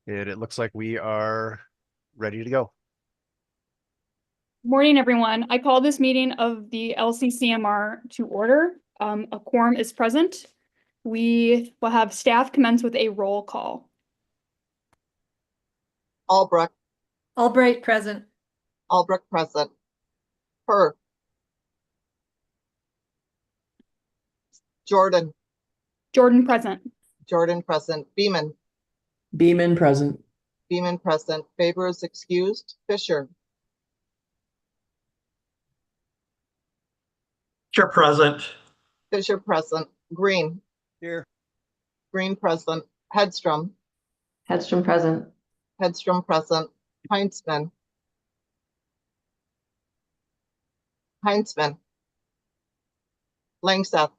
It looks like we are ready to go. Morning, everyone. I call this meeting of the LCCMR to order. A quorum is present. We will have staff commence with a roll call. Albrecht. Albright present. Albrecht present. Per. Jordan. Jordan present. Jordan present. Beeman. Beeman present. Beeman present. Faber is excused. Fisher. Fisher present. Fisher present. Green. Here. Green present. Hedstrom. Hedstrom present. Hedstrom present. Heinzman. Heinzman. Langseth.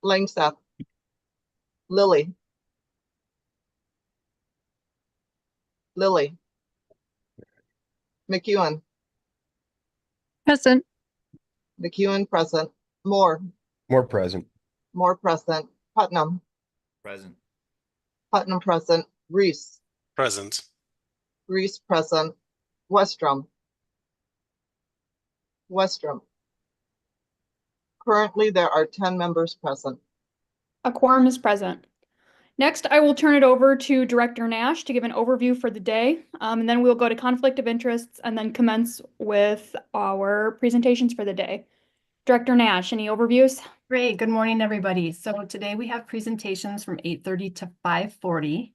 Langseth. Lily. Lily. McEwen. Present. McEwen present. Moore. More present. Moore present. Putnam. Present. Putnam present. Reese. Present. Reese present. Westrom. Westrom. Currently, there are 10 members present. A quorum is present. Next, I will turn it over to Director Nash to give an overview for the day, and then we'll go to conflict of interests and then commence with our presentations for the day. Director Nash, any overviews? Great. Good morning, everybody. So today we have presentations from 8:30 to 5:40.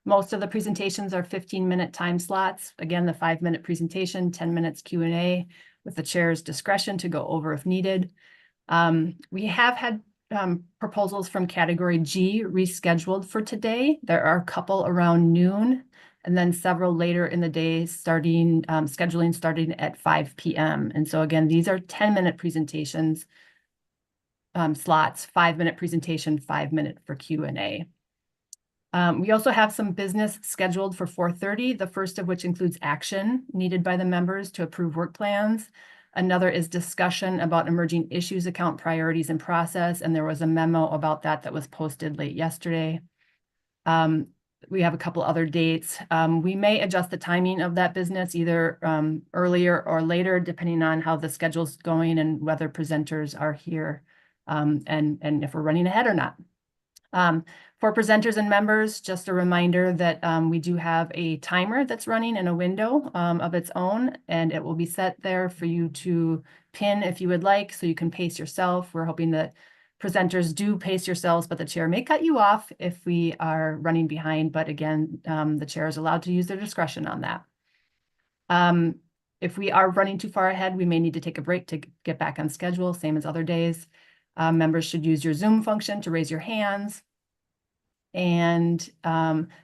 Most of the presentations are 15-minute time slots. Again, the 5-minute presentation, 10 minutes Q&A with the chair's discretion to go over if needed. We have had proposals from category G rescheduled for today. There are a couple around noon and then several later in the day scheduling starting at 5 p.m. And so again, these are 10-minute presentations slots, 5-minute presentation, 5-minute for Q&A. We also have some business scheduled for 4:30, the first of which includes action needed by the members to approve work plans. Another is discussion about emerging issues account priorities and process, and there was a memo about that was posted late yesterday. We have a couple other dates. We may adjust the timing of that business either earlier or later, depending on how the schedule's going and whether presenters are here and if we're running ahead or not. For presenters and members, just a reminder that we do have a timer that's running in a window of its own, and it will be set there for you to pin if you would like, so you can pace yourself. We're hoping that presenters do pace yourselves, but the chair may cut you off if we are running behind. But again, the chair is allowed to use their discretion on that. If we are running too far ahead, we may need to take a break to get back on schedule, same as other days. Members should use your Zoom function to raise your hands. And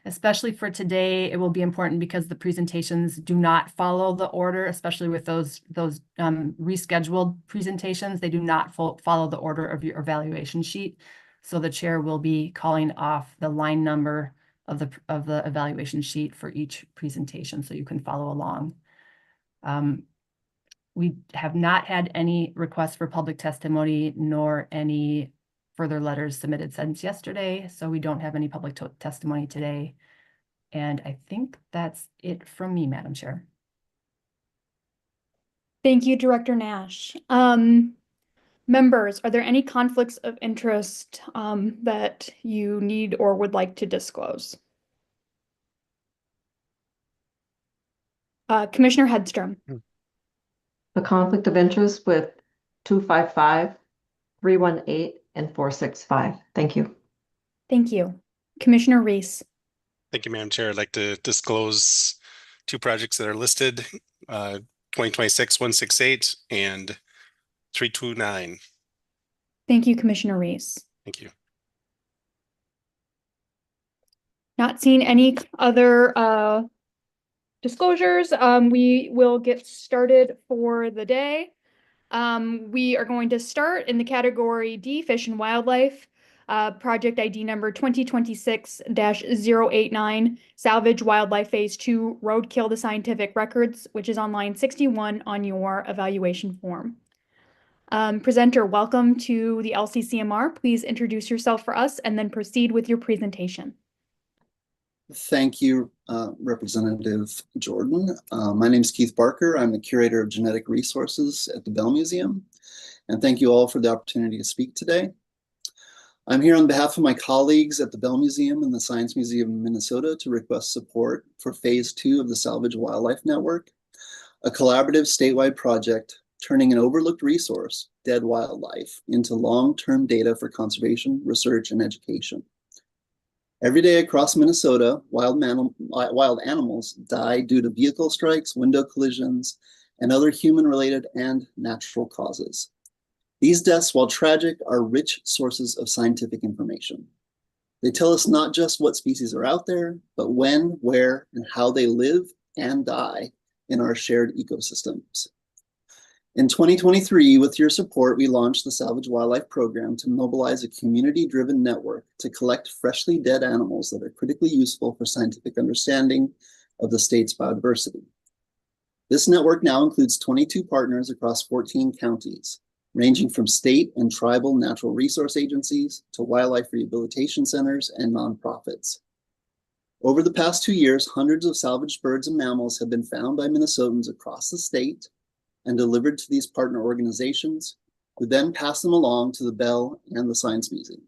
especially for today, it will be important because the presentations do not follow the order, especially with those rescheduled presentations. They do not follow the order of your evaluation sheet. So the chair will be calling off the line number of the evaluation sheet for each presentation so you can follow along. We have not had any requests for public testimony nor any further letters submitted since yesterday, so we don't have any public testimony today. And I think that's it from me, Madam Chair. Thank you, Director Nash. Members, are there any conflicts of interest that you need or would like to disclose? Commissioner Hedstrom. A conflict of interest with 255, 318, and 465. Thank you. Thank you. Commissioner Reese. Thank you, Madam Chair. I'd like to disclose 2 projects that are listed, 2026-168 and 329. Thank you, Commissioner Reese. Thank you. Not seeing any other disclosures. We will get started for the day. We are going to start in the category D, Fish and Wildlife, project ID number 2026-089, Salvage Wildlife Phase 2, Roadkill to Scientific Records, which is on line 61 on your evaluation form. Presenter, welcome to the LCCMR. Please introduce yourself for us and then proceed with your presentation. Thank you, Representative Jordan. My name is Keith Barker. I'm the Curator of Genetic Resources at the Bell Museum. And thank you all for the opportunity to speak today. I'm here on behalf of my colleagues at the Bell Museum and the Science Museum of Minnesota to request support for Phase 2 of the Salvage Wildlife Network, a collaborative statewide project turning an overlooked resource, dead wildlife, into long-term data for conservation, research, and education. Every day across Minnesota, wild animals die due to vehicle strikes, window collisions, and other human-related and natural causes. These deaths, while tragic, are rich sources of scientific information. They tell us not just what species are out there, but when, where, and how they live and die in our shared ecosystems. In 2023, with your support, we launched the Salvage Wildlife Program to mobilize a community-driven network to collect freshly dead animals that are critically useful for scientific understanding of the state's biodiversity. This network now includes 22 partners across 14 counties, ranging from state and tribal natural resource agencies to wildlife rehabilitation centers and nonprofits. Over the past 2 years, hundreds of salvaged birds and mammals have been found by Minnesotans across the state and delivered to these partner organizations, who then pass them along to the Bell and the Science Museum.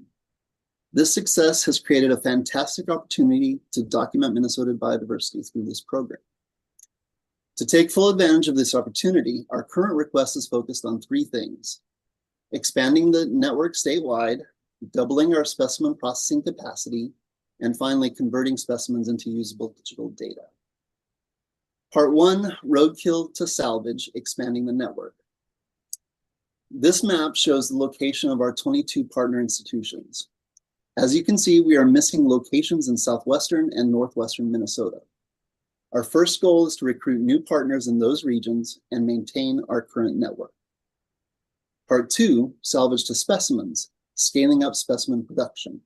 This success has created a fantastic opportunity to document Minnesota biodiversity through this program. To take full advantage of this opportunity, our current request is focused on 3 things: expanding the network statewide, doubling our specimen processing capacity, and finally converting specimens into usable digital data. Part 1, roadkill to salvage, expanding the network. This map shows the location of our 22 partner institutions. As you can see, we are missing locations in southwestern and northwestern Minnesota. Our first goal is to recruit new partners in those regions and maintain our current network. Part 2, salvage to specimens, scaling up specimen production.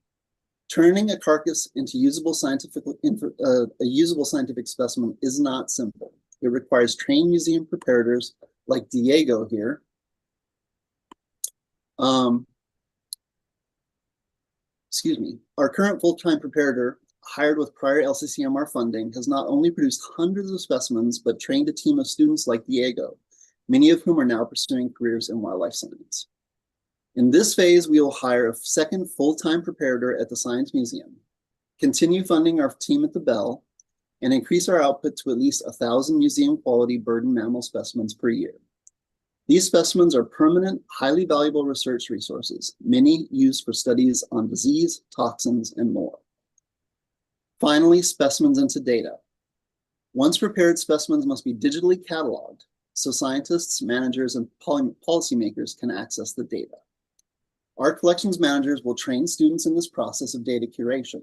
Turning a carcass into a usable scientific specimen is not simple. It requires trained museum preparators like Diego here. Our current full-time preparator, hired with prior LCCMR funding, has not only produced hundreds of specimens, but trained a team of students like Diego, many of whom are now pursuing careers in wildlife science. In this phase, we will hire a second full-time preparator at the Science Museum, continue funding our team at the Bell, and increase our output to at least 1,000 museum-quality bird and mammal specimens per year. These specimens are permanent, highly valuable research resources, many used for studies on disease, toxins, and more. Finally, specimens into data. Once prepared, specimens must be digitally cataloged so scientists, managers, and policymakers can access the data. Our collections managers will train students in this process of data curation.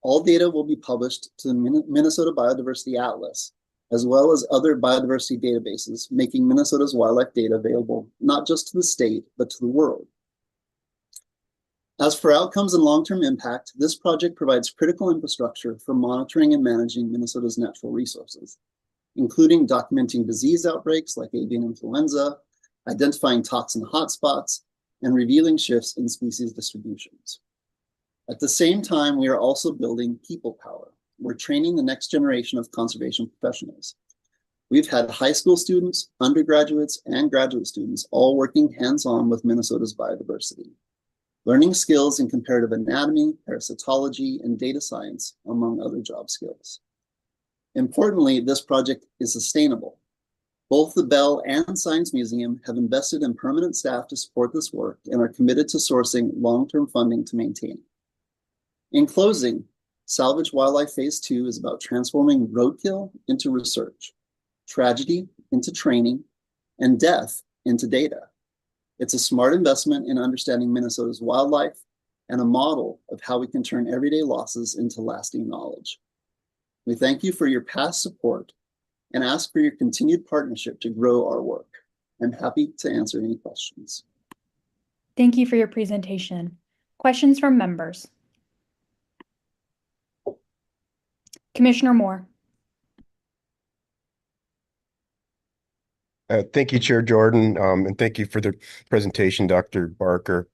All data will be published to the Minnesota Biodiversity Atlas, as well as other biodiversity databases, making Minnesota's wildlife data available not just to the state, but to the world. As for outcomes and long-term impact, this project provides critical infrastructure for monitoring and managing Minnesota's natural resources, including documenting disease outbreaks like avian influenza, identifying toxin hotspots, and revealing shifts in species distributions. At the same time, we are also building people power. We're training the next generation of conservation professionals. We've had high school students, undergraduates, and graduate students all working hands-on with Minnesota's biodiversity, learning skills in comparative anatomy, parasitology, and data science, among other job skills. Importantly, this project is sustainable. Both the Bell and Science Museum have invested in permanent staff to support this work and are committed to sourcing long-term funding to maintain it. In closing, Salvage Wildlife Phase 2 is about transforming roadkill into research, tragedy into training, and death into data. It's a smart investment in understanding Minnesota's wildlife and a model of how we can turn everyday losses into lasting knowledge. We thank you for your past support and ask for your continued partnership to grow our work. I'm happy to answer any questions. Thank you for your presentation. Questions from members? Commissioner Moore. Thank you, Chair Jordan, and thank you for the presentation, Dr. Barker.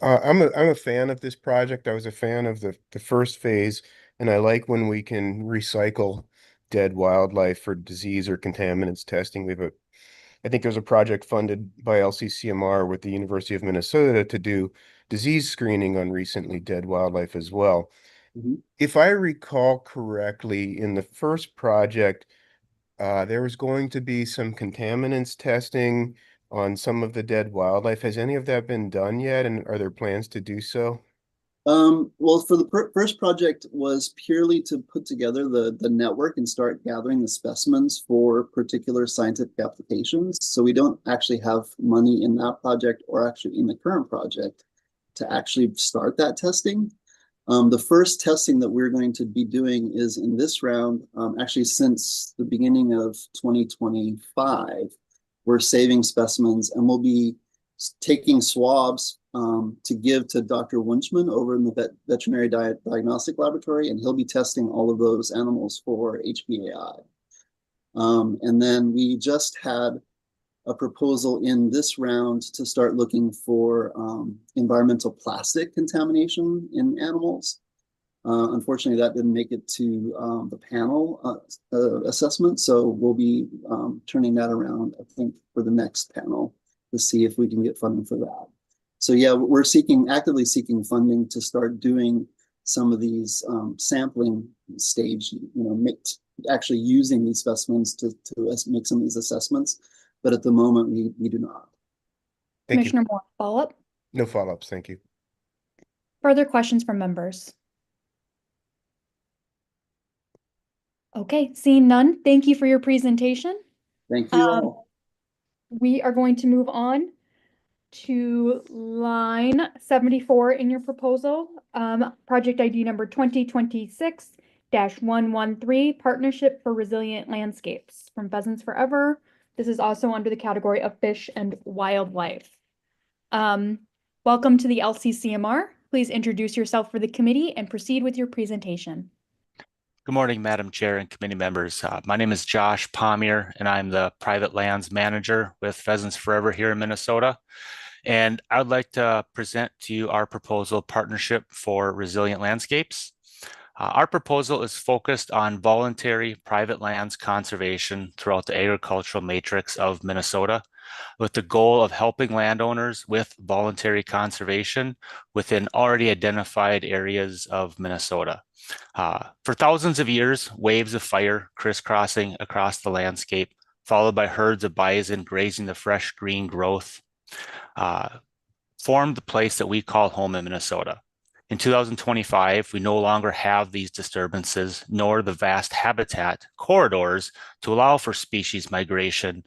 I'm a fan of this project. I was a fan of the first phase, and I like when we can recycle dead wildlife for disease or contaminants testing. I think there's a project funded by LCCMR with the University of Minnesota to do disease screening on recently dead wildlife as well. Mhm. If I recall correctly, in the first project, there was going to be some contaminants testing on some of the dead wildlife. Has any of that been done yet, and are there plans to do so? Well, for the first project was purely to put together the network and start gathering the specimens for particular scientific applications. So we don't actually have money in that project or actually in the current project to actually start that testing. The first testing that we're going to be doing is in this round, actually since the beginning of 2025, we're saving specimens and we'll be taking swabs to give to Dr. Wunschman over in the Veterinary Diagnostic Laboratory, and he'll be testing all of those animals for HPAI. And then we just had a proposal in this round to start looking for environmental plastic contamination in animals. Unfortunately, that didn't make it to the panel assessment, so we'll be turning that around, I think, for the next panel to see if we can get funding for that. So yeah, we're actively seeking funding to start doing some of these sampling stage, actually using these specimens to make some of these assessments. But at the moment, we do not. Thank Commissioner you. Moore, follow-up? No follow-ups. Thank you. Further questions from members? Okay, seeing none, thank you for your presentation. Thank you all. We are going to move on to line 74 in your proposal, project ID number 2026-113, Partnership for Resilient Landscapes from Pheasants Forever. This is also under the category of fish and wildlife. Welcome to the LCCMR. Please introduce yourself for the committee and proceed with your presentation. Good morning, Madam Chair and committee members. My name is Josh Pommier, and I'm the private lands manager with Pheasants Forever here in Minnesota. And I would like to present to you our proposal, Partnership for Resilient Landscapes. Our proposal is focused on voluntary private lands conservation throughout the agricultural matrix of Minnesota, with the goal of helping landowners with voluntary conservation within already identified areas of Minnesota. For thousands of years, waves of fire crisscrossing across the landscape, followed by herds of bison grazing the fresh green growth, formed the place that we call home in Minnesota. In 2025, we no longer have these disturbances, nor the vast habitat corridors to allow for species migration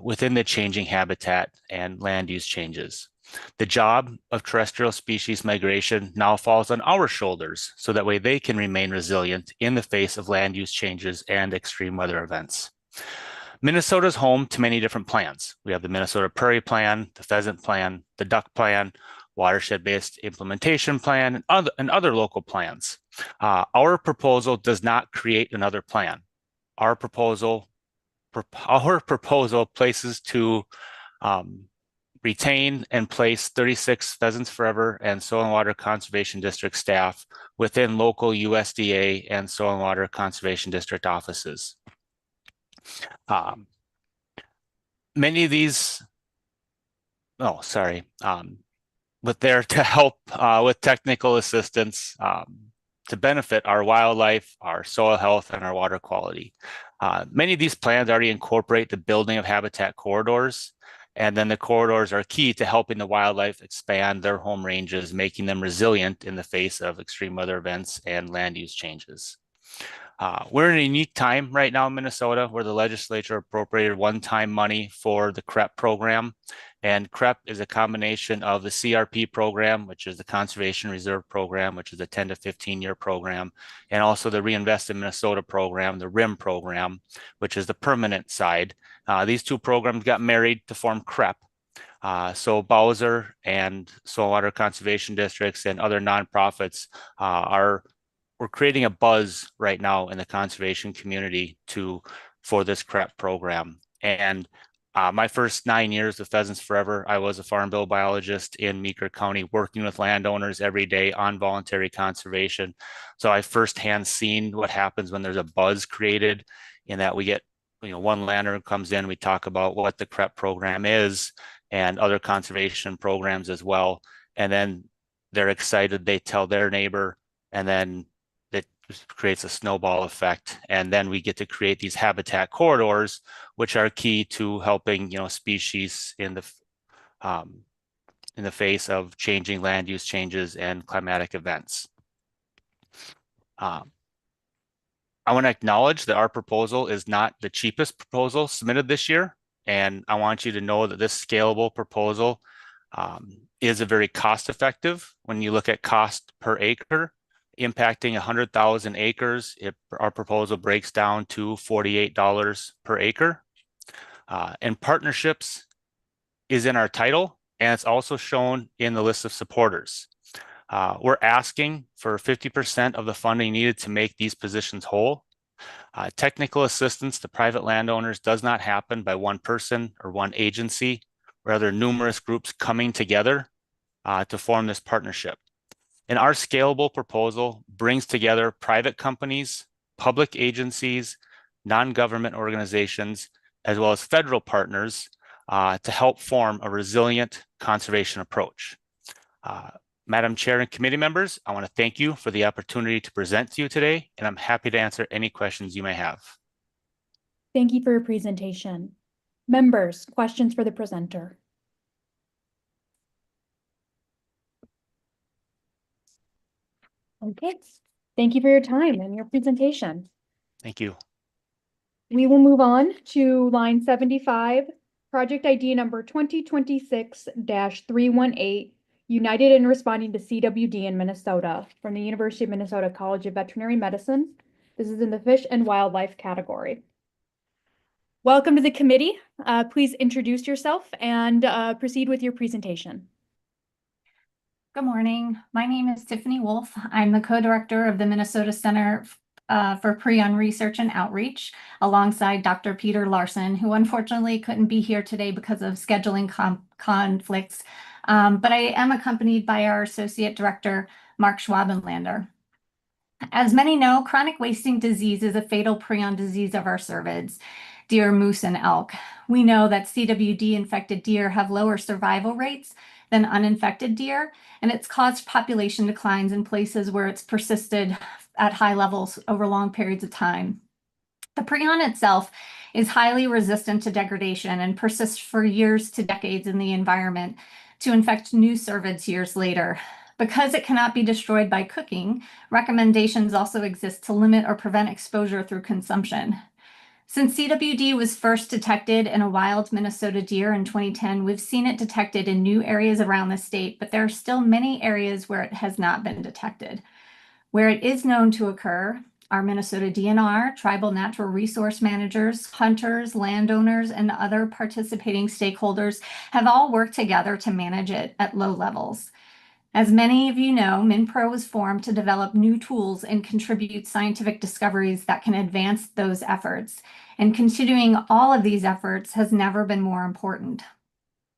within the changing habitat and land use changes. The job of terrestrial species migration now falls on our shoulders, so that way they can remain resilient in the face of land use changes and extreme weather events. Minnesota is home to many different plans. We have the Minnesota Prairie Plan, the Pheasant Plan, the Duck Plan, watershed-based implementation plan, and other local plans. Our proposal does not create another plan. Our proposal places to retain and place 36 Pheasants Forever and Soil and Water Conservation District staff within local USDA and Soil and Water Conservation District offices. Many of these, but there to help with technical assistance to benefit our wildlife, our soil health, and our water quality. Many of these plans already incorporate the building of habitat corridors, and then the corridors are key to helping the wildlife expand their home ranges, making them resilient in the face of extreme weather events and land use changes. We're in a unique time right now in Minnesota where the legislature appropriated one-time money for the CREP program. And CREP is a combination of the CRP program, which is the Conservation Reserve Program, which is a 10 to 15-year program, and also the Reinvest in Minnesota program, the RIM program, which is the permanent side. These two programs got married to form CREP. So Bowser and Soil Water Conservation Districts and other nonprofits we're creating a buzz right now in the conservation community for this CREP program. And My first 9 years with Pheasants Forever, I was a farm bill biologist in Meeker County, working with landowners every day on voluntary conservation. So I firsthand seen what happens when there's a buzz created, in that we get, one landowner comes in, we talk about what the CREP program is and other conservation programs as well. And then they're excited, they tell their neighbor, and then it creates a snowball effect. And then we get to create these habitat corridors, which are key to helping, species in the face of changing land use changes and climatic events. I want to acknowledge that our proposal is not the cheapest proposal submitted this year. And I want you to know that this scalable proposal is a very cost effective. When you look at cost per acre, impacting 100,000 acres, our proposal breaks down to $48 per acre. And partnerships is in our title, and it's also shown in the list of supporters. We're asking for 50% of the funding needed to make these positions whole. Technical assistance to private landowners does not happen by one person or one agency, rather numerous groups coming together to form this partnership. And our scalable proposal brings together private companies, public agencies, non-government organizations, as well as federal partners to help form a resilient conservation approach. Madam Chair and committee members, I want to thank you for the opportunity to present to you today, and I'm happy to answer any questions you may have. Thank you for your presentation. Members, questions for the presenter? Okay, thank you for your time and your presentation. Thank you. We will move on to line 75, project ID number 2026-318, United in Responding to CWD in Minnesota, from the University of Minnesota College of Veterinary Medicine. This is in the fish and wildlife category. Welcome to the committee. Please introduce yourself and proceed with your presentation. Good morning. My name is Tiffany Wolf. I'm the co-director of the Minnesota Center for Prion Research and Outreach, alongside Dr. Peter Larson, who unfortunately couldn't be here today because of scheduling conflicts. But I am accompanied by our associate director, Mark Schwabenlander. As many know, chronic wasting disease is a fatal prion disease of our cervids, deer, moose, and elk. We know that CWD-infected deer have lower survival rates than uninfected deer, and it's caused population declines in places where it's persisted at high levels over long periods of time. The prion itself is highly resistant to degradation and persists for years to decades in the environment to infect new cervids years later. Because it cannot be destroyed by cooking, recommendations also exist to limit or prevent exposure through consumption. Since CWD was first detected in a wild Minnesota deer in 2010, we've seen it detected in new areas around the state, but there are still many areas where it has not been detected. Where it is known to occur, our Minnesota DNR, tribal natural resource managers, hunters, landowners, and other participating stakeholders have all worked together to manage it at low levels. As many of you know, MinPro was formed to develop new tools and contribute scientific discoveries that can advance those efforts. And continuing all of these efforts has never been more important.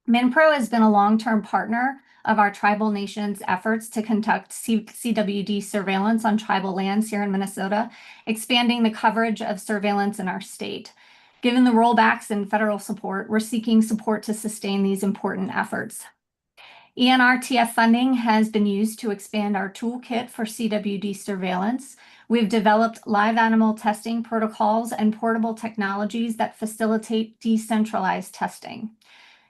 MinPro has been a long-term partner of our tribal nations' efforts to conduct CWD surveillance on tribal lands here in Minnesota, expanding the coverage of surveillance in our state. Given the rollbacks in federal support, we're seeking support to sustain these important efforts. ENRTF funding has been used to expand our toolkit for CWD surveillance. We've developed live animal testing protocols and portable technologies that facilitate decentralized testing.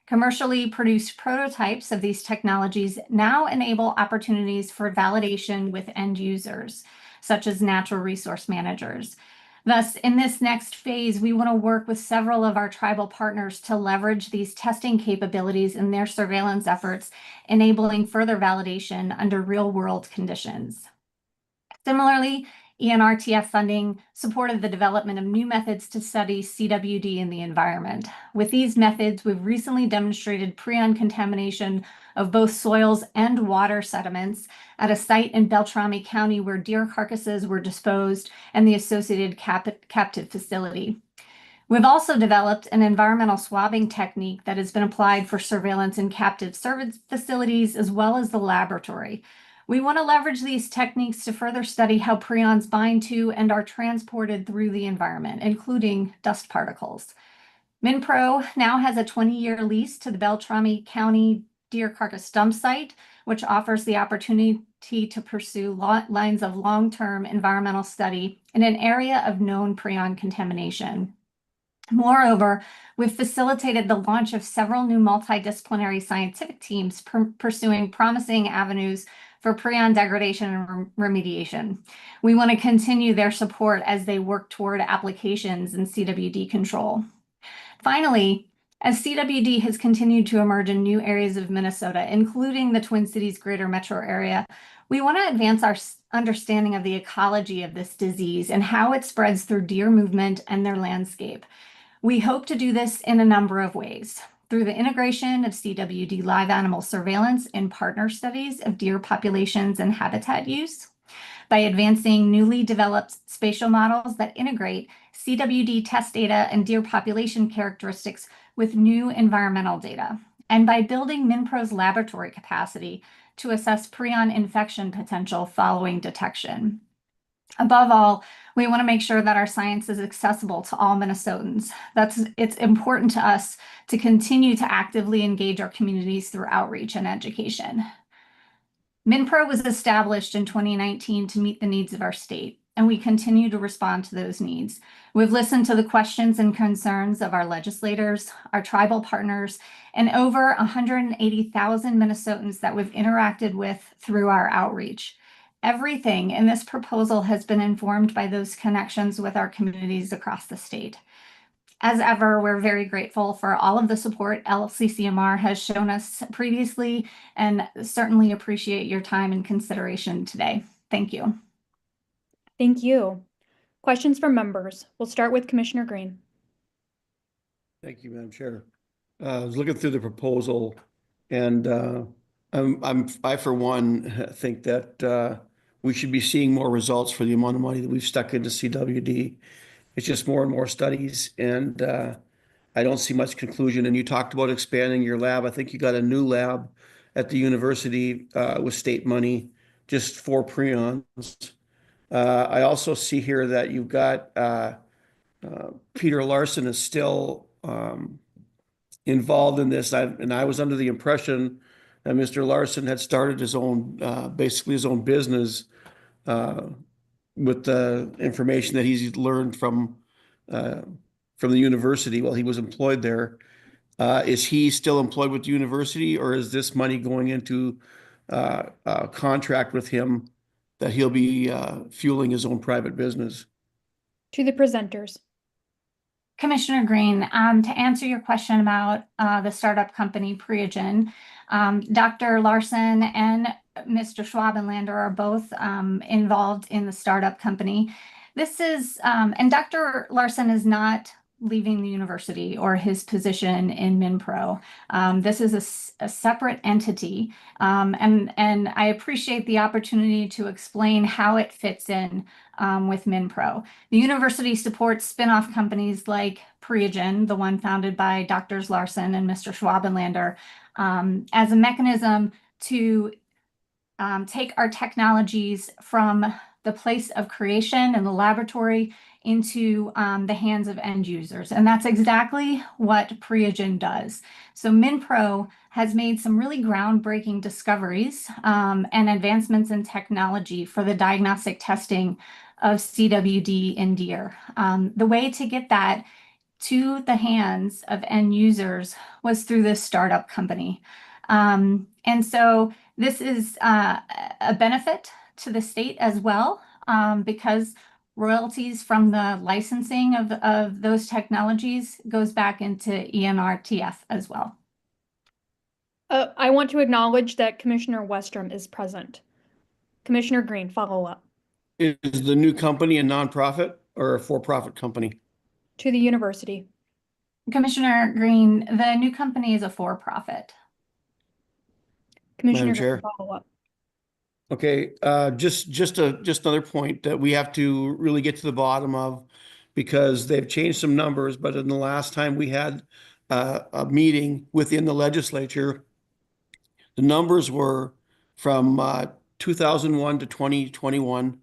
Commercially produced prototypes of these technologies now enable opportunities for validation with end users, such as natural resource managers. Thus, in this next phase, we want to work with several of our tribal partners to leverage these testing capabilities in their surveillance efforts, enabling further validation under real-world conditions. Similarly, ENRTF funding supported the development of new methods to study CWD in the environment. With these methods, we've recently demonstrated prion contamination of both soils and water sediments at a site in Beltrami County where deer carcasses were disposed and the associated captive facility. We've also developed an environmental swabbing technique that has been applied for surveillance in captive service facilities as well as the laboratory. We want to leverage these techniques to further study how prions bind to and are transported through the environment, including dust particles. MinPro now has a 20-year lease to the Beltrami County Deer Carcass Dump Site, which offers the opportunity to pursue lines of long-term environmental study in an area of known prion contamination. Moreover, we've facilitated the launch of several new multidisciplinary scientific teams pursuing promising avenues for prion degradation and remediation. We want to continue their support as they work toward applications in CWD control. Finally, as CWD has continued to emerge in new areas of Minnesota, including the Twin Cities greater metro area, we want to advance our understanding of the ecology of this disease and how it spreads through deer movement and their landscape. We hope to do this in a number of ways. Through the integration of CWD live animal surveillance in partner studies of deer populations and habitat use, by advancing newly developed spatial models that integrate CWD test data and deer population characteristics with new environmental data, and by building MinPro's laboratory capacity to assess prion infection potential following detection. Above all, we want to make sure that our science is accessible to all Minnesotans. It's important to us to continue to actively engage our communities through outreach and education. MinPro was established in 2019 to meet the needs of our state, and we continue to respond to those needs. We've listened to the questions and concerns of our legislators, our tribal partners, and over 180,000 Minnesotans that we've interacted with through our outreach. Everything in this proposal has been informed by those connections with our communities across the state. As ever, we're very grateful for all of the support LCCMR has shown us previously and certainly appreciate your time and consideration today. Thank you. Thank you. Questions from members. We'll start with Commissioner Green. Thank you, Madam Chair. I was looking through the proposal and I for one think that we should be seeing more results for the amount of money that we've stuck into CWD. It's just more and more studies, and I don't see much conclusion. And you talked about expanding your lab. I think you got a new lab at the university with state money just for prions. I also see here that you've got Peter Larson is still involved in this. And I was under the impression that Mr. Larson had started his own, basically his own business with the information that he's learned from the university while he was employed there. Is he still employed with the university, or is this money going into a contract with him that he'll be fueling his own private business? To the presenters. Commissioner Green, to answer your question about the startup company Priogen, Dr. Larson and Mr. Schwabenlander are both involved in the startup company. This is, and Dr. Larson is not leaving the university or his position in MinPro. This is a separate entity, and I appreciate the opportunity to explain how it fits in with MinPro. The university supports spin-off companies like Priogen, the one founded by Drs. Larson and Mr. Schwabenlander, as a mechanism to take our technologies from the place of creation in the laboratory into the hands of end users. And that's exactly what Priogen does. So MinPro has made some really groundbreaking discoveries and advancements in technology for the diagnostic testing of CWD in deer. The way to get that to the hands of end users was through this startup company. And so this is a benefit to the state as well, because royalties from the licensing of those technologies goes back into ENRTF as well. I want to acknowledge that Commissioner Westrom is present. Commissioner Green, follow up. Is the new company a nonprofit or a for-profit company? To the university. Commissioner Green, the new company is a for-profit. Commissioner Madam Chair. Green, follow up. Okay, just another point that we have to really get to the bottom of. because they've changed some numbers, but in the last time we had a meeting within the legislature, the numbers were from 2001 to 2021.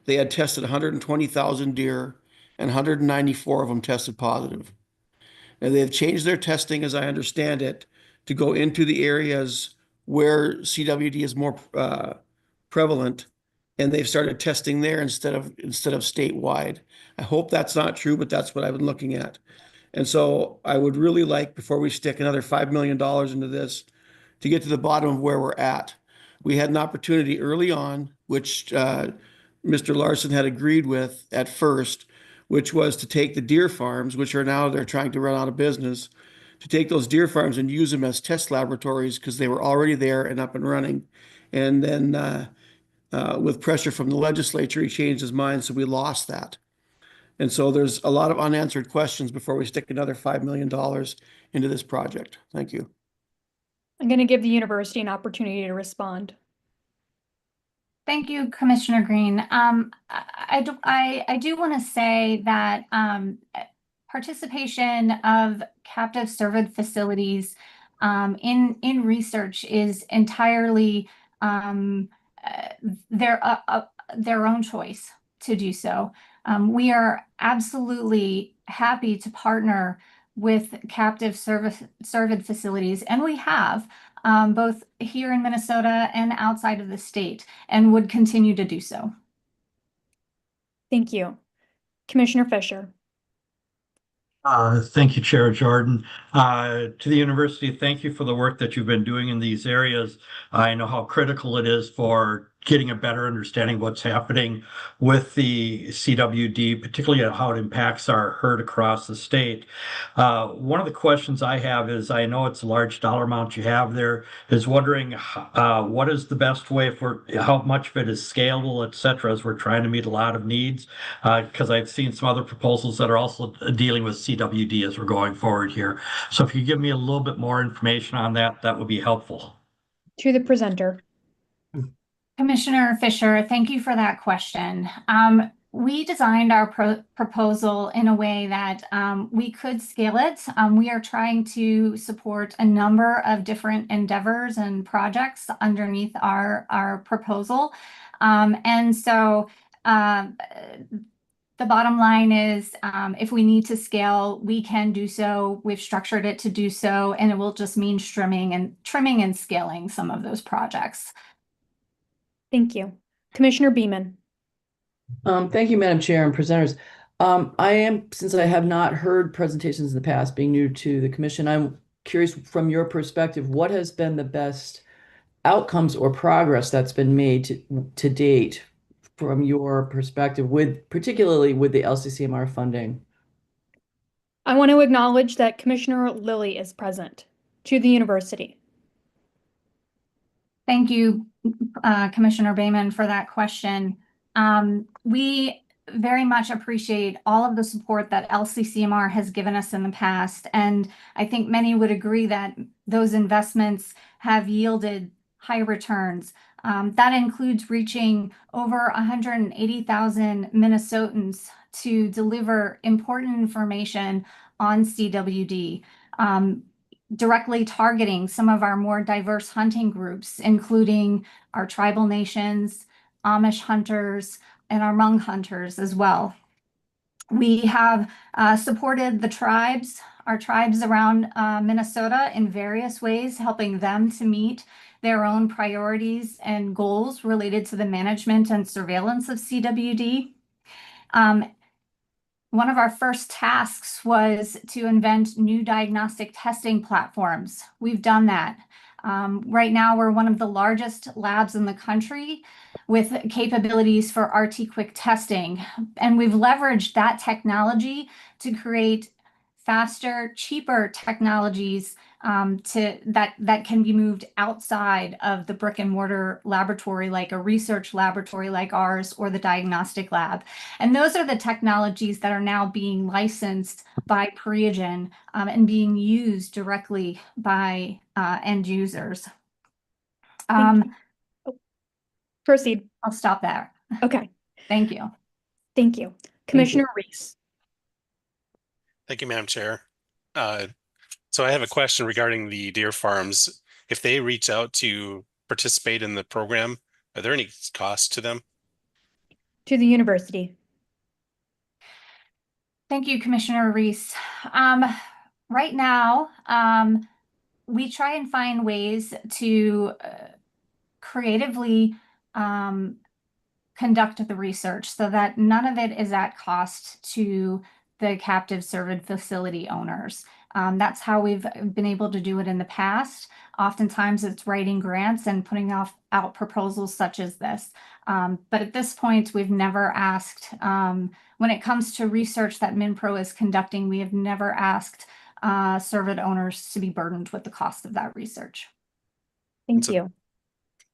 They had tested 120,000 deer and 194 of them tested positive. And they've changed their testing, as I understand it, to go into the areas where CWD is more prevalent, and they've started testing there instead of statewide. I hope that's not true, but that's what I've been looking at. And so I would really like, before we stick another $5 million into this, to get to the bottom of where we're at. We had an opportunity early on, which Mr. Larson had agreed with at first, which was to take the deer farms, which are now they're trying to run out of business, to take those deer farms and use them as test laboratories because they were already there and up and running. And then with pressure from the legislature, he changed his mind, so we lost that. And so there's a lot of unanswered questions before we stick another $5 million into this project. Thank you. I'm going to give the university an opportunity to respond. Thank you, Commissioner Green. I do want to say that participation of captive cervid facilities in research is entirely their own choice to do so. We are absolutely happy to partner with captive cervid facilities, and we have both here in Minnesota and outside of the state, and would continue to do so. Thank you. Commissioner Fisher. Thank you, Chair Jordan. To the university, thank you for the work that you've been doing in these areas. I know how critical it is for getting a better understanding of what's happening with the CWD, particularly how it impacts our herd across the state. One of the questions I have is, I know it's a large dollar amount you have there, is wondering what is the best way for how much of it is scalable, et cetera, as we're trying to meet a lot of needs, because I've seen some other proposals that are also dealing with CWD as we're going forward here. So if you give me a little bit more information on that, that would be helpful. To the presenter. Commissioner Fisher, thank you for that question. We designed our proposal in a way that we could scale it. We are trying to support a number of different endeavors and projects underneath our proposal. And so the bottom line is, if we need to scale, we can do so. We've structured it to do so, and it will just mean trimming and scaling some of those projects. Thank you. Commissioner Beeman. Thank you, Madam Chair and presenters. Since I have not heard presentations in the past, being new to the commission, I'm curious from your perspective, what has been the best outcomes or progress that's been made to date from your perspective, particularly with the LCCMR funding? I want to acknowledge that Commissioner Lilly is present. To the university. Thank you, Commissioner Beeman, for that question. We very much appreciate all of the support that LCCMR has given us in the past, and I think many would agree that those investments have yielded high returns. That includes reaching over 180,000 Minnesotans to deliver important information on CWD, directly targeting some of our more diverse hunting groups, including our tribal nations, Amish hunters, and our Hmong hunters as well. We have supported our tribes around Minnesota in various ways, helping them to meet their own priorities and goals related to the management and surveillance of CWD. One of our first tasks was to invent new diagnostic testing platforms. We've done that. Right now, we're one of the largest labs in the country with capabilities for RT-Quick testing. And we've leveraged that technology to create faster, cheaper technologies that can be moved outside of the brick and mortar laboratory, like a research laboratory like ours or the diagnostic lab. And those are the technologies that are now being licensed by Prairie and being used directly by end users. Proceed. I'll stop there. Okay. Thank you. Thank you. Commissioner Reese. Thank you, Madam Chair. So I have a question regarding the deer farms. If they reach out to participate in the program, are there any costs to them? To the university. Thank you, Commissioner Reese. Right now, we try and find ways to creatively conduct the research so that none of it is at cost to the captive cervid facility owners. That's how we've been able to do it in the past. Oftentimes it's writing grants and putting out proposals such as this. But at this point, we've never asked, when it comes to research that MinPro is conducting, we have never asked cervid owners to be burdened with the cost of that research. Thank you.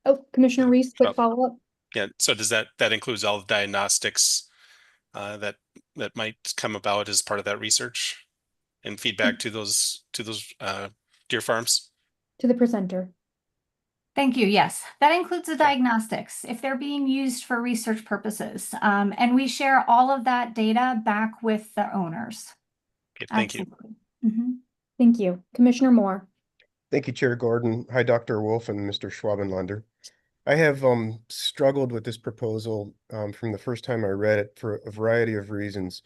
Oh, Commissioner Reese, quick follow-up. Yeah, so does that includes all the diagnostics that might come about as part of that research and feedback to those deer farms? To the presenter. Thank you. Yes, that includes the diagnostics if they're being used for research purposes. And we share all of that data back with the owners. Okay, thank you. Thank you. Commissioner Moore. Thank you, Chair Gordon. Hi, Dr. Wolf and Mr. Schwabenlander. I have struggled with this proposal from the first time I read it for a variety of reasons.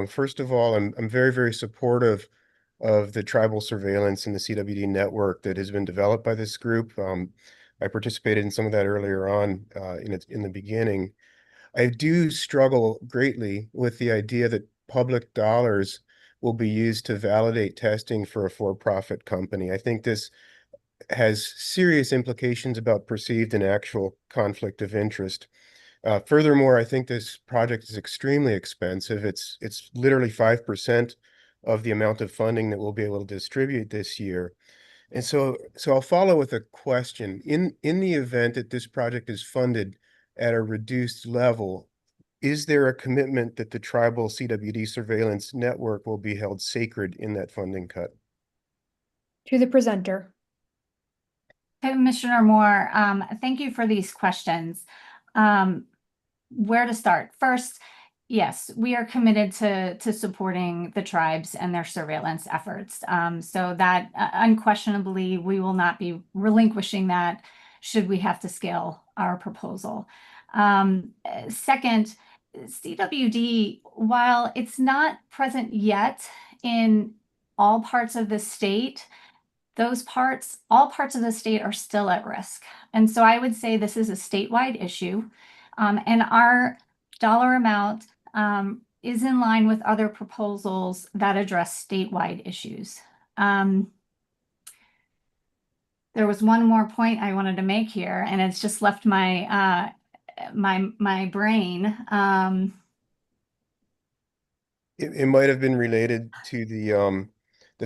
First of all, I'm very, very supportive of the tribal surveillance and the CWD network that has been developed by this group. I participated in some of that earlier on in the beginning. I do struggle greatly with the idea that public dollars will be used to validate testing for a for-profit company. I think this has serious implications about perceived and actual conflict of interest. Furthermore, I think this project is extremely expensive. It's literally 5% of the amount of funding that we'll be able to distribute this year. And so I'll follow with a question. In the event that this project is funded at a reduced level, is there a commitment that the tribal CWD surveillance network will be held sacred in that funding cut? To the presenter. Commissioner Moore, thank you for these questions. Where to start? First, yes, we are committed to supporting the tribes and their surveillance efforts. So that unquestionably, we will not be relinquishing that should we have to scale our proposal. Second, CWD, while it's not present yet in all parts of the state, all parts of the state are still at risk. And so I would say this is a statewide issue, and our dollar amount is in line with other proposals that address statewide issues. There was one more point I wanted to make here, and it's just left my my brain. It might have been related to the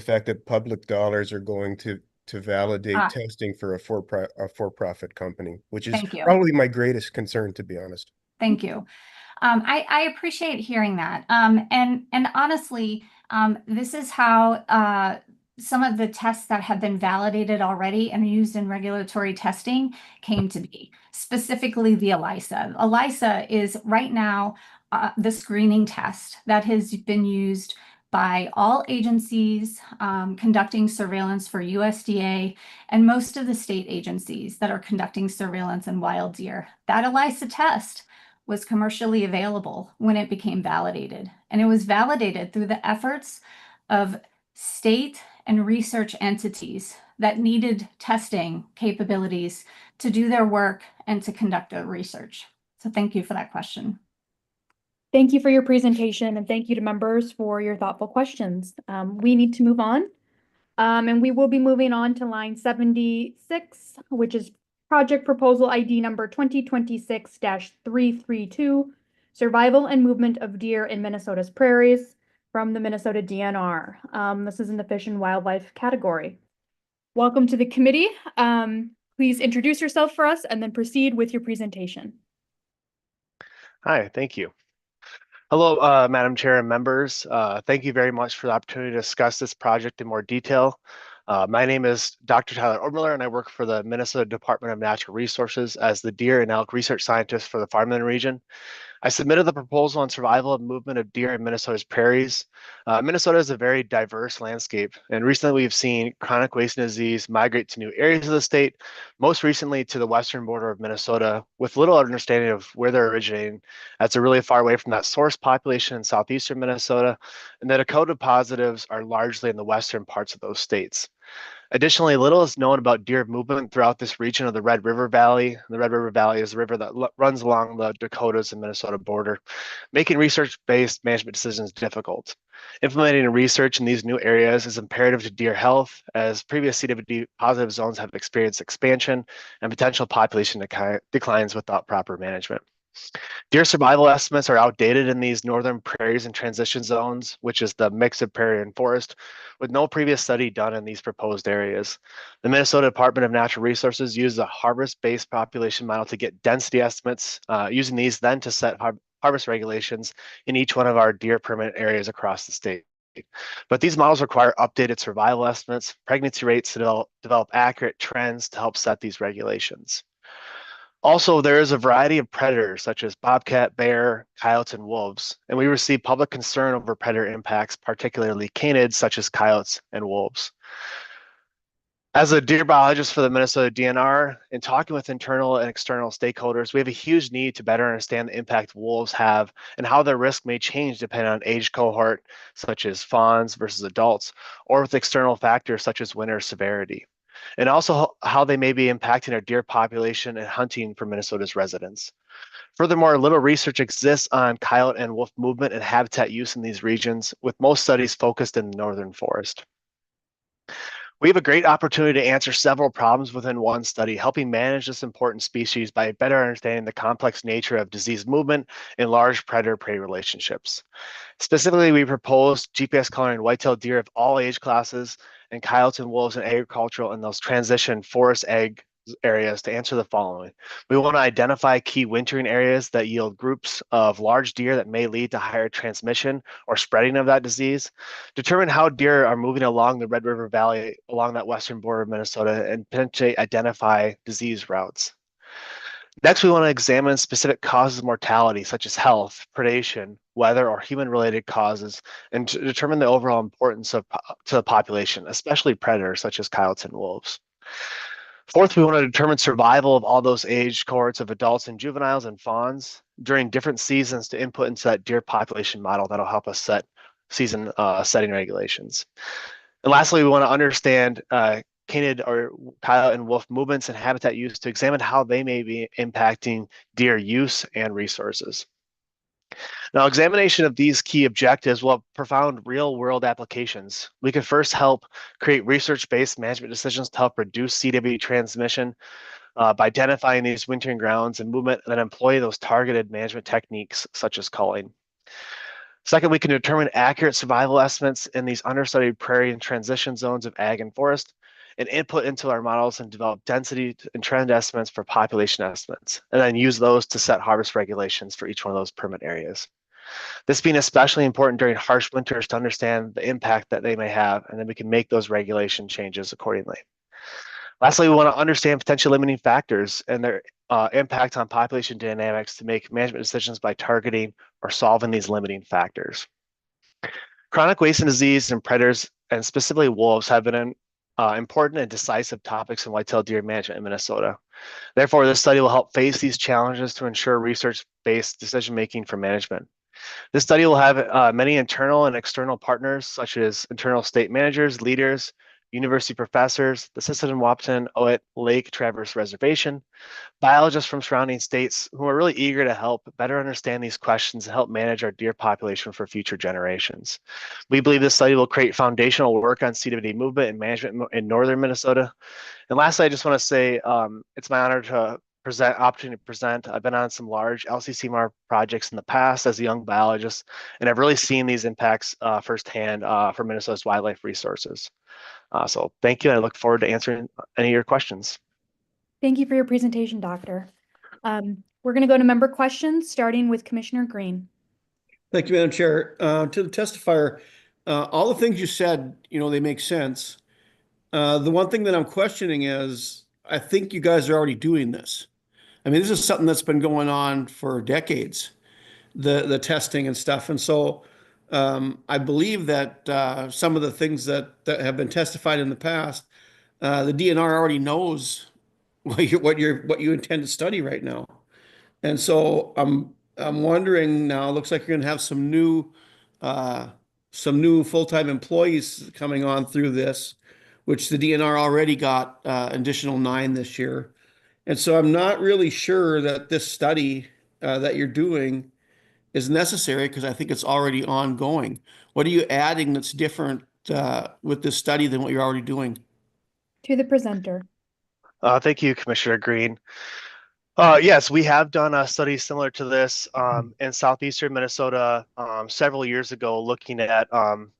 fact that public dollars are going to validate testing for a for-profit company, which is probably my greatest concern, to be honest. Thank you. I appreciate hearing that. And honestly, this is how some of the tests that have been validated already and used in regulatory testing came to be, specifically the ELISA. ELISA is right now the screening test that has been used by all agencies conducting surveillance for USDA and most of the state agencies that are conducting surveillance in wild deer. That ELISA test was commercially available when it became validated. And it was validated through the efforts of state and research entities that needed testing capabilities to do their work and to conduct their research. So thank you for that question. Thank you for your presentation, and thank you to members for your thoughtful questions. We need to move on, and we will be moving on to line 76, which is project proposal ID number 2026-332, survival and movement of deer in Minnesota's prairies from the Minnesota DNR. This is in the fish and wildlife category. Welcome to the committee. Please introduce yourself for us and then proceed with your presentation. Hi, thank you. Hello, Madam Chair and members. Thank you very much for the opportunity to discuss this project in more detail. My name is Dr. Tyler Obermiller, and I work for the Minnesota Department of Natural Resources as the Deer and Elk Research Scientist for the Farmland region. I submitted the proposal on survival and movement of deer in Minnesota's prairies. Minnesota is a very diverse landscape, and recently we've seen chronic wasting disease migrate to new areas of the state, most recently to the western border of Minnesota, with little understanding of where they're originating. That's really far away from that source population in southeastern Minnesota, and the Dakota positives are largely in the western parts of those states. Additionally, little is known about deer movement throughout this region of the Red River Valley. The Red River Valley is a river that runs along the Dakotas and Minnesota border, making research-based management decisions difficult. Implementing research in these new areas is imperative to deer health, as previous CWD positive zones have experienced expansion and potential population declines without proper management. Deer survival estimates are outdated in these northern prairies and transition zones, which is the mix of prairie and forest, with no previous study done in these proposed areas. The Minnesota Department of Natural Resources used a harvest-based population model to get density estimates, using these then to set harvest regulations in each one of our deer permit areas across the state. But these models require updated survival estimates, pregnancy rates to develop accurate trends to help set these regulations. Also, there is a variety of predators such as bobcat, bear, coyotes, and wolves, and we receive public concern over predator impacts, particularly canids such as coyotes and wolves. As a deer biologist for the Minnesota DNR, in talking with internal and external stakeholders, we have a huge need to better understand the impact wolves have and how their risk may change depending on age cohort, such as fawns versus adults, or with external factors such as winter severity, and also how they may be impacting our deer population and hunting for Minnesota's residents. Furthermore, little research exists on coyote and wolf movement and habitat use in these regions, with most studies focused in the northern forest. We have a great opportunity to answer several problems within one study, helping manage this important species by better understanding the complex nature of disease movement in large predator-prey relationships. Specifically, we proposed GPS coloring white-tailed deer of all age classes and coyotes and wolves in agricultural and those transition forest ag areas to answer the following. We want to identify key wintering areas that yield groups of large deer that may lead to higher transmission or spreading of that disease. Determine how deer are moving along the Red River Valley along that western border of Minnesota and potentially identify disease routes. Next, we want to examine specific causes of mortality, such as health, predation, weather, or human-related causes, and to determine the overall importance to the population, especially predators such as coyotes and wolves. Fourth, we want to determine survival of all those age cohorts of adults and juveniles and fawns during different seasons to input into that deer population model that'll help us set season setting regulations. And lastly, we want to understand canid or coyote and wolf movements and habitat use to examine how they may be impacting deer use and resources. Now, examination of these key objectives will have profound real-world applications. We can first help create research-based management decisions to help reduce CWD transmission by identifying these wintering grounds and movement, and then employ those targeted management techniques such as culling. Second, we can determine accurate survival estimates in these understudied prairie and transition zones of ag and forest, and input into our models and develop density and trend estimates for population estimates, and then use those to set harvest regulations for each one of those permit areas. This being especially important during harsh winters to understand the impact that they may have, and then we can make those regulation changes accordingly. Lastly, we want to understand potential limiting factors and their impact on population dynamics to make management decisions by targeting or solving these limiting factors. Chronic wasting disease and predators, and specifically wolves, have been important and decisive topics in white-tailed deer management in Minnesota. Therefore, this study will help face these challenges to ensure research-based decision-making for management. This study will have many internal and external partners, such as internal state managers, leaders, university professors, the Sisseton Wahpeton Owit Lake Traverse Reservation, biologists from surrounding states who are really eager to help better understand these questions and help manage our deer population for future generations. We believe this study will create foundational work on CWD movement and management in northern Minnesota. And lastly, I just want to say it's my honor to opportunity to present. I've been on some large LCCMR projects in the past as a young biologist, and I've really seen these impacts firsthand for Minnesota's wildlife resources. So thank you. I look forward to answering any of your questions. Thank you for your presentation, Doctor. We're going to go to member questions, starting with Commissioner Green. Thank you, Madam Chair. To the testifier, all the things you said, they make sense. The one thing that I'm questioning is, I think you guys are already doing this. I mean, this is something that's been going on for decades. the testing and stuff. And so I believe that some of the things that have been testified in the past, the DNR already knows what you intend to study right now. And so I'm wondering now, looks like you're gonna have some new full-time employees coming on through this, which the DNR already got additional 9 this year. And so I'm not really sure that this study that you're doing is necessary because I think it's already ongoing. What are you adding that's different with this study than what you're already doing? To the presenter. Thank you, Commissioner Green. Yes, we have done a study similar to this in southeastern Minnesota several years ago, looking at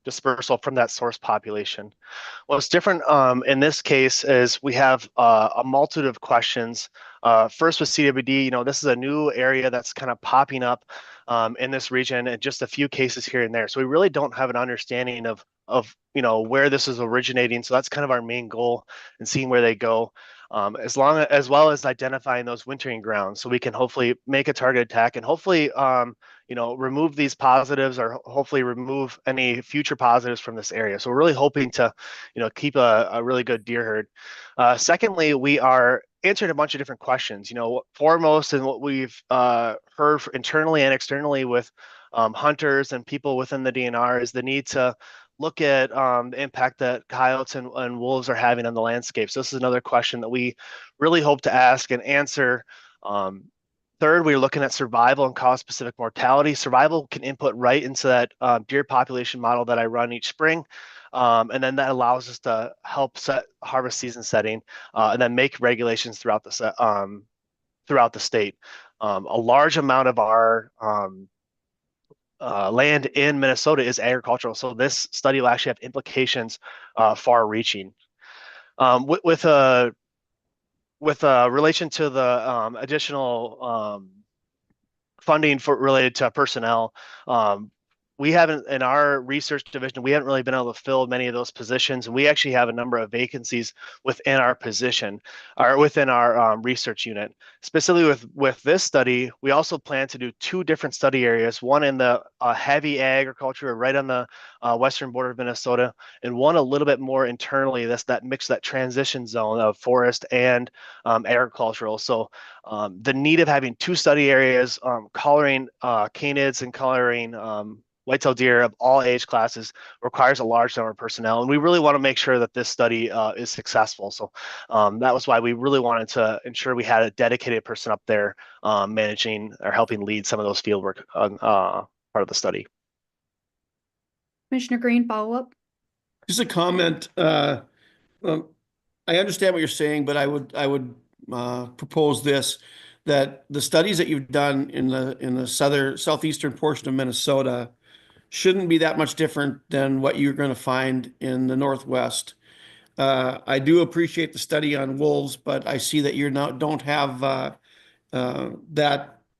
dispersal from that source population. What's different in this case is we have a multitude of questions. First with CWD, this is a new area that's kind of popping up in this region, and just a few cases here and there. So we really don't have an understanding of where this is originating. So that's kind of our main goal, and seeing where they go. As well as identifying those wintering grounds, so we can hopefully make a target attack and hopefully remove these positives, or hopefully remove any future positives from this area. So we're really hoping to keep a really good deer herd. Secondly, we are answering a bunch of different questions. Foremost, and what we've heard internally and externally with hunters and people within the DNR, is the need to look at the impact that coyotes and wolves are having on the landscape. So this is another question that we really hope to ask and answer. Third, we're looking at survival and cause-specific mortality. Survival can input right into that deer population model that I run each spring. And then that allows us to help set harvest season setting and then make regulations throughout the state. A large amount of our land in Minnesota is agricultural, so this study will actually have implications far-reaching. With relation to the additional funding related to personnel, we haven't, in our research division, we haven't really been able to fill many of those positions, and we actually have a number of vacancies within our position, or within our research unit. Specifically with this study, we also plan to do 2 different study areas, one in the heavy agriculture right on the western border of Minnesota, and one a little bit more internally, that transition zone of forest and agricultural. So the need of having 2 study areas, collaring canids and collaring whitetail deer of all age classes, requires a large number of personnel, and we really want to make sure that this study is successful. So that was why we really wanted to ensure we had a dedicated person up there managing or helping lead some of those fieldwork on part of the study. Commissioner Green, follow up. Just a comment. I understand what you're saying, but I would propose this, that the studies that you've done in the southeastern portion of Minnesota shouldn't be that much different than what you're going to find in the Northwest. I do appreciate the study on wolves, but I see that don't have that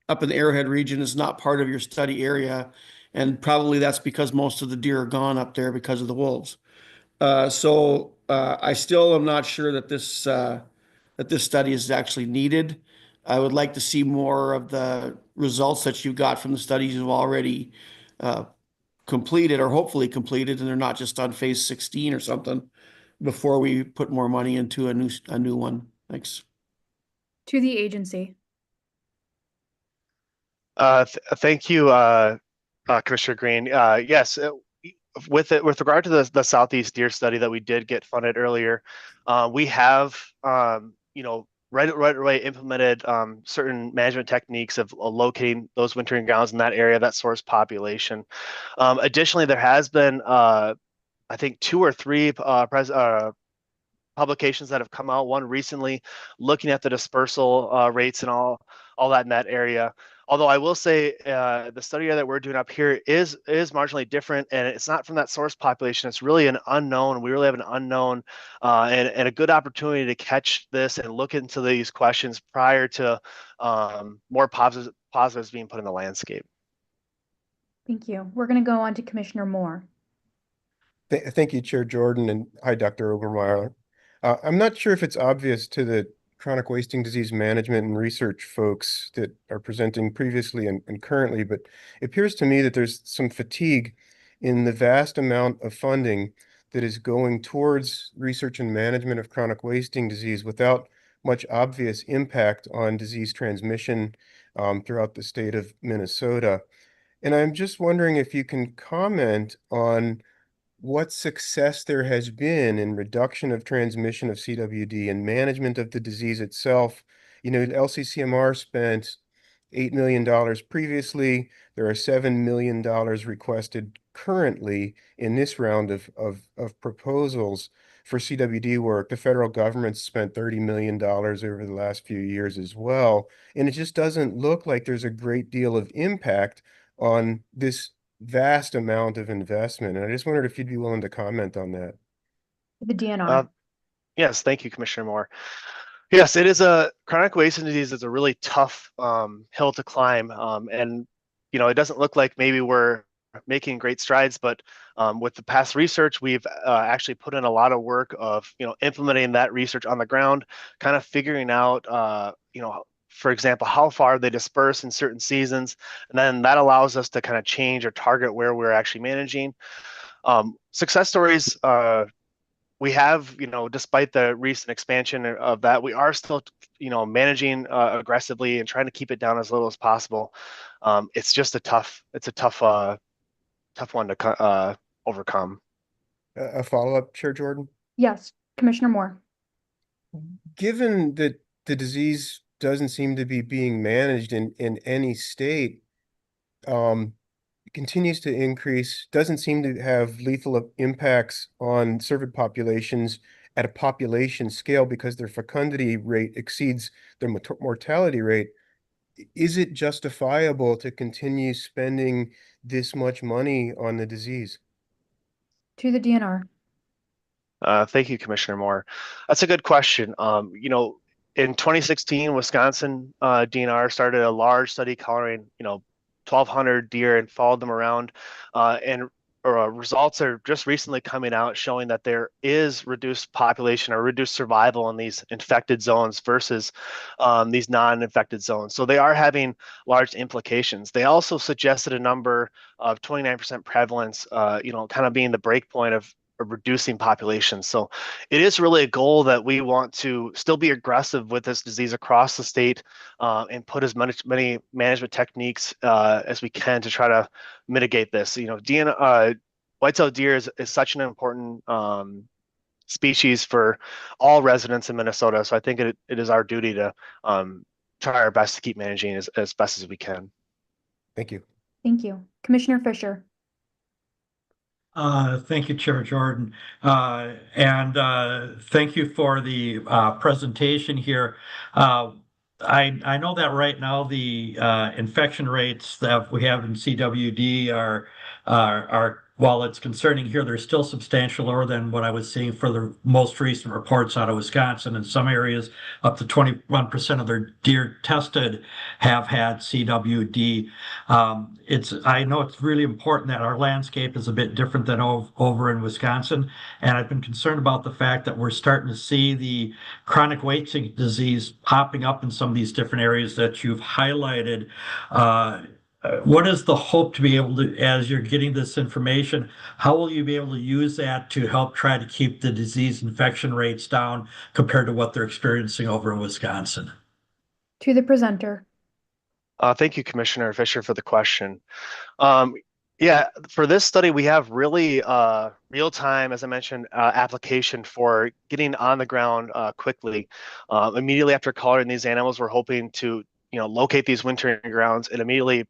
up in the Arrowhead region is not part of your study area, and probably that's because most of the deer are gone up there because of the wolves. So I still am not sure that this study is actually needed. I would like to see more of the results that you got from the studies you've already completed, or hopefully completed, and they're not just on phase 16 or something, before we put more money into a new one. Thanks. To the agency. Thank you, Commissioner Green. Yes, with regard to the Southeast deer study that we did get funded earlier, we have right away implemented certain management techniques of locating those wintering grounds in that area, that source population. Additionally, there has been I think 2 or 3 publications that have come out, one recently looking at the dispersal rates and all that in that area. Although I will say the study that we're doing up here is marginally different, and it's not from that source population. It's really an unknown. We really have an unknown and a good opportunity to catch this and look into these questions prior to more positives being put in the landscape. Thank you. We're going to go on to Commissioner Moore. Thank you, Chair Jordan, and hi, Dr. Obermeyer. I'm not sure if it's obvious to the chronic wasting disease management and research folks that are presenting previously and currently, but it appears to me that there's some fatigue in the vast amount of funding that is going towards research and management of chronic wasting disease without much obvious impact on disease transmission throughout the state of Minnesota. And I'm just wondering if you can comment on what success there has been in reduction of transmission of CWD and management of the disease itself. You know, LCCMR spent $8 million previously. There are $7 million requested currently in this round of proposals for CWD work. The federal government spent $30 million over the last few years as well. And it just doesn't look like there's a great deal of impact on this vast amount of investment. And I just wondered if you'd be willing to comment on that. The DNR. Yes, thank you, Commissioner Moore. Yes, it is a chronic wasting disease is a really tough hill to climb. And, you know, it doesn't look like maybe we're making great strides, but with the past research, we've actually put in a lot of work of, you know, implementing that research on the ground, kind of figuring out, you know, for example, how far they disperse in certain seasons. And then that allows us to kind of change or target where we're actually managing. Success stories, we have, you know, despite the recent expansion of that, we are still, you know, managing aggressively and trying to keep it down as little as possible. It's just a tough one to overcome. A follow-up, Chair Jordan? Yes, Commissioner Moore. Given that the disease doesn't seem to be being managed in any state, it continues to increase, doesn't seem to have lethal impacts on cervid populations at a population scale because their fecundity rate exceeds their mortality rate. Is it justifiable to continue spending this much money on the disease? To the DNR. Thank you, Commissioner Moore. That's a good question. You know, in 2016, Wisconsin DNR started a large study covering, you know, 1,200 deer and followed them around. And results are just recently coming out showing that there is reduced population or reduced survival in these infected zones versus these non-infected zones. So they are having large implications. They also suggested a number of 29% prevalence, you know, kind of being the break point of reducing population. So it is really a goal that we want to still be aggressive with this disease across the state and put as many management techniques as we can to try to mitigate this. You know, white-tailed deer is such an important species for all residents in Minnesota. So I think it is our duty to try our best to keep managing as best as we can. Thank you. Thank you. Commissioner Fisher. Thank you, Chair Jordan. And thank you for the presentation here. I know that right now the infection rates that we have in CWD are while it's concerning here, they're still substantially lower than what I was seeing for the most recent reports out of Wisconsin. In some areas, up to 21% of their deer tested have had CWD. I know it's really important that our landscape is a bit different than over in Wisconsin, and I've been concerned about the fact that we're starting to see the chronic wasting disease popping up in some of these different areas that you've highlighted. What is the hope to be able to, as you're getting this information, how will you be able to use that to help try to keep the disease infection rates down compared to what they're experiencing over in Wisconsin? To the presenter. Thank you, Commissioner Fisher, for the question. Yeah, for this study, we have really real-time, as I mentioned, application for getting on the ground quickly. Immediately after collaring these animals, we're hoping to, you know, locate these wintering grounds and immediately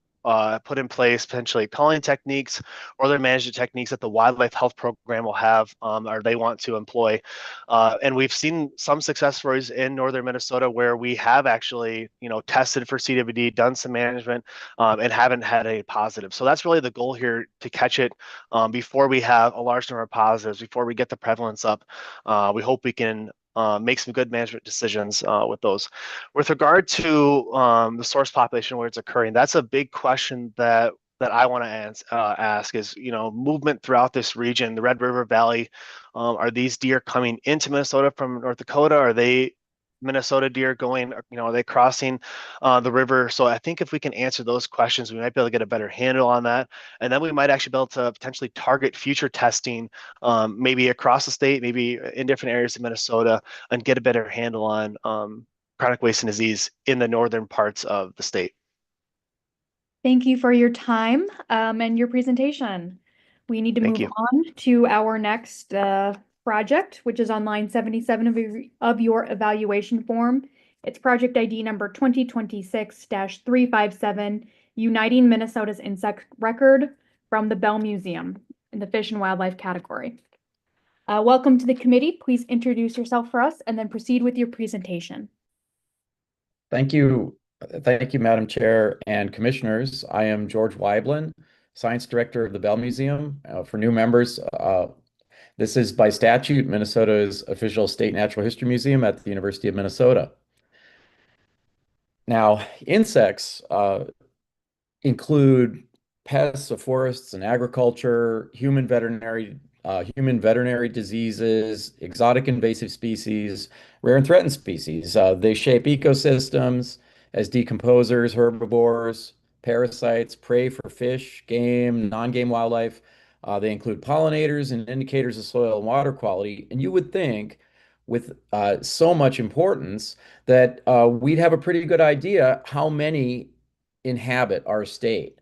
put in place potentially culling techniques or other management techniques that the wildlife health program will have or they want to employ. And we've seen some success stories in northern Minnesota where we have actually, you know, tested for CWD, done some management, and haven't had any positives. So that's really the goal here, to catch it before we have a large number of positives, before we get the prevalence up. We hope we can make some good management decisions with those. With regard to the source population where it's occurring, that's a big question that I want to ask is, you know, movement throughout this region, the Red River Valley. Are these deer coming into Minnesota from North Dakota? Are they Minnesota deer going, are they crossing the river? So I think if we can answer those questions, we might be able to get a better handle on that. And then we might actually be able to potentially target future testing, maybe across the state, maybe in different areas of Minnesota, and get a better handle on chronic wasting disease in the northern parts of the state. Thank you for your time and your presentation. We need to Thank move you. on to our next project, which is on line 77 of your evaluation form. It's project ID number 2026-357, Uniting Minnesota's Insect Record from the Bell Museum in the Fish and Wildlife category. Welcome to the committee. Please introduce yourself for us and then proceed with your presentation. Thank you. Thank you, Madam Chair and Commissioners. I am George Weiblin, Science Director of the Bell Museum. For new members, this is by statute Minnesota's official state natural history museum at the University of Minnesota. Now, insects include pests of forests and agriculture, human veterinary diseases, exotic invasive species, rare and threatened species. They shape ecosystems as decomposers, herbivores, parasites, prey for fish, game, non-game wildlife. They include pollinators and indicators of soil and water quality. And you would think, with so much importance, that we'd have a pretty good idea how many inhabit our state.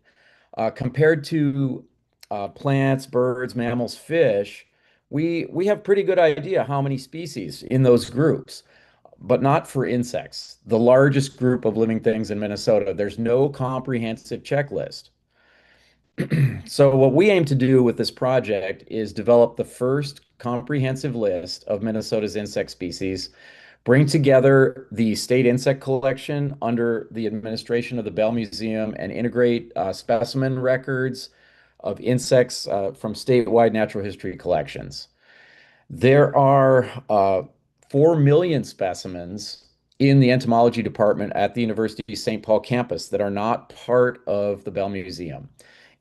Compared to plants, birds, mammals, fish, we have pretty good idea how many species in those groups, but not for insects, the largest group of living things in Minnesota. There's no comprehensive checklist. So what we aim to do with this project is develop the first comprehensive list of Minnesota's insect species, bring together the state insect collection under the administration of the Bell Museum, and integrate specimen records of insects from statewide natural history collections. There are 4 million specimens in the entomology department at the University of St. Paul campus that are not part of the Bell Museum.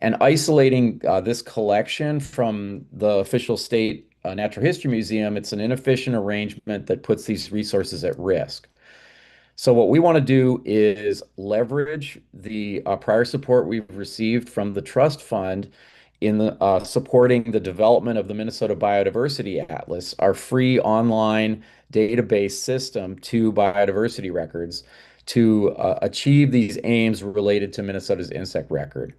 And isolating this collection from the official state Natural History Museum, it's an inefficient arrangement that puts these resources at risk. So what we want to do is leverage the prior support we've received from the trust fund in the supporting the development of the Minnesota Biodiversity Atlas, our free online database system to biodiversity records, to achieve these aims related to Minnesota's insect record.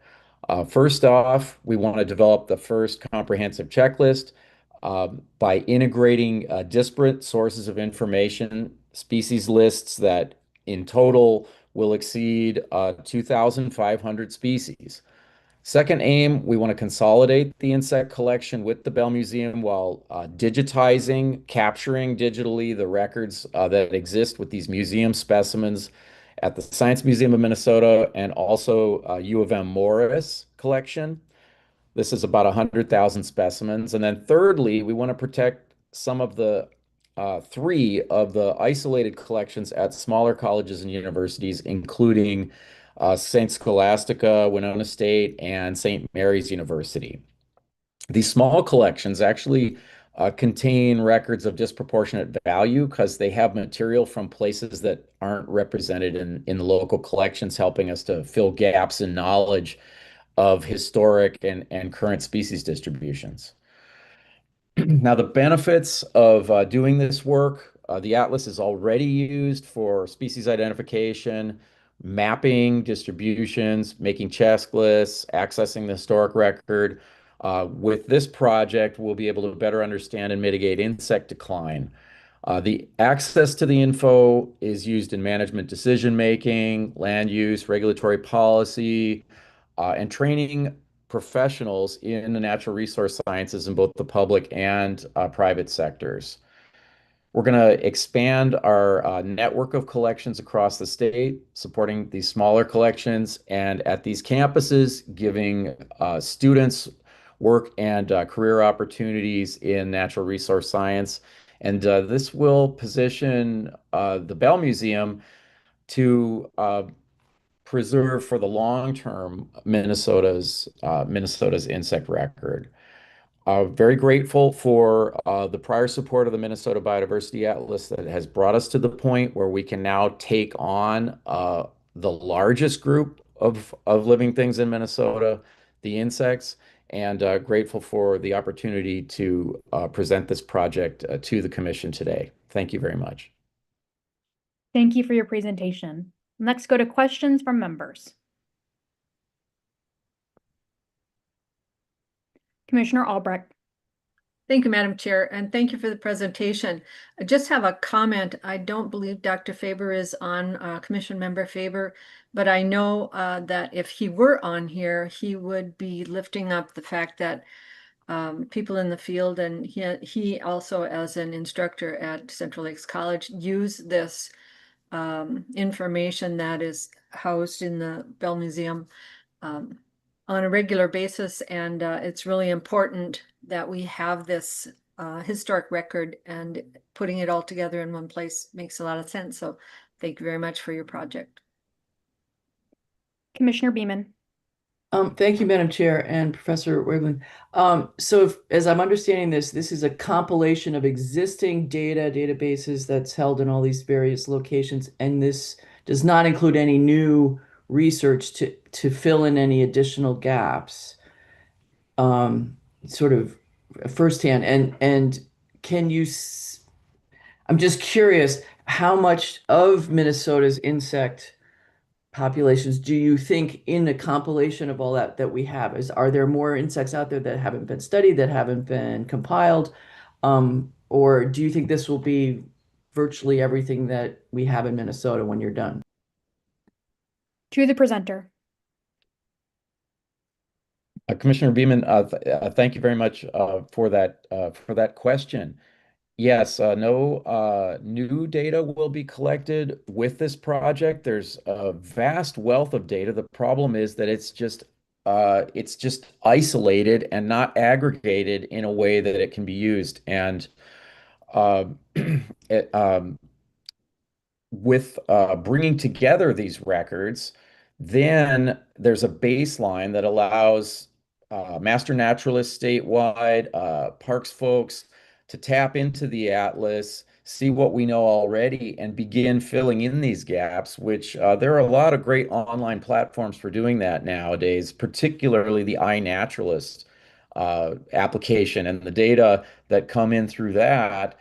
First off, we want to develop the first comprehensive checklist by integrating disparate sources of information, species lists that in total will exceed 2,500 species. Second aim, we want to consolidate the insect collection with the Bell Museum while digitizing, capturing digitally the records that exist with these museum specimens at the Science Museum of Minnesota and also U of M Morris collection. This is about 100,000 specimens. And then thirdly, we want to protect some of the 3 of the isolated collections at smaller colleges and universities, including St. Scholastica, Winona State, and St. Mary's University. These small collections actually contain records of disproportionate value because they have material from places that aren't represented in the local collections, helping us to fill gaps in knowledge of historic and current species distributions. Now, the benefits of doing this work, the atlas is already used for species identification, mapping distributions, making checklists, accessing the historic record. With this project, we'll be able to better understand and mitigate insect decline. The access to the info is used in management decision-making, land use, regulatory policy, and training professionals in the natural resource sciences in both the public and private sectors. We're going to expand our network of collections across the state, supporting these smaller collections, and at these campuses, giving students work and career opportunities in natural resource science. And this will position the Bell Museum to preserve for the long term Minnesota's insect record. Very grateful for the prior support of the Minnesota Biodiversity Atlas that has brought us to the point where we can now take on the largest group of living things in Minnesota, the insects, and grateful for the opportunity to present this project to the commission today. Thank you very much. Thank you for your presentation. Next, go to questions from members. Commissioner Albrecht. Thank you, Madam Chair, and thank you for the presentation. I just have a comment. I don't believe Dr. Faber is on, Commission Member Faber, but I know that if he were on here, he would be lifting up the fact that people in the field, and he also as an instructor at Central Lakes College, use this information that is housed in the Bell Museum on a regular basis, and it's really important that we have this historic record, and putting it all together in one place makes a lot of sense. So thank you very much for your project. Commissioner Beeman. Thank you, Madam Chair and Professor Wiglin. As I'm understanding this, this is a compilation of existing databases that's held in all these various locations, and this does not include any new research to fill in any additional gaps, sort of firsthand. And can you, I'm just curious, how much of Minnesota's insect populations do you think in a compilation of all that we have? Are there more insects out there that haven't been studied, that haven't been compiled? Or do you think this will be virtually everything that we have in Minnesota when you're done? To the presenter. Commissioner Beeman, thank you very much for that question. Yes, no new data will be collected with this project. There's a vast wealth of data. The problem is that it's just isolated and not aggregated in a way that it can be used. And uh, it, with bringing together these records, then there's a baseline that allows master naturalists statewide, parks folks to tap into the atlas, see what we know already, and begin filling in these gaps, which there are a lot of great online platforms for doing that nowadays, particularly the iNaturalist application, and the data that come in through that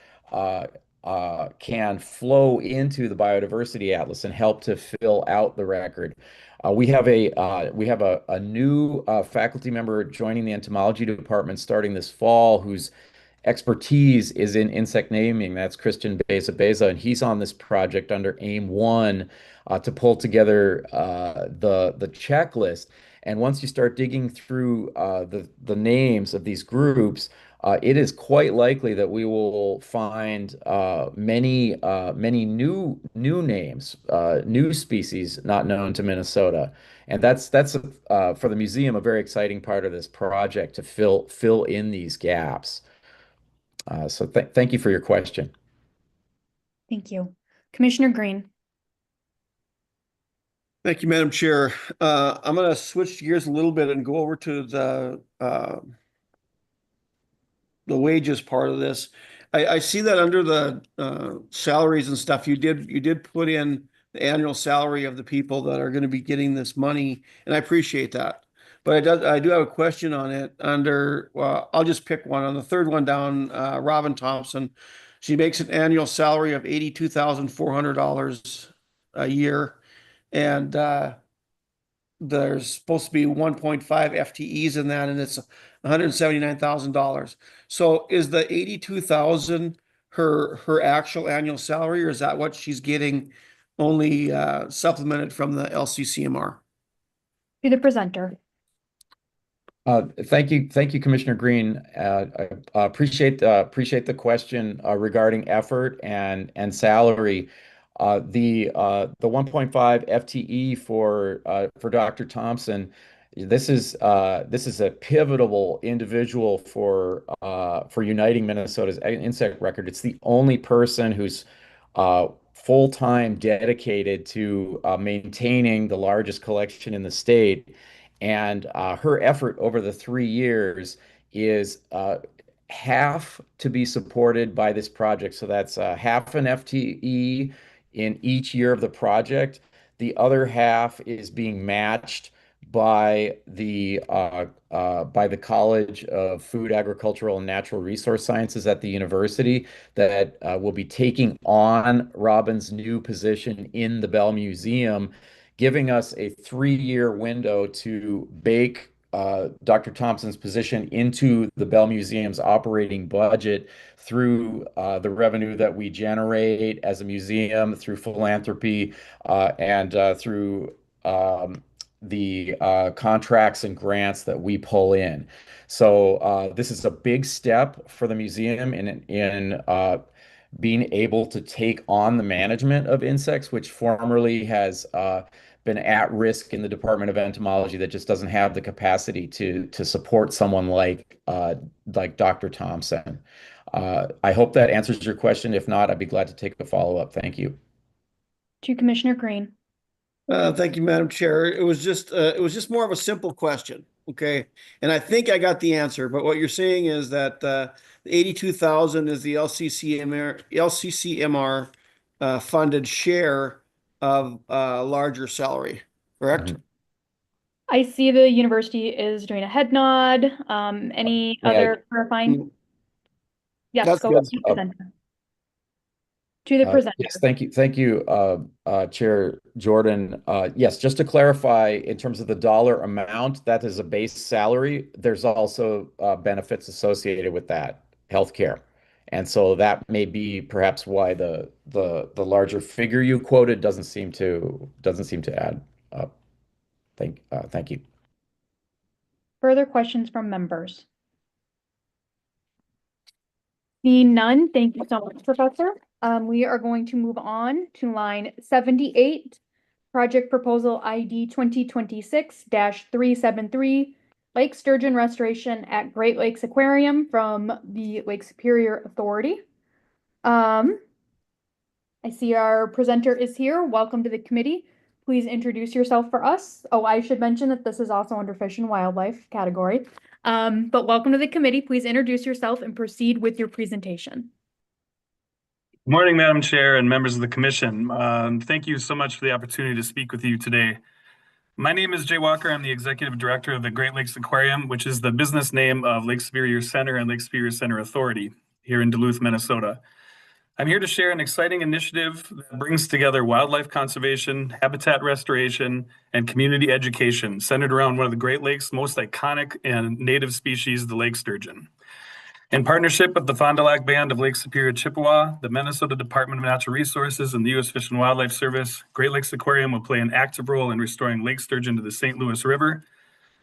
can flow into the biodiversity atlas and help to fill out the record. We have a new faculty member joining the entomology department starting this fall, whose expertise is in insect naming. That's Christian Beza, and he's on this project under AIM 1 to pull together the checklist. And once you start digging through the names of these groups, it is quite likely that we will find many new names, new species not known to Minnesota, and that's for the museum a very exciting part of this project to fill in these gaps. So thank you for your question. Thank you. Commissioner Green. Thank you, Madam Chair. I'm going to switch gears a little bit and go over to the wages part of this. I see that under the salaries and stuff, you did put in the annual salary of the people that are going to be getting this money, and I appreciate that. But I do have a question on it under, well, I'll just pick one. On the third one down, Robin Thompson, she makes an annual salary of $82,400 a year. And there's supposed to be 1.5 FTEs in that, and it's $179,000. So is the 82,000 her actual annual salary, or is that what she's getting only supplemented from the LCCMR? To the presenter. Thank you, Commissioner Green. I appreciate the question regarding effort and salary. The 1.5 FTE for Dr. Thompson. This is a pivotal individual for uniting Minnesota's insect record. It's the only person who's full-time dedicated to maintaining the largest collection in the state. And her effort over the 3 years is half to be supported by this project. So that's half an FTE in each year of the project. The other half is being matched by the College of Food, Agricultural, and Natural Resource Sciences at the university that will be taking on Robin's new position in the Bell Museum, giving us a 3-year window to bake Dr. Thompson's position into the Bell Museum's operating budget through the revenue that we generate as a museum, through philanthropy, and through the contracts and grants that we pull in. So this is a big step for the museum in being able to take on the management of insects, which formerly has been at risk in the Department of Entomology, that just doesn't have the capacity to support someone like Dr. Thompson. I hope that answers your question. If not, I'd be glad to take a follow-up. Thank you. To Commissioner Green. Thank you, Madam Chair. It was just more of a simple question, okay? And I think I got the answer, but what you're saying is that the 82,000 is the LCCMR funded share of larger salary, correct? I see the university is doing a head nod. Any other clarifying? Yes, That's go good. to the presenter. To the presenter. Yes, thank you, Chair Jordan. Yes, just to clarify, in terms of the dollar amount, that is a base salary. There's also benefits associated with that, healthcare. And so that may be perhaps why the larger figure you quoted doesn't seem to add up. Thank you. Further questions from members? Seeing none, thank you so much, Professor. We are going to move on to line 78, project proposal ID 2026-373, Lake Sturgeon Restoration at Great Lakes Aquarium from the Lake Superior Authority. I see our presenter is here. Welcome to the committee. Please introduce yourself for us. Oh, I should mention that this is also under Fish and Wildlife category. But welcome to the committee. Please introduce yourself and proceed with your presentation. Good morning, Madam Chair and members of the Commission. Thank you so much for the opportunity to speak with you today. My name is Jay Walker. I'm the Executive Director of the Great Lakes Aquarium, which is the business name of Lake Superior Center and Lake Superior Center Authority here in Duluth, Minnesota. I'm here to share an exciting initiative that brings together wildlife conservation, habitat restoration, and community education centered around one of the Great Lakes' most iconic and native species, the lake sturgeon. In partnership with the Fond du Lac Band of Lake Superior Chippewa, the Minnesota Department of Natural Resources, and the U.S. Fish and Wildlife Service, Great Lakes Aquarium will play an active role in restoring lake sturgeon to the St. Louis River.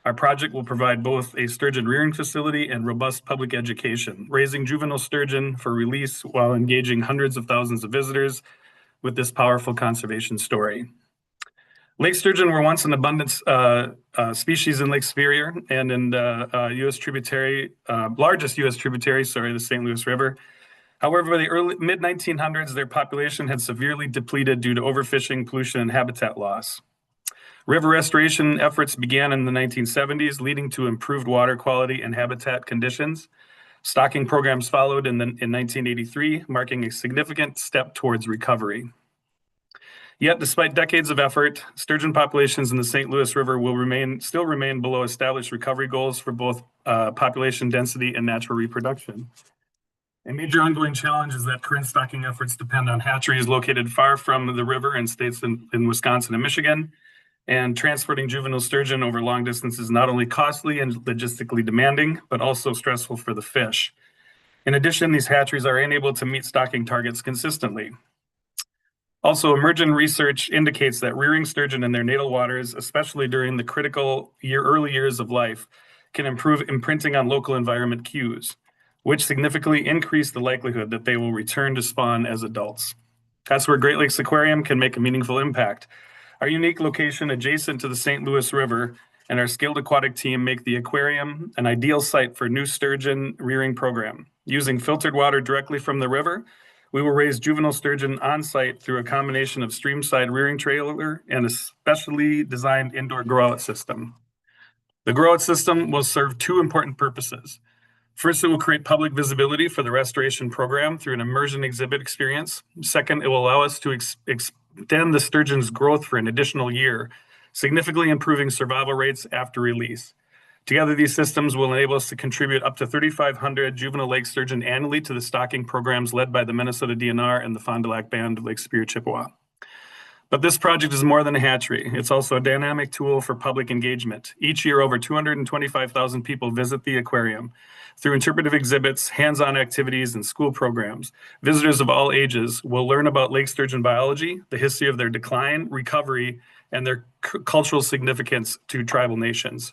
Our project will provide both a sturgeon rearing facility and robust public education, raising juvenile sturgeon for release while engaging hundreds of thousands of visitors with this powerful conservation story. Lake sturgeon were once an abundant species in Lake Superior and in the largest U.S. tributary, the St. Louis River. However, by the mid-1900s, their population had severely depleted due to overfishing, pollution, and habitat loss. River restoration efforts began in the 1970s, leading to improved water quality and habitat conditions. Stocking programs followed in 1983, marking a significant step towards recovery. Yet, despite decades of effort, sturgeon populations in the St. Louis River will still remain below established recovery goals for both population density and natural reproduction. A major ongoing challenge is that current stocking efforts depend on hatcheries located far from the river in states in Wisconsin and Michigan, and transporting juvenile sturgeon over long distances is not only costly and logistically demanding, but also stressful for the fish. In addition, these hatcheries are unable to meet stocking targets consistently. Also, emergent research indicates that rearing sturgeon in their natal waters, especially during the critical early years of life, can improve imprinting on local environment cues, which significantly increase the likelihood that they will return to spawn as adults. That's where Great Lakes Aquarium can make a meaningful impact. Our unique location adjacent to the St. Louis River and our skilled aquatic team make the aquarium an ideal site for a new sturgeon rearing program. Using filtered water directly from the river, we will raise juvenile sturgeon on site through a combination of streamside rearing trailer and a specially designed indoor grow-out system. The grow-out system will serve two important purposes. First, it will create public visibility for the restoration program through an immersion exhibit experience. Second, it will allow us to extend the sturgeon's growth for an additional year, significantly improving survival rates after release. Together, these systems will enable us to contribute up to 3,500 juvenile lake sturgeon annually to the stocking programs led by the Minnesota DNR and the Fond du Lac Band of Lake Superior, Chippewa. But this project is more than a hatchery. It's also a dynamic tool for public engagement. Each year, over 225,000 people visit the aquarium. Through interpretive exhibits, hands-on activities, and school programs, visitors of all ages will learn about lake sturgeon biology, the history of their decline, recovery, and their cultural significance to tribal nations.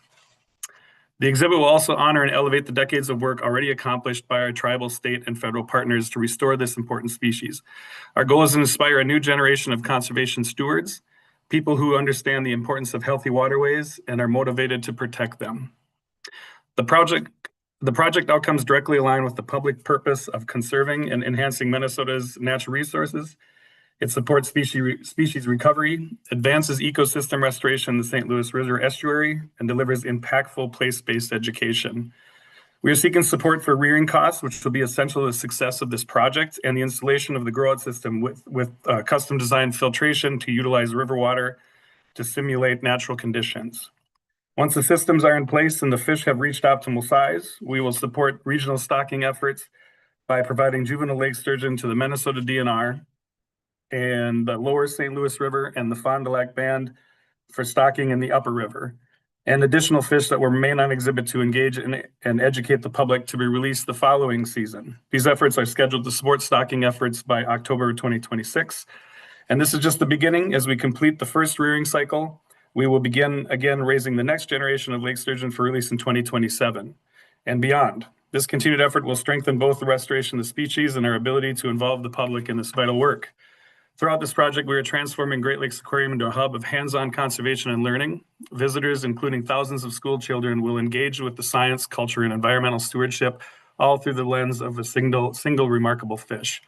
The exhibit will also honor and elevate the decades of work already accomplished by our tribal, state, and federal partners to restore this important species. Our goal is to inspire a new generation of conservation stewards, people who understand the importance of healthy waterways and are motivated to protect them. The project outcomes directly align with the public purpose of conserving and enhancing Minnesota's natural resources. It supports species recovery, advances ecosystem restoration in the St. Louis River estuary, and delivers impactful place-based education. We are seeking support for rearing costs, which will be essential to the success of this project, and the installation of the grow-out system with custom-designed filtration to utilize river water to simulate natural conditions. Once the systems are in place and the fish have reached optimal size, we will support regional stocking efforts by providing juvenile lake sturgeon to the Minnesota DNR and the lower St. Louis River and the Fond du Lac Band for stocking in the upper river, and additional fish that will remain on exhibit to engage and educate the public to be released the following season. These efforts are scheduled to support stocking efforts by October 2026. And this is just the beginning. As we complete the first rearing cycle, we will begin again raising the next generation of lake sturgeon for release in 2027 and beyond. This continued effort will strengthen both the restoration of the species and our ability to involve the public in this vital work. Throughout this project, we are transforming Great Lakes Aquarium into a hub of hands-on conservation and learning. Visitors, including thousands of school children, will engage with the science, culture, and environmental stewardship, all through the lens of a single remarkable fish.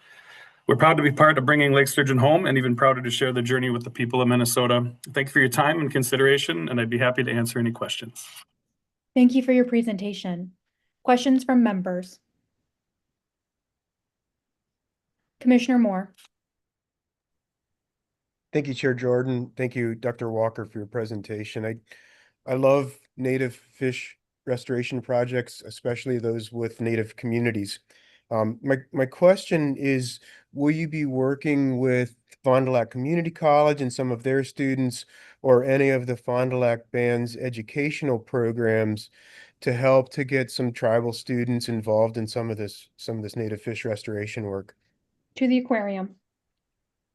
We're proud to be part of bringing lake sturgeon home, and even prouder to share the journey with the people of Minnesota. Thank you for your time and consideration, and I'd be happy to answer any questions. Thank you for your presentation. Questions from members? Commissioner Moore. Thank you, Chair Jordan. Thank you, Dr. Walker, for your presentation. I love native fish restoration projects, especially those with native communities. My question is, will you be working with Fond du Lac Community College and some of their students, or any of the Fond du Lac Band's educational programs to help to get some tribal students involved in some of this native fish restoration work? To the aquarium.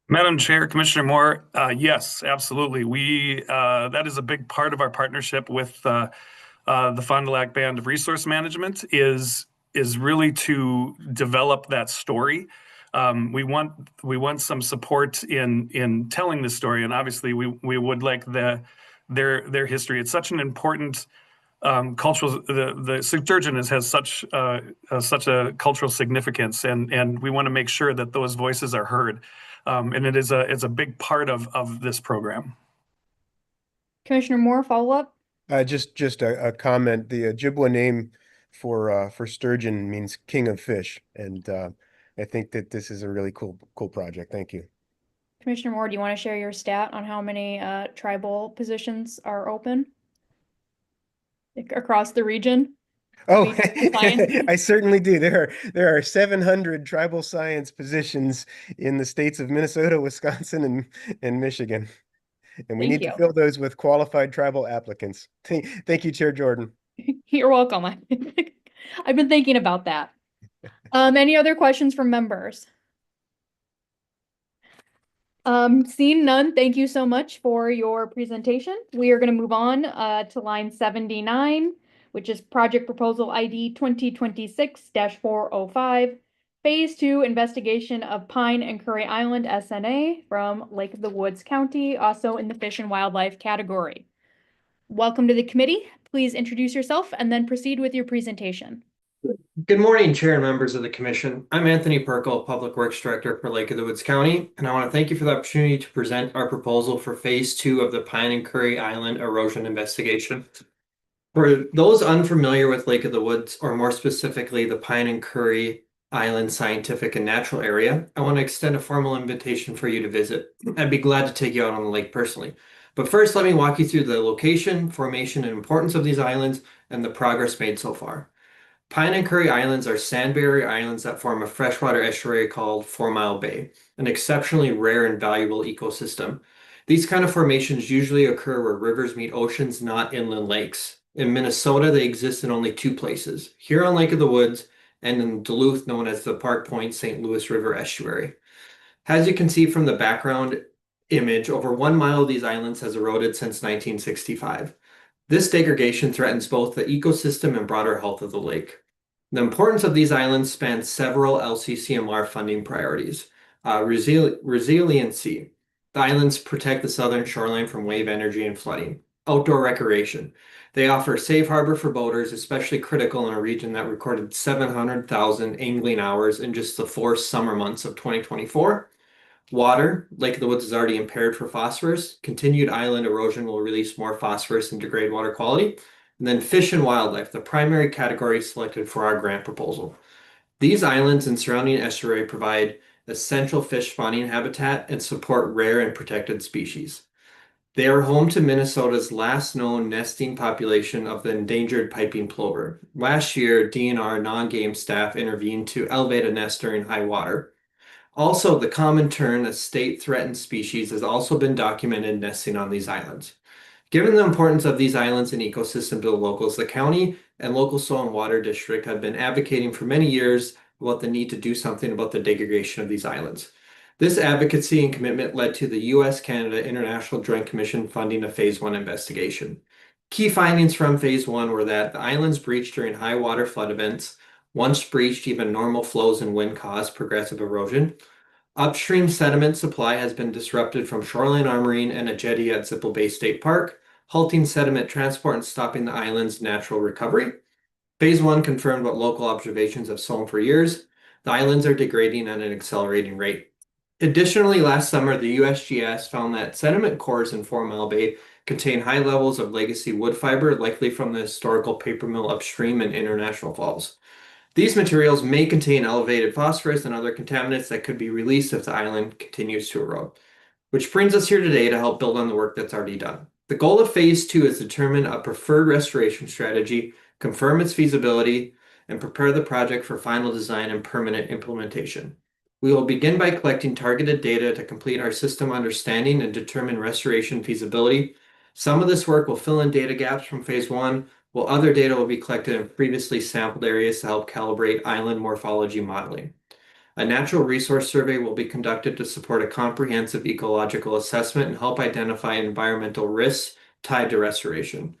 Madam Chair, Commissioner Moore, yes, absolutely. That is a big part of our partnership with the Fond du Lac Band of Resource Management is really to develop that story. We want some support in telling the story, and obviously we would like their history. It's such an important cultural. The sturgeon has such a cultural significance, and we want to make sure that those voices are heard. And it's a big part of this program. Commissioner Moore, follow up? Just a comment. The Ojibwa name for sturgeon means king of fish, and I think that this is a really cool project. Thank you. Commissioner Moore, do you want to share your stat on how many tribal positions are open across the region? Oh, I certainly do. There are 700 tribal science positions in the states of Minnesota, Wisconsin, and Michigan. And we need to fill those with qualified tribal applicants. Thank you, Chair Jordan. You're welcome. I've been thinking about that. Any other questions from members? Seeing none, thank you so much for your presentation. We are going to move on to line 79, which is project proposal ID 2026-405, Phase 2 investigation of Pine and Curry Island SNA from Lake of the Woods County, also in the Fish and Wildlife category. Welcome to the committee. Please introduce yourself and then proceed with your presentation. Good morning, Chair and members of the Commission. I'm Anthony Perkle, Public Works Director for Lake of the Woods County, and I want to thank you for the opportunity to present our proposal for Phase 2 of the Pine and Curry Island erosion investigation. For those unfamiliar with Lake of the Woods, or more specifically the Pine and Curry Island Scientific and Natural Area, I want to extend a formal invitation for you to visit. I'd be glad to take you out on the lake personally. But first, let me walk you through the location, formation, and importance of these islands and the progress made so far. Pine and Curry Islands are sand barrier islands that form a freshwater estuary called 4 Mile Bay, an exceptionally rare and valuable ecosystem. These kind of formations usually occur where rivers meet oceans, not inland lakes. In Minnesota, they exist in only two places, here on Lake of the Woods and in Duluth, known as the Park Point St. Louis River Estuary. As you can see from the background image, over 1 mile of these islands has eroded since 1965. This degradation threatens both the ecosystem and broader health of the lake. The importance of these islands spans several LCCMR funding priorities. Resiliency. The islands protect the southern shoreline from wave energy and flooding. Outdoor recreation. They offer a safe harbor for boaters, especially critical in a region that recorded 700,000 angling hours in just the 4 summer months of 2024. Water. Lake of the Woods is already impaired for phosphorus. Continued island erosion will release more phosphorus and degrade water quality. And then fish and wildlife, the primary category selected for our grant proposal. These islands and surrounding estuary provide essential fish spawning habitat and support rare and protected species. They are home to Minnesota's last known nesting population of the endangered piping plover. Last year, DNR non-game staff intervened to elevate a nest during high water. Also, the common tern, a state-threatened species, has also been documented nesting on these islands. Given the importance of these islands and ecosystem to the locals, the county and local soil and water district have been advocating for many years about the need to do something about the degradation of these islands. This advocacy and commitment led to the U.S.-Canada International Joint Commission funding a Phase 1 investigation. Key findings from Phase 1 were that the islands breached during high water flood events. Once breached, even normal flows and wind caused progressive erosion. Upstream sediment supply has been disrupted from shoreline armoring and a jetty at Zippel Bay State Park, halting sediment transport and stopping the island's natural recovery. Phase 1 confirmed what local observations have shown for years. The islands are degrading at an accelerating rate. Additionally, last summer, the USGS found that sediment cores in 4 Mile Bay contain high levels of legacy wood fiber, likely from the historical paper mill upstream in International Falls. These materials may contain elevated phosphorus and other contaminants that could be released if the island continues to erode. Which brings us here today to help build on the work that's already done. The goal of Phase 2 is to determine a preferred restoration strategy, confirm its feasibility, and prepare the project for final design and permanent implementation. We will begin by collecting targeted data to complete our system understanding and determine restoration feasibility. Some of this work will fill in data gaps from Phase 1, while other data will be collected in previously sampled areas to help calibrate island morphology modeling. A natural resource survey will be conducted to support a comprehensive ecological assessment and help identify environmental risks tied to restoration.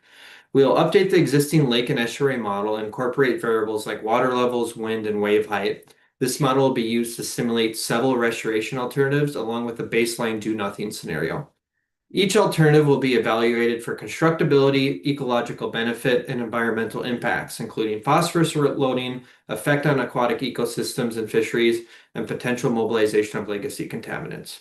We will update the existing lake and estuary model and incorporate variables like water levels, wind, and wave height. This model will be used to simulate several restoration alternatives along with a baseline do-nothing scenario. Each alternative will be evaluated for constructability, ecological benefit, and environmental impacts, including phosphorus loading, effect on aquatic ecosystems and fisheries, and potential mobilization of legacy contaminants.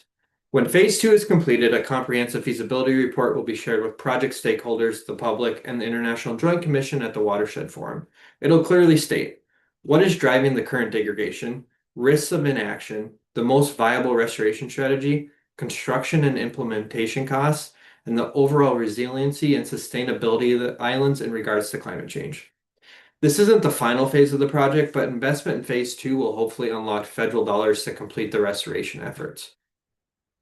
When Phase 2 is completed, a comprehensive feasibility report will be shared with project stakeholders, the public, and the International Joint Commission at the Watershed Forum. It'll clearly state what is driving the current degradation, risks of inaction, the most viable restoration strategy, construction and implementation costs, and the overall resiliency and sustainability of the islands in regards to climate change. This isn't the final phase of the project, but investment in Phase 2 will hopefully unlock federal dollars to complete the restoration efforts.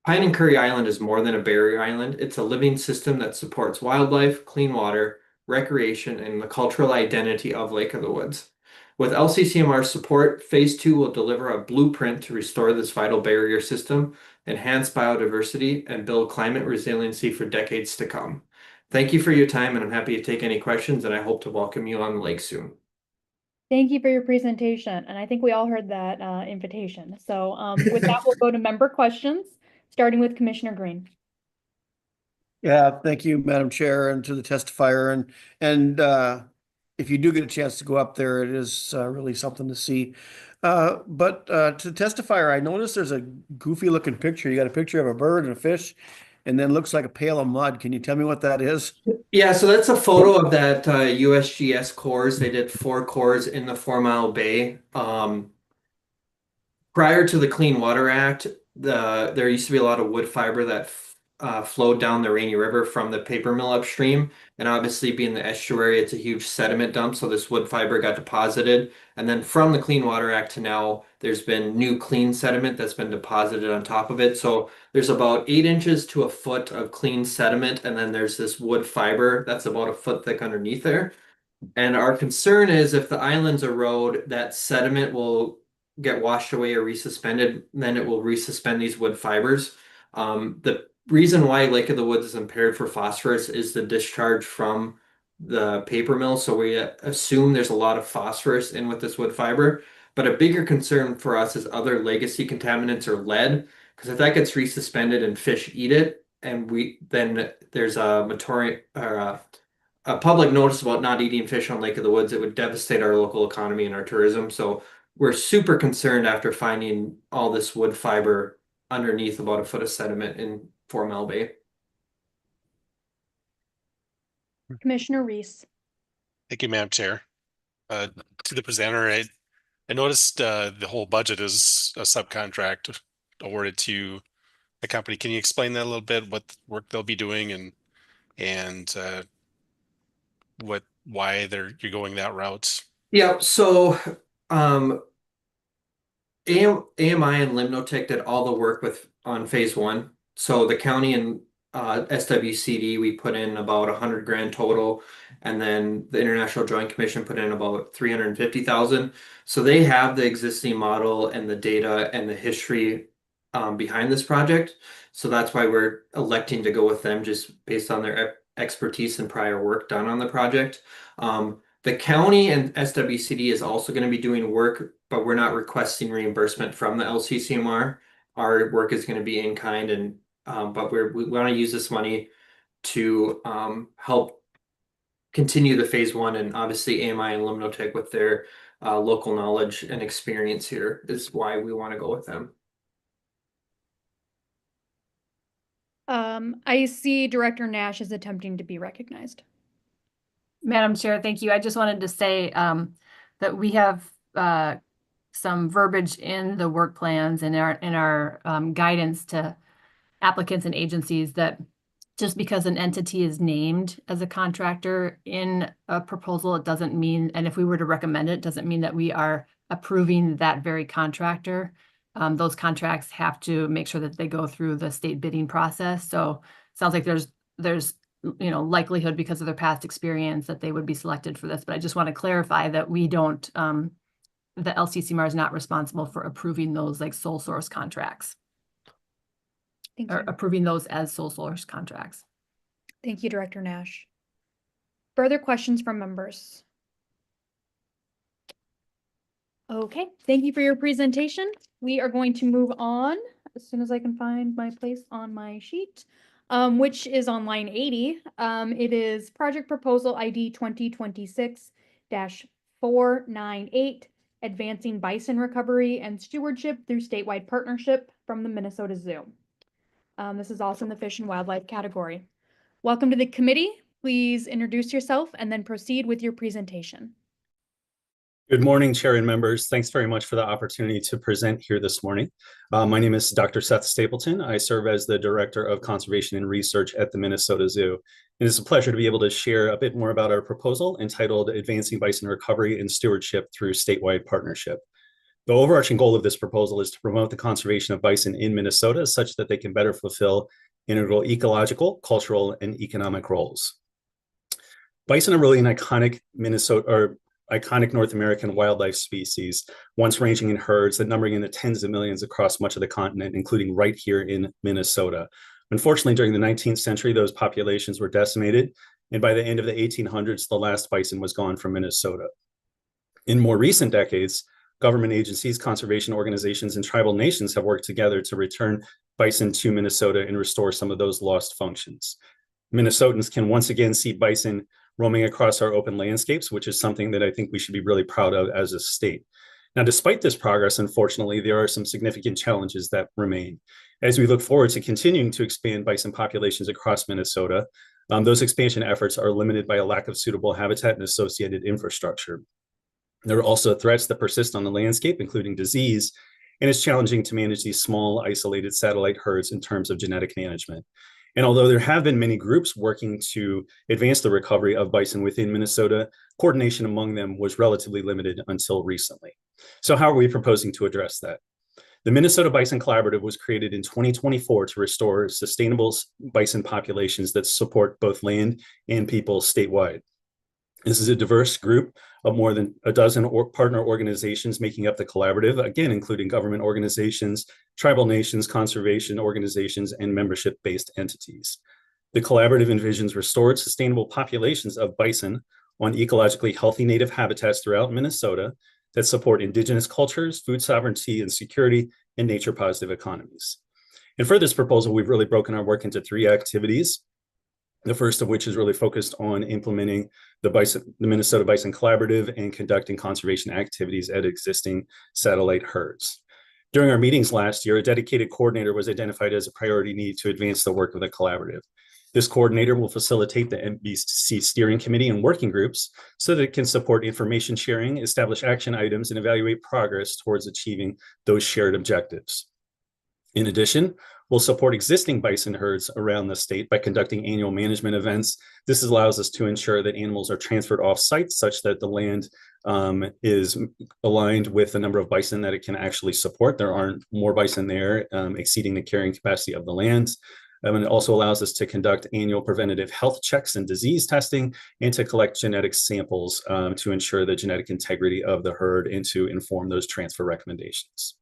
Pine and Curry Island is more than a barrier island. It's a living system that supports wildlife, clean water, recreation, and the cultural identity of Lake of the Woods. With LCCMR support, Phase 2 will deliver a blueprint to restore this vital barrier system, enhance biodiversity, and build climate resiliency for decades to come. Thank you for your time, and I'm happy to take any questions, and I hope to welcome you on the lake soon. Thank you for your presentation, and I think we all heard that invitation. So with that, we'll go to member questions, starting with Commissioner Green. Yeah, thank you, Madam Chair, and to the testifier. And if you do get a chance to go up there, it is really something to see. But to the testifier, I noticed there's a goofy looking picture. You got a picture of a bird and a fish, and then looks like a pail of mud. Can you tell me what that is? Yeah, so that's a photo of that USGS cores. They did 4 cores in the 4 Mile Bay. Prior to the Clean Water Act, there used to be a lot of wood fiber that flowed down the Rainy River from the paper mill upstream. And obviously, being the estuary, it's a huge sediment dump. So this wood fiber got deposited. And then from the Clean Water Act to now, there's been new clean sediment that's been deposited on top of it. So there's about 8 inches to a foot of clean sediment. And then there's this wood fiber that's about a foot thick underneath there. And our concern is if the islands erode, that sediment will get washed away or resuspended, then it will resuspend these wood fibers. The reason why Lake of the Woods is impaired for phosphorus is the discharge from the paper mill. So we assume there's a lot of phosphorus in with this wood fiber. But a bigger concern for us is other legacy contaminants or lead, because if that gets resuspended and fish eat it, and then there's a moratorium or a public notice about not eating fish on Lake of the Woods, it would devastate our local economy and our tourism. So we're super concerned after finding all this wood fiber underneath about a foot of sediment in 4 Mile Bay. Commissioner Reese. Thank you, Madam Chair. To the presenter, I noticed the whole budget is a subcontract awarded to the company. Can you explain that a little bit, what work they'll be doing and why you're going that route? Yeah, so AMI and Limnotech did all the work on phase 1. So the county and SWCD, we put in about 100 grand total, and then the International Joint Commission put in about 350,000. So they have the existing model and the data and the history behind this project. So that's why we're electing to go with them, just based on their expertise and prior work done on the project. The county and SWCD is also going to be doing work, but we're not requesting reimbursement from the LCCMR. Our work is going to be in kind, and but we want to use this money to help continue the phase 1, and obviously AMI and Limnotech with their local knowledge and experience here is why we want to go with them. I see Director Nash is attempting to be recognized. Madam Chair, thank you. I just wanted to say that we have some verbiage in the work plans and in our guidance to applicants and agencies that just because an entity is named as a contractor in a proposal, it doesn't mean, and if we were to recommend it, doesn't mean that we are approving that very contractor. Those contracts have to make sure that they go through the state bidding process. So it sounds like there's likelihood because of their past experience that they would be selected for this. But I just want to clarify that we don't, the LCCMR is not responsible for approving those like sole source contracts. Thank Or you. approving those as sole source contracts. Thank you, Director Nash. Further questions from members? Okay, thank you for your presentation. We are going to move on as soon as I can find my place on my sheet, which is on line 80. It is project proposal ID 2026-498, advancing bison recovery and stewardship through statewide partnership from the Minnesota Zoo. This is also in the fish and wildlife category. Welcome to the committee. Please introduce yourself and then proceed with your presentation. Good morning, Chair and members. Thanks very much for the opportunity to present here this morning. My name is Dr. Seth Stapleton. I serve as the Director of Conservation and Research at the Minnesota Zoo. It is a pleasure to be able to share a bit more about our proposal entitled Advancing Bison Recovery and Stewardship Through Statewide Partnership. The overarching goal of this proposal is to promote the conservation of bison in Minnesota such that they can better fulfill integral ecological, cultural, and economic roles. Bison are really an iconic North American wildlife species, once ranging in herds that numbering in the tens of millions across much of the continent, including right here in Minnesota. Unfortunately, during the 19th century, those populations were decimated, and by the end of the 1800s, the last bison was gone from Minnesota. In more recent decades, government agencies, conservation organizations, and tribal nations have worked together to return bison to Minnesota and restore some of those lost functions. Minnesotans can once again see bison roaming across our open landscapes, which is something that I think we should be really proud of as a state. Now, despite this progress, unfortunately, there are some significant challenges that remain. As we look forward to continuing to expand bison populations across Minnesota, those expansion efforts are limited by a lack of suitable habitat and associated infrastructure. There are also threats that persist on the landscape, including disease, and it's challenging to manage these small, isolated satellite herds in terms of genetic management. And although there have been many groups working to advance the recovery of bison within Minnesota, coordination among them was relatively limited until recently. So how are we proposing to address that? The Minnesota Bison Collaborative was created in 2024 to restore sustainable bison populations that support both land and people statewide. This is a diverse group of more than a dozen partner organizations making up the collaborative, again, including government organizations, tribal nations, conservation organizations, and membership-based entities. The collaborative envisions restored sustainable populations of bison on ecologically healthy native habitats throughout Minnesota that support indigenous cultures, food sovereignty and security, and nature-positive economies. And for this proposal, we've really broken our work into 3 activities. The first of which is really focused on implementing the Minnesota Bison Collaborative and conducting conservation activities at existing satellite herds. During our meetings last year, a dedicated coordinator was identified as a priority need to advance the work of the collaborative. This coordinator will facilitate the MBC steering committee and working groups so that it can support information sharing, establish action items, and evaluate progress towards achieving those shared objectives. In addition, we'll support existing bison herds around the state by conducting annual management events. This allows us to ensure that animals are transferred off site such that the land is aligned with the number of bison that it can actually support. There aren't more bison there exceeding the carrying capacity of the land. And it also allows us to conduct annual preventative health checks and disease testing and to collect genetic samples to ensure the genetic integrity of the herd and to inform those transfer recommendations.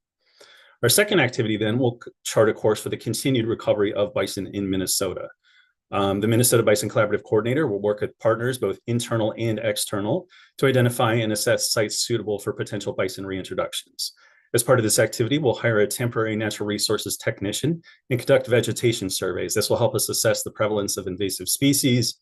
Our second activity then will chart a course for the continued recovery of bison in Minnesota. The Minnesota Bison Collaborative Coordinator will work with partners, both internal and external, to identify and assess sites suitable for potential bison reintroductions. As part of this activity, we'll hire a temporary natural resources technician and conduct vegetation surveys. This will help us assess the prevalence of invasive species,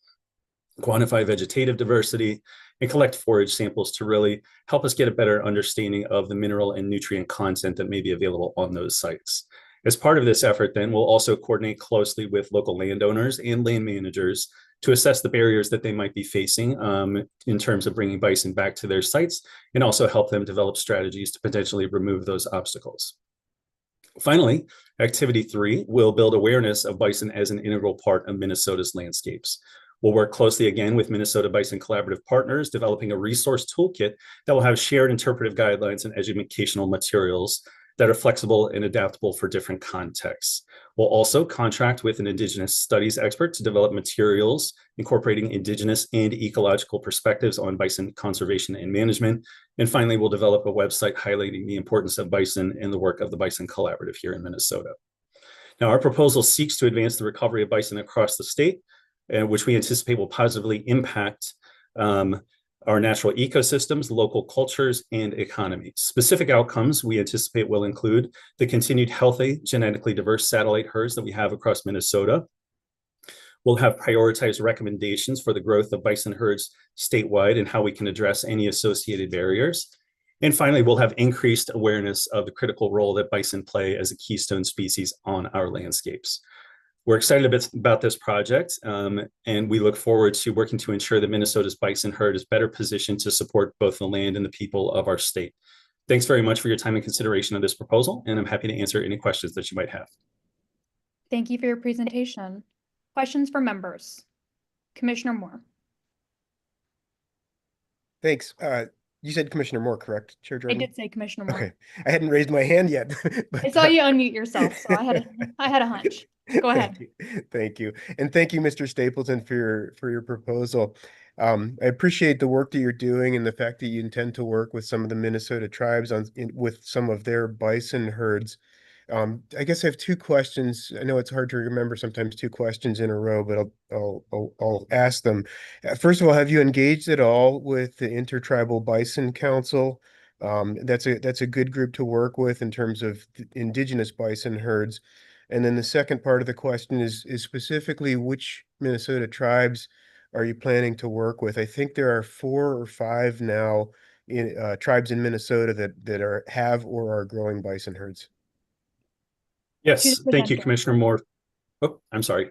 quantify vegetative diversity, and collect forage samples to really help us get a better understanding of the mineral and nutrient content that may be available on those sites. As part of this effort, then, we'll also coordinate closely with local landowners and land managers to assess the barriers that they might be facing in terms of bringing bison back to their sites, and also help them develop strategies to potentially remove those obstacles. Finally, activity 3 will build awareness of bison as an integral part of Minnesota's landscapes. We'll work closely again with Minnesota Bison Collaborative partners, developing a resource toolkit that will have shared interpretive guidelines and educational materials that are flexible and adaptable for different contexts. We'll also contract with an Indigenous studies expert to develop materials incorporating Indigenous and ecological perspectives on bison conservation and management. And finally, we'll develop a website highlighting the importance of bison and the work of the Bison Collaborative here in Minnesota. Now, our proposal seeks to advance the recovery of bison across the state, which we anticipate will positively impact our natural ecosystems, local cultures, and economies. Specific outcomes we anticipate will include the continued healthy, genetically diverse satellite herds that we have across Minnesota. We'll have prioritized recommendations for the growth of bison herds statewide and how we can address any associated barriers. And finally, we'll have increased awareness of the critical role that bison play as a keystone species on our landscapes. We're excited about this project, and we look forward to working to ensure that Minnesota's bison herd is better positioned to support both the land and the people of our state. Thanks very much for your time and consideration of this proposal, and I'm happy to answer any questions that you might have. Thank you for your presentation. Questions for members? Commissioner Moore. Thanks. You said Commissioner Moore, correct, Chair I Jordan? did say Commissioner Moore. Okay, I hadn't raised my hand yet. But, I saw you unmute yourself, so I had a hunch. Go ahead. Thank you. And thank you, Mr. Stapleton, for your proposal. I appreciate the work that you're doing and the fact that you intend to work with some of the Minnesota tribes with some of their bison herds. I guess I have 2 questions. I know it's hard to remember sometimes 2 questions in a row, but I'll ask them. First of all, have you engaged at all with the Intertribal Bison Council? That's a good group to work with in terms of indigenous bison herds. And then the second part of the question is specifically which Minnesota tribes are you planning to work with? I think there are 4 or 5 now in tribes in Minnesota that have or are growing bison herds. Yes, thank you, presenter. Commissioner Moore. Oh, I'm sorry.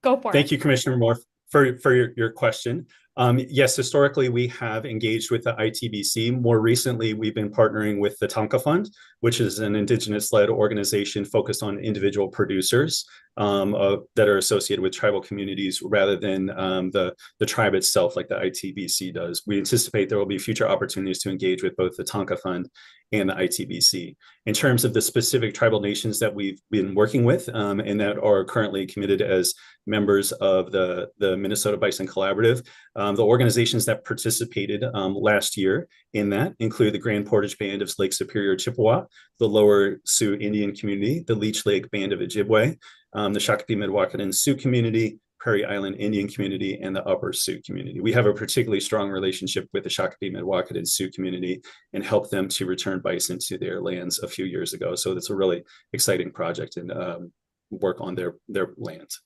Go for it. Thank you, Commissioner Moore, for your question. Yes, historically, we have engaged with the ITBC. More recently, we've been partnering with the Tonka Fund, which is an Indigenous-led organization focused on individual producers that are associated with tribal communities rather than the tribe itself, like the ITBC does. We anticipate there will be future opportunities to engage with both the Tonka Fund and the ITBC. In terms of the specific tribal nations that we've been working with and that are currently committed as members of the Minnesota Bison Collaborative, the organizations that participated last year in that include the Grand Portage Band of Lake Superior Chippewa, the Lower Sioux Indian Community, the Leech Lake Band of Ojibwe, the Shakopee Midwakaton Sioux Community, Prairie Island Indian Community, and the Upper Sioux Community. We have a particularly strong relationship with the Shakopee Midwakaton Sioux Community and helped them to return bison to their lands a few years ago. So it's a really exciting project and work on their lands.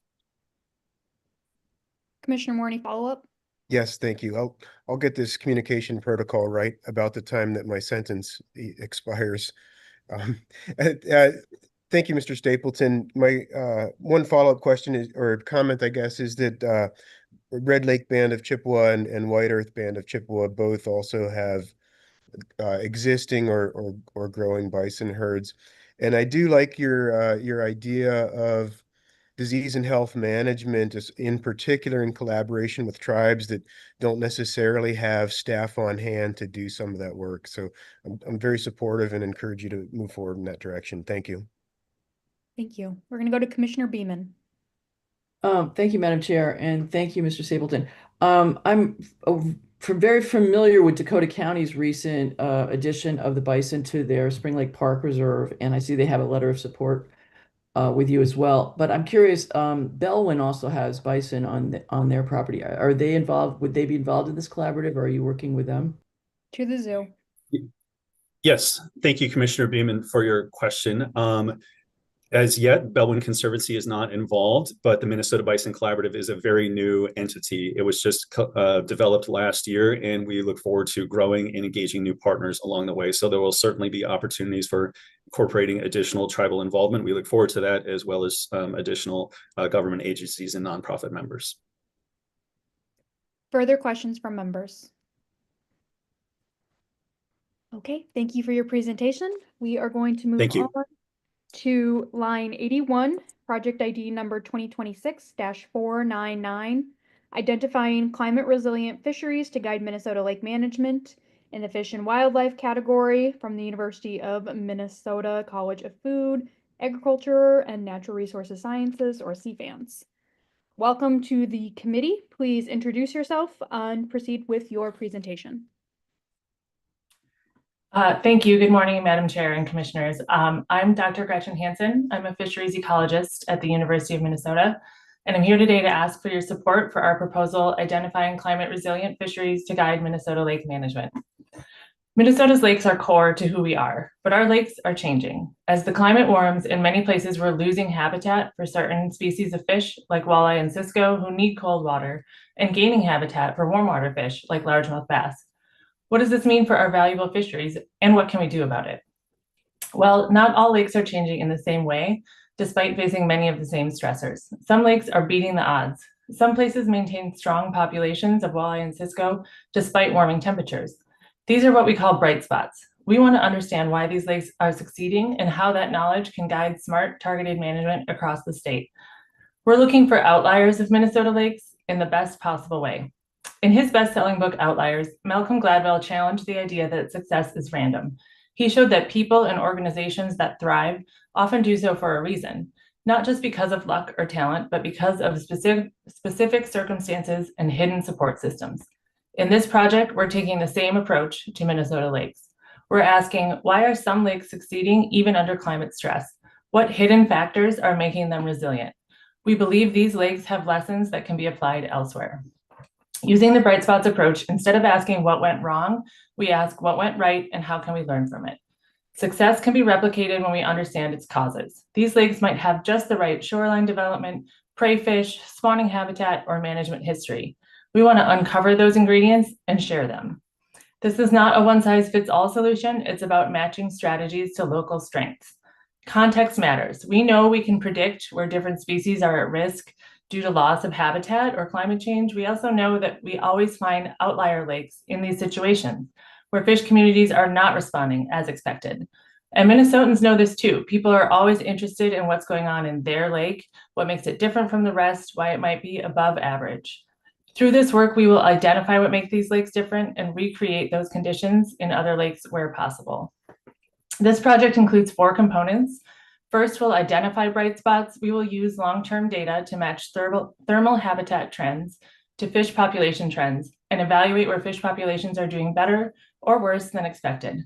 Commissioner Moore, any follow-up? Yes, thank you. I'll get this communication protocol right about the time that my sentence expires. Thank you, Mr. Stapleton. My one follow-up question is, or comment, I guess, is that Red Lake Band of Chippewa and White Earth Band of Chippewa both also have existing or growing bison herds. And I do like your idea of disease and health management, in particular in collaboration with tribes that don't necessarily have staff on hand to do some of that work. So I'm very supportive and encourage you to move forward in that direction. Thank you. Thank you. We're going to go to Commissioner Beeman. Thank you, Madam Chair, and thank you, Mr. Stapleton. I'm very familiar with Dakota County's recent addition of the bison to their Spring Lake Park Reserve, and I see they have a letter of support with you as well. But I'm curious, Bellwin also has bison on their property. Are they involved? Would they be involved in this collaborative, or are you working with them? To the zoo. Yes, thank you, Commissioner Beeman, for your question. As yet, Bellwin Conservancy is not involved, but the Minnesota Bison Collaborative is a very new entity. It was just developed last year, and we look forward to growing and engaging new partners along the way. So there will certainly be opportunities for incorporating additional tribal involvement. We look forward to that, as well as additional government agencies and nonprofit members. Further questions from members? Okay, thank you for your presentation. We are going to move on to line 81, project ID number 2026-499, identifying climate resilient fisheries to guide Minnesota lake management in the fish and wildlife category from the University of Minnesota College of Food, Agriculture, and Natural Resources Sciences, or CFANS. Welcome to the committee. Please introduce yourself and proceed with your presentation. Thank you. Good morning, Madam Chair and Commissioners. I'm Dr. Gretchen Hansen. I'm a fisheries ecologist at the University of Minnesota, and I'm here today to ask for your support for our proposal identifying climate resilient fisheries to guide Minnesota lake management. Minnesota's lakes are core to who we are, but our lakes are changing. As the climate warms, in many places we're losing habitat for certain species of fish like walleye and cisco who need cold water, and gaining habitat for warm water fish like largemouth bass. What does this mean for our valuable fisheries, and what can we do about it? Well, not all lakes are changing in the same way, despite facing many of the same stressors. Some lakes are beating the odds. Some places maintain strong populations of walleye and cisco despite warming temperatures. These are what we call bright spots. We want to understand why these lakes are succeeding and how that knowledge can guide smart, targeted management across the state. We're looking for outliers of Minnesota lakes in the best possible way. In his best-selling book, Outliers, Malcolm Gladwell challenged the idea that success is random. He showed that people and organizations that thrive often do so for a reason, not just because of luck or talent, but because of specific circumstances and hidden support systems. In this project, we're taking the same approach to Minnesota lakes. We're asking, why are some lakes succeeding even under climate stress? What hidden factors are making them resilient? We believe these lakes have lessons that can be applied elsewhere. Using the bright spots approach, instead of asking what went wrong, we ask what went right and how can we learn from it. Success can be replicated when we understand its causes. These lakes might have just the right shoreline development, prey fish, spawning habitat, or management history. We want to uncover those ingredients and share them. This is not a one-size-fits-all solution. It's about matching strategies to local strengths. Context matters. We know we can predict where different species are at risk due to loss of habitat or climate change. We also know that we always find outlier lakes in these situations where fish communities are not responding as expected. And Minnesotans know this too. People are always interested in what's going on in their lake, what makes it different from the rest, why it might be above average. Through this work, we will identify what makes these lakes different and recreate those conditions in other lakes where possible. This project includes 4 components. First, we'll identify bright spots. We will use long-term data to match thermal habitat trends to fish population trends and evaluate where fish populations are doing better or worse than expected.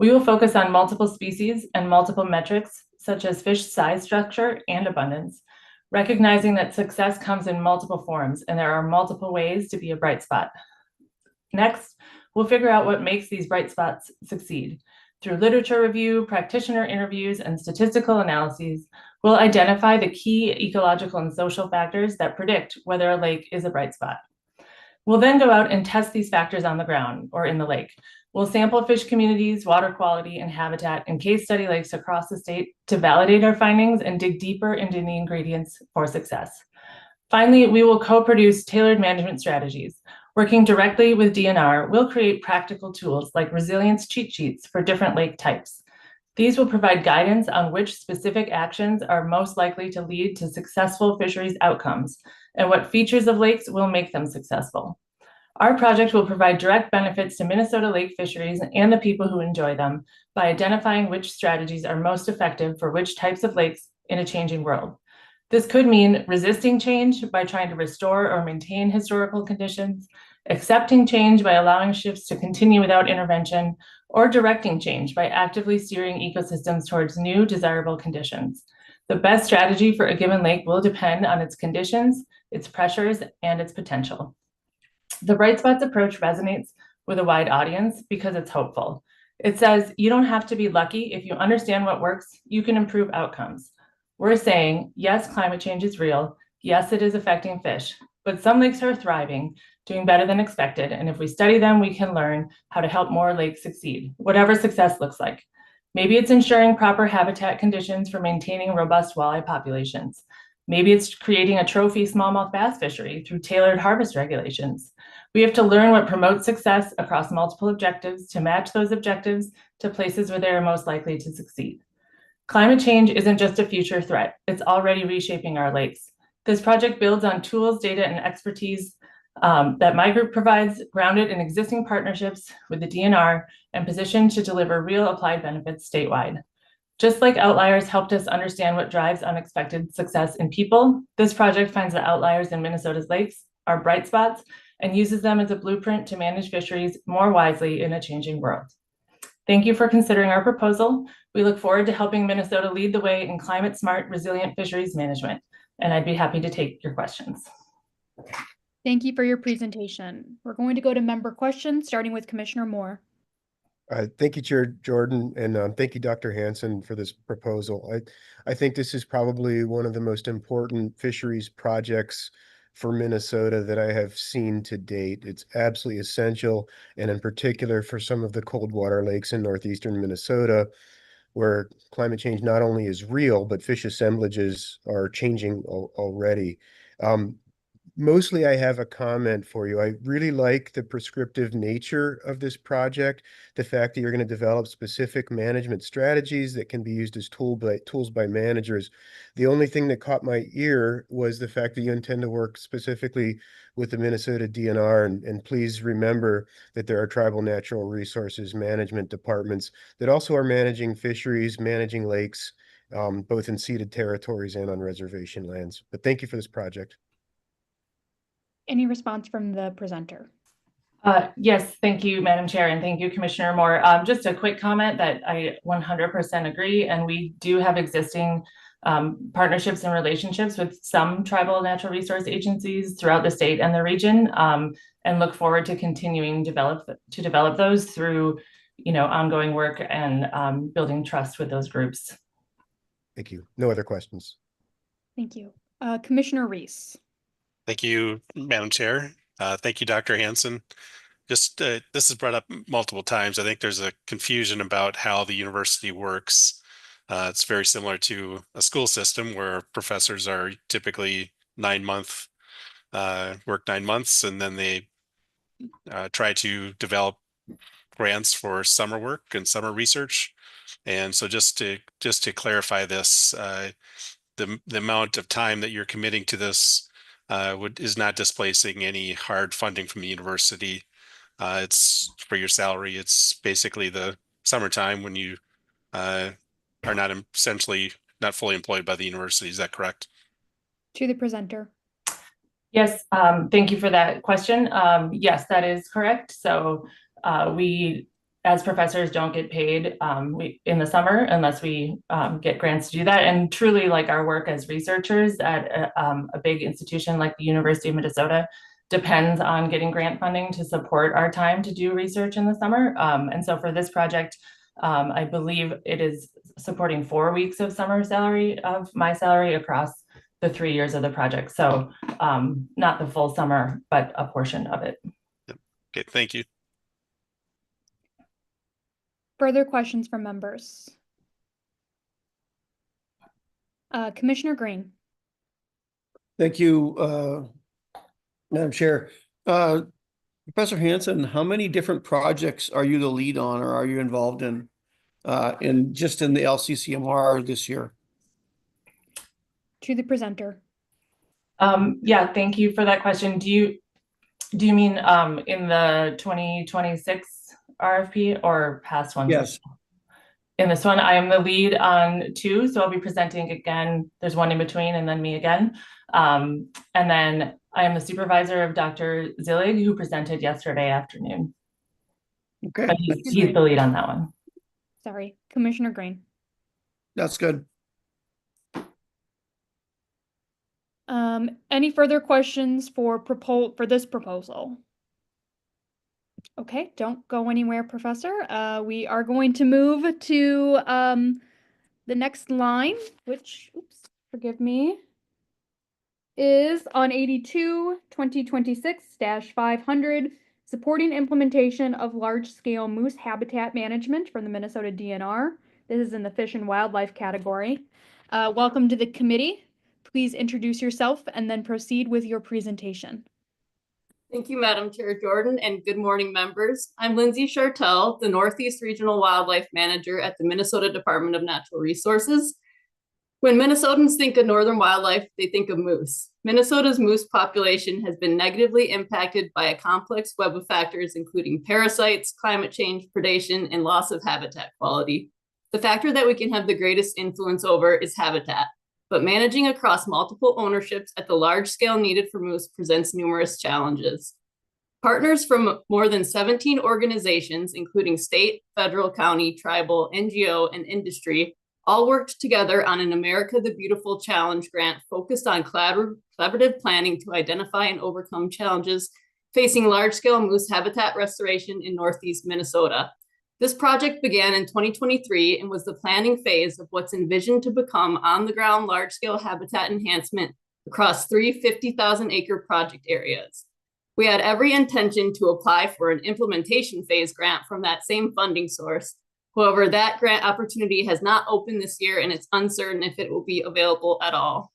We will focus on multiple species and multiple metrics, such as fish size structure and abundance, recognizing that success comes in multiple forms and there are multiple ways to be a bright spot. Next, we'll figure out what makes these bright spots succeed. Through literature review, practitioner interviews, and statistical analyses, we'll identify the key ecological and social factors that predict whether a lake is a bright spot. We'll then go out and test these factors on the ground or in the lake. We'll sample fish communities, water quality, and habitat in case study lakes across the state to validate our findings and dig deeper into the ingredients for success. Finally, we will co-produce tailored management strategies. Working directly with DNR, we'll create practical tools like resilience cheat sheets for different lake types. These will provide guidance on which specific actions are most likely to lead to successful fisheries outcomes and what features of lakes will make them successful. Our project will provide direct benefits to Minnesota lake fisheries and the people who enjoy them by identifying which strategies are most effective for which types of lakes in a changing world. This could mean resisting change by trying to restore or maintain historical conditions, accepting change by allowing shifts to continue without intervention, or directing change by actively steering ecosystems towards new desirable conditions. The best strategy for a given lake will depend on its conditions, its pressures, and its potential. The Bright Spots approach resonates with a wide audience because it's hopeful. It says you don't have to be lucky. If you understand what works, you can improve outcomes. We're saying, yes, climate change is real. Yes, it is affecting fish, but some lakes are thriving, doing better than expected. And if we study them, we can learn how to help more lakes succeed, whatever success looks like. Maybe it's ensuring proper habitat conditions for maintaining robust walleye populations. Maybe it's creating a trophy smallmouth bass fishery through tailored harvest regulations. We have to learn what promotes success across multiple objectives to match those objectives to places where they are most likely to succeed. Climate change isn't just a future threat, it's already reshaping our lakes. This project builds on tools, data, and expertise that my group provides, grounded in existing partnerships with the DNR and positioned to deliver real applied benefits statewide. Just like outliers helped us understand what drives unexpected success in people, this project finds the outliers in Minnesota's lakes are bright spots and uses them as a blueprint to manage fisheries more wisely in a changing world. Thank you for considering our proposal. We look forward to helping Minnesota lead the way in climate smart, resilient fisheries management, and I'd be happy to take your questions. Thank you for your presentation. We're going to go to member questions, starting with Commissioner Moore. Thank you, Chair Jordan, and thank you, Dr. Hansen, for this proposal. I think this is probably one of the most important fisheries projects for Minnesota that I have seen to date. It's absolutely essential, and in particular for some of the cold water lakes in northeastern Minnesota, where climate change not only is real, but fish assemblages are changing already. Mostly I have a comment for you. I really like the prescriptive nature of this project, the fact that you're going to develop specific management strategies that can be used as tools by managers. The only thing that caught my ear was the fact that you intend to work specifically with the Minnesota DNR, and please remember that there are tribal natural resources management departments that also are managing fisheries, managing lakes, both in ceded territories and on reservation lands. But thank you for this project. Any response from the presenter? Yes, thank you, Madam Chair, and thank you, Commissioner Moore. Just a quick comment that I 100% agree, and we do have existing partnerships and relationships with some tribal natural resource agencies throughout the state and the region, and look forward to continuing to develop those through, ongoing work and building trust with those groups. Thank you. No other questions. Thank you. Commissioner Reese. Thank you, Madam Chair. Thank you, Dr. Hansen. Just this is brought up multiple times. I think there's a confusion about how the university works. It's very similar to a school system where professors are typically 9-month, work 9 months, and then they try to develop grants for summer work and summer research. And so just to clarify this, the amount of time that you're committing to this is not displacing any hard funding from the university. It's for your salary. It's basically the summertime when you are not essentially not fully employed by the university. Is that correct? To the presenter. Yes, thank you for that question. Yes, that is correct. So we, as professors, don't get paid in the summer unless we get grants to do that. And truly, like our work as researchers at a big institution like the University of Minnesota depends on getting grant funding to support our time to do research in the summer. And so for this project, I believe it is supporting 4 weeks of summer salary of my salary across the 3 years of the project. So not the full summer, but a portion of it. Okay, thank you. Further questions from members? Commissioner Green. Thank you, Madam Chair. Professor Hansen, how many different projects are you the lead on, or are you involved in just in the LCCMR this year? To the presenter. Yeah, thank you for that question. Do you mean in the 2026 RFP or past ones? Yes. In this one, I am the lead on 2, so I'll be presenting again. There's one in between and then me again. And then I am the supervisor of Dr. Zillig, who presented yesterday afternoon. Okay. But he's the lead on that one. Sorry, Commissioner Green. That's good. Any further questions for this proposal? Okay, don't go anywhere, Professor. We are going to move to the next line, which, oops, forgive me, is on 82 2026-500, supporting implementation of large-scale moose habitat management from the Minnesota DNR. This is in the fish and wildlife category. Welcome to the committee. Please introduce yourself and then proceed with your presentation. Thank you, Madam Chair Jordan, and good morning, members. I'm Lindsay Chartel, the Northeast Regional Wildlife Manager at the Minnesota Department of Natural Resources. When Minnesotans think of northern wildlife, they think of moose. Minnesota's moose population has been negatively impacted by a complex web of factors, including parasites, climate change, predation, and loss of habitat quality. The factor that we can have the greatest influence over is habitat, but managing across multiple ownerships at the large scale needed for moose presents numerous challenges. Partners from more than 17 organizations, including state, federal, county, tribal, NGO, and industry, all worked together on an America the Beautiful Challenge grant focused on collaborative planning to identify and overcome challenges facing large-scale moose habitat restoration in Northeast Minnesota. This project began in 2023 and was the planning phase of what's envisioned to become on-the-ground large-scale habitat enhancement across 3 50,000-acre project areas. We had every intention to apply for an implementation phase grant from that same funding source. However, that grant opportunity has not opened this year, and it's uncertain if it will be available at all.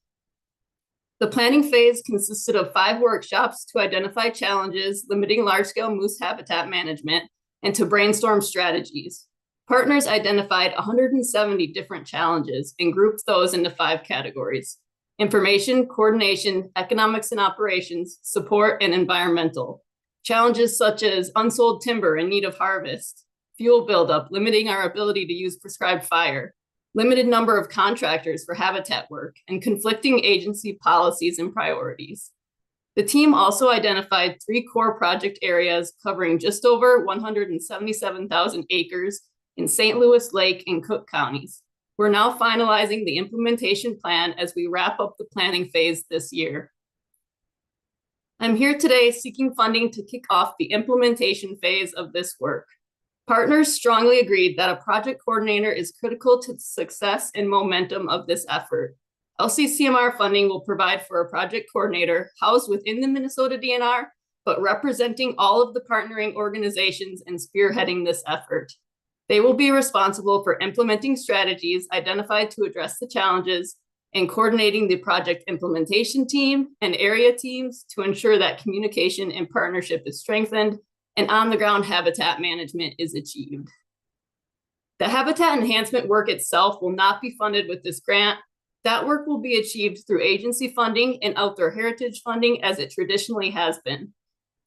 The planning phase consisted of 5 workshops to identify challenges limiting large-scale moose habitat management and to brainstorm strategies. Partners identified 170 different challenges and grouped those into 5 categories: information, coordination, economics and operations, support, and environmental. Challenges such as unsold timber in need of harvest, fuel buildup, limiting our ability to use prescribed fire, limited number of contractors for habitat work, and conflicting agency policies and priorities. The team also identified 3 core project areas covering just over 177,000 acres in St. Louis, Lake, and Cook counties. We're now finalizing the implementation plan as we wrap up the planning phase this year. I'm here today seeking funding to kick off the implementation phase of this work. Partners strongly agreed that a project coordinator is critical to the success and momentum of this effort. LCCMR funding will provide for a project coordinator housed within the Minnesota DNR, but representing all of the partnering organizations and spearheading this effort. They will be responsible for implementing strategies identified to address the challenges and coordinating the project implementation team and area teams to ensure that communication and partnership is strengthened and on-the-ground habitat management is achieved. The habitat enhancement work itself will not be funded with this grant. That work will be achieved through agency funding and outdoor heritage funding as it traditionally has been.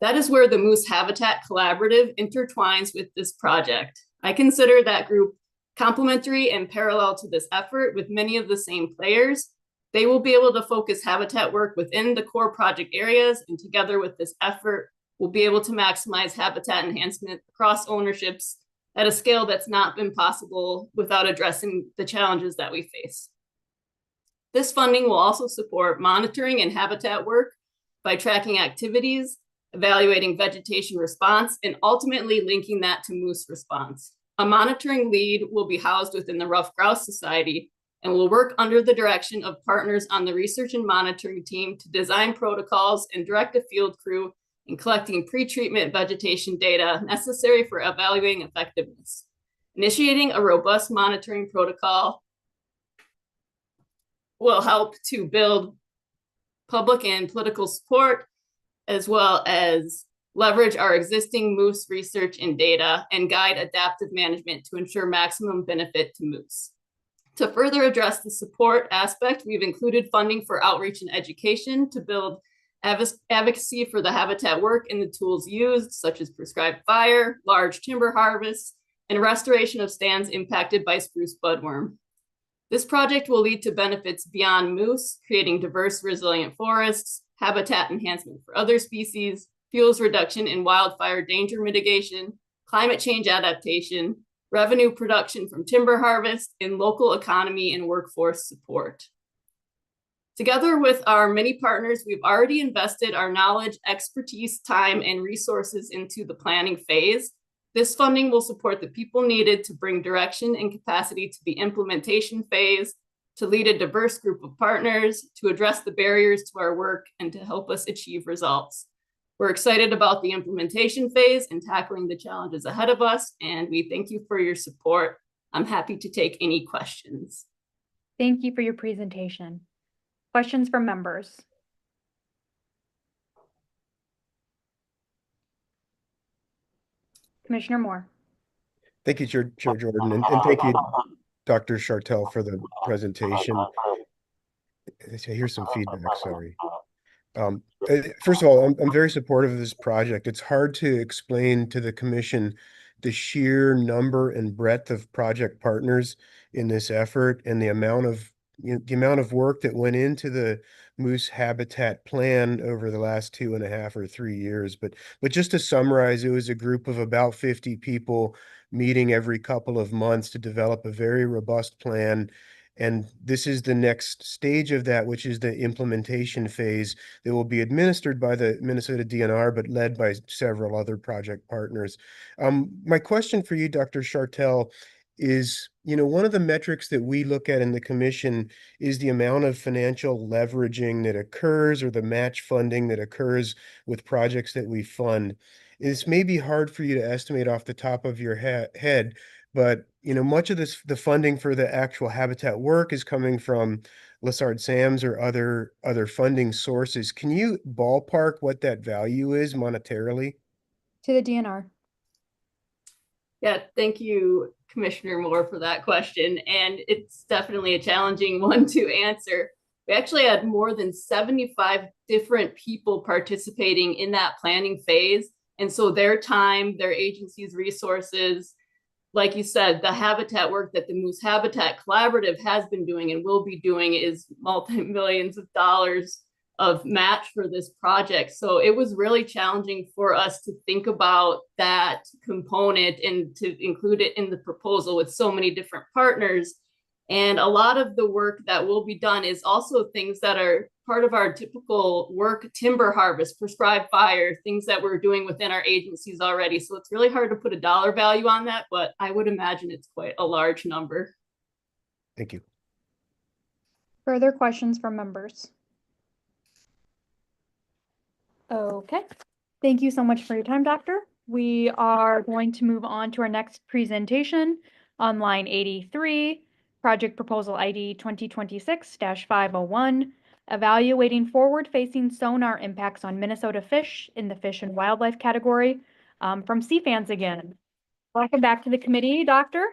That is where the Moose Habitat Collaborative intertwines with this project. I consider that group complementary and parallel to this effort with many of the same players. They will be able to focus habitat work within the core project areas, and together with this effort, we'll be able to maximize habitat enhancement across ownerships at a scale that's not been possible without addressing the challenges that we face. This funding will also support monitoring and habitat work by tracking activities, evaluating vegetation response, and ultimately linking that to moose response. A monitoring lead will be housed within the Rough Grouse Society and will work under the direction of partners on the research and monitoring team to design protocols and direct a field crew in collecting pre-treatment vegetation data necessary for evaluating effectiveness. Initiating a robust monitoring protocol will help to build public and political support, as well as leverage our existing moose research and data and guide adaptive management to ensure maximum benefit to moose. To further address the support aspect, we've included funding for outreach and education to build advocacy for the habitat work and the tools used, such as prescribed fire, large timber harvests, and restoration of stands impacted by spruce budworm. This project will lead to benefits beyond moose, creating diverse, resilient forests, habitat enhancement for other species, fuels reduction in wildfire danger mitigation, climate change adaptation, revenue production from timber harvest, and local economy and workforce support. Together with our many partners, we've already invested our knowledge, expertise, time, and resources into the planning phase. This funding will support the people needed to bring direction and capacity to the implementation phase, to lead a diverse group of partners, to address the barriers to our work, and to help us achieve results. We're excited about the implementation phase and tackling the challenges ahead of us, and we thank you for your support. I'm happy to take any questions. Thank you for your presentation. Questions from members? Commissioner Moore. Thank you, Chair Jordan, and thank you, Dr. Chartel, for the presentation. I hear some feedback, sorry. First of all, I'm very supportive of this project. It's hard to explain to the commission the sheer number and breadth of project partners in this effort and the amount of work that went into the moose habitat plan over the last 2.5 or 3 years. But just to summarize, it was a group of about 50 people meeting every couple of months to develop a very robust plan. And this is the next stage of that, which is the implementation phase that will be administered by the Minnesota DNR, but led by several other project partners. My question for you, Dr. Chartel, is, one of the metrics that we look at in the commission is the amount of financial leveraging that occurs or the match funding that occurs with projects that we fund. This may be hard for you to estimate off the top of your head, but much of the funding for the actual habitat work is coming from Lessard-Sams or other funding sources. Can you ballpark what that value is monetarily? To the DNR. Yeah, thank you, Commissioner Moore, for that question. And it's definitely a challenging one to answer. We actually had more than 75 different people participating in that planning phase. And so their time, their agency's resources, like you said, the habitat work that the Moose Habitat Collaborative has been doing and will be doing is multi-millions of dollars of match for this project. So it was really challenging for us to think about that component and to include it in the proposal with so many different partners. And a lot of the work that will be done is also things that are part of our typical work, timber harvest, prescribed fire, things that we're doing within our agencies already. So it's really hard to put a dollar value on that, but I would imagine it's quite a large number. Thank you. Further questions from members? Okay. Thank you so much for your time, Doctor. we are going to move on to our next presentation on line 83, project proposal ID 2026-501, evaluating forward-facing sonar impacts on Minnesota fish in the fish and wildlife category, from CFANS again. Welcome back to the committee, Doctor.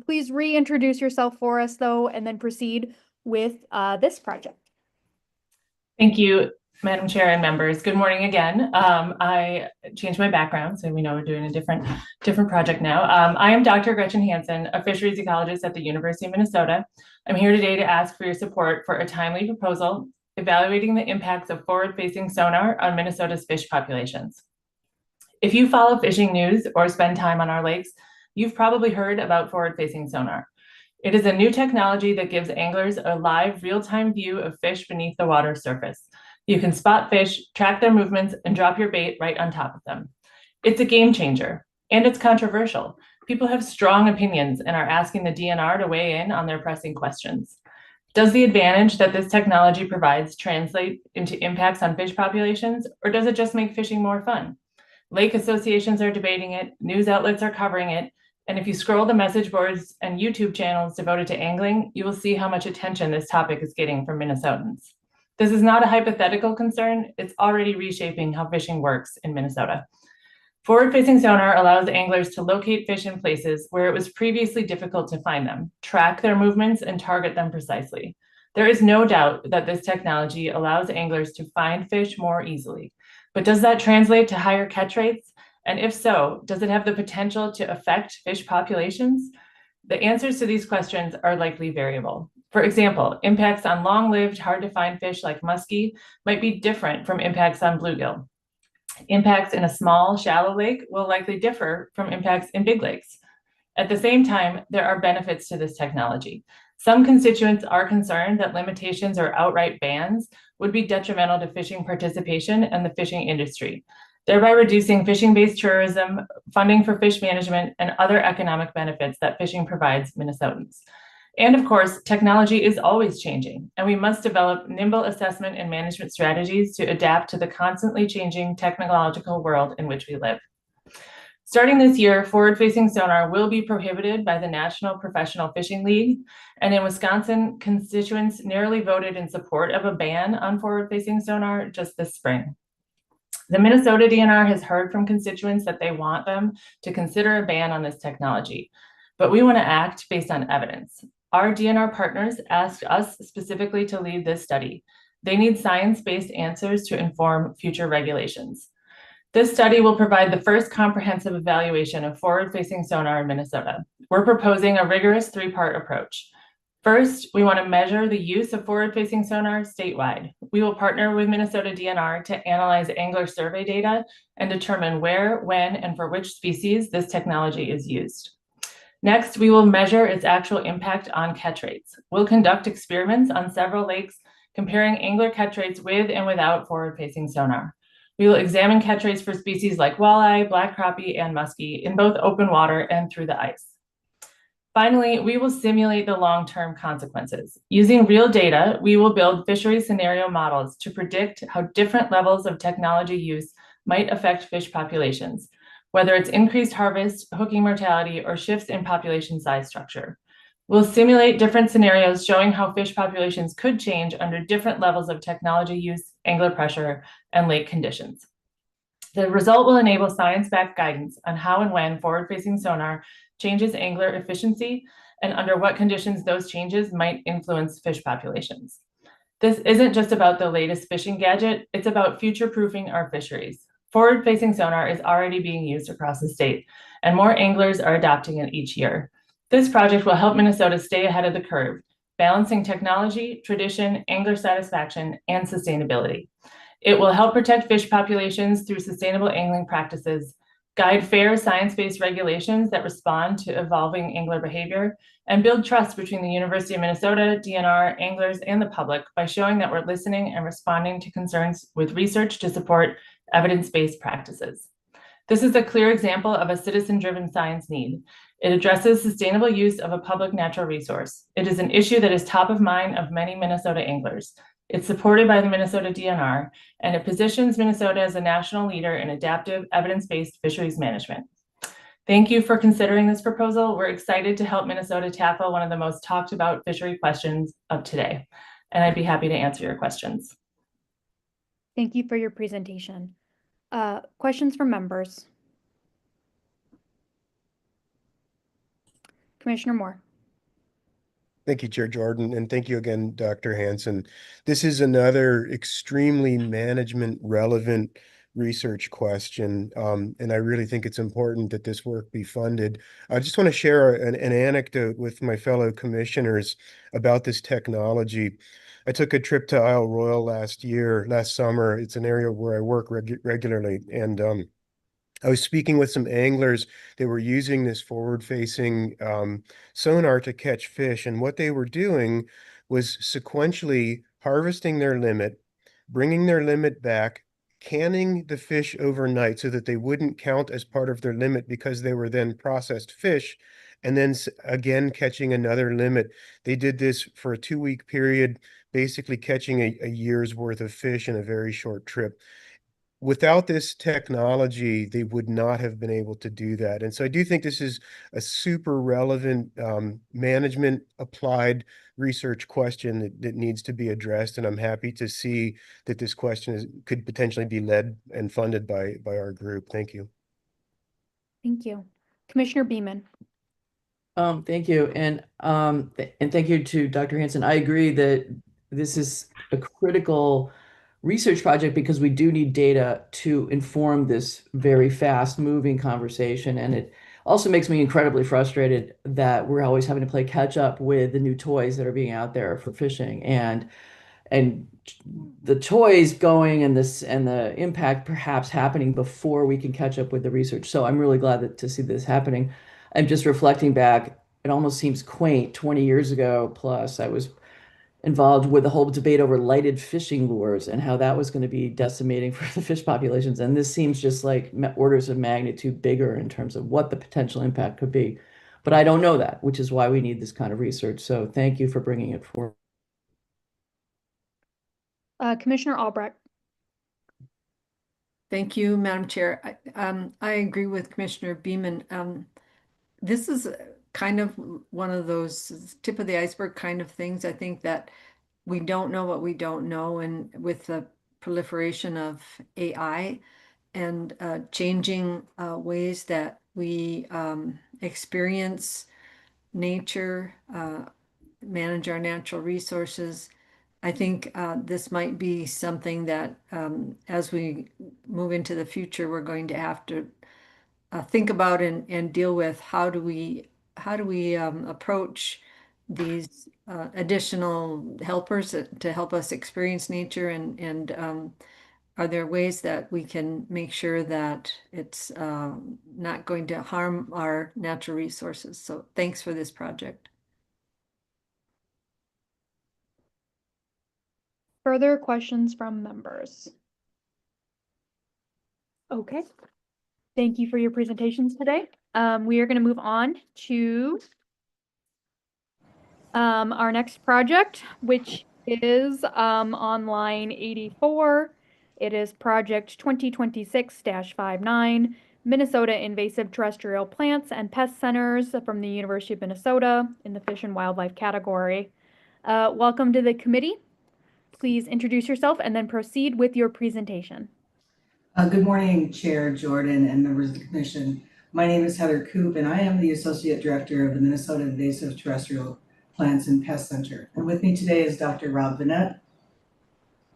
Please reintroduce yourself for us, though, and then proceed with this project. Thank you, Madam Chair and members. Good morning again. I changed my background, so we know we're doing a different project now. I am Dr. Gretchen Hansen, a fisheries ecologist at the University of Minnesota. I'm here today to ask for your support for a timely proposal evaluating the impacts of forward-facing sonar on Minnesota's fish populations. If you follow fishing news or spend time on our lakes, you've probably heard about forward-facing sonar. It is a new technology that gives anglers a live, real-time view of fish beneath the water surface. You can spot fish, track their movements, and drop your bait right on top of them. It's a game changer, and it's controversial. People have strong opinions and are asking the DNR to weigh in on their pressing questions. Does the advantage that this technology provides translate into impacts on fish populations, or does it just make fishing more fun? Lake associations are debating it, news outlets are covering it, and if you scroll the message boards and YouTube channels devoted to angling, you will see how much attention this topic is getting from Minnesotans. This is not a hypothetical concern, it's already reshaping how fishing works in Minnesota. Forward-facing sonar allows anglers to locate fish in places where it was previously difficult to find them, track their movements, and target them precisely. There is no doubt that this technology allows anglers to find fish more easily. But does that translate to higher catch rates? And if so, does it have the potential to affect fish populations? The answers to these questions are likely variable. For example, impacts on long-lived, hard-to-find fish like muskie might be different from impacts on bluegill. Impacts in a small, shallow lake will likely differ from impacts in big lakes. At the same time, there are benefits to this technology. Some constituents are concerned that limitations or outright bans would be detrimental to fishing participation and the fishing industry, thereby reducing fishing-based tourism, funding for fish management, and other economic benefits that fishing provides Minnesotans. And of course, technology is always changing, and we must develop nimble assessment and management strategies to adapt to the constantly changing technological world in which we live. Starting this year, forward-facing sonar will be prohibited by the National Professional Fishing League, and in Wisconsin, constituents narrowly voted in support of a ban on forward-facing sonar just this spring. The Minnesota DNR has heard from constituents that they want them to consider a ban on this technology, but we want to act based on evidence. Our DNR partners asked us specifically to lead this study. They need science-based answers to inform future regulations. This study will provide the first comprehensive evaluation of forward-facing sonar in Minnesota. We're proposing a rigorous three-part approach. First, we want to measure the use of forward-facing sonar statewide. We will partner with Minnesota DNR to analyze angler survey data and determine where, when, and for which species this technology is used. Next, we will measure its actual impact on catch rates. We'll conduct experiments on several lakes, comparing angler catch rates with and without forward-facing sonar. We will examine catch rates for species like walleye, black crappie, and muskie in both open water and through the ice. Finally, we will simulate the long-term consequences. Using real data, we will build fisheries scenario models to predict how different levels of technology use might affect fish populations, whether it's increased harvest, hooking mortality, or shifts in population size structure. We'll simulate different scenarios showing how fish populations could change under different levels of technology use, angler pressure, and lake conditions. The result will enable science-backed guidance on how and when forward-facing sonar changes angler efficiency and under what conditions those changes might influence fish populations. This isn't just about the latest fishing gadget, it's about future-proofing our fisheries. Forward-facing sonar is already being used across the state, and more anglers are adopting it each year. This project will help Minnesota stay ahead of the curve, balancing technology, tradition, angler satisfaction, and sustainability. It will help protect fish populations through sustainable angling practices, guide fair science-based regulations that respond to evolving angler behavior, and build trust between the University of Minnesota, DNR, anglers, and the public by showing that we're listening and responding to concerns with research to support evidence-based practices. This is a clear example of a citizen-driven science need. It addresses sustainable use of a public natural resource. It is an issue that is top of mind of many Minnesota anglers. It's supported by the Minnesota DNR, and it positions Minnesota as a national leader in adaptive, evidence-based fisheries management. Thank you for considering this proposal. We're excited to help Minnesota tackle one of the most talked about fishery questions of today, and I'd be happy to answer your questions. Thank you for your presentation. Questions from members? Commissioner Moore. Thank you, Chair Jordan, and thank you again, Dr. Hansen. This is another extremely management relevant research question, and I really think it's important that this work be funded. I just want to share an anecdote with my fellow commissioners about this technology. I took a trip to Isle Royale last summer. It's an area where I work regularly, and I was speaking with some anglers. They were using this forward-facing sonar to catch fish, and what they were doing was sequentially harvesting their limit, bringing their limit back, canning the fish overnight so that they wouldn't count as part of their limit because they were then processed fish, and then again catching another limit. They did this for a 2-week period, basically catching a year's worth of fish in a very short trip. Without this technology, they would not have been able to do that. And so I do think this is a super relevant management applied research question that needs to be addressed. And I'm happy to see that this question could potentially be led and funded by our group. Thank you. Thank you. Commissioner Beeman. Thank you. And thank you to Dr. Hansen. I agree that this is a critical research project because we do need data to inform this very fast moving conversation. And it also makes me incredibly frustrated that we're always having to play catch up with the new toys that are being out there for fishing and the toys going and the impact perhaps happening before we can catch up with the research. So I'm really glad to see this happening. I'm just reflecting back, it almost seems quaint. 20 years ago plus, I was involved with the whole debate over lighted fishing lures and how that was going to be decimating for the fish populations. And this seems just like orders of magnitude bigger in terms of what the potential impact could be. But I don't know that, which is why we need this kind of research. So thank you for bringing it forward. Commissioner Albrecht. Thank you, Madam Chair. I agree with Commissioner Beeman. This is kind of one of those tip of the iceberg kind of things. I think that we don't know what we don't know, and with the proliferation of AI and changing ways that we experience nature, manage our natural resources, I think this might be something that as we move into the future, we're going to have to think about and deal with. How do we approach these additional helpers to help us experience nature, and are there ways that we can make sure that it's not going to harm our natural resources? So thanks for this project. Further questions from members? Okay. Thank you for your presentations today. We are going to move on to our next project, which is on line 84. It is project 2026-59, Minnesota Invasive Terrestrial Plants and Pest Centers from the University of Minnesota in the Fish and Wildlife category. Welcome to the committee. Please introduce yourself and then proceed with your presentation. Good morning, Chair Jordan and members of the Commission. My name is Heather Coop, and I am the Associate Director of the Minnesota Invasive Terrestrial Plants and Pest Center. And with me today is Dr. Rob Vanette.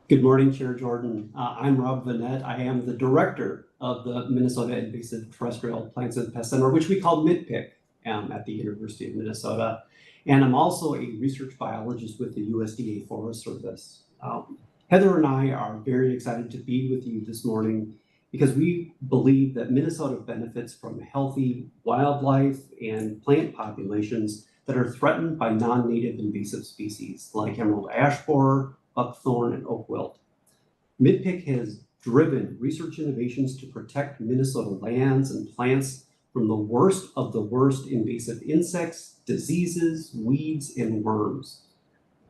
Good morning, Chair Jordan. I'm Rob Vanette. I am the Director of the Minnesota Invasive Terrestrial Plants and Pest Center, which we call MITPIC at the University of Minnesota. And I'm also a research biologist with the USDA Forest Service. Heather and I are very excited to be with you this morning because we believe that Minnesota benefits from healthy wildlife and plant populations that are threatened by non-native invasive species like emerald ash borer, buckthorn, and oak wilt. MITPIC has driven research innovations to protect Minnesota lands and plants from the worst of the worst invasive insects, diseases, weeds, and worms.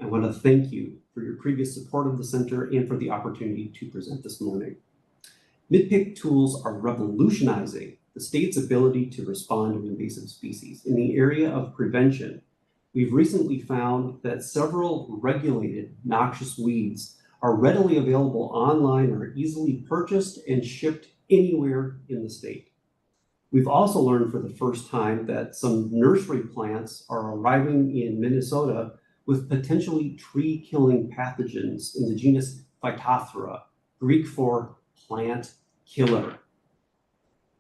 I want to thank you for your previous support of the center and for the opportunity to present this morning. MidPIC tools are revolutionizing the state's ability to respond to invasive species. In the area of prevention, we've recently found that several regulated noxious weeds are readily available online or easily purchased and shipped anywhere in the state. We've also learned for the first time that some nursery plants are arriving in Minnesota with potentially tree-killing pathogens in the genus Phytophthora, Greek for plant killer.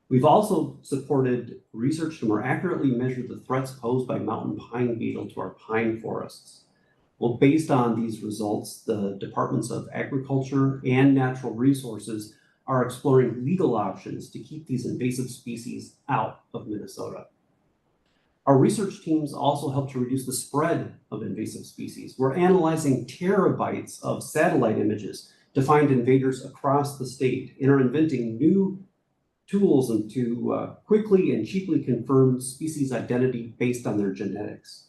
We've also supported research to more accurately measure the threats posed by mountain pine beetle to our pine forests. Well, based on these results, the Departments of Agriculture and Natural Resources are exploring legal options to keep these invasive species out of Minnesota. Our research teams also help to reduce the spread of invasive species. We're analyzing terabytes of satellite images to find invaders across the state and are inventing new tools and to quickly and cheaply confirm species identity based on their genetics.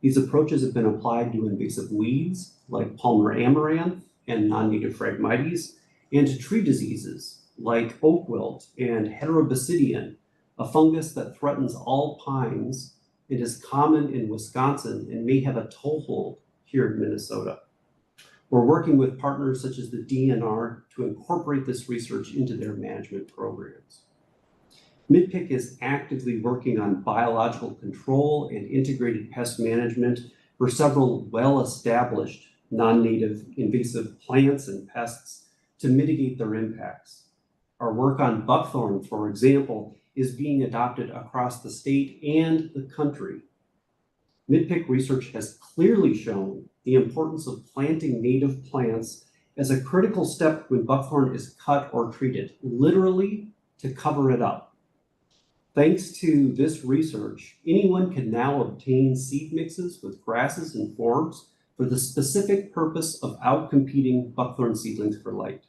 These approaches have been applied to invasive weeds like Palmer amaranth and non-native Phragmites, and to tree diseases like oak wilt and heterobasidian, a fungus that threatens all pines and is common in Wisconsin and may have a toehold here in Minnesota. We're working with partners such as the DNR to incorporate this research into their management programs. MidPIC is actively working on biological control and integrated pest management for several well-established non-native invasive plants and pests to mitigate their impacts. Our work on buckthorn, for example, is being adopted across the state and the country. MidPIC research has clearly shown the importance of planting native plants as a critical step when buckthorn is cut or treated, literally to cover it up. Thanks to this research, anyone can now obtain seed mixes with grasses and forbs for the specific purpose of outcompeting buckthorn seedlings for light.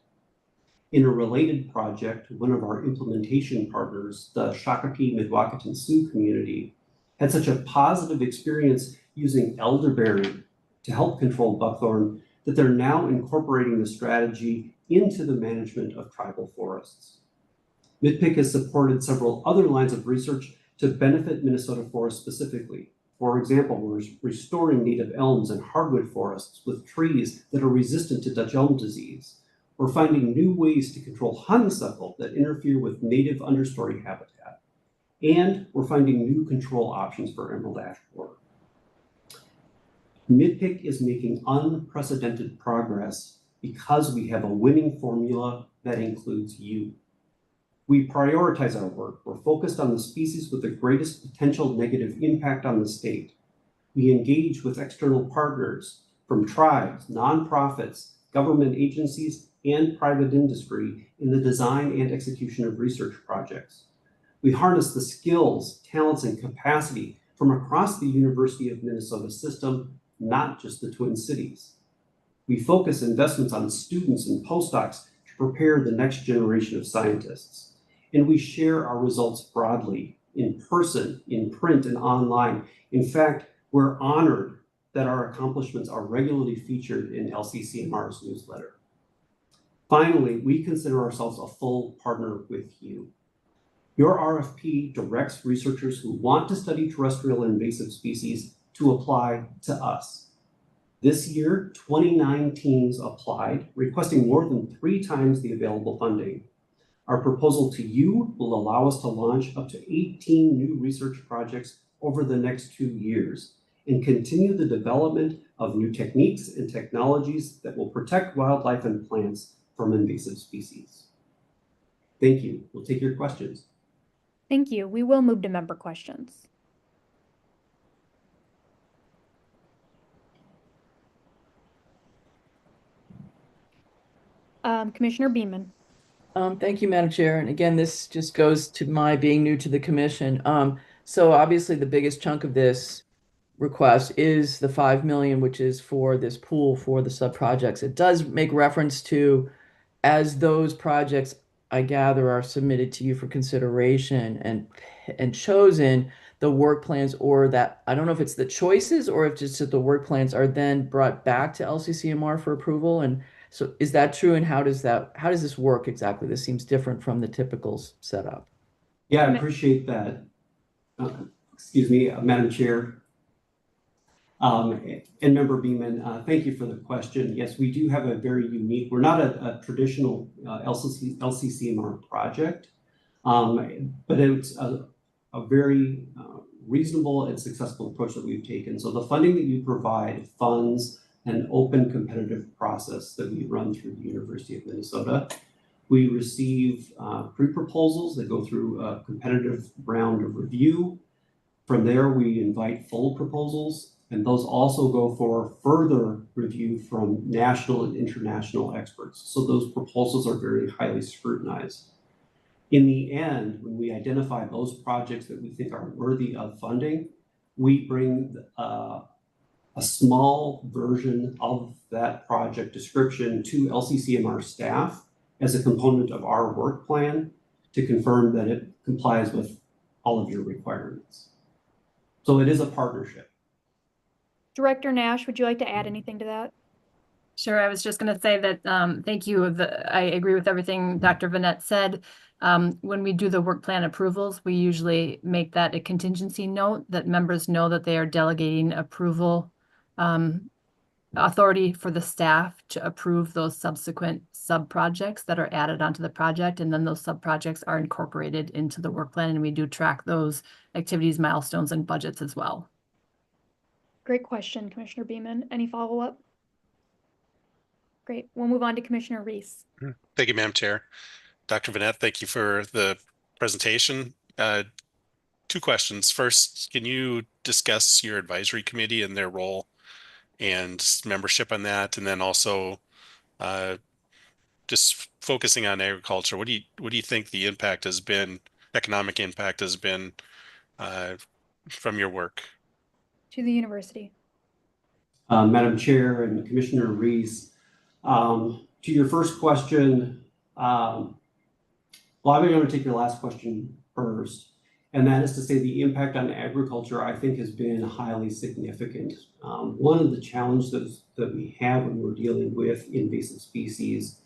In a related project, one of our implementation partners, the Shakopee Mdewakanton Sioux community, had such a positive experience using elderberry to help control buckthorn that they're now incorporating the strategy into the management of tribal forests. MidPIC has supported several other lines of research to benefit Minnesota forests specifically. For example, we're restoring native elms and hardwood forests with trees that are resistant to Dutch elm disease. We're finding new ways to control honeysuckle that interfere with native understory habitat. And we're finding new control options for emerald ash borer. MidPIC is making unprecedented progress because we have a winning formula that includes you. We prioritize our work. We're focused on the species with the greatest potential negative impact on the state. We engage with external partners from tribes, nonprofits, government agencies, and private industry in the design and execution of research projects. We harness the skills, talents, and capacity from across the University of Minnesota system, not just the Twin Cities. We focus investments on students and postdocs to prepare the next generation of scientists. And we share our results broadly, in person, in print, and online. In fact, we're honored that our accomplishments are regularly featured in LCCMR's newsletter. Finally, we consider ourselves a full partner with you. Your RFP directs researchers who want to study terrestrial invasive species to apply to us. This year, 29 teams applied, requesting more than 3 times the available funding. Our proposal to you will allow us to launch up to 18 new research projects over the next 2 years and continue the development of new techniques and technologies that will protect wildlife and plants from invasive species. Thank you. We'll take your questions. Thank you. We will move to member questions. Commissioner Beaman. Thank you, Madam Chair. And again, this just goes to my being new to the commission. So obviously the biggest chunk of this request is the 5 million, which is for this pool for the sub-projects. It does make reference to, as those projects, I gather, are submitted to you for consideration and chosen, the work plans, or that, I don't know if it's the choices or if just that the work plans are then brought back to LCCMR for approval. And so is that true? And how does this work exactly? This seems different from the typical setup. Yeah, I appreciate that. Excuse me, Madam Chair. And Member Beeman, thank you for the question. Yes, we do have a very unique, we're not a traditional LCCMR project, but it's a very reasonable and successful approach that we've taken. So the funding that you provide funds an open competitive process that we run through the University of Minnesota. We receive pre-proposals that go through a competitive round of review. From there, we invite full proposals, and those also go for further review from national and international experts. So those proposals are very highly scrutinized. In the end, when we identify those projects that we think are worthy of funding, we bring a small version of that project description to LCCMR staff as a component of our work plan to confirm that it complies with all of your requirements. So it is a partnership. Director Nash, would you like to add anything to that? Sure, I was just going to say that thank you. I agree with everything Dr. Vanette said. When we do the work plan approvals, we usually make that a contingency note that members know that they are delegating approval authority for the staff to approve those subsequent sub-projects that are added onto the project. And then those sub-projects are incorporated into the work plan, and we do track those activities, milestones, and budgets as well. Great question, Commissioner Beeman. Any follow-up? Great. We'll move on to Commissioner Reese. Thank you, Madam Chair. Dr. Vanette, thank you for the presentation. Two questions. First, can you discuss your advisory committee and their role and membership on that? And then also just focusing on agriculture, what do you think the impact has been, economic impact has been from your work? To the university. Madam Chair and Commissioner Reese, to your first question, well, I'm going to take your last question first, and that is to say the impact on agriculture, I think, has been highly significant. One of the challenges that we have when we're dealing with invasive species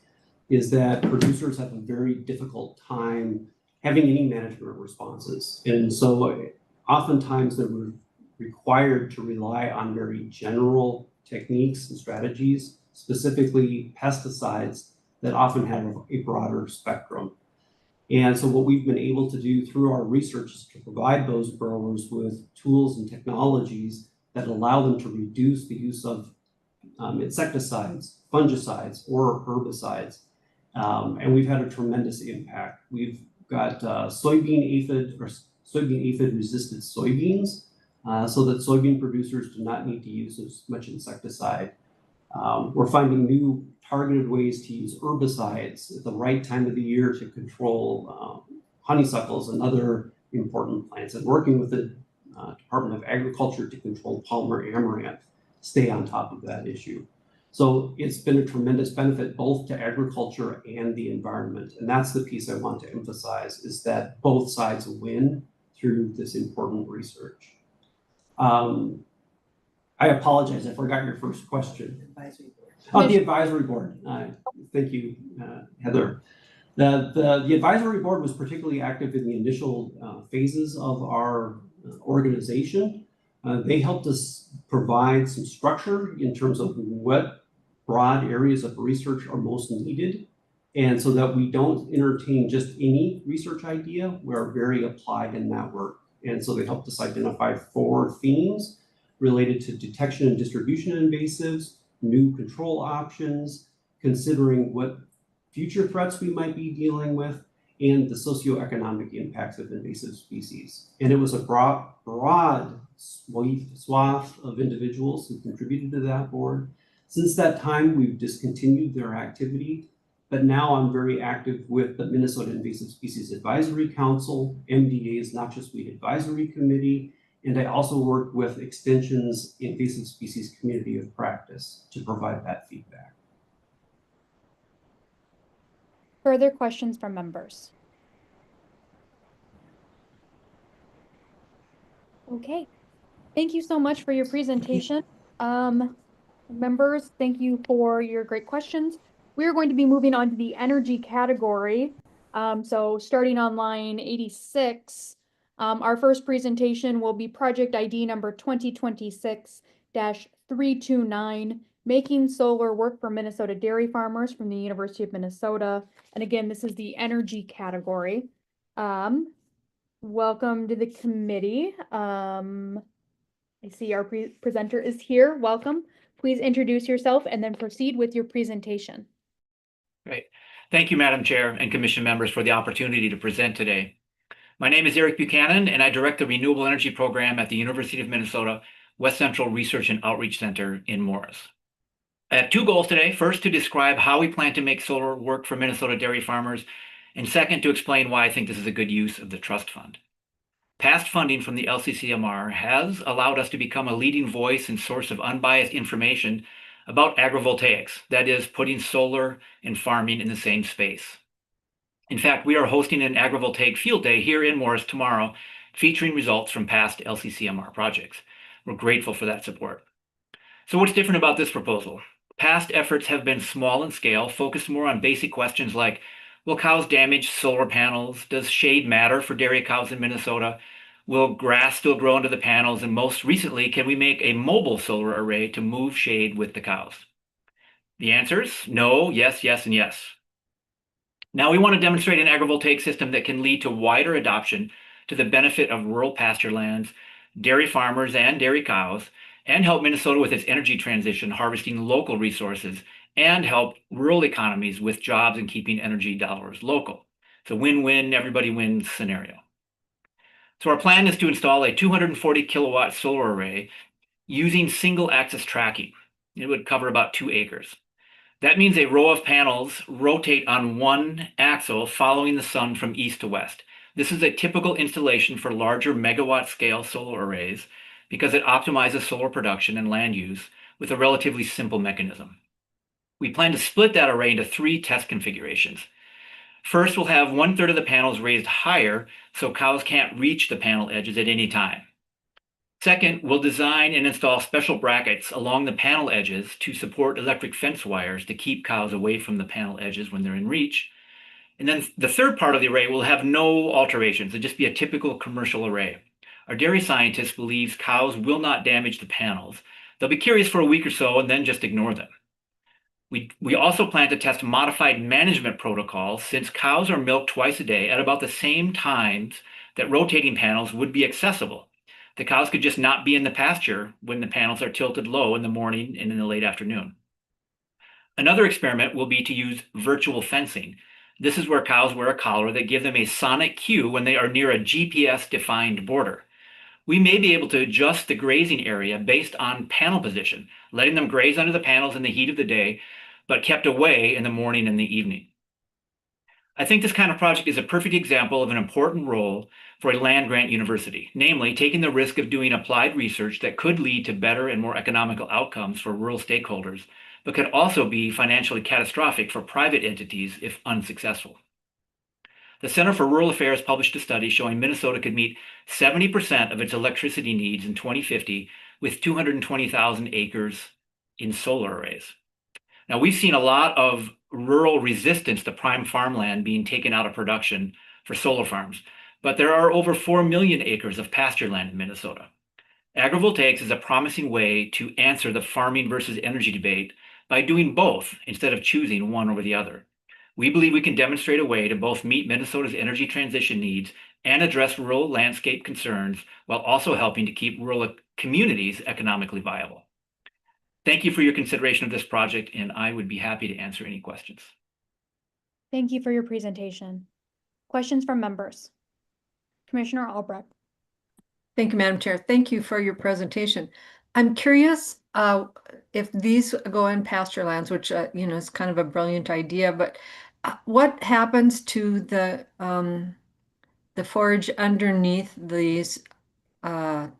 is that producers have a very difficult time having any management responses. And so oftentimes they're required to rely on very general techniques and strategies, specifically pesticides that often have a broader spectrum. And so what we've been able to do through our research is to provide those growers with tools and technologies that allow them to reduce the use of insecticides, fungicides, or herbicides. And we've had a tremendous impact. We've got soybean aphid resistant soybeans so that soybean producers do not need to use as much insecticide. We're finding new targeted ways to use herbicides at the right time of the year to control honeysuckles and other important plants, and working with the Department of Agriculture to control Palmer amaranth, stay on top of that issue. So it's been a tremendous benefit both to agriculture and the environment. And that's the piece I want to emphasize, is that both sides win through this important research. I apologize, I forgot your first question. Advisory board. Oh, the advisory board. Thank you, Heather. The advisory board was particularly active in the initial phases of our organization. They helped us provide some structure in terms of what broad areas of research are most needed. And so that we don't entertain just any research idea, we're very applied in that work. And so they helped us identify 4 themes related to detection and distribution of invasives, new control options, considering what future threats we might be dealing with, and the socioeconomic impacts of invasive species. And it was a broad swath of individuals who contributed to that board. Since that time, we've discontinued their activity, but now I'm very active with the Minnesota Invasive Species Advisory Council, MDA's Noxious Weed Advisory Committee, and I also work with Extension's Invasive Species Community of Practice to provide that feedback. Further questions from members? Okay, thank you so much for your presentation. Members, thank you for your great questions. We are going to be moving on to the energy category. So starting on line 86, our first presentation will be project ID number 2026-329, Making Solar Work for Minnesota Dairy Farmers from the University of Minnesota. And again, this is the energy category. Welcome to the committee. I see our presenter is here. Welcome. Please introduce yourself and then proceed with your presentation. Great. Thank you, Madam Chair and Commission members, for the opportunity to present today. My name is Eric Buchanan, and I direct the Renewable Energy Program at the University of Minnesota West Central Research and Outreach Center in Morris. I have two goals today. First, to describe how we plan to make solar work for Minnesota dairy farmers, and second, to explain why I think this is a good use of the trust fund. Past funding from the LCCMR has allowed us to become a leading voice and source of unbiased information about agrivoltaics, that is, putting solar and farming in the same space. In fact, we are hosting an agrivoltaic field day here in Morris tomorrow, featuring results from past LCCMR projects. We're grateful for that support. So what's different about this proposal? Past efforts have been small in scale, focused more on basic questions like, will cows damage solar panels? Does shade matter for dairy cows in Minnesota? Will grass still grow under the panels? And most recently, can we make a mobile solar array to move shade with the cows? The answers, no, yes, yes, and yes. Now we want to demonstrate an agrivoltaic system that can lead to wider adoption to the benefit of rural pasture lands, dairy farmers, and dairy cows, and help Minnesota with its energy transition, harvesting local resources, and help rural economies with jobs and keeping energy dollars local. It's a win-win, everybody wins scenario. So our plan is to install a 240 kilowatt solar array using single axis tracking. It would cover about 2 acres. That means a row of panels rotate on one axle following the sun from east to west. This is a typical installation for larger megawatt scale solar arrays because it optimizes solar production and land use with a relatively simple mechanism. We plan to split that array into 3 test configurations. First, we'll have 1/3 of the panels raised higher so cows can't reach the panel edges at any time. Second, we'll design and install special brackets along the panel edges to support electric fence wires to keep cows away from the panel edges when they're in reach. And then the third part of the array will have no alterations. It'll just be a typical commercial array. Our dairy scientist believes cows will not damage the panels. They'll be curious for a week or so and then just ignore them. We also plan to test modified management protocols since cows are milked twice a day at about the same times that rotating panels would be accessible. The cows could just not be in the pasture when the panels are tilted low in the morning and in the late afternoon. Another experiment will be to use virtual fencing. This is where cows wear a collar that gives them a sonic cue when they are near a GPS-defined border. We may be able to adjust the grazing area based on panel position, letting them graze under the panels in the heat of the day, but kept away in the morning and the evening. I think this kind of project is a perfect example of an important role for a land-grant university, namely taking the risk of doing applied research that could lead to better and more economical outcomes for rural stakeholders, but could also be financially catastrophic for private entities if unsuccessful. The Center for Rural Affairs published a study showing Minnesota could meet 70% of its electricity needs in 2050 with 220,000 acres in solar arrays. Now, we've seen a lot of rural resistance to prime farmland being taken out of production for solar farms, but there are over 4 million acres of pasture land in Minnesota. Agrivoltaics is a promising way to answer the farming versus energy debate by doing both instead of choosing one over the other. We believe we can demonstrate a way to both meet Minnesota's energy transition needs and address rural landscape concerns while also helping to keep rural communities economically viable. Thank you for your consideration of this project, and I would be happy to answer any questions. Thank you for your presentation. Questions from members? Commissioner Albrecht. Thank you, Madam Chair. Thank you for your presentation. I'm curious if these go in pasture lands, which is kind of a brilliant idea, but what happens to the forage underneath these panels?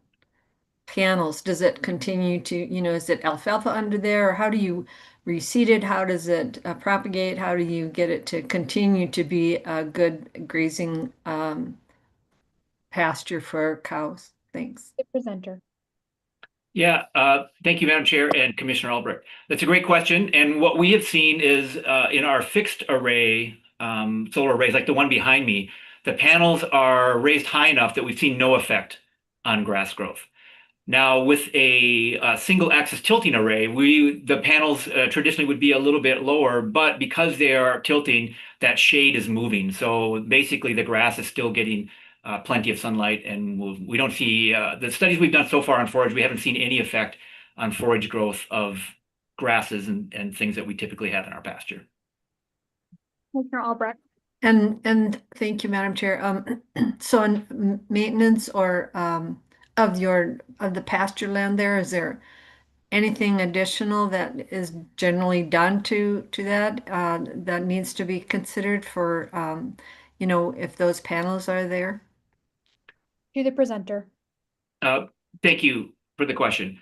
Does it continue to, is it alfalfa under there, or how do you reseed it? How does it propagate? How do you get it to continue to be a good grazing pasture for cows? Thanks. The presenter. Yeah, thank you, Madam Chair and Commissioner Albrecht. That's a great question. And what we have seen is in our fixed array solar arrays, like the one behind me, the panels are raised high enough that we've seen no effect on grass growth. Now, with a single axis tilting array, the panels traditionally would be a little bit lower, but because they are tilting, that shade is moving. So basically the grass is still getting plenty of sunlight, and we don't see the studies we've done so far on forage, we haven't seen any effect on forage growth of grasses and things that we typically have in our pasture. Commissioner Albrecht. And thank you, Madam Chair. So on maintenance or of the pasture land there, is there anything additional that is generally done to that that needs to be considered for if those panels are there? To the presenter. Thank you for the question.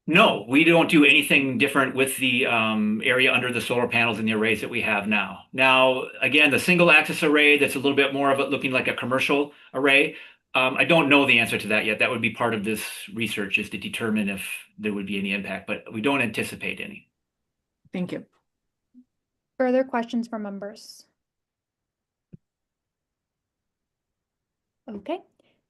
No, we don't do anything different with the area under the solar panels and the arrays that we have now. Now, again, the single axis array, that's a little bit more of it looking like a commercial array. I don't know the answer to that yet. That would be part of this research, is to determine if there would be any impact, but we don't anticipate any. Thank you. Further questions from members? Okay,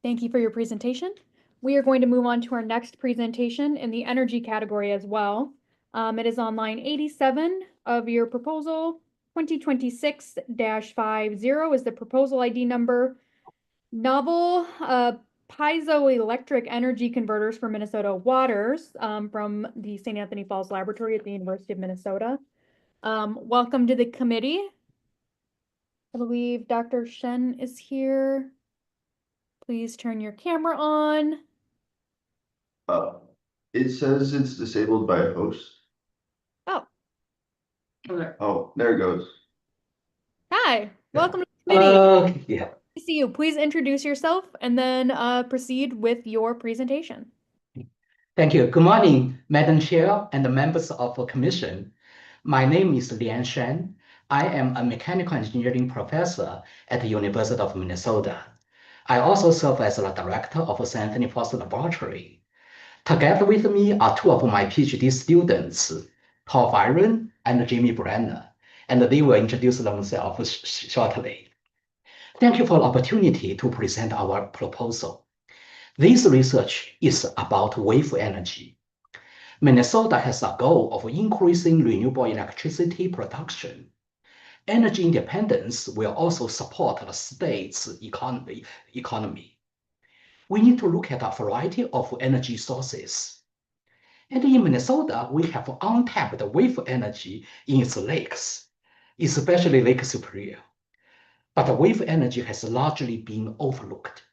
thank you for your presentation. We are going to move on to our next presentation in the energy category as well. It is on line 87 of your proposal. 2026-50 is the proposal ID number. Novel piezoelectric energy converters for Minnesota waters from the St. Anthony Falls Laboratory at the University of Minnesota. Welcome to the committee. I believe Dr. Shen is here. Please turn your camera on. It says it's disabled by a host. Oh. Oh, there it goes. Hi, welcome to the committee. Yeah. Nice to see you. Please introduce yourself and then proceed with your presentation. Thank you. Good morning, Madam Chair and the members of the Commission. My name is Lian Shen. I am a mechanical engineering professor at the University of Minnesota. I also serve as the director of the St. Anthony Falls Laboratory. Together with me are two of my PhD students, Paul Byron and Jamie Brenner, and they will introduce themselves shortly. Thank you for the opportunity to present our proposal. This research is about wave energy. Minnesota has a goal of increasing renewable electricity production. Energy independence will also support the state's economy. We need to look at a variety of energy sources. And in Minnesota, we have untapped wave energy in its lakes, especially Lake Superior. But wave energy has largely been overlooked.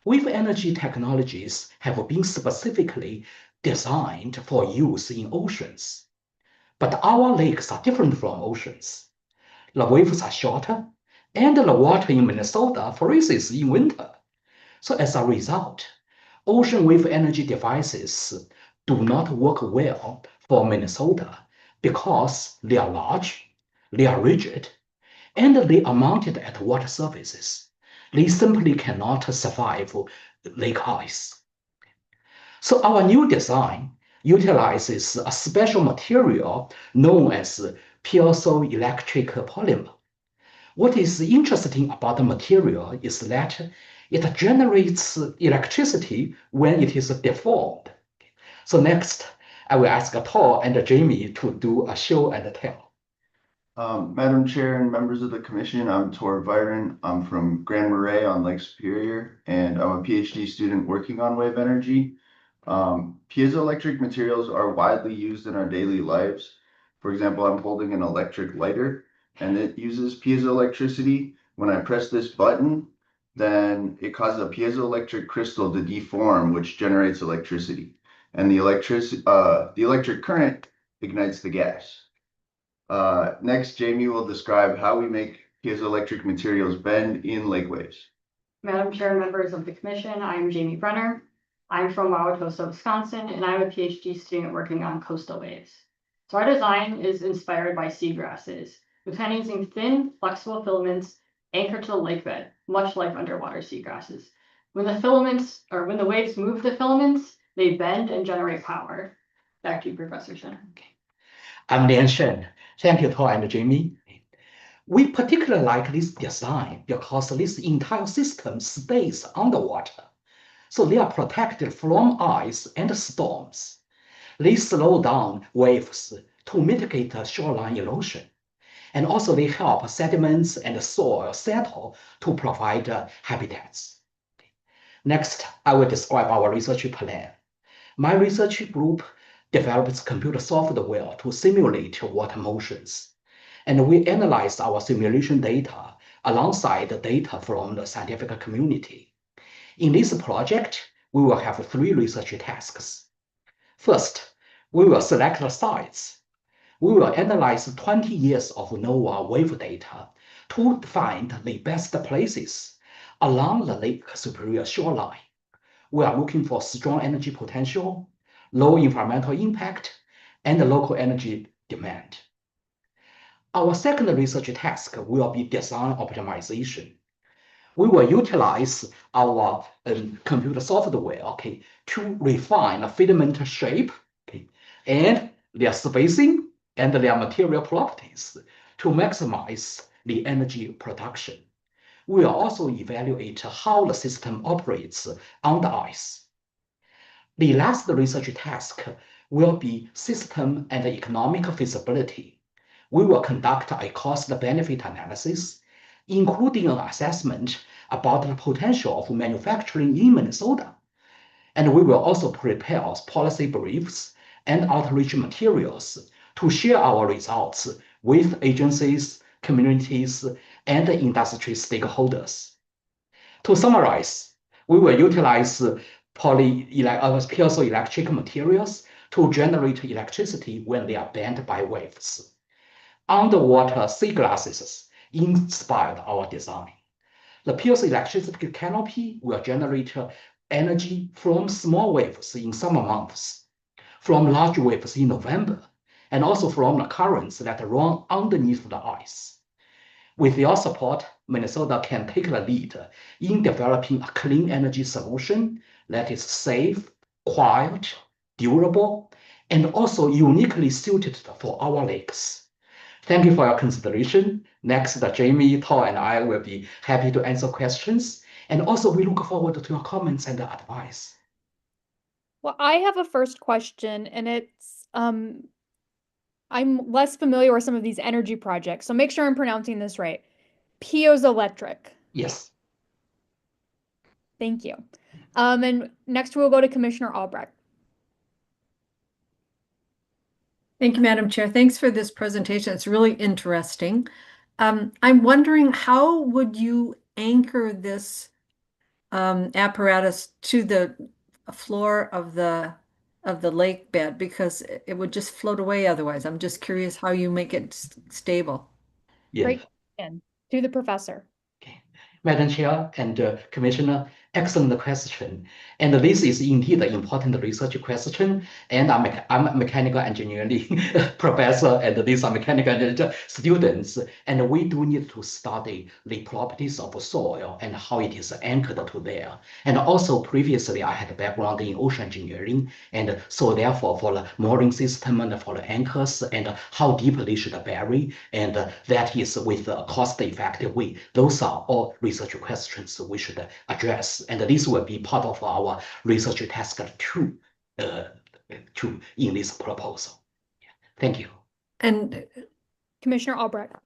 Wave energy technologies have been specifically designed for use in oceans. But our lakes are different from oceans. The waves are shorter, and the water in Minnesota freezes in winter. So as a result, ocean wave energy devices do not work well for Minnesota because they are large, they are rigid, and they are mounted at water surfaces. They simply cannot survive lake ice. So our new design utilizes a special material known as piezoelectric polymer. What is interesting about the material is that it generates electricity when it is deformed. So next, I will ask Paul and Jamie to do a show and tell. Madam Chair and members of the commission, I'm Tor Byron. I'm from Grand Marais on Lake Superior, and I'm a PhD student working on wave energy. Piezoelectric materials are widely used in our daily lives. For example, I'm holding an electric lighter, and it uses piezoelectricity. When I press this button, then it causes a piezoelectric crystal to deform, which generates electricity. And the electric current ignites the gas. Next, Jamie will describe how we make piezoelectric materials bend in lake waves. Madam Chair and members of the Commission, I'm Jamie Brenner. I'm from Wauwatosa, Wisconsin, and I'm a PhD student working on coastal waves. So our design is inspired by seagrasses. We plan on using thin, flexible filaments anchored to the lake bed, much like underwater seagrasses. When the filaments or when the waves move the filaments, they bend and generate power. Back to you, Professor Shen. I'm Lian Shen. Thank you, Paul and Jamie. We particularly like this design because this entire system stays underwater. So they are protected from ice and storms. They slow down waves to mitigate shoreline erosion. And also they help sediments and soil settle to provide habitats. Next, I will describe our research plan. My research group develops computer software to simulate water motions. And we analyze our simulation data alongside the data from the scientific community. In this project, we will have 3 research tasks. First, we will select the sites. We will analyze 20 years of NOAA wave data to find the best places along the Lake Superior shoreline. We are looking for strong energy potential, low environmental impact, and local energy demand. Our second research task will be design optimization. We will utilize our computer software, to refine the filament shape, and their spacing and their material properties to maximize the energy production. We will also evaluate how the system operates on the ice. The last research task will be system and economic feasibility. We will conduct a cost-benefit analysis, including an assessment about the potential of manufacturing in Minnesota. And we will also prepare policy briefs and outreach materials to share our results with agencies, communities, and industry stakeholders. To summarize, we will utilize piezoelectric materials to generate electricity when they are bent by waves. Underwater sea glasses inspired our design. The piezoelectric canopy will generate energy from small waves in summer months, from large waves in November, and also from the currents that run underneath the ice. With your support, Minnesota can take the lead in developing a clean energy solution that is safe, quiet, durable, and also uniquely suited for our lakes. Thank you for your consideration. Next, Jamie, Tao, and I will be happy to answer questions. And also, we look forward to your comments and advice. Well, I have a first question, and it's I'm less familiar with some of these energy projects, so make sure I'm pronouncing this right. Piezoelectric. Yes. Thank you. And next we'll go to Commissioner Albrecht. Thank you, Madam Chair. Thanks for this presentation. It's really interesting. I'm wondering, how would you anchor this apparatus to the floor of the lake bed, because it would just float away otherwise. I'm just curious how you make it stable. Yeah. Great question. To the professor. Madam Chair and Commissioner, excellent question. And this is indeed an important research question. And I'm a mechanical engineering professor, and these are mechanical engineering students. And we do need to study the properties of soil and how it is anchored to there. And also previously, I had a background in ocean engineering. And so therefore, for the mooring system and for the anchors and how deep they should bury, and that is with a cost-effective way. Those are all research questions we should address, and this will be part of our research task two in this proposal. Thank you. And Commissioner Albrecht.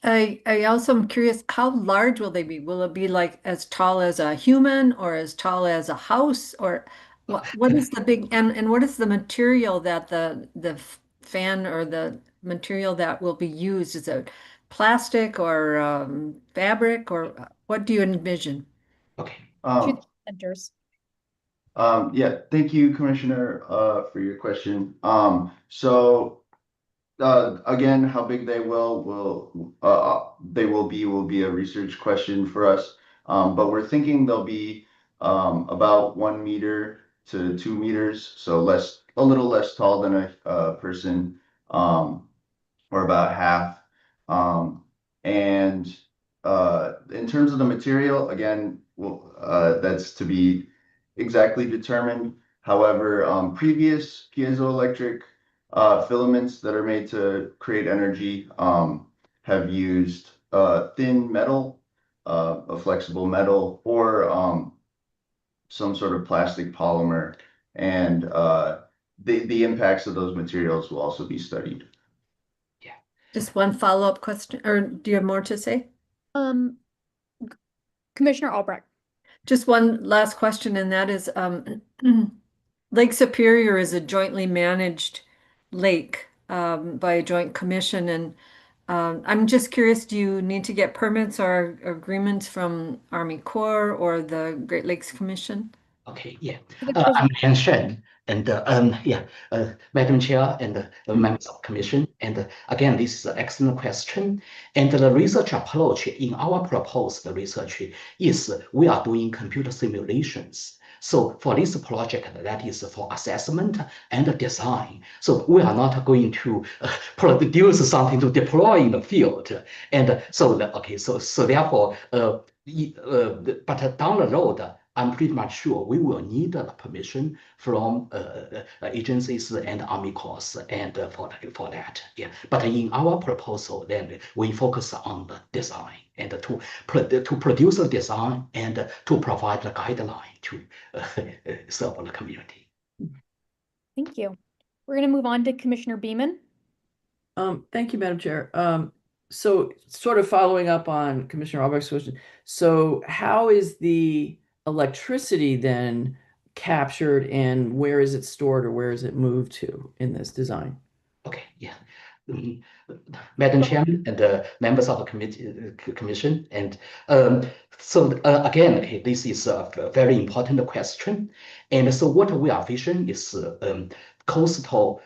I also am curious, how large will they be? Will it be like as tall as a human, or as tall as a house, or what is the big and what is the material that the fan or the material that will be used? Is it plastic or fabric, or what do you envision? Okay. Centers. Yeah, thank you, Commissioner, for your question. Again, how big they will be a research question for us. But we're thinking they'll be about 1 meter to 2 meters, so a little less tall than a person, or about half. And in terms of the material, again, well, that's to be exactly determined. However, previous piezoelectric filaments that are made to create energy have used thin metal, a flexible metal, or some sort of plastic polymer, and the impacts of those materials will also be studied. Just one follow-up question, or do you have more to say? Commissioner Albrecht. Just one last question, and that is, Lake Superior is a jointly managed lake by a joint commission, and I'm just curious, do you need to get permits or agreements from Army Corps or the Great Lakes Commission? Okay, yeah. I'm Lian Shen, and Madam Chair and members of Commission. And again, this is an excellent question. And the research approach in our proposed research is we are doing computer simulations. So for this project, that is for assessment and design. So we are not going to produce something to deploy in the field. And so, okay, so therefore, but down the road, I'm pretty much sure we will need the permission from agencies and Army Corps and for that. Yeah. But in our proposal, then we focus on the design and to produce a design and to provide the guideline to serve the community. Thank you. We're going to move on to Commissioner Beaman. Thank you, Madam Chair. So sort of following up on Commissioner Albrecht's question. So how is the electricity then captured and where is it stored or where is it moved to in this design? Okay, yeah. Madam Chairman and members of the commission. And again, okay, this is a very important question. And so what we are vision is coastal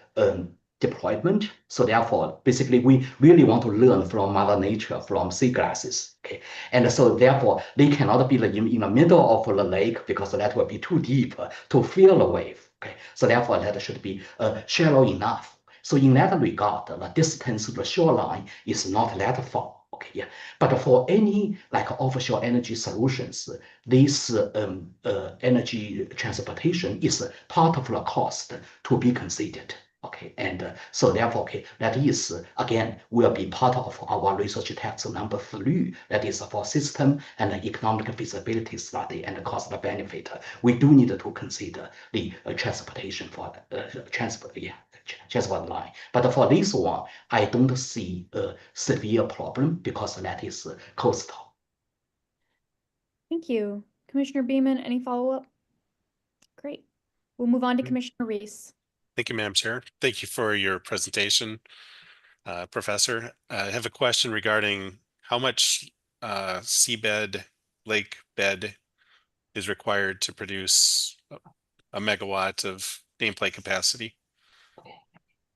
deployment. So therefore, basically, we really want to learn from Mother Nature, from seagrasses. Okay, and so therefore, they cannot be in the middle of the lake because that will be too deep to feel the wave. Okay, so therefore, that should be shallow enough. So in that regard, the distance to the shoreline is not that far. Okay, yeah. But for any like offshore energy solutions, this energy transportation is part of the cost to be considered. Okay, and so therefore, okay, that is again will be part of our research text number 3. That is for system and economic feasibility study and cost benefit. We do need to consider the transportation for transport line. But for this one, I don't see a severe problem because that is coastal. Thank you. Commissioner Beaman, any follow-up? Great. We'll move on to Commissioner Reese. Thank you, Madam Chair. Thank you for your presentation, Professor. I have a question regarding how much seabed, lake bed is required to produce a megawatt of nameplate capacity.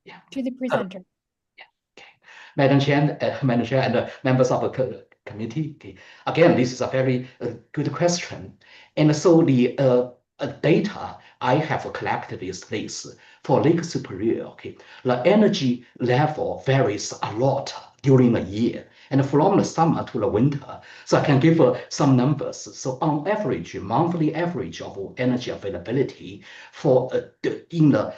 Yeah. To the presenter. Madam Chair, and members of the committee. Okay. Again, this is a very good question. And so the data I have collected is this. For Lake Superior, okay, the energy level varies a lot during the year and from the summer to the winter. So I can give some numbers. So on average, monthly average of energy availability for in the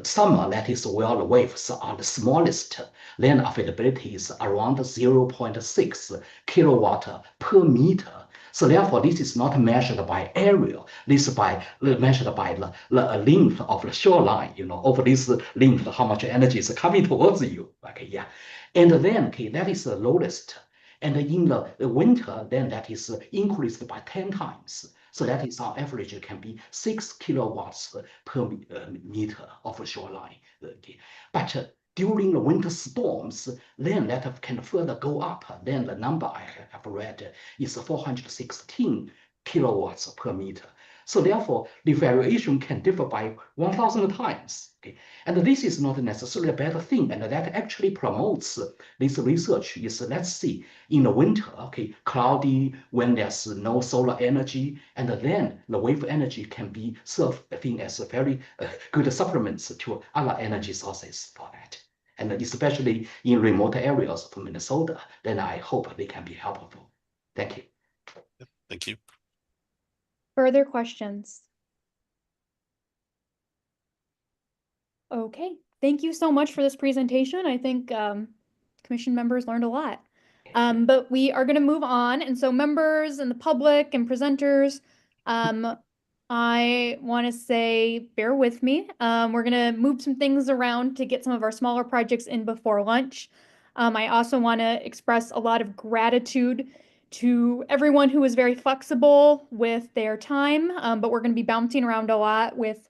summer, that is where the waves are the smallest, then availability is around 0.6 kilowatt per meter. So therefore, this is not measured by area. This is measured by the length of the shoreline. You know, over this length, how much energy is coming towards you. Okay, yeah. And then, okay, that is the lowest. And in the winter, then that is increased by 10 times. So that is on average, it can be 6 kilowatts per meter of shoreline. Okay. But during the winter storms, then that can further go up. Then the number I have read is 416 kilowatts per meter. So therefore, the variation can differ by 1,000 times. Okay? And this is not necessarily a bad thing. And that actually promotes this research is, let's see, in the winter, okay, cloudy, when there's no solar energy, and then the wave energy can be serving as a very good supplements to other energy sources for that. And especially in remote areas of Minnesota, then I hope they can be helpful. Thank you. Thank you. Further questions? Okay, thank you so much for this presentation. I think commission members learned a lot. But we are going to move on. And so members and the public and presenters, I want to say, bear with me. We're going to move some things around to get some of our smaller projects in before lunch. I also want to express a lot of gratitude to everyone who was very flexible with their time, but we're going to be bouncing around a lot with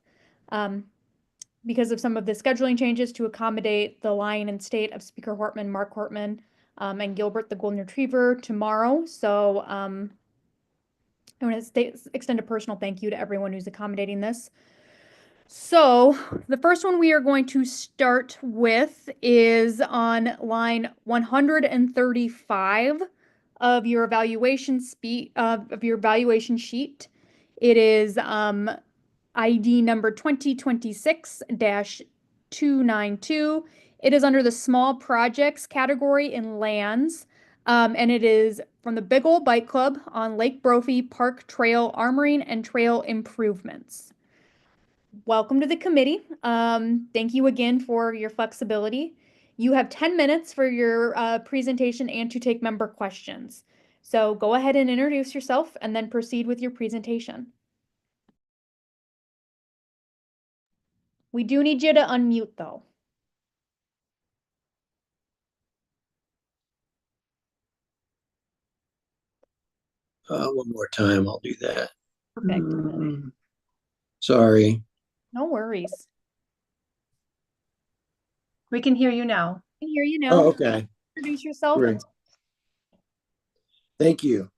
because of some of the scheduling changes to accommodate the lion and state of Speaker Hortman, Mark Hortman, and Gilbert the Golden Retriever tomorrow. So I want to extend a personal thank you to everyone who's accommodating this. So the first one we are going to start with is on line 135 of your evaluation sheet. It is ID number 2026-292. It is under the small projects category in lands. And it is from the Big Ol' Bike Club on Lake Brophy Park Trail Armoring and Trail Improvements. Welcome to the committee. Thank you again for your flexibility. You have 10 minutes for your presentation and to take member questions. So go ahead and introduce yourself and then proceed with your presentation. We do need you to unmute though. One more time, I'll do that. Perfect. Sorry. No worries. We can hear you now. I can hear you now. Oh, okay. Introduce yourself. Great. Thank you.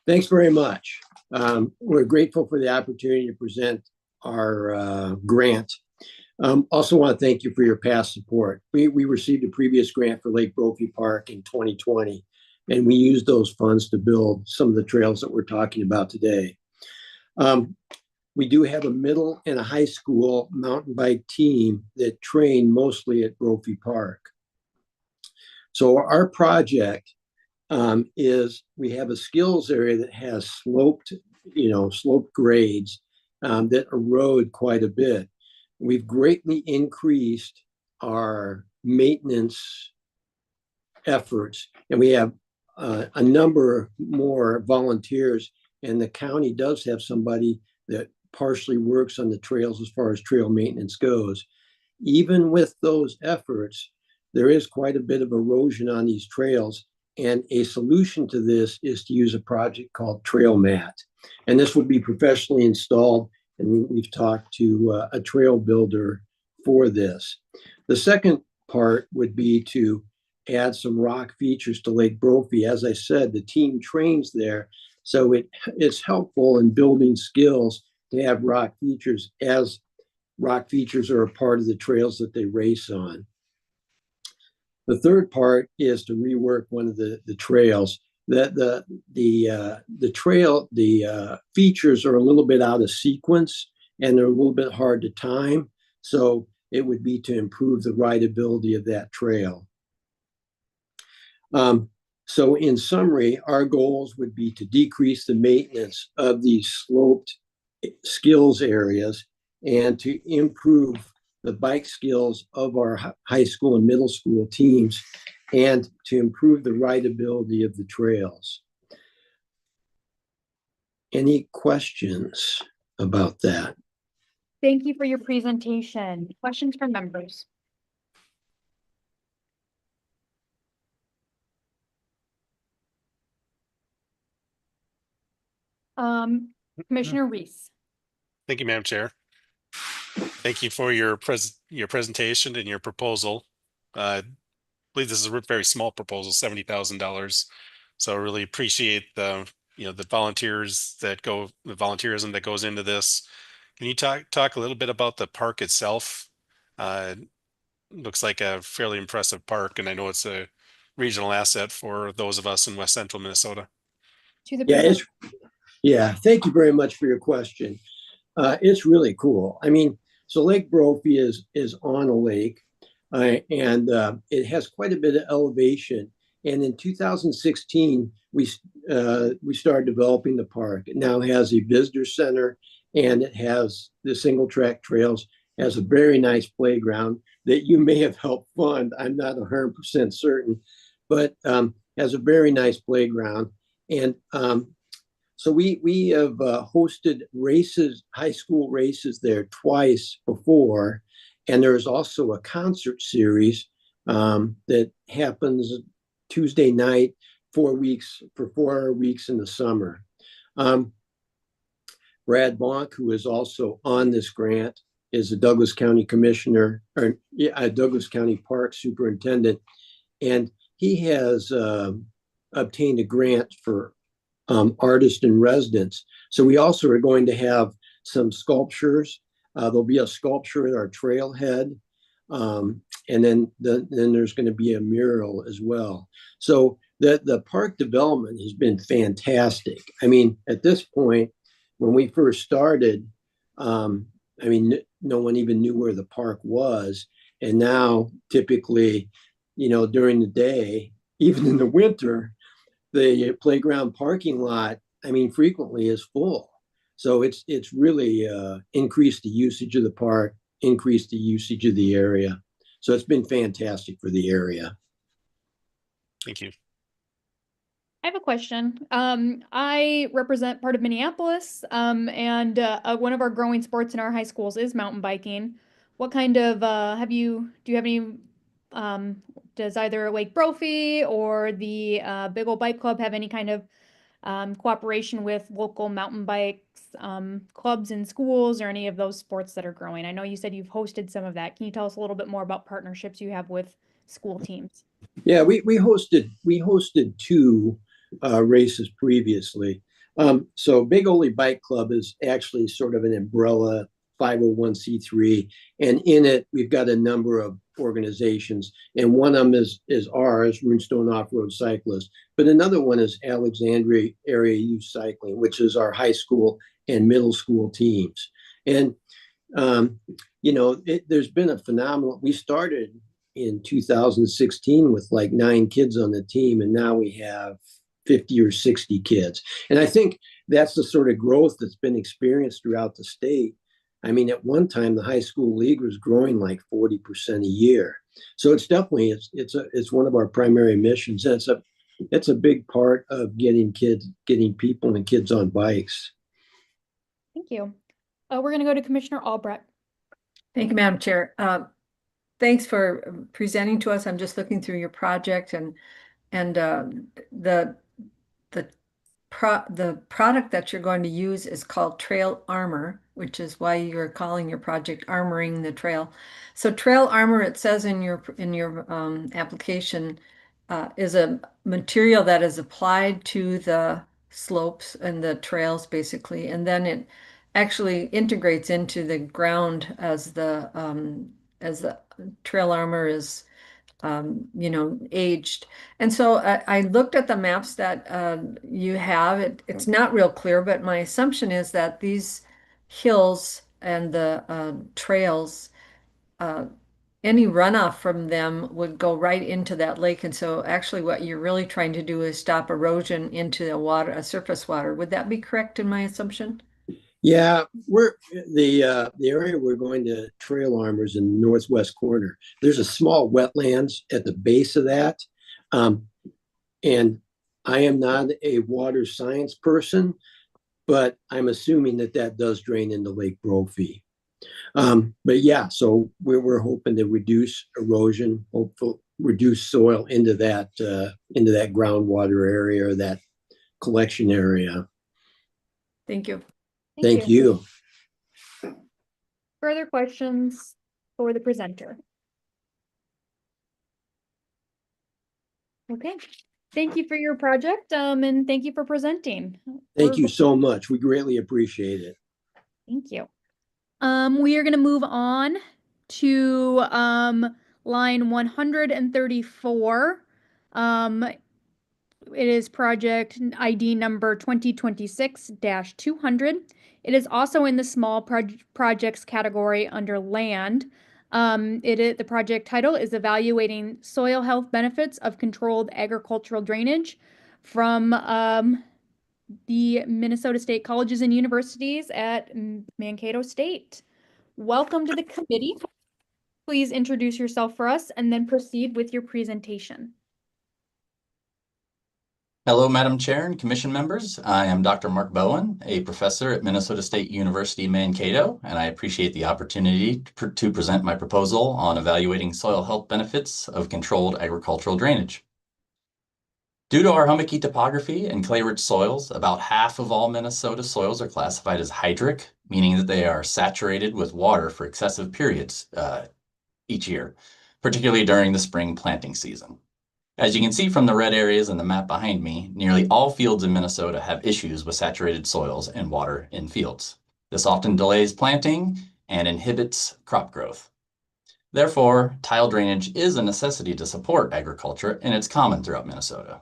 Thanks very much. We're grateful for the opportunity to present our grant. Also want to thank you for your past support. We received a previous grant for Lake Brophy Park in 2020, and we used those funds to build some of the trails that we're talking about today. We do have a middle and a high school mountain bike team that train mostly at Brophy Park. So our project is we have a skills area that has sloped grades that erode quite a bit. We've greatly increased our maintenance efforts, and we have a number more volunteers, and the county does have somebody that partially works on the trails as far as trail maintenance goes. Even with those efforts, there is quite a bit of erosion on these trails, and a solution to this is to use a project called Trail Mat. And this will be professionally installed, and we've talked to a trail builder for this. The second part would be to add some rock features to Lake Brophy. As I said, the team trains there, so it's helpful in building skills to have rock features, as rock features are a part of the trails that they race on. The third part is to rework one of the trails. The features are a little bit out of sequence, and they're a little bit hard to time. So it would be to improve the rideability of that trail. So in summary, our goals would be to decrease the maintenance of these sloped skills areas and to improve the bike skills of our high school and middle school teams, and to improve the rideability of the trails. Any questions about that? Thank you for your presentation. Questions from members? Commissioner Reese. Thank you, Madam Chair. Thank you for your presentation and your proposal. I believe this is a very small proposal, $70,000. So I really appreciate the volunteerism that goes into this. Can you talk a little bit about the park itself? Looks like a fairly impressive park, and I know it's a regional asset for those of us in West Central Minnesota. Yeah, thank you very much for your question. It's really cool. I mean, so Lake Brophy is on a lake, and it has quite a bit of elevation. And in 2016, we we started developing the park. It now has a visitor center, and it has the single track trails, has a very nice playground that you may have helped fund. I'm not 100% certain, but has a very nice playground. And so we have hosted races, high school races there twice before. And there's also a concert series that happens Tuesday night, 4 weeks for 4 weeks in the summer. Brad Bonk, who is also on this grant, is a Douglas County Commissioner, or a Douglas County Park Superintendent, and he has obtained a grant for artist in residence. So we also are going to have some sculptures. There'll be a sculpture at our trailhead, and then there's going to be a mural as well. So the park development has been fantastic. I mean, at this point, when we first started, I mean, no one even knew where the park was. And now, typically, you know, during the day, even in the winter, the playground parking lot, I mean, frequently is full. So it's really increased the usage of the park, increased the usage of the area. So it's been fantastic for the area. Thank you. I have a question. I represent part of Minneapolis, and one of our growing sports in our high schools is mountain biking. What kind of do you have any, does either Lake Brophy or the Big Ol' Bike Club have any kind of cooperation with local mountain bikes clubs in schools or any of those sports that are growing? I know you said you've hosted some of that. Can you tell us a little bit more about partnerships you have with school teams? Yeah, we hosted two races previously. So Big Ole Bike Club is actually sort of an umbrella 501c3, and in it we've got a number of organizations, and one of them is ours, Runestone Off-Road Cyclists, but another one is Alexandria Area Youth Cycling, which is our high school and middle school teams. And you know, there's been a phenomenal. We started in 2016 with like 9 kids on the team, and now we have 50 or 60 kids. And I think that's the sort of growth that's been experienced throughout the state. I mean, at one time, the high school league was growing like 40% a year. So it's definitely, it's one of our primary missions. And it's a big part of getting people and kids on bikes. Thank you. We're going to go to Commissioner Albrecht. Thank you, Madam Chair. Thanks for presenting to us. I'm just looking through your project, and the product that you're going to use is called Trail Armor, which is why you're calling your project Armoring the Trail. So Trail Armor, it says in your application, is a material that is applied to the slopes and the trails, basically, and then it actually integrates into the ground as the trail armor is you know, aged. And so I looked at the maps that you have. It's not real clear, but my assumption is that these hills and the trails, any runoff from them would go right into that lake. And so actually what you're really trying to do is stop erosion into the water, surface water. Would that be correct in my assumption? Yeah, we're the area we're going to trail armors in the northwest corner. There's a small wetlands at the base of that, and I am not a water science person, but I'm assuming that does drain into Lake Brophy. But yeah, so we're hoping to reduce erosion, reduce soil into that groundwater area, or that collection area. Thank you. Thank you. Further questions for the presenter? Okay. Thank you for your project, and thank you for presenting. Thank you so much. We greatly appreciate it. Thank you. We are going to move on to line 134. It is project ID number 2026-200. It is also in the small projects category under land. The project title is Evaluating Soil Health Benefits of Controlled Agricultural Drainage from the Minnesota State Colleges and Universities at Mankato State. Welcome to the committee. Please introduce yourself for us and then proceed with your presentation. Hello, Madam Chair and Commission members. I am Dr. Mark Bowen, a professor at Minnesota State University, Mankato, and I appreciate the opportunity to present my proposal on evaluating soil health benefits of controlled agricultural drainage. Due to our hummocky topography and clay-rich soils, about half of all Minnesota soils are classified as hydric, meaning that they are saturated with water for excessive periods each year, particularly during the spring planting season. As you can see from the red areas in the map behind me, nearly all fields in Minnesota have issues with saturated soils and water in fields. This often delays planting and inhibits crop growth. Therefore, tile drainage is a necessity to support agriculture, and it's common throughout Minnesota.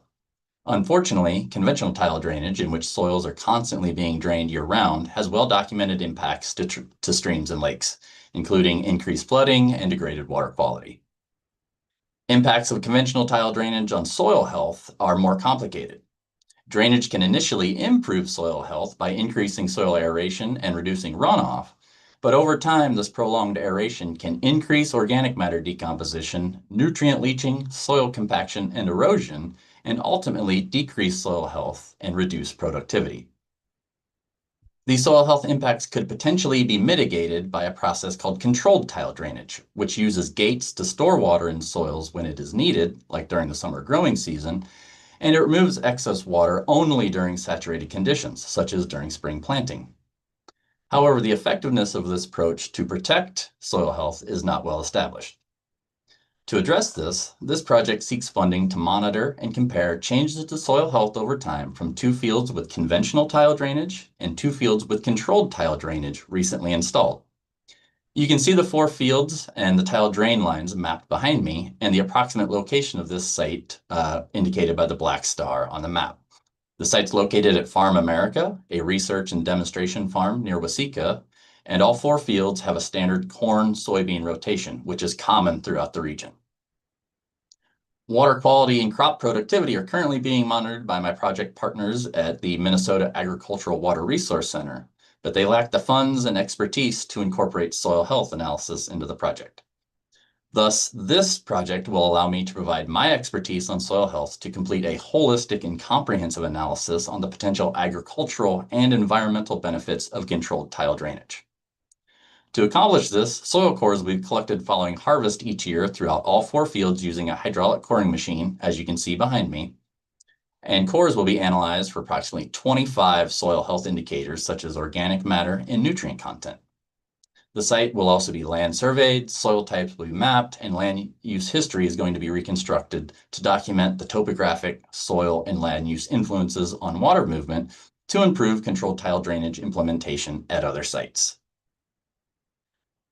Unfortunately, conventional tile drainage, in which soils are constantly being drained year-round, has well-documented impacts to streams and lakes, including increased flooding and degraded water quality. Impacts of conventional tile drainage on soil health are more complicated. Drainage can initially improve soil health by increasing soil aeration and reducing runoff, but over time, this prolonged aeration can increase organic matter decomposition, nutrient leaching, soil compaction, and erosion, and ultimately decrease soil health and reduce productivity. These soil health impacts could potentially be mitigated by a process called controlled tile drainage, which uses gates to store water in soils when it is needed, like during the summer growing season, and it removes excess water only during saturated conditions, such as during spring planting. However, the effectiveness of this approach to protect soil health is not well established. To address this project seeks funding to monitor and compare changes to soil health over time from 2 fields with conventional tile drainage and 2 fields with controlled tile drainage recently installed. You can see the 4 fields and the tile drain lines mapped behind me and the approximate location of this site indicated by the black star on the map. The site's located at Farm America, a research and demonstration farm near Waseca, and all 4 fields have a standard corn-soybean rotation, which is common throughout the region. Water quality and crop productivity are currently being monitored by my project partners at the Minnesota Agricultural Water Resource Center, but they lack the funds and expertise to incorporate soil health analysis into the project. Thus, this project will allow me to provide my expertise on soil health to complete a holistic and comprehensive analysis on the potential agricultural and environmental benefits of controlled tile drainage. To accomplish this, soil cores will be collected following harvest each year throughout all 4 fields using a hydraulic coring machine, as you can see behind me. And cores will be analyzed for approximately 25 soil health indicators, such as organic matter and nutrient content. The site will also be land surveyed, soil types will be mapped, and land use history is going to be reconstructed to document the topographic, soil, and land use influences on water movement to improve controlled tile drainage implementation at other sites.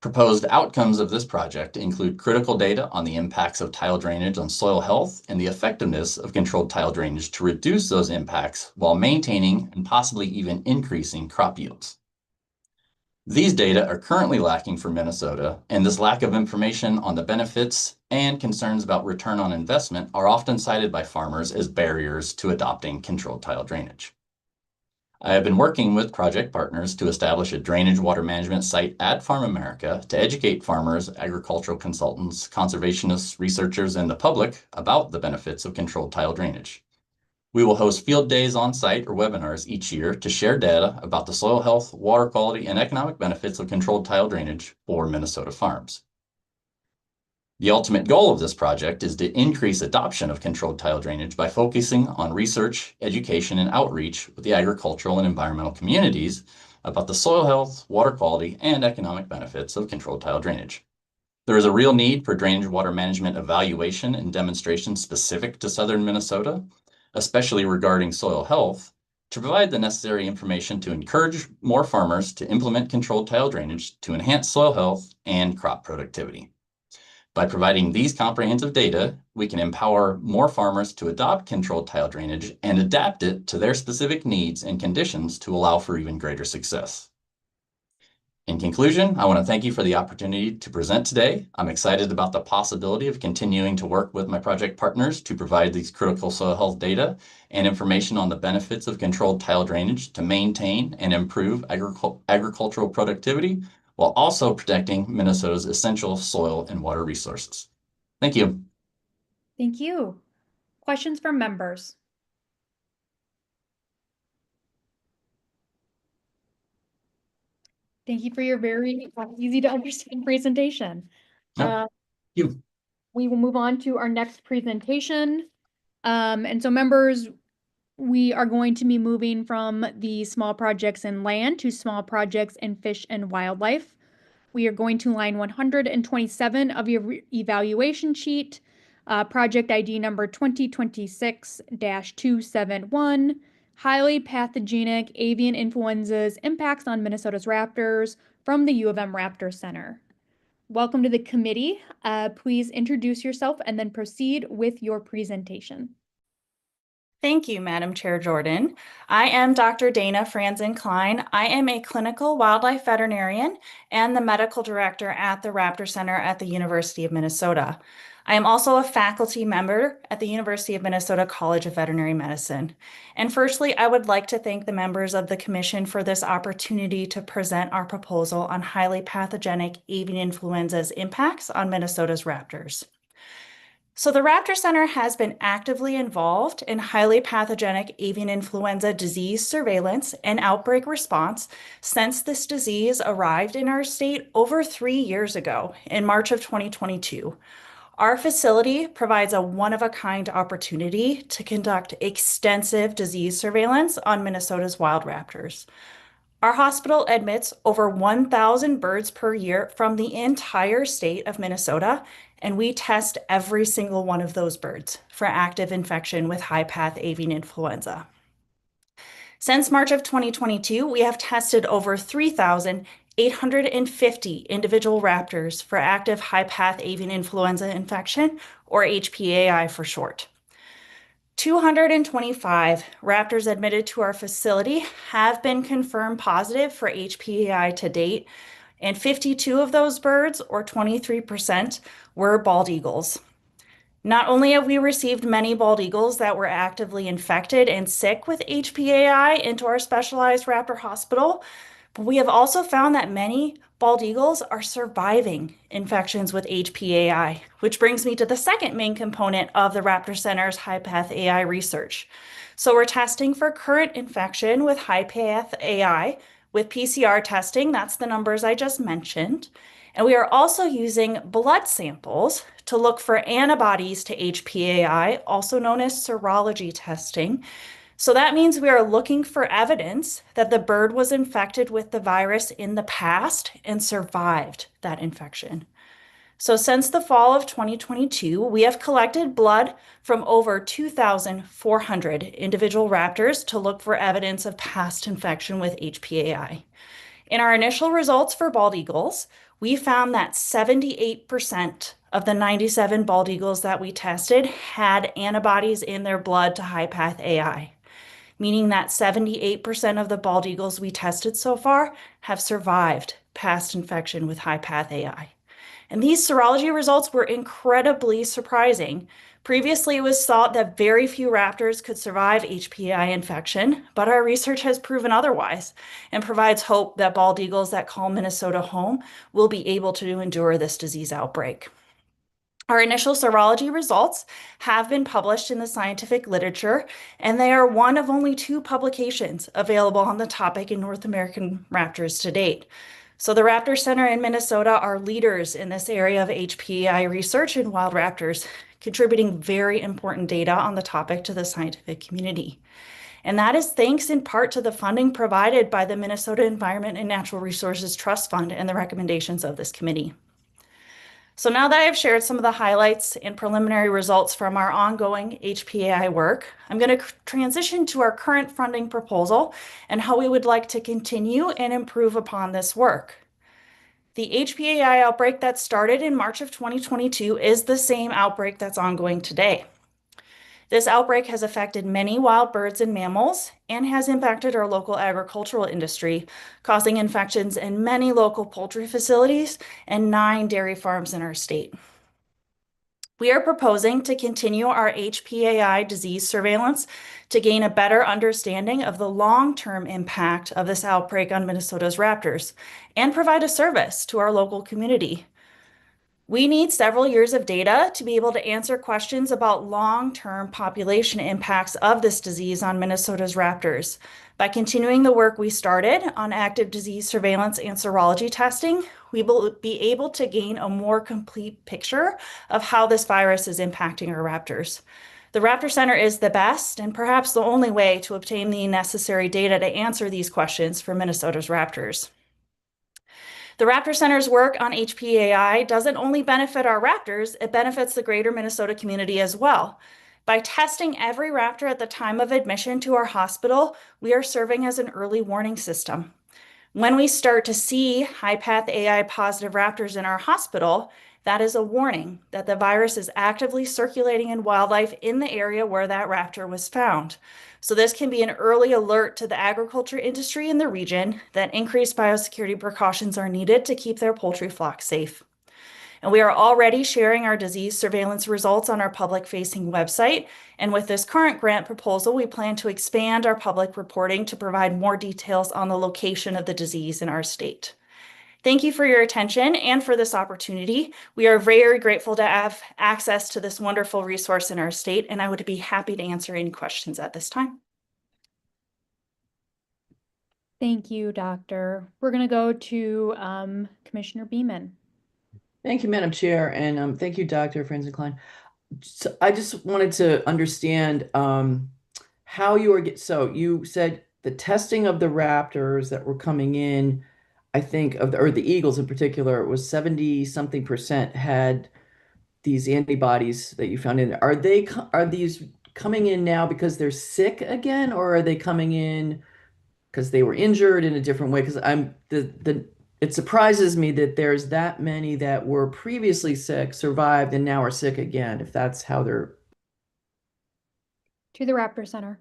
Proposed outcomes of this project include critical data on the impacts of tile drainage on soil health and the effectiveness of controlled tile drainage to reduce those impacts while maintaining and possibly even increasing crop yields. These data are currently lacking for Minnesota, and this lack of information on the benefits and concerns about return on investment are often cited by farmers as barriers to adopting controlled tile drainage. I have been working with project partners to establish a drainage water management site at Farm America to educate farmers, agricultural consultants, conservationists, researchers, and the public about the benefits of controlled tile drainage. We will host field days on site or webinars each year to share data about the soil health, water quality, and economic benefits of controlled tile drainage for Minnesota farms. The ultimate goal of this project is to increase adoption of controlled tile drainage by focusing on research, education, and outreach with the agricultural and environmental communities about the soil health, water quality, and economic benefits of controlled tile drainage. There is a real need for drainage water management evaluation and demonstration specific to southern Minnesota, especially regarding soil health, to provide the necessary information to encourage more farmers to implement controlled tile drainage to enhance soil health and crop productivity. By providing these comprehensive data, we can empower more farmers to adopt controlled tile drainage and adapt it to their specific needs and conditions to allow for even greater success. In conclusion, I want to thank you for the opportunity to present today. I'm excited about the possibility of continuing to work with my project partners to provide these critical soil health data and information on the benefits of controlled tile drainage to maintain and improve agricultural productivity while also protecting Minnesota's essential soil and water resources. Thank you. Thank you. Questions from members? Thank you for your very easy to understand presentation. Thank you. We will move on to our next presentation. And so members, we are going to be moving from the small projects in land to small projects in fish and wildlife. We are going to line 127 of your evaluation sheet, project ID number 2026-271, highly pathogenic avian influenza's impacts on Minnesota's raptors from the U of M Raptor Center. Welcome to the committee. Please introduce yourself and then proceed with your presentation. Thank you, Madam Chair Jordan. I am Dr. Dana Franzen-Klein. I am a clinical wildlife veterinarian and the medical director at the Raptor Center at the University of Minnesota. I am also a faculty member at the University of Minnesota College of Veterinary Medicine. And firstly, I would like to thank the members of the commission for this opportunity to present our proposal on highly pathogenic avian influenza's impacts on Minnesota's raptors. So the Raptor Center has been actively involved in highly pathogenic avian influenza disease surveillance and outbreak response since this disease arrived in our state over 3 years ago in March of 2022. Our facility provides a one-of-a-kind opportunity to conduct extensive disease surveillance on Minnesota's wild raptors. Our hospital admits over 1,000 birds per year from the entire state of Minnesota, and we test every single one of those birds for active infection with high-path avian influenza. Since March of 2022, we have tested over 3,850 individual raptors for active high-path avian influenza infection, or HPAI for short. 225 raptors admitted to our facility have been confirmed positive for HPAI to date, and 52 of those birds, or 23%, were bald eagles. Not only have we received many bald eagles that were actively infected and sick with HPAI into our specialized raptor hospital, but we have also found that many bald eagles are surviving infections with HPAI, which brings me to the second main component of the Raptor Center's high-path AI research. So we're testing for current infection with high-path AI with PCR testing. That's the numbers I just mentioned. And we are also using blood samples to look for antibodies to HPAI, also known as serology testing. So that means we are looking for evidence that the bird was infected with the virus in the past and survived that infection. So since the fall of 2022, we have collected blood from over 2,400 individual raptors to look for evidence of past infection with HPAI. In our initial results for bald eagles, we found that 78% of the 97 bald eagles that we tested had antibodies in their blood to high-path AI, meaning that 78% of the bald eagles we tested so far have survived past infection with high-path AI. And these serology results were incredibly surprising. Previously, it was thought that very few raptors could survive HPAI infection, but our research has proven otherwise and provides hope that bald eagles that call Minnesota home will be able to endure this disease outbreak. Our initial serology results have been published in the scientific literature, and they are one of only 2 publications available on the topic in North American raptors to date. So the Raptor Center in Minnesota are leaders in this area of HPAI research in wild raptors, contributing very important data on the topic to the scientific community. And that is thanks in part to the funding provided by the Minnesota Environment and Natural Resources Trust Fund and the recommendations of this committee. So now that I've shared some of the highlights and preliminary results from our ongoing HPAI work, I'm going to transition to our current funding proposal and how we would like to continue and improve upon this work. The HPAI outbreak that started in March of 2022 is the same outbreak that's ongoing today. This outbreak has affected many wild birds and mammals and has impacted our local agricultural industry, causing infections in many local poultry facilities and 9 dairy farms in our state. We are proposing to continue our HPAI disease surveillance to gain a better understanding of the long-term impact of this outbreak on Minnesota's raptors and provide a service to our local community. We need several years of data to be able to answer questions about long-term population impacts of this disease on Minnesota's raptors. By continuing the work we started on active disease surveillance and serology testing, we will be able to gain a more complete picture of how this virus is impacting our raptors. The Raptor Center is the best and perhaps the only way to obtain the necessary data to answer these questions for Minnesota's raptors. The Raptor Center's work on HPAI doesn't only benefit our raptors, it benefits the greater Minnesota community as well. By testing every raptor at the time of admission to our hospital, we are serving as an early warning system. When we start to see high-path AI positive raptors in our hospital, that is a warning that the virus is actively circulating in wildlife in the area where that raptor was found. So this can be an early alert to the agriculture industry in the region that increased biosecurity precautions are needed to keep their poultry flock safe. And we are already sharing our disease surveillance results on our public-facing website. And with this current grant proposal, we plan to expand our public reporting to provide more details on the location of the disease in our state. Thank you for your attention and for this opportunity. We are very grateful to have access to this wonderful resource in our state, and I would be happy to answer any questions at this time. Thank you, Doctor. We're going to go to Commissioner Beeman. Thank you, Madam Chair, and thank you, Dr. Franzen-Klein. So I just wanted to understand how you are. So you said the testing of the raptors that were coming in, I think, or the eagles in particular, it was 70-something% had these antibodies that you found in there. Are these coming in now because they're sick again, or are they coming in because they were injured in a different way? Because it surprises me that there's that many that were previously sick, survived, and now are sick again, if that's how they're. To the Raptor Center.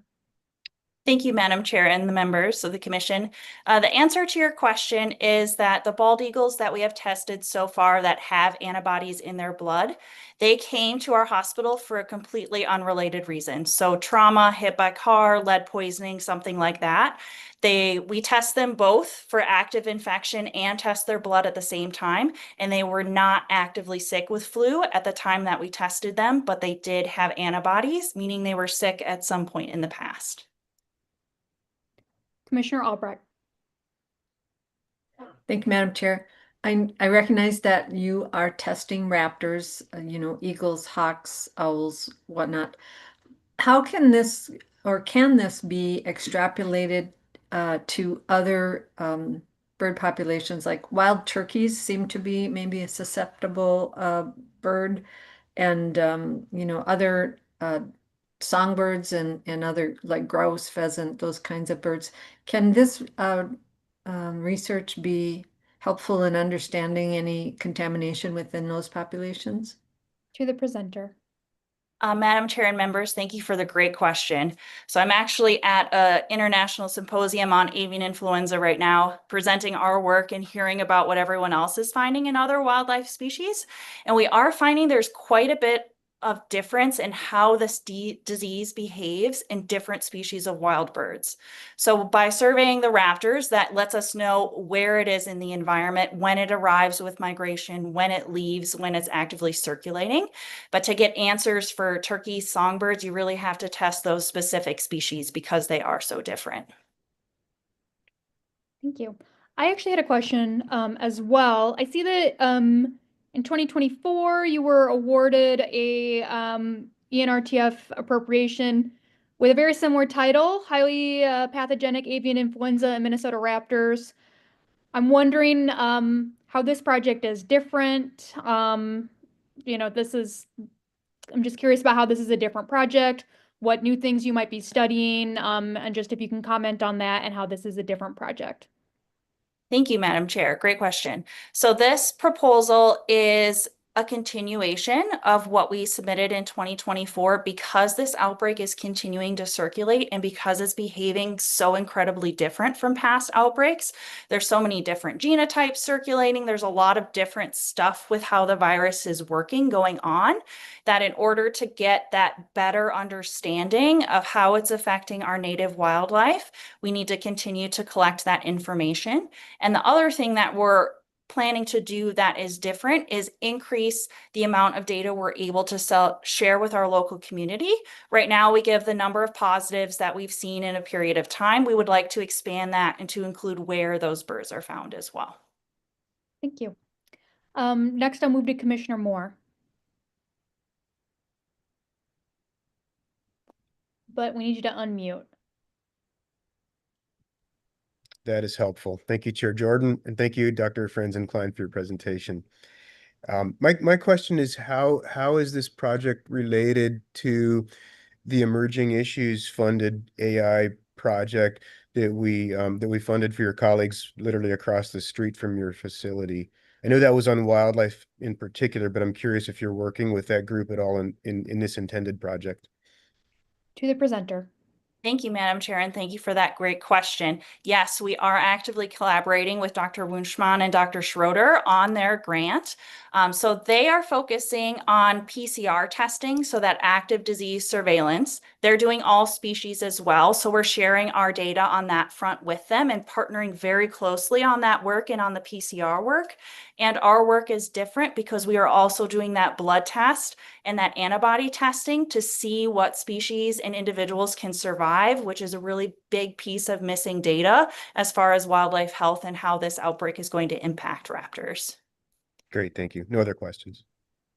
Thank you, Madam Chair and the members of the Commission. The answer to your question is that the bald eagles that we have tested so far that have antibodies in their blood, they came to our hospital for a completely unrelated reason. So trauma, hit by car, lead poisoning, something like that. We test them both for active infection and test their blood at the same time, and they were not actively sick with flu at the time that we tested them, but they did have antibodies, meaning they were sick at some point in the past. Commissioner Albrecht. Thank you, Madam Chair. I recognize that you are testing raptors, eagles, hawks, owls, whatnot. How can this, or can this be extrapolated to other bird populations? Like wild turkeys seem to be maybe a susceptible bird, and other songbirds and other like grouse, pheasant, those kinds of birds. Can this research be helpful in understanding any contamination within those populations? To the presenter. Madam Chair and members, thank you for the great question. So I'm actually at an international symposium on avian influenza right now, presenting our work and hearing about what everyone else is finding in other wildlife species. And we are finding there's quite a bit of difference in how this disease behaves in different species of wild birds. So by surveying the raptors, that lets us know where it is in the environment, when it arrives with migration, when it leaves, when it's actively circulating. But to get answers for turkeys, songbirds, you really have to test those specific species because they are so different. Thank you. I actually had a question as well. I see that in 2024, you were awarded a ENRTF appropriation with a very similar title, Highly Pathogenic Avian Influenza in Minnesota Raptors. I'm wondering how this project is different. I'm just curious about how this is a different project, what new things you might be studying, and just if you can comment on that and how this is a different project. Thank you, Madam Chair. Great question. So this proposal is a continuation of what we submitted in 2024 because this outbreak is continuing to circulate and because it's behaving so incredibly different from past outbreaks. There's so many different genotypes circulating. There's a lot of different stuff with how the virus is working going on, that in order to get that better understanding of how it's affecting our native wildlife, we need to continue to collect that information. And the other thing that we're planning to do that is different is increase the amount of data we're able to share with our local community. Right now, we give the number of positives that we've seen in a period of time. We would like to expand that and to include where those birds are found as well. Thank you. Next, I'll move to Commissioner Moore. But we need you to unmute. That is helpful. Thank you, Chair Jordan, and thank you, Dr. Franzen-Klein, for your presentation. My question is how is this project related to the Emerging Issues funded AI project that we funded for your colleagues literally across the street from your facility? I know that was on wildlife in particular, but I'm curious if you're working with that group at all in this intended project. To the presenter. Thank you, Madam Chair, and thank you for that great question. Yes, we are actively collaborating with Dr. Wunschmann and Dr. Schroeder on their grant. So they are focusing on PCR testing, so that active disease surveillance. They're doing all species as well. So we're sharing our data on that front with them and partnering very closely on that work and on the PCR work. And our work is different because we are also doing that blood test and that antibody testing to see what species and individuals can survive, which is a really big piece of missing data as far as wildlife health and how this outbreak is going to impact raptors. Great, thank you. No other questions.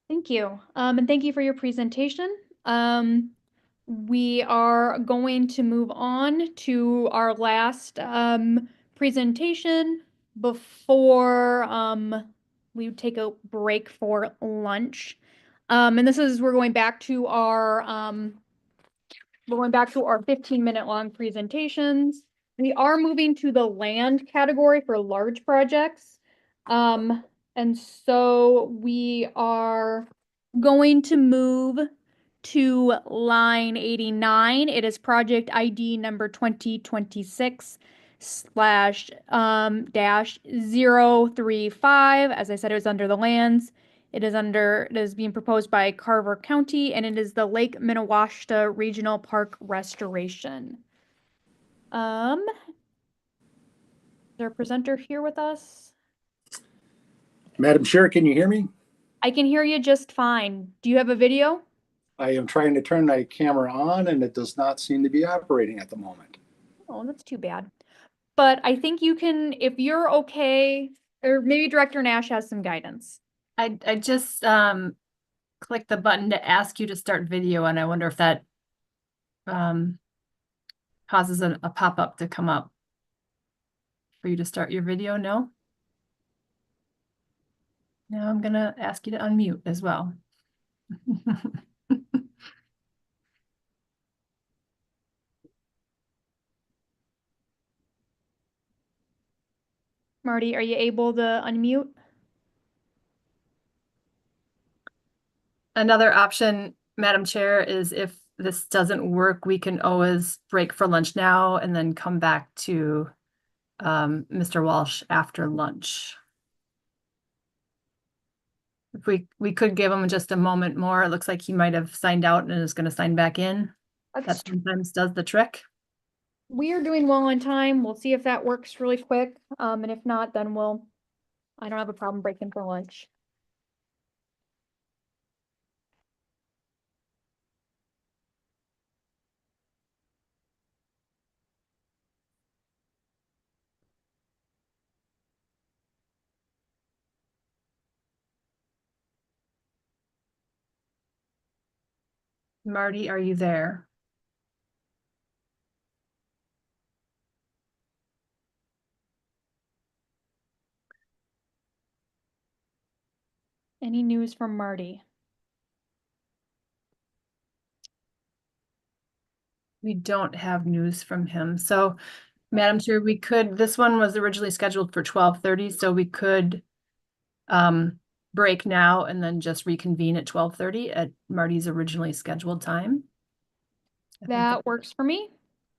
Thank you. And thank you for your presentation. We are going to move on to our last presentation before we take a break for lunch. And this is, we're going back to our 15-minute long presentations. We are moving to the land category for large projects. And so we are going to move to line 89. It is project ID number 2026 dash 035. As I said, it was under the lands. It is being proposed by Carver County, and it is the Lake Minawashta Regional Park Restoration. Is there a presenter here with us? Madam Chair, can you hear me? I can hear you just fine. Do you have a video? I am trying to turn my camera on and it does not seem to be operating at the moment. Oh, that's too bad. But I think you can, if you're okay, or maybe Director Nash has some guidance. I just clicked the button to ask you to start video, and I wonder if that causes a pop-up to come up for you to start your video. No? Now I'm gonna ask you to unmute as well. Marty, are you able to unmute? Another option, Madam Chair, is if this doesn't work, we can always break for lunch now and then come back to Mr. Walsh after lunch. If we could give him just a moment more. It looks like he might have signed out and is going to sign back in. That sometimes does the trick. We are doing well on time. We'll see if that works really quick. And if not, then I don't have a problem breaking for lunch. Marty, are you there? Any news from Marty? We don't have news from him. So, Madam Chair, this one was originally scheduled for 12:30, so we could break now and then just reconvene at 12:30 at Marty's originally scheduled time? That works for me.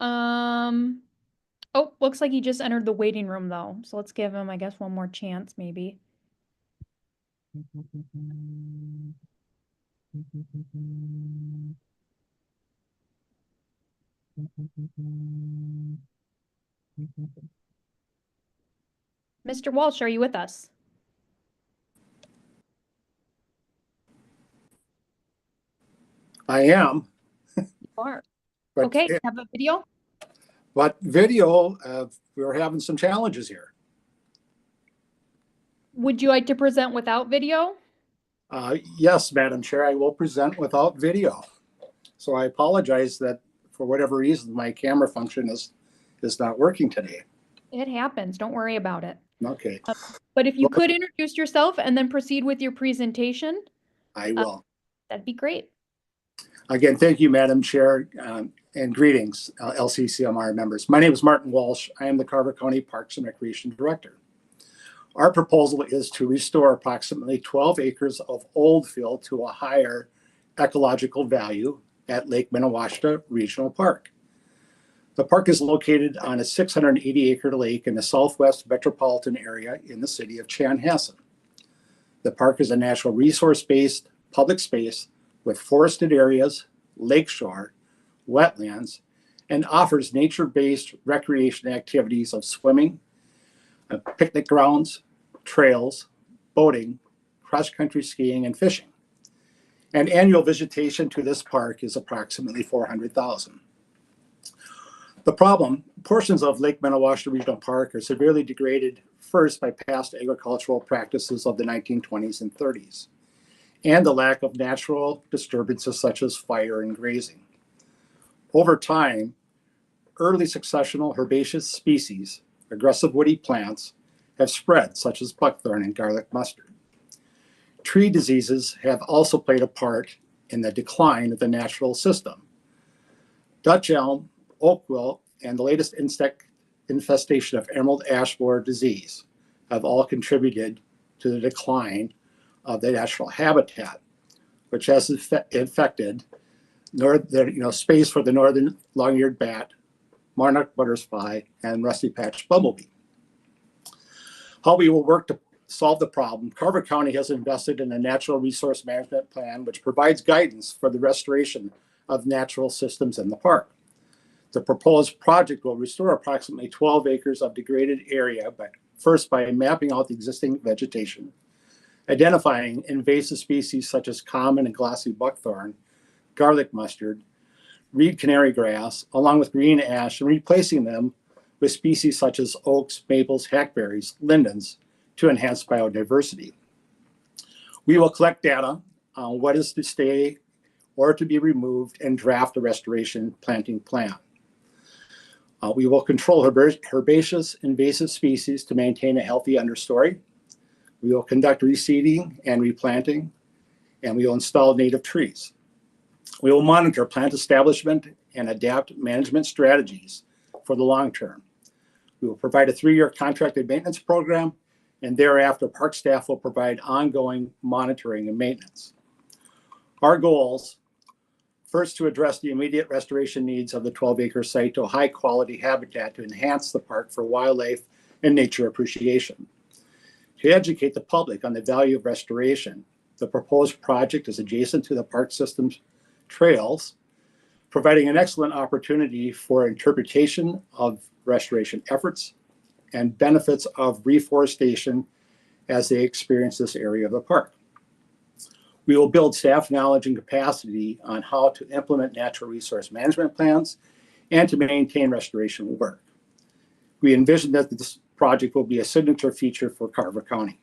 Oh, looks like he just entered the waiting room though. So let's give him, I guess, one more chance maybe. Mr. Walsh, are you with us? I am. You are. But Okay, have a video? But video, we're having some challenges here. Would you like to present without video? Yes, Madam Chair, I will present without video. So I apologize that for whatever reason, my camera function is not working today. It happens. Don't worry about it. Okay. But if you could introduce yourself and then proceed with your presentation. I will. That'd be great. Again, thank you, Madam Chair, and greetings, LCCMR members. My name is Martin Walsh. I am the Carver County Parks and Recreation Director. Our proposal is to restore approximately 12 acres of old fill to a higher ecological value at Lake Minawashta Regional Park. The park is located on a 680-acre lake in the southwest metropolitan area in the city of Chanhassen. The park is a natural resource-based public space with forested areas, lakeshore, wetlands, and offers nature-based recreation activities of swimming, picnic grounds, trails, boating, cross-country skiing, and fishing. And annual visitation to this park is approximately 400,000. The problem, portions of Lake Minawashta Regional Park are severely degraded first by past agricultural practices of the 1920s and 30s, and the lack of natural disturbances such as fire and grazing. Over time, early successional herbaceous species, aggressive woody plants, have spread, such as buckthorn and garlic mustard. Tree diseases have also played a part in the decline of the natural system. Dutch elm, oak wilt, and the latest insect infestation of emerald ash borer disease have all contributed to the decline of the natural habitat, which has affected space for the northern long-eared bat, monarch butterfly, and rusty patch bumblebee. How we will work to solve the problem: Carver County has invested in a natural resource management plan which provides guidance for the restoration of natural systems in the park. The proposed project will restore approximately 12 acres of degraded area, first by mapping out the existing vegetation, identifying invasive species such as common and glossy buckthorn, garlic mustard, reed canary grass, along with green ash, and replacing them with species such as oaks, maples, hackberries, lindens to enhance biodiversity. We will collect data on what is to stay or to be removed and draft a restoration planting plan. We will control herbaceous invasive species to maintain a healthy understory. We will conduct reseeding and replanting, and we will install native trees. We will monitor plant establishment and adapt management strategies for the long term. We will provide a 3-year contracted maintenance program, and thereafter park staff will provide ongoing monitoring and maintenance. Our goals: first, to address the immediate restoration needs of the 12-acre site to a high-quality habitat to enhance the park for wildlife and nature appreciation. To educate the public on the value of restoration, the proposed project is adjacent to the park system's trails, providing an excellent opportunity for interpretation of restoration efforts and benefits of reforestation as they experience this area of the park. We will build staff knowledge and capacity on how to implement natural resource management plans and to maintain restoration work. We envision that this project will be a signature feature for Carver County.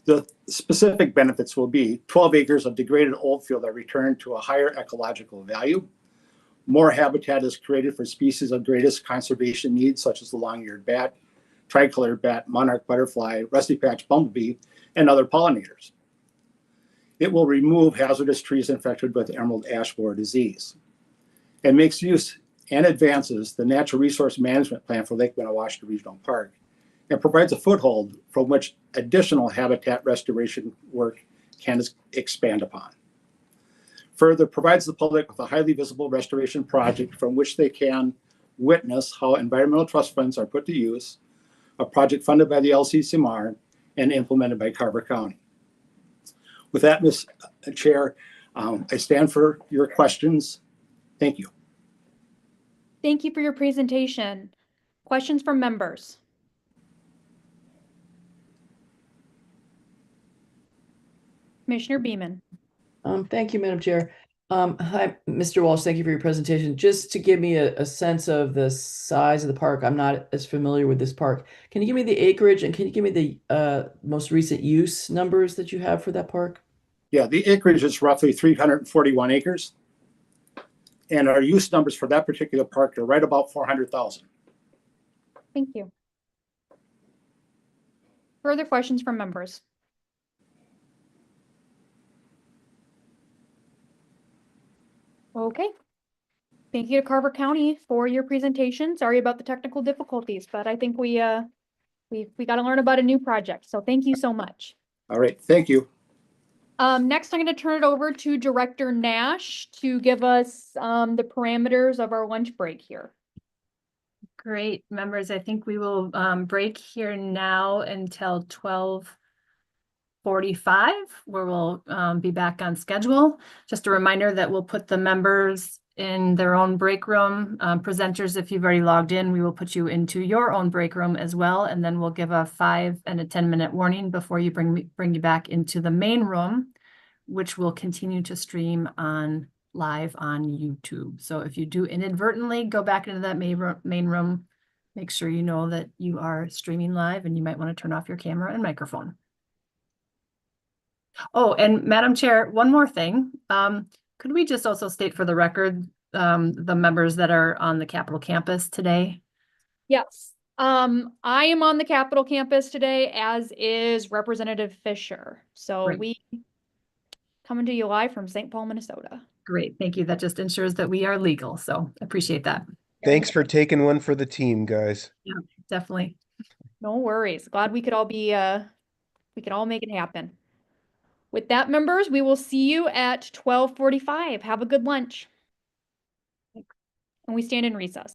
The specific benefits will be 12 acres of degraded old field are returned to a higher ecological value. More habitat is created for species of greatest conservation needs, such as the long-eared bat, tricolored bat, monarch butterfly, rusty patch bumblebee, and other pollinators. It will remove hazardous trees infected with emerald ash borer disease, and makes use and advances the natural resource management plan for Lake Minawashta Regional Park and provides a foothold from which additional habitat restoration work can expand upon. Further, provides the public with a highly visible restoration project from which they can witness how environmental trust funds are put to use, a project funded by the LCCMR and implemented by Carver County. With that, Ms. Chair, I stand for your questions. Thank you. Thank you for your presentation. Questions from members? Commissioner Beaman. Thank you, Madam Chair. Hi, Mr. Walsh, thank you for your presentation. Just to give me a sense of the size of the park, I'm not as familiar with this park. Can you give me the acreage and can you give me the most recent use numbers that you have for that park? Yeah, the acreage is roughly 341 acres. And our use numbers for that particular park are right about 400,000. Thank you. Further questions from members? Okay. Thank you to Carver County for your presentation. Sorry about the technical difficulties, but I think we got to learn about a new project. So thank you so much. All right, thank you. Next, I'm going to turn it over to Director Nash to give us the parameters of our lunch break here. Great, members. I think we will break here now until 12:45, where we'll be back on schedule. Just a reminder that we'll put the members in their own break room. Presenters, if you've already logged in, we will put you into your own break room as well. And then we'll give a 5 and a 10-minute warning before you bring you back into the main room, which will continue to stream live on YouTube. So if you do inadvertently go back into that main room, make sure you know that you are streaming live and you might want to turn off your camera and microphone. Oh, and Madam Chair, one more thing. Could we just also state for the record the members that are on the Capitol campus today? Yes. I am on the Capitol campus today, as is Representative Fisher. So Great. we coming to you live from St. Paul, Minnesota. Great, thank you. That just ensures that we are legal, so appreciate that. Thanks for taking one for the team, guys. Yeah, definitely. No worries. Glad we could all be we could all make it happen. With that, members, we will see you at 12:45. Have a good lunch. And we stand in recess.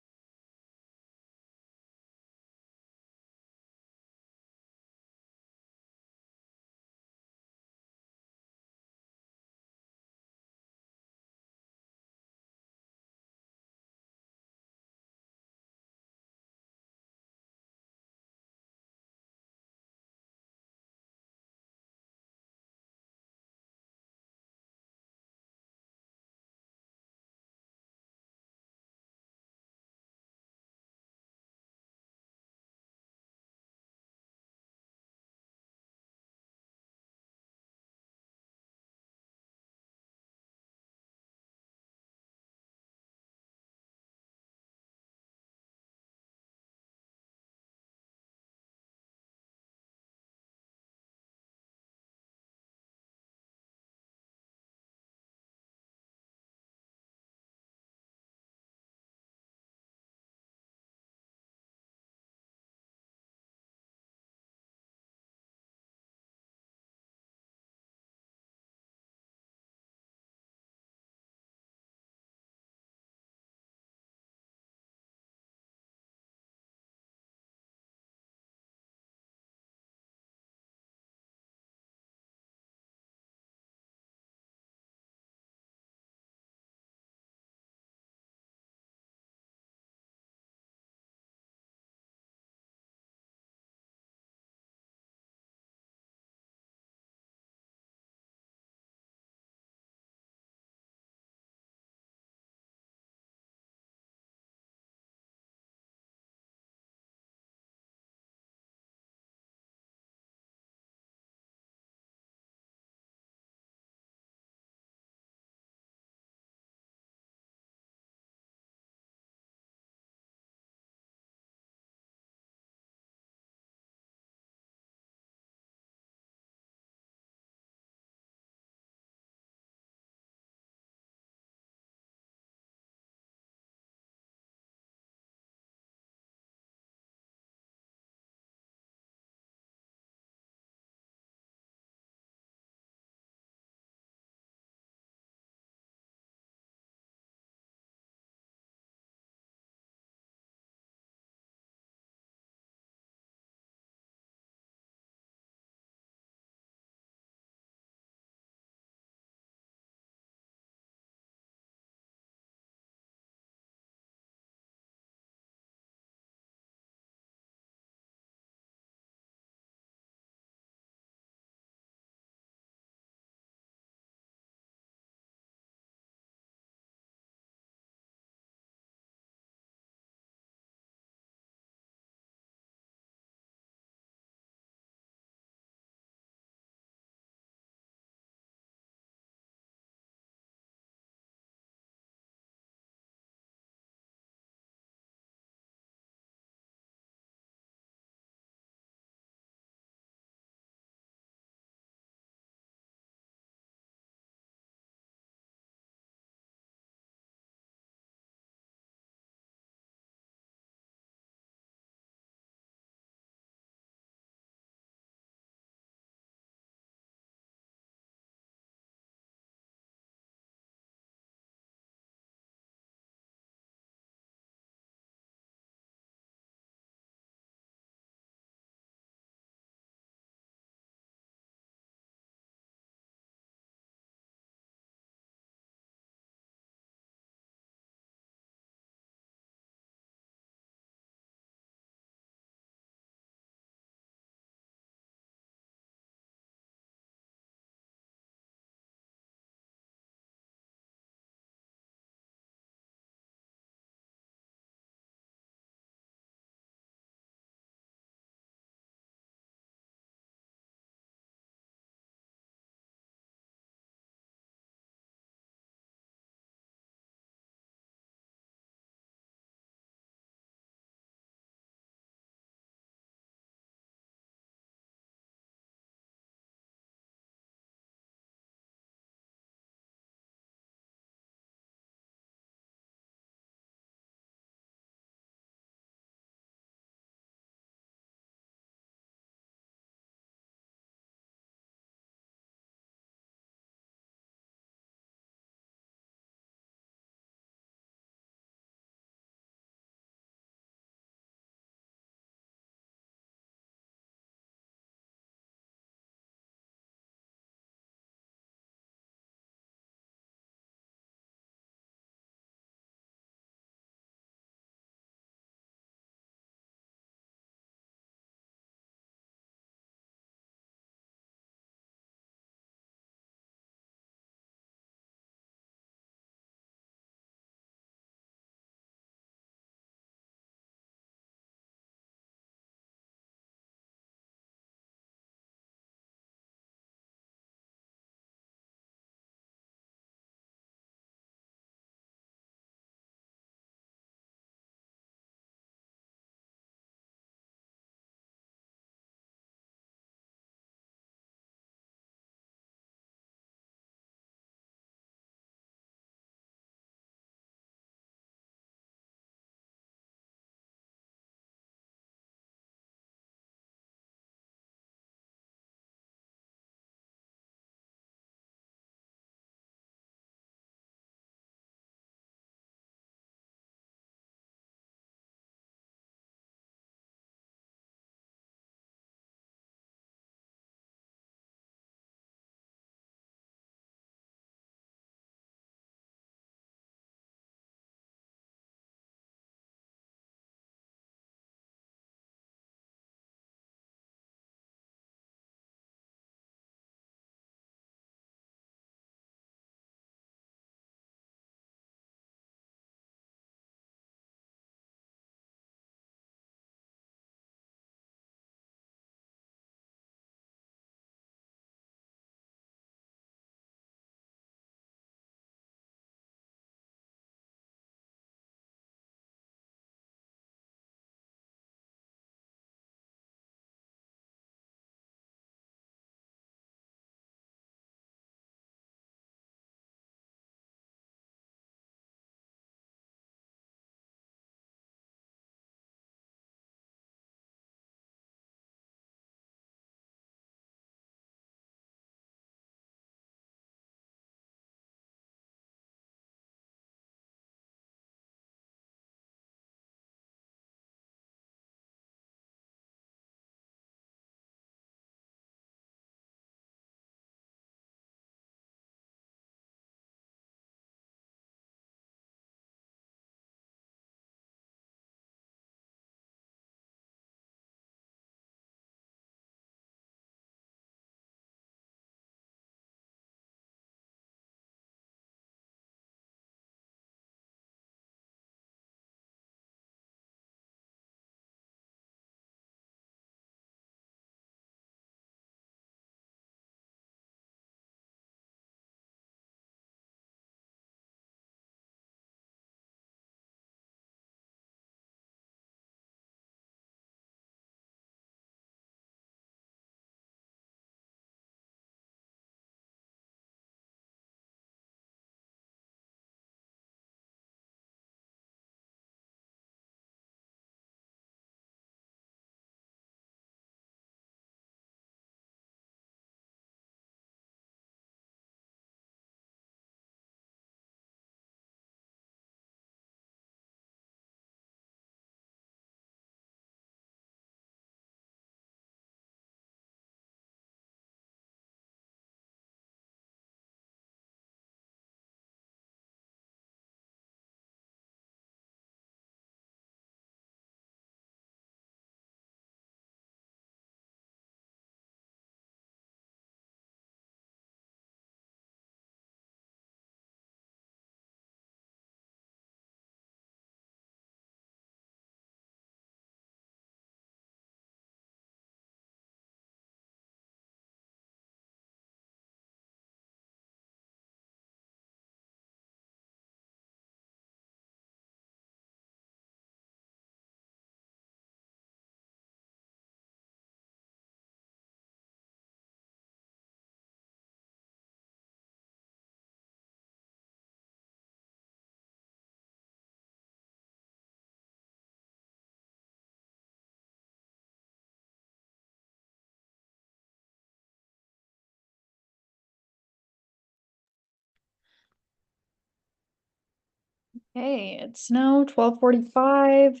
Okay, it's now 12:45.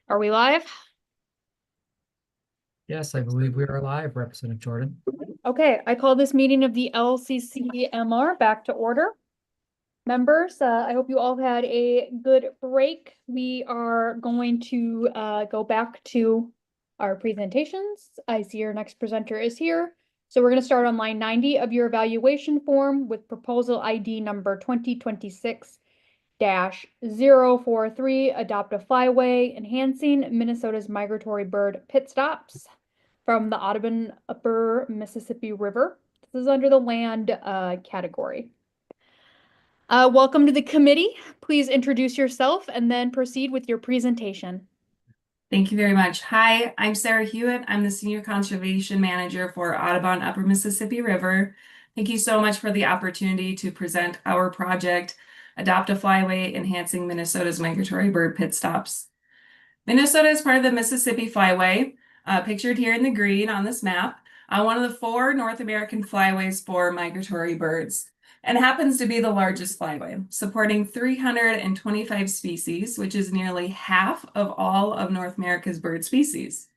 Are we live? Yes, I believe we are live, Representative Jordan. Okay, I call this meeting of the LCCMR back to order. Members, I hope you all had a good break. We are going to go back to our presentations. I see your next presenter is here. So we're going to start on line 90 of your evaluation form with proposal ID number 2026-043, adopt a flyway, enhancing Minnesota's migratory bird pit stops from the Audubon Upper Mississippi River. This is under the land category. Welcome to the committee. Please introduce yourself and then proceed with your presentation. Thank you very much. Hi, I'm Sarah Hewitt. I'm the Senior Conservation Manager for Audubon Upper Mississippi River. Thank you so much for the opportunity to present our project, Adopt a Flyway, Enhancing Minnesota's Migratory Bird Pit Stops. Minnesota is part of the Mississippi Flyway, pictured here in the green on this map, one of the 4 North American flyways for migratory birds, and happens to be the largest flyway, supporting 325 species, which is nearly half of all of North America's bird species.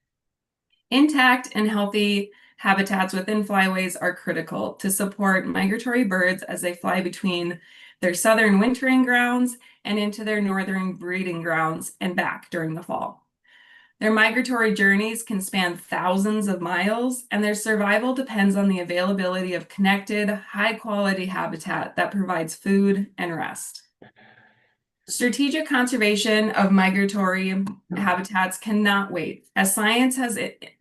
Intact and healthy habitats within flyways are critical to support migratory birds as they fly between their southern wintering grounds and into their northern breeding grounds and back during the fall. Their migratory journeys can span thousands of miles, and their survival depends on the availability of connected, high-quality habitat that provides food and rest. Strategic conservation of migratory habitats cannot wait, as science has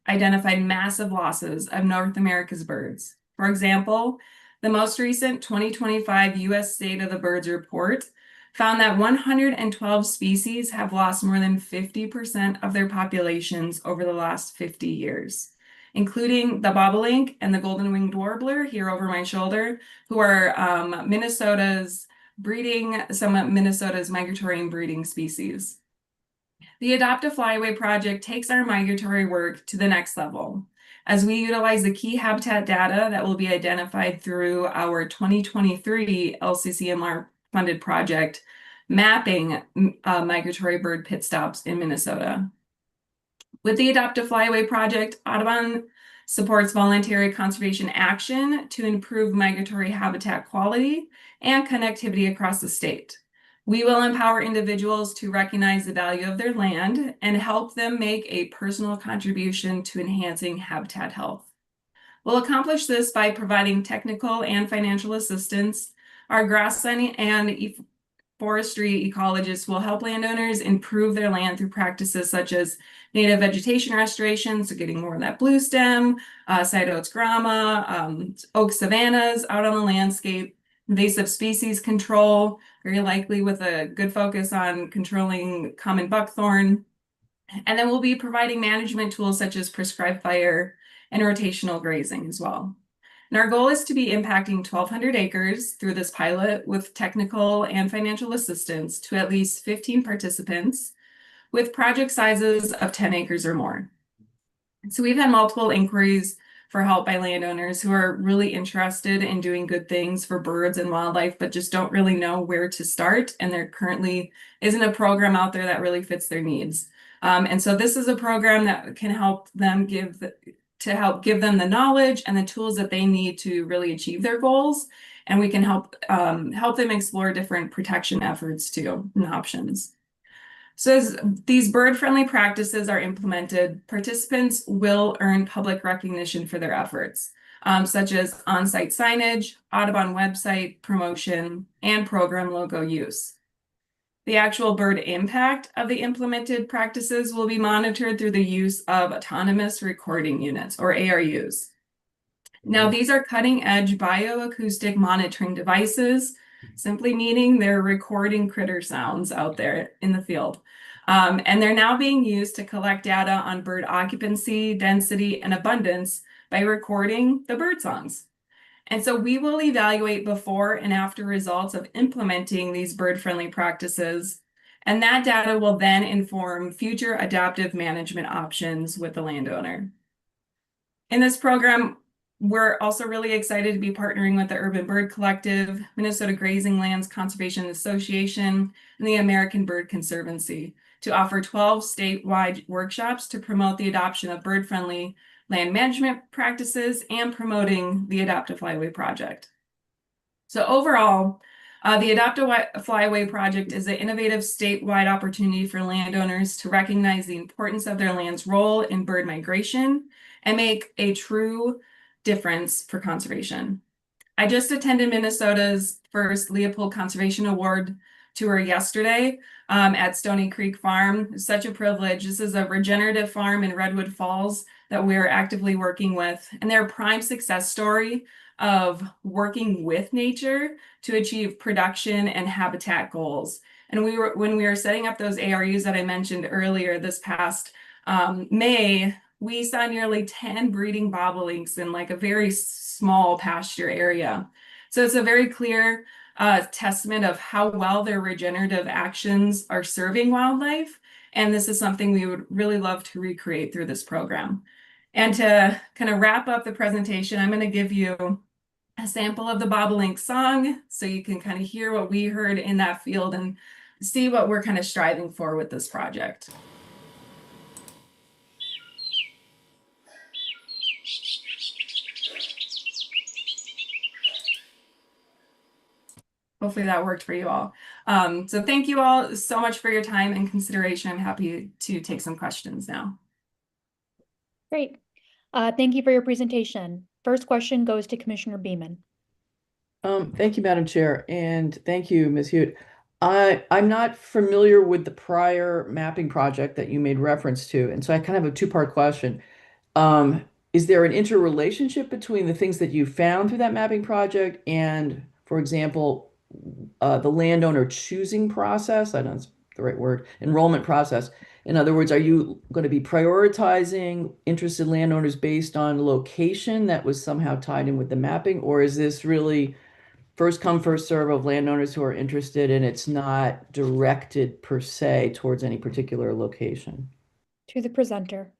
identified massive losses of North America's birds. For example, the most recent 2025 U.S. State of the Birds report found that 112 species have lost more than 50% of their populations over the last 50 years, including the bobolink and the golden-winged warbler here over my shoulder, who are some of Minnesota's migratory and breeding species. The Adopt a Flyway project takes our migratory work to the next level, as we utilize the key habitat data that will be identified through our 2023 LCCMR funded project, mapping migratory bird pit stops in Minnesota. With the Adopt a Flyway project, Audubon supports voluntary conservation action to improve migratory habitat quality and connectivity across the state. We will empower individuals to recognize the value of their land and help them make a personal contribution to enhancing habitat health. We'll accomplish this by providing technical and financial assistance. Our grassland and forestry ecologists will help landowners improve their land through practices such as native vegetation restoration, so getting more of that blue stem, Cytodes grama, oak savannas out on the landscape, invasive species control, very likely with a good focus on controlling common buckthorn. And then we'll be providing management tools such as prescribed fire and rotational grazing as well. And our goal is to be impacting 1,200 acres through this pilot with technical and financial assistance to at least 15 participants with project sizes of 10 acres or more. So we've had multiple inquiries for help by landowners who are really interested in doing good things for birds and wildlife, but just don't really know where to start. And there currently isn't a program out there that really fits their needs. And so this is a program that can help them give them the knowledge and the tools that they need to really achieve their goals. And we can help them explore different protection efforts too and options. So as these bird-friendly practices are implemented, participants will earn public recognition for their efforts, such as on-site signage, Audubon website promotion, and program logo use. The actual bird impact of the implemented practices will be monitored through the use of autonomous recording units, or ARUs. Now, these are cutting-edge bioacoustic monitoring devices, simply meaning they're recording critter sounds out there in the field. And they're now being used to collect data on bird occupancy, density, and abundance by recording the bird songs. And so we will evaluate before and after results of implementing these bird-friendly practices, and that data will then inform future adaptive management options with the landowner. In this program, We're also really excited to be partnering with the Urban Bird Collective, Minnesota Grazing Lands Conservation Association, and the American Bird Conservancy to offer 12 statewide workshops to promote the adoption of bird-friendly land management practices and promoting the Adopt a Flyway project. So overall, the Adopt a Flyway project is an innovative statewide opportunity for landowners to recognize the importance of their land's role in bird migration and make a true difference for conservation. I just attended Minnesota's first Leopold Conservation Award tour yesterday at Stony Creek Farm. It's such a privilege. This is a regenerative farm in Redwood Falls that we're actively working with, and they're a prime success story of working with nature to achieve production and habitat goals. And when we were setting up those ARUs that I mentioned earlier this past May, we saw nearly 10 breeding bobolinks in like a very small pasture area. So it's a very clear testament of how well their regenerative actions are serving wildlife. And this is something we would really love to recreate through this program. And to kind of wrap up the presentation, I'm going to give you a sample of the bobolink song so you can kind of hear what we heard in that field and see what we're kind of striving for with this project. Hopefully that worked for you all. So thank you all so much for your time and consideration. I'm happy to take some questions now. Great. Thank you for your presentation. First question goes to Commissioner Beaman. Thank you, Madam Chair, and thank you, Ms. Hewitt. I'm not familiar with the prior mapping project that you made reference to, and so I kind of have a two-part question. Is there an interrelationship between the things that you found through that mapping project and, for example, the landowner choosing process? I don't know if that's the right word, enrollment process. In other words, are you going to be prioritizing interested landowners based on location that was somehow tied in with the mapping, or is this really first come, first serve of landowners who are interested and it's not directed per se towards any particular location? To the presenter.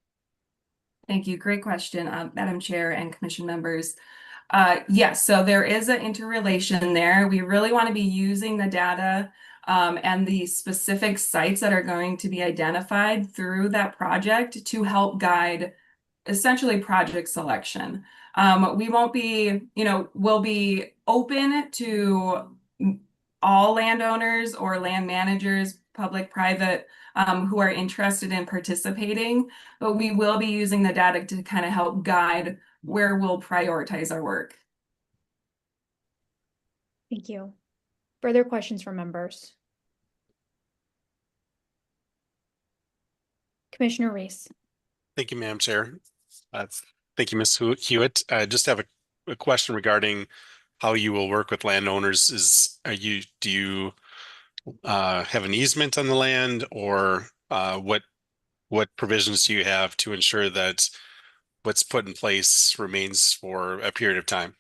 Thank you. Great question, Madam Chair and Commission members. Yes, so there is an interrelation there. We really want to be using the data and the specific sites that are going to be identified through that project to help guide essentially project selection. We won't be, we'll be open to all landowners or land managers, public, private, who are interested in participating, but we will be using the data to kind of help guide where we'll prioritize our work. Thank you. Further questions from members? Commissioner Reese. Thank you, Madam Chair. Thank you, Ms. Hewitt. I just have a question regarding how you will work with landowners. Do you have an easement on the land, or what provisions do you have to ensure that what's put in place remains for a period of time?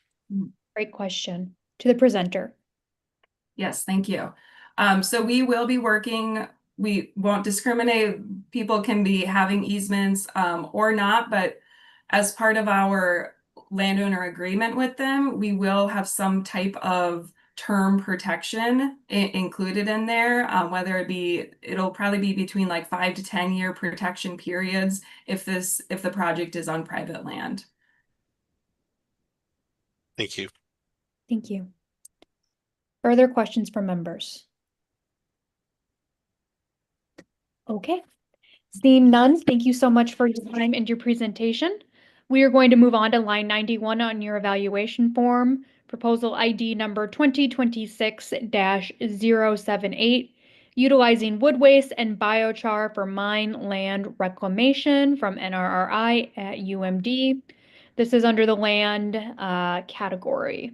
Great question. To the presenter. Yes, thank you. So we will be working, we won't discriminate. People can be having easements or not, but as part of our landowner agreement with them, we will have some type of term protection included in there, whether it'll probably be between like 5 to 10 year protection periods if the project is on private land. Thank you. Thank you. Further questions from members? Okay. Seeing none, thank you so much for your time and your presentation. We are going to move on to line 91 on your evaluation form, proposal ID number 2026-078, utilizing wood waste and biochar for mine land reclamation from NRRI at UMD. This is under the land category.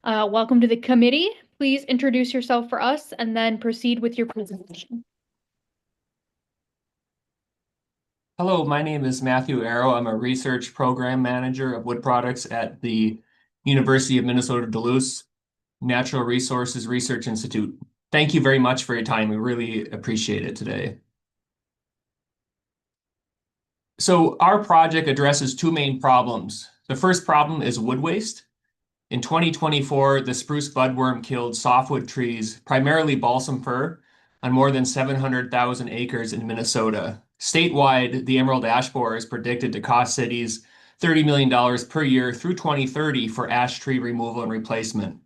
Welcome to the committee. Please introduce yourself for us and then proceed with your presentation. Hello, my name is Matthew Arrow. I'm a research program manager of wood products at the University of Minnesota Duluth Natural Resources Research Institute. Thank you very much for your time. We really appreciate it today. So our project addresses two main problems. The first problem is wood waste. In 2024, the spruce budworm killed softwood trees, primarily balsam fir, on more than 700,000 acres in Minnesota. Statewide, the emerald ash borer is predicted to cost cities $30 million per year through 2030 for ash tree removal and replacement.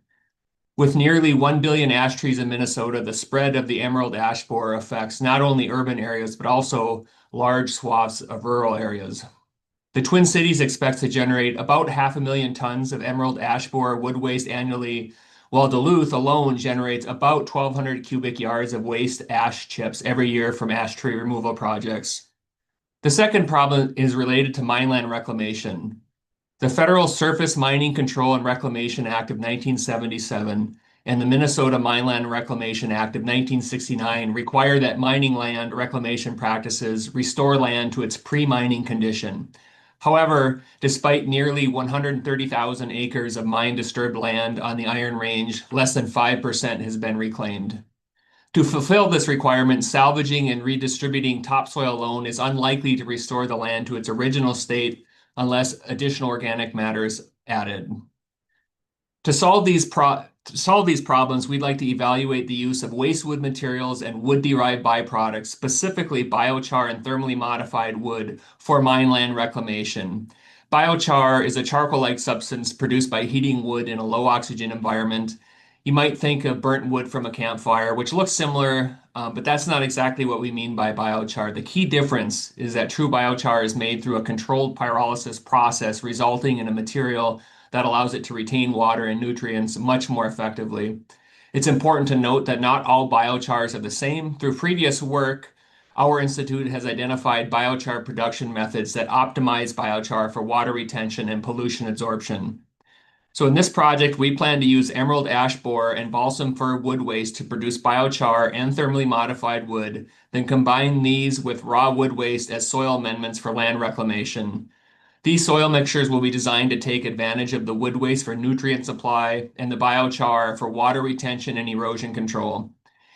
With nearly 1 billion ash trees in Minnesota, the spread of the emerald ash borer affects not only urban areas, but also large swaths of rural areas. The Twin Cities expects to generate about 500,000 tons of emerald ash borer wood waste annually, while Duluth alone generates about 1,200 cubic yards of waste ash chips every year from ash tree removal projects. The second problem is related to mineland reclamation. The Federal Surface Mining Control and Reclamation Act of 1977 and the Minnesota Mineland Reclamation Act of 1969 require that mining land reclamation practices restore land to its pre-mining condition. However, despite nearly 130,000 acres of mine-disturbed land on the Iron Range, less than 5% has been reclaimed. To fulfill this requirement, salvaging and redistributing topsoil alone is unlikely to restore the land to its original state unless additional organic matter is added. To solve these problems, we'd like to evaluate the use of waste wood materials and wood-derived byproducts, specifically biochar and thermally modified wood, for mineland reclamation. Biochar is a charcoal-like substance produced by heating wood in a low-oxygen environment. You might think of burnt wood from a campfire, which looks similar, but that's not exactly what we mean by biochar. The key difference is that true biochar is made through a controlled pyrolysis process, resulting in a material that allows it to retain water and nutrients much more effectively. It's important to note that not all biochars are the same. Through previous work, our institute has identified biochar production methods that optimize biochar for water retention and pollution absorption. So in this project, we plan to use emerald ash borer and balsam fir wood waste to produce biochar and thermally modified wood, then combine these with raw wood waste as soil amendments for land reclamation. These soil mixtures will be designed to take advantage of the wood waste for nutrient supply and the biochar for water retention and erosion control.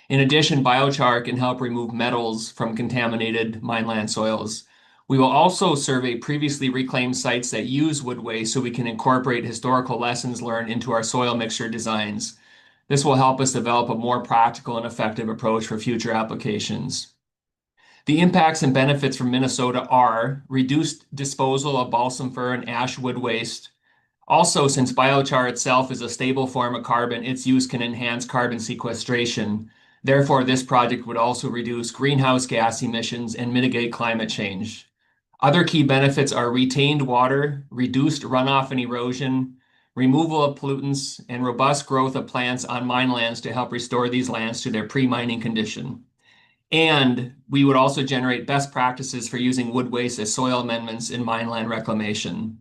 In addition, biochar can help remove metals from contaminated mineland soils. We will also survey previously reclaimed sites that use wood waste so we can incorporate historical lessons learned into our soil mixture designs. This will help us develop a more practical and effective approach for future applications. The impacts and benefits from Minnesota are reduced disposal of balsam fir and ash wood waste. Also, since biochar itself is a stable form of carbon, its use can enhance carbon sequestration. Therefore, this project would also reduce greenhouse gas emissions and mitigate climate change. Other key benefits are retained water, reduced runoff and erosion, removal of pollutants, and robust growth of plants on mine lands to help restore these lands to their pre-mining condition. And we would also generate best practices for using wood waste as soil amendments in mineland reclamation.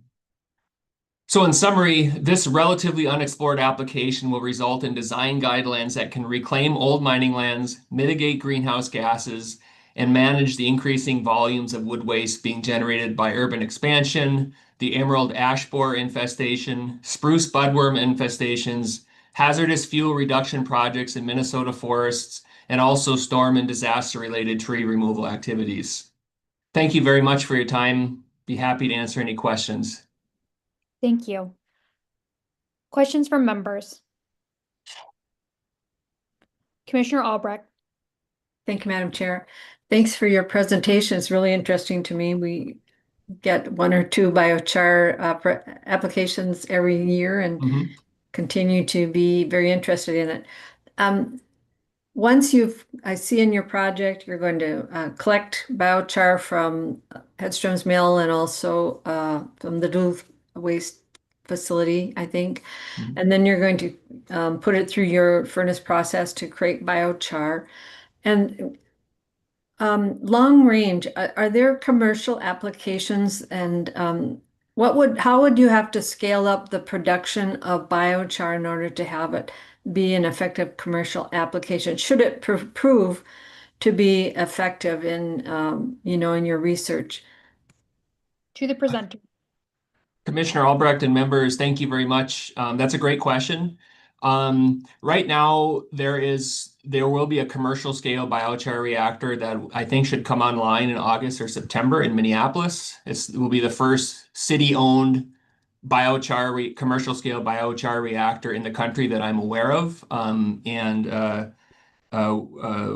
So in summary, this relatively unexplored application will result in design guidelines that can reclaim old mining lands, mitigate greenhouse gases, and manage the increasing volumes of wood waste being generated by urban expansion, the emerald ash borer infestation, spruce budworm infestations, hazardous fuel reduction projects in Minnesota forests, and also storm and disaster-related tree removal activities. Thank you very much for your time. Be happy to answer any questions. Thank you. Questions from members? Commissioner Albrecht. Thank you, Madam Chair. Thanks for your presentation. It's really interesting to me. We get 1 or 2 biochar applications every year and continue to be very interested in it. Once I see in your project, you're going to collect biochar from Hedstrom's Mill and also from the Duluth Waste Facility, I think. And then you're going to put it through your furnace process to create biochar. And long range, are there commercial applications, and how would you have to scale up the production of biochar in order to have it be an effective commercial application? Should it prove to be effective in in your research? To the presenter. Commissioner Albrecht and members, thank you very much. That's a great question. Right now, there will be a commercial scale biochar reactor that I think should come online in August or September in Minneapolis. It will be the first city-owned commercial scale biochar reactor in the country that I'm aware of.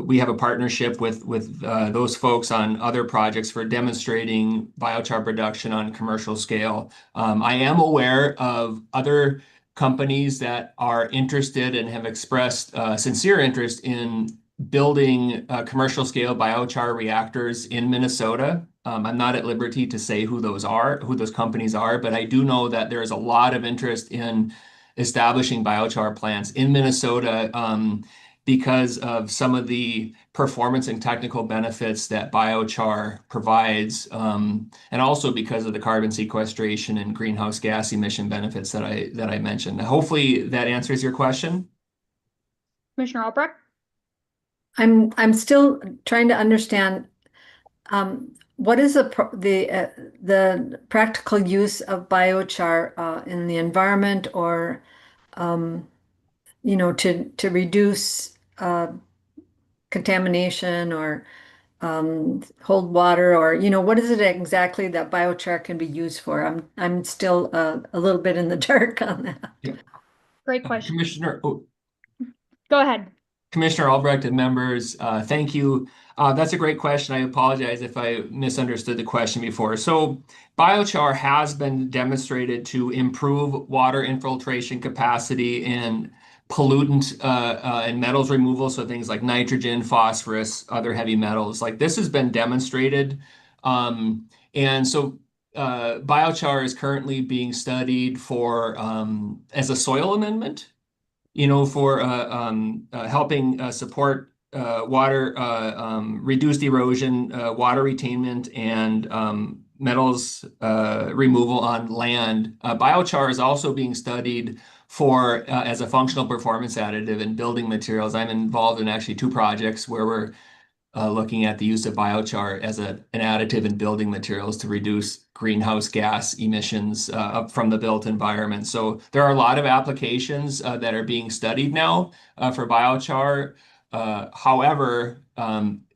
We have a partnership with those folks on other projects for demonstrating biochar production on commercial scale. I am aware of other companies that are interested and have expressed sincere interest in building commercial scale biochar reactors in Minnesota. I'm not at liberty to say who those companies are, but I do know that there is a lot of interest in establishing biochar plants in Minnesota because of some of the performance and technical benefits that biochar provides, and also because of the carbon sequestration and greenhouse gas emission benefits that I mentioned. Hopefully that answers your question. Commissioner Albrecht? I'm still trying to understand what is the practical use of biochar in the environment, or to reduce contamination, or hold water, or what is it exactly that biochar can be used for? I'm still a little bit in the dark on that. Yeah. Great question. Commissioner, Go ahead. Commissioner Albrecht and members, thank you. That's a great question. I apologize if I misunderstood the question before. So biochar has been demonstrated to improve water infiltration capacity and pollutant and metals removal. So things like nitrogen, phosphorus, other heavy metals. Like this has been demonstrated. And so biochar is currently being studied for as a soil amendment, for helping support water, reduced erosion, water retainment, and metals removal on land. Biochar is also being studied for as a functional performance additive in building materials. I'm involved in actually 2 projects where we're looking at the use of biochar as an additive in building materials to reduce greenhouse gas emissions up from the built environment. So there are a lot of applications that are being studied now for biochar. However,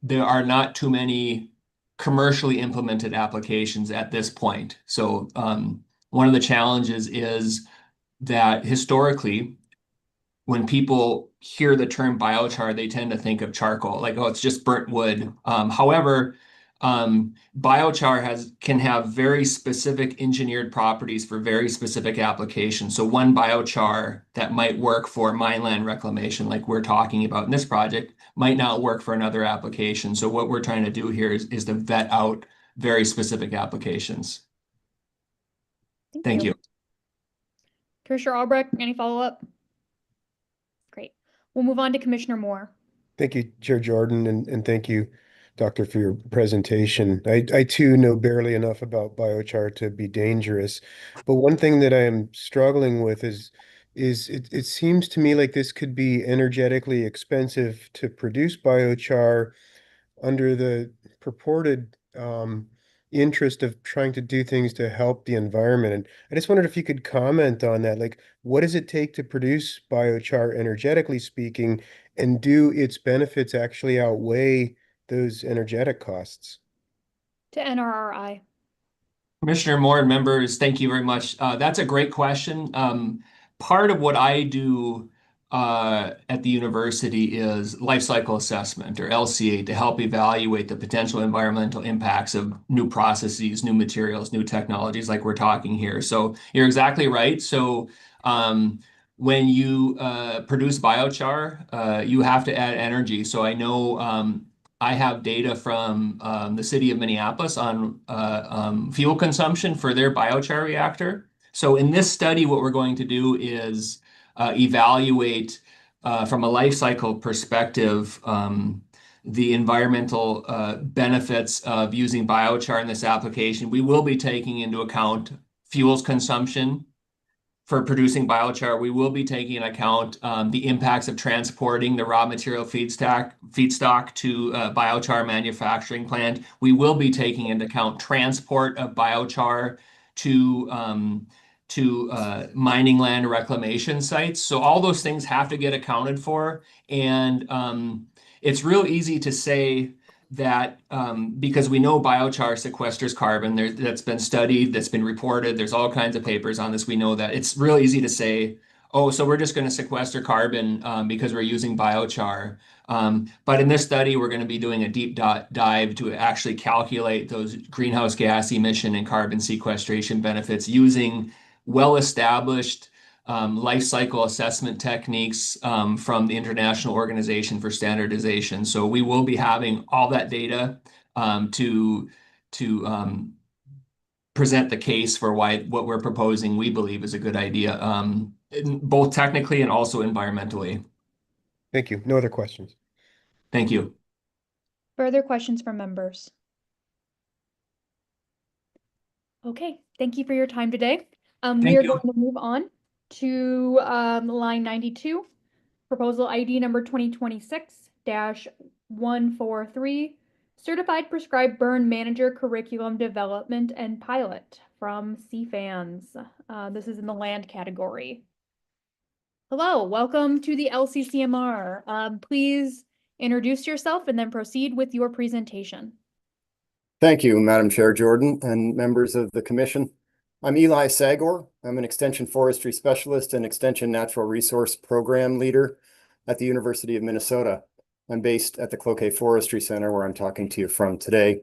there are not too many commercially implemented applications at this point. So one of the challenges is that historically, when people hear the term biochar, they tend to think of charcoal, like, oh, it's just burnt wood. However, biochar can have very specific engineered properties for very specific applications. So one biochar that might work for mineland reclamation, like we're talking about in this project, might not work for another application. So what we're trying to do here is to vet out very specific applications. Thank you. Commissioner Albrecht, any follow-up? Great. We'll move on to Commissioner Moore. Thank you, Chair Jordan, and thank you, Doctor, for your presentation. I too know barely enough about biochar to be dangerous, but one thing that I am struggling with is it seems to me like this could be energetically expensive to produce biochar under the purported interest of trying to do things to help the environment. And I just wondered if you could comment on that. Like, what does it take to produce biochar, energetically speaking, and do its benefits actually outweigh those energetic costs? To NRRI. Commissioner Moore and members, thank you very much. That's a great question. Part of what I do at the university is life cycle assessment, or LCA, to help evaluate the potential environmental impacts of new processes, new materials, new technologies like we're talking here. So you're exactly right. So when you produce biochar, you have to add energy. So I know I have data from the city of Minneapolis on fuel consumption for their biochar reactor. So in this study, what we're going to do is evaluate from a life cycle perspective the environmental benefits of using biochar in this application. We will be taking into account fuels consumption for producing biochar. We will be taking into account the impacts of transporting the raw material feedstock to a biochar manufacturing plant. We will be taking into account transport of biochar to mining land reclamation sites. So all those things have to get accounted for. And it's real easy to say that because we know biochar sequesters carbon, that's been studied, that's been reported, there's all kinds of papers on this. We know that it's real easy to say, oh, so we're just going to sequester carbon because we're using biochar. But in this study, we're going to be doing a deep dive to actually calculate those greenhouse gas emission and carbon sequestration benefits using well-established life cycle assessment techniques from the International Organization for Standardization. So we will be having all that data to present the case for why what we're proposing we believe is a good idea, both technically and also environmentally. Thank you. No other questions. Thank you. Further questions from members? Okay, thank you for your time today. We are going to move on to line 92, proposal ID number 2026-143, Certified Prescribed Burn Manager Curriculum Development and Pilot from CFANS. This is in the land category. Hello, welcome to the LCCMR. Please introduce yourself and then proceed with your presentation. Thank you, Madam Chair Jordan and members of the Commission. I'm Eli Sagor. I'm an Extension Forestry Specialist and Extension Natural Resource Program Leader at the University of Minnesota. I'm based at the Cloquet Forestry Center, where I'm talking to you from today.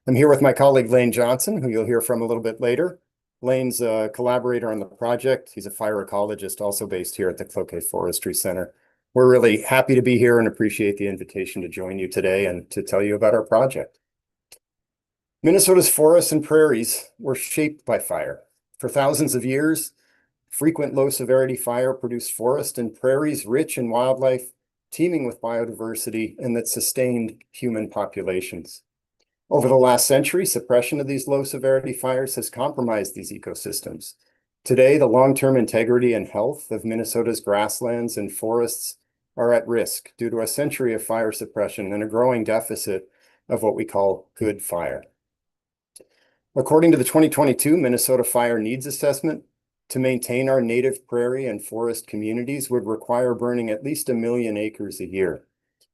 I'm here with my colleague Lane Johnson, who you'll hear from a little bit later. Lane's a collaborator on the project. He's a fire ecologist, also based here at the Cloquet Forestry Center. We're really happy to be here and appreciate the invitation to join you today and to tell you about our project. Minnesota's forests and prairies were shaped by fire. For thousands of years, frequent low-severity fire produced forests and prairies rich in wildlife, teeming with biodiversity, and that sustained human populations. Over the last century, suppression of these low-severity fires has compromised these ecosystems. Today, the long-term integrity and health of Minnesota's grasslands and forests are at risk due to a century of fire suppression and a growing deficit of what we call good fire. According to the 2022 Minnesota Fire Needs Assessment, to maintain our native prairie and forest communities would require burning at least 1 million acres a year.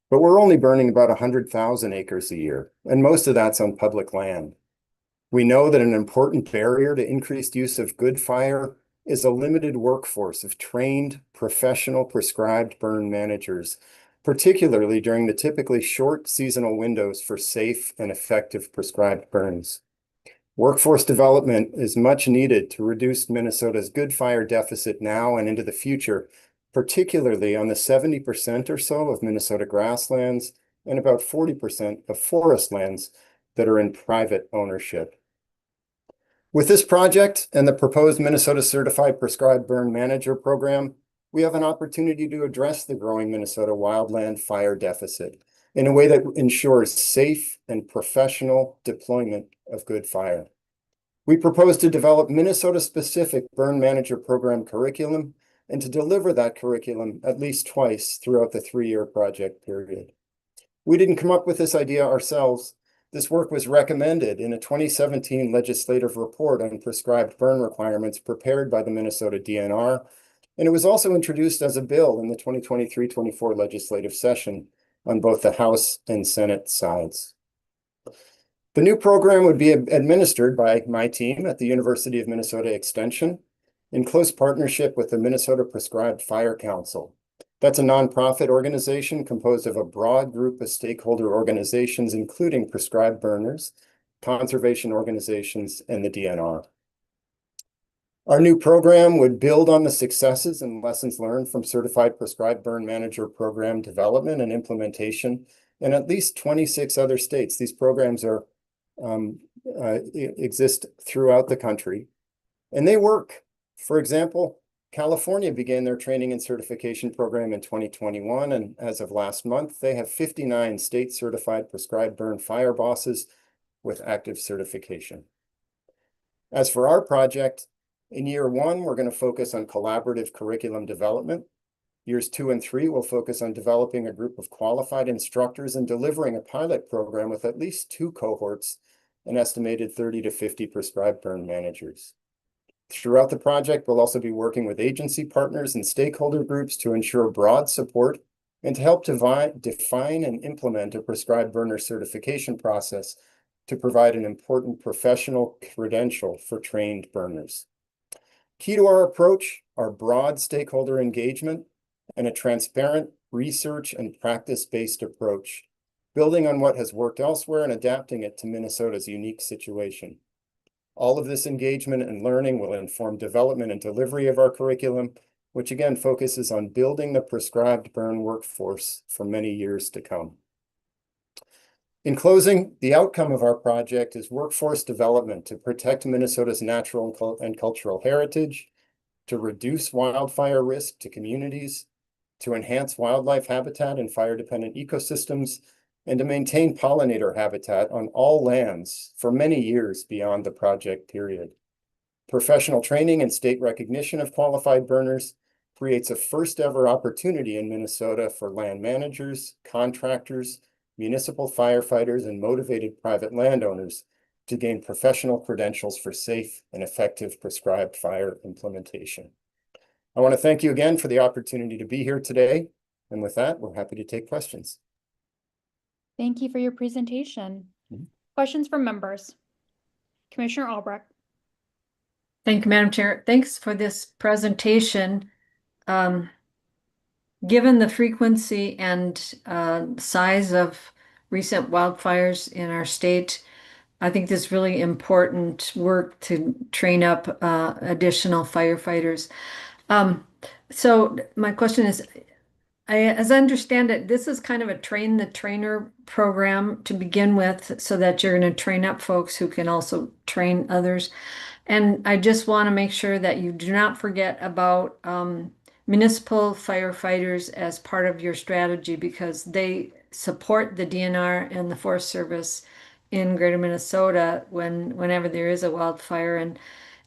But we're only burning about 100,000 acres a year, and most of that's on public land. We know that an important barrier to increased use of good fire is a limited workforce of trained, professional, prescribed burn managers, particularly during the typically short seasonal windows for safe and effective prescribed burns. Workforce development is much needed to reduce Minnesota's good fire deficit now and into the future, particularly on the 70% or so of Minnesota grasslands and about 40% of forest lands that are in private ownership. With this project and the proposed Minnesota Certified Prescribed Burn Manager program, we have an opportunity to address the growing Minnesota wildland fire deficit in a way that ensures safe and professional deployment of good fire. We propose to develop Minnesota-specific burn manager program curriculum and to deliver that curriculum at least twice throughout the 3-year project period. We didn't come up with this idea ourselves. This work was recommended in a 2017 legislative report on prescribed burn requirements prepared by the Minnesota DNR, and it was also introduced as a bill in the 2023-24 legislative session on both the House and Senate sides. The new program would be administered by my team at the University of Minnesota Extension in close partnership with the Minnesota Prescribed Fire Council. That's a nonprofit organization composed of a broad group of stakeholder organizations, including prescribed burners, conservation organizations, and the DNR. Our new program would build on the successes and lessons learned from Certified Prescribed Burn Manager program development and implementation in at least 26 other states. These programs exist throughout the country, and they work. For example, California began their training and certification program in 2021, and as of last month, they have 59 state-certified prescribed burn fire bosses with active certification. As for our project, in year 1, we're going to focus on collaborative curriculum development. Years 2 and 3 will focus on developing a group of qualified instructors and delivering a pilot program with at least 2 cohorts, an estimated 30 to 50 prescribed burn managers. Throughout the project, we'll also be working with agency partners and stakeholder groups to ensure broad support and to help define and implement a prescribed burner certification process to provide an important professional credential for trained burners. Key to our approach are broad stakeholder engagement and a transparent research and practice-based approach, building on what has worked elsewhere and adapting it to Minnesota's unique situation. All of this engagement and learning will inform development and delivery of our curriculum, which again focuses on building the prescribed burn workforce for many years to come. In closing, the outcome of our project is workforce development to protect Minnesota's natural and cultural heritage, to reduce wildfire risk to communities, to enhance wildlife habitat and fire-dependent ecosystems, and to maintain pollinator habitat on all lands for many years beyond the project period. Professional training and state recognition of qualified burners creates a first-ever opportunity in Minnesota for land managers, contractors, municipal firefighters, and motivated private landowners to gain professional credentials for safe and effective prescribed fire implementation. I want to thank you again for the opportunity to be here today. And with that, we're happy to take questions. Thank you for your presentation. Questions from members? Commissioner Albrecht. Thank you, Madam Chair. Thanks for this presentation. Given the frequency and size of recent wildfires in our state, I think this is really important work to train up additional firefighters. So my question is, as I understand it, this is kind of a train the trainer program to begin with, so that you're going to train up folks who can also train others. And I just want to make sure that you do not forget about municipal firefighters as part of your strategy, because they support the DNR and the Forest Service in Greater Minnesota whenever there is a wildfire,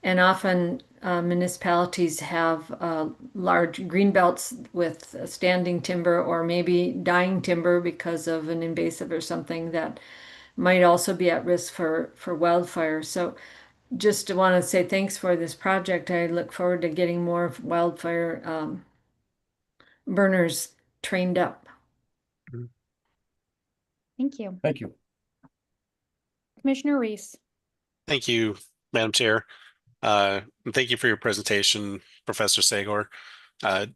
and often municipalities have large green belts with standing timber or maybe dying timber because of an invasive or something that might also be at risk for wildfire. So just want to say thanks for this project. I look forward to getting more wildfire burners trained up. Thank you. Thank you. Commissioner Reese. Thank you, Madam Chair. And thank you for your presentation, Professor Sagor. I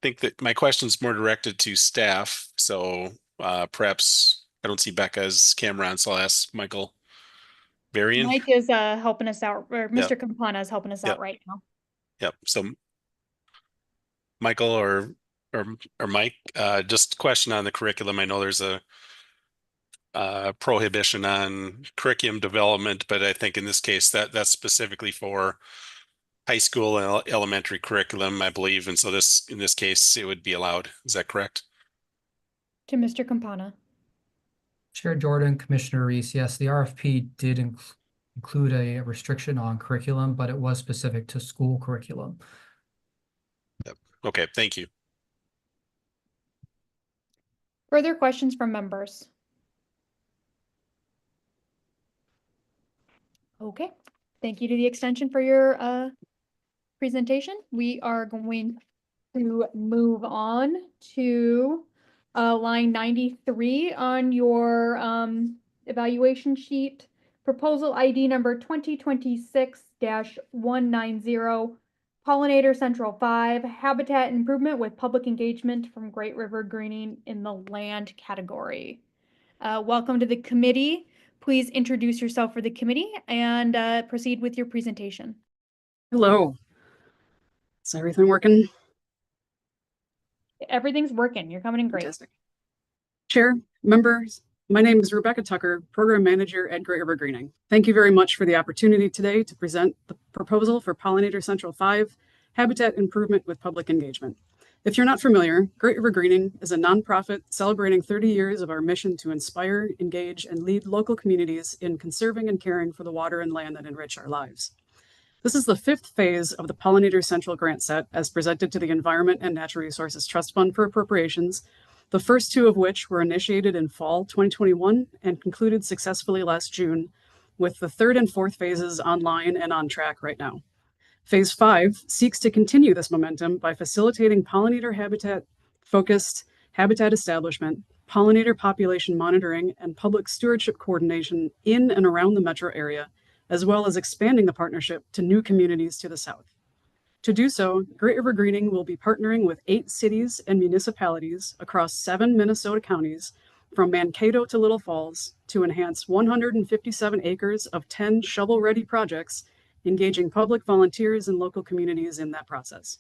think that my question is more directed to staff. So perhaps I don't see Becca's camera on, so I'll ask Michael Varian. Mike is helping us out, or Mr. Campana is helping us out right now. Yep. So Michael or Mike, just a question on the curriculum. I know there's a prohibition on curriculum development, but I think in this case that's specifically for high school and elementary curriculum, I believe, and so in this case it would be allowed. Is that correct? To Mr. Campana. Chair Jordan, Commissioner Reese, yes, the RFP did include a restriction on curriculum, but it was specific to school curriculum. Yep. Okay, thank you. Further questions from members? Okay, thank you to the extension for your presentation. We are going to move on to line 93 on your evaluation sheet. Proposal ID number 2026-190, Pollinator Central 5, Habitat Improvement with Public Engagement from Great River Greening in the land category. Welcome to the committee. Please introduce yourself for the committee and proceed with your presentation. Hello. Is everything working? Everything's working. You're coming in great. Fantastic. Chair, members, my name is Rebecca Tucker, Program Manager at Great River Greening. Thank you very much for the opportunity today to present the proposal for Pollinator Central 5, Habitat Improvement with Public Engagement. If you're not familiar, Great River Greening is a nonprofit celebrating 30 years of our mission to inspire, engage, and lead local communities in conserving and caring for the water and land that enrich our lives. This is the 5th phase of the Pollinator Central grant set as presented to the Environment and Natural Resources Trust Fund for appropriations, the first 2 of which were initiated in fall 2021 and concluded successfully last June, with the 3rd and 4th phases online and on track right now. Phase 5 seeks to continue this momentum by facilitating pollinator habitat-focused habitat establishment, pollinator population monitoring, and public stewardship coordination in and around the metro area, as well as expanding the partnership to new communities to the south. To do so, Great River Greening will be partnering with 8 cities and municipalities across 7 Minnesota counties, from Mankato to Little Falls, to enhance 157 acres of 10 shovel-ready projects, engaging public volunteers and local communities in that process.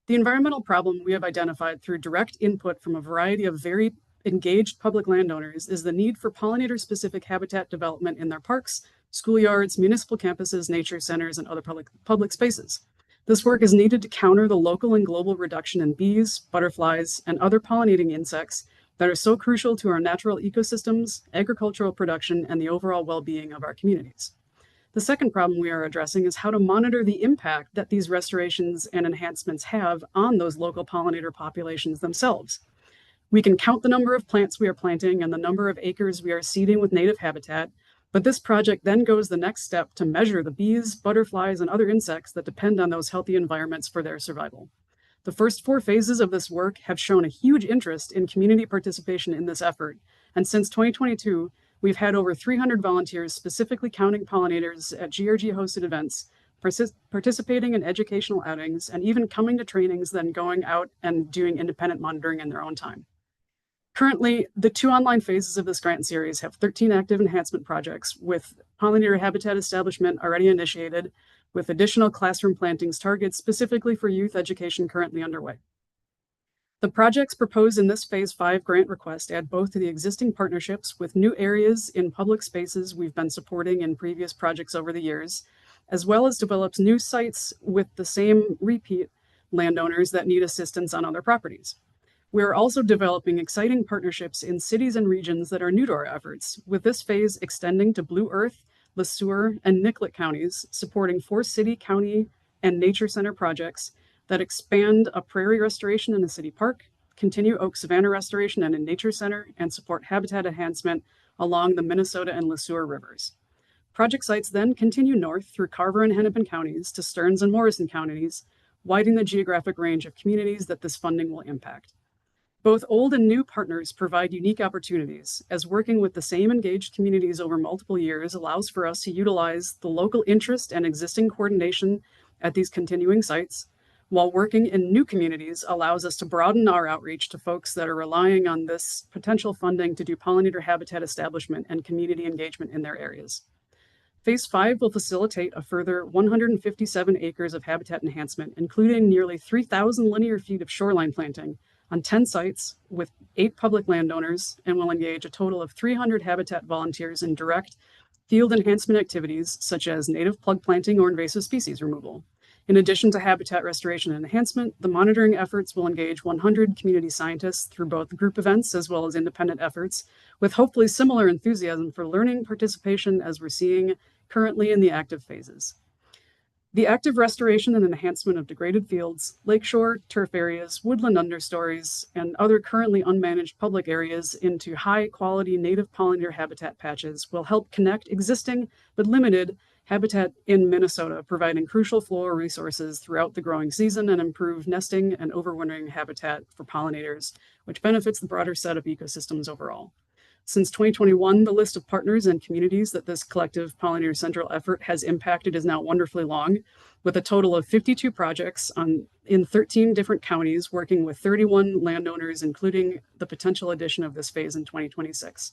The environmental problem we have identified through direct input from a variety of very engaged public landowners is the need for pollinator-specific habitat development in their parks, schoolyards, municipal campuses, nature centers, and other public spaces. This work is needed to counter the local and global reduction in bees, butterflies, and other pollinating insects that are so crucial to our natural ecosystems, agricultural production, and the overall well-being of our communities. The second problem we are addressing is how to monitor the impact that these restorations and enhancements have on those local pollinator populations themselves. We can count the number of plants we are planting and the number of acres we are seeding with native habitat, but this project then goes the next step to measure the bees, butterflies, and other insects that depend on those healthy environments for their survival. The first 4 phases of this work have shown a huge interest in community participation in this effort, and since 2022, we've had over 300 volunteers specifically counting pollinators at GRG-hosted events, participating in educational outings, and even coming to trainings, then going out and doing independent monitoring in their own time. Currently, the 2 online phases of this grant series have 13 active enhancement projects, with pollinator habitat establishment already initiated, with additional classroom plantings targets specifically for youth education currently underway. The projects proposed in this Phase 5 grant request add both to the existing partnerships with new areas in public spaces we've been supporting in previous projects over the years, as well as develops new sites with the same repeat landowners that need assistance on other properties. We're also developing exciting partnerships in cities and regions that are new to our efforts, with this phase extending to Blue Earth, Le Sueur, and Nicollet counties, supporting 4 city, county, and nature center projects that expand a prairie restoration in a city park, continue oak savanna restoration and a nature center, and support habitat enhancement along the Minnesota and Le Sueur rivers. Project sites then continue north through Carver and Hennepin counties to Stearns and Morrison counties, widening the geographic range of communities that this funding will impact. Both old and new partners provide unique opportunities, as working with the same engaged communities over multiple years allows for us to utilize the local interest and existing coordination at these continuing sites, while working in new communities allows us to broaden our outreach to folks that are relying on this potential funding to do pollinator habitat establishment and community engagement in their areas. Phase 5 will facilitate a further 157 acres of habitat enhancement, including nearly 3,000 linear feet of shoreline planting on 10 sites with 8 public landowners, and will engage a total of 300 habitat volunteers in direct field enhancement activities such as native plug planting or invasive species removal. In addition to habitat restoration and enhancement, the monitoring efforts will engage 100 community scientists through both group events as well as independent efforts, with hopefully similar enthusiasm for learning participation as we're seeing currently in the active phases. The active restoration and enhancement of degraded fields, lakeshore, turf areas, woodland understories, and other currently unmanaged public areas into high-quality native pollinator habitat patches will help connect existing but limited habitat in Minnesota, providing crucial flora resources throughout the growing season and improve nesting and overwintering habitat for pollinators, which benefits the broader set of ecosystems overall. Since 2021, the list of partners and communities that this collective Pollinator Central effort has impacted is now wonderfully long, with a total of 52 projects in 13 different counties, working with 31 landowners, including the potential addition of this phase in 2026.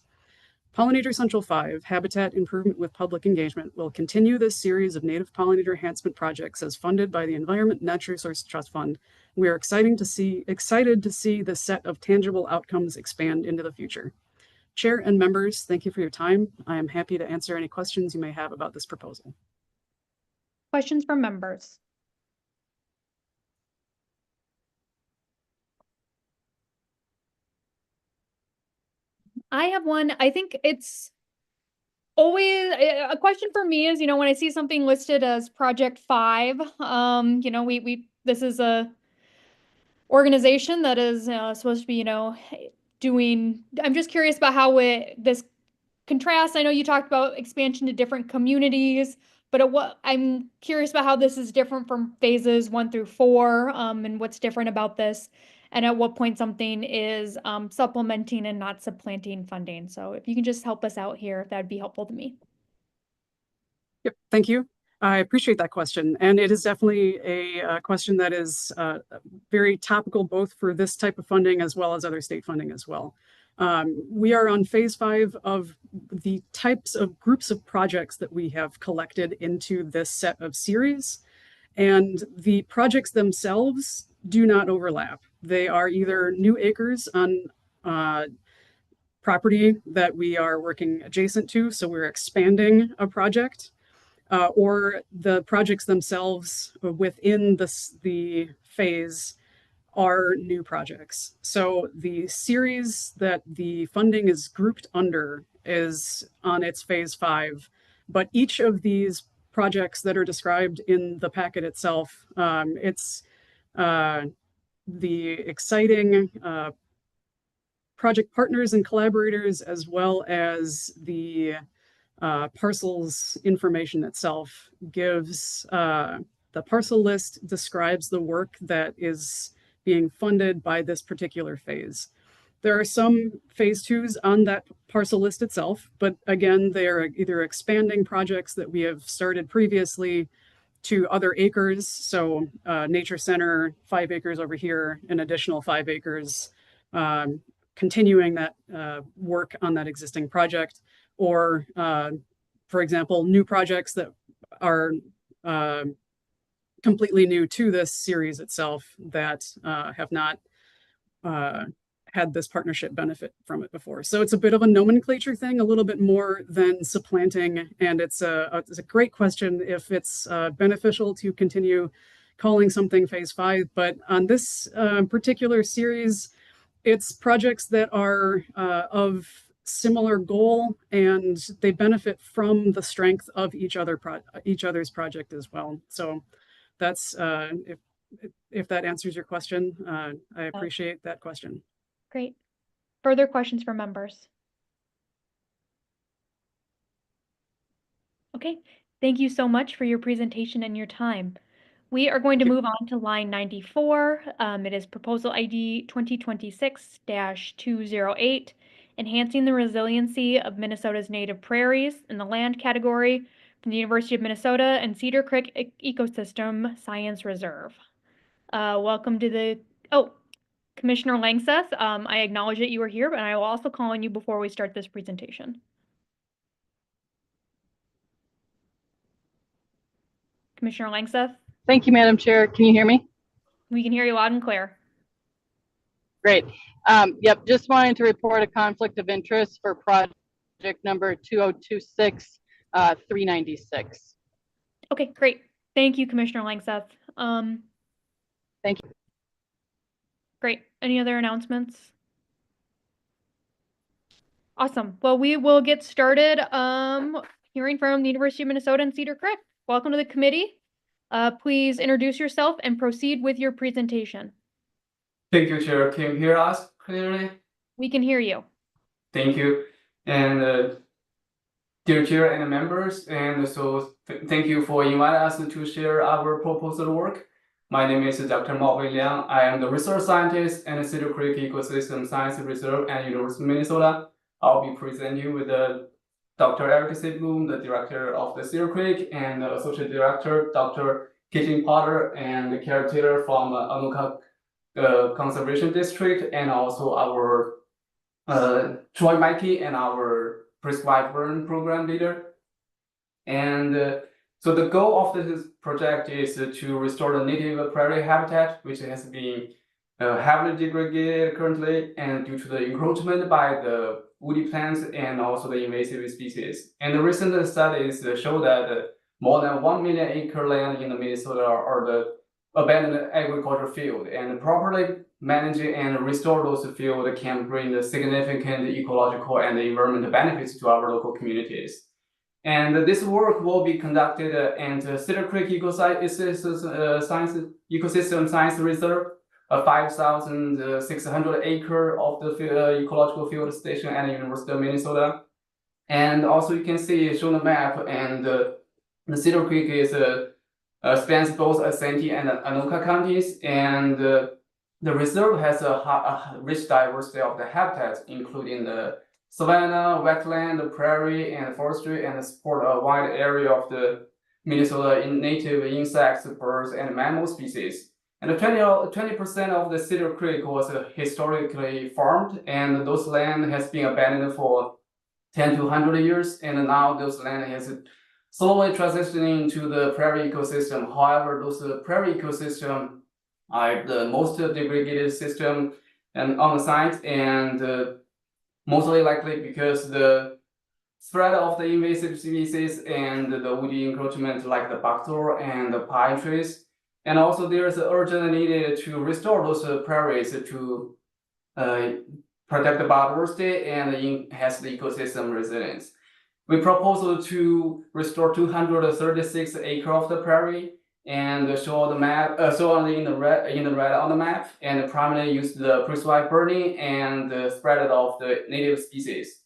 Pollinator Central 5, Habitat Improvement with Public Engagement, will continue this series of native pollinator enhancement projects as funded by the Environment and Natural Resources Trust Fund. We are excited to see the set of tangible outcomes expand into the future. Chair and members, thank you for your time. I am happy to answer any questions you may have about this proposal. Questions from members? I have one. I think it's always a question for me is, when I see something listed as Project 5, this is a organization that is supposed to be, I'm just curious about how this contrasts. I know you talked about expansion to different communities, but I'm curious about how this is different from phases 1 through 4, and what's different about this. and at what point something is supplementing and not supplanting funding. So if you can just help us out here, that'd be helpful to me. Yep, thank you. I appreciate that question. And it is definitely a question that is very topical, both for this type of funding as well as other state funding as well. We are on phase 5 of the types of groups of projects that we have collected into this set of series. And the projects themselves do not overlap. They are either new acres on property that we are working adjacent to, so we're expanding a project, or the projects themselves within the phase are new projects. So the series that the funding is grouped under is on its phase 5, but each of these projects that are described in the packet itself, it's the exciting project partners and collaborators, as well as the parcels information itself gives the parcel list describes the work that is being funded by this particular phase. There are some phase 2s on that parcel list itself, but again, they are either expanding projects that we have started previously to other acres. So Nature Center, 5 acres over here, an additional 5 acres, continuing that work on that existing project, or for example, new projects that are completely new to this series itself that have not had this partnership benefit from it before. So it's a bit of a nomenclature thing, a little bit more than supplanting. And it's a great question if it's beneficial to continue calling something phase 5. But on this particular series, it's projects that are of similar goal, and they benefit from the strength of each other's project as well. So that's if that answers your question, I appreciate that question. Great. Further questions from members? Okay, thank you so much for your presentation and your time. We are going to move on to line 94. It is proposal ID 2026-208, enhancing the resiliency of Minnesota's native prairies in the land category from the University of Minnesota and Cedar Creek Ecosystem Science Reserve. Welcome to the, Commissioner Langseth, I acknowledge that you are here, but I will also call on you before we start this presentation. Commissioner Langseth? Thank you, Madam Chair. Can you hear me? We can hear you loud and clear. Great. Yep, just wanting to report a conflict of interest for project number 2026-396. Okay, great. Thank you, Commissioner Langseth. Thank you. Great. Any other announcements? Awesome. Well, we will get started hearing from the University of Minnesota and Cedar Creek. Welcome to the committee. Please introduce yourself and proceed with your presentation. Thank you, Chair. Can you hear us clearly? We can hear you. Thank you. And dear Chair and members, and so thank you for inviting us to share our proposal work. My name is Dr. Mao Liang. I am the research scientist at Cedar Creek Ecosystem Science Reserve at University of Minnesota. I'll be presenting with Dr. Eric C. Bloom, the director of the Cedar Creek, and the associate director, Dr. Kitty Potter, and the caretaker from Anoka Conservation District, and also our Troy Mikey and our prescribed burn program leader. And so the goal of this project is to restore the native prairie habitat, which has been heavily degraded currently, and due to the encroachment by the woody plants and also the invasive species. And the recent studies show that more than 1 million acre land in Minnesota are the abandoned agriculture field, and properly managing and restore those fields can bring the significant ecological and environmental benefits to our local communities. And this work will be conducted at Cedar Creek Ecosystem Science Reserve, a 5,600 acre of the ecological field station at the University of Minnesota. And also you can see shown the map, and the Cedar Creek is spans both Asante and Anoka counties, and The reserve has a rich diversity of the habitats, including the savanna, wetland, the prairie, and forestry, and support a wide area of the Minnesota native insects, birds, and mammal species. And 20% of the Cedar Creek was historically farmed, and those land has been abandoned for 10 to 100 years, and now those land has slowly transitioning to the prairie ecosystem. However, those prairie ecosystem are the most degraded system and on the site, and mostly likely because the spread of the invasive species and the woody encroachment like the Biochar and the pine trees. And also there's an urgent need to restore those prairies to protect the biodiversity and enhance the ecosystem resilience. We propose to restore 236 acres of the prairie and show the map, show in the red on the map, and primarily use the prescribed burning and the spread of the native species.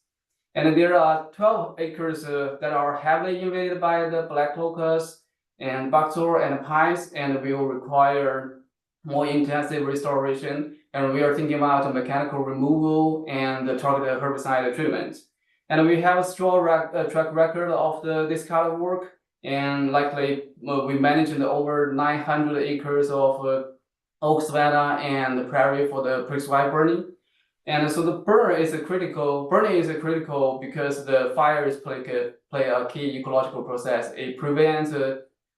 And there are 12 acres that are heavily invaded by the black locust and Biochar and pines, and will require more intensive restoration. And we are thinking about mechanical removal and targeted herbicide treatment. And we have a strong track record of this kind of work. And likely we managed over 900 acres of oak savanna and prairie for the prescribed burning. And so the burning is critical because the fires play a key ecological process. It prevents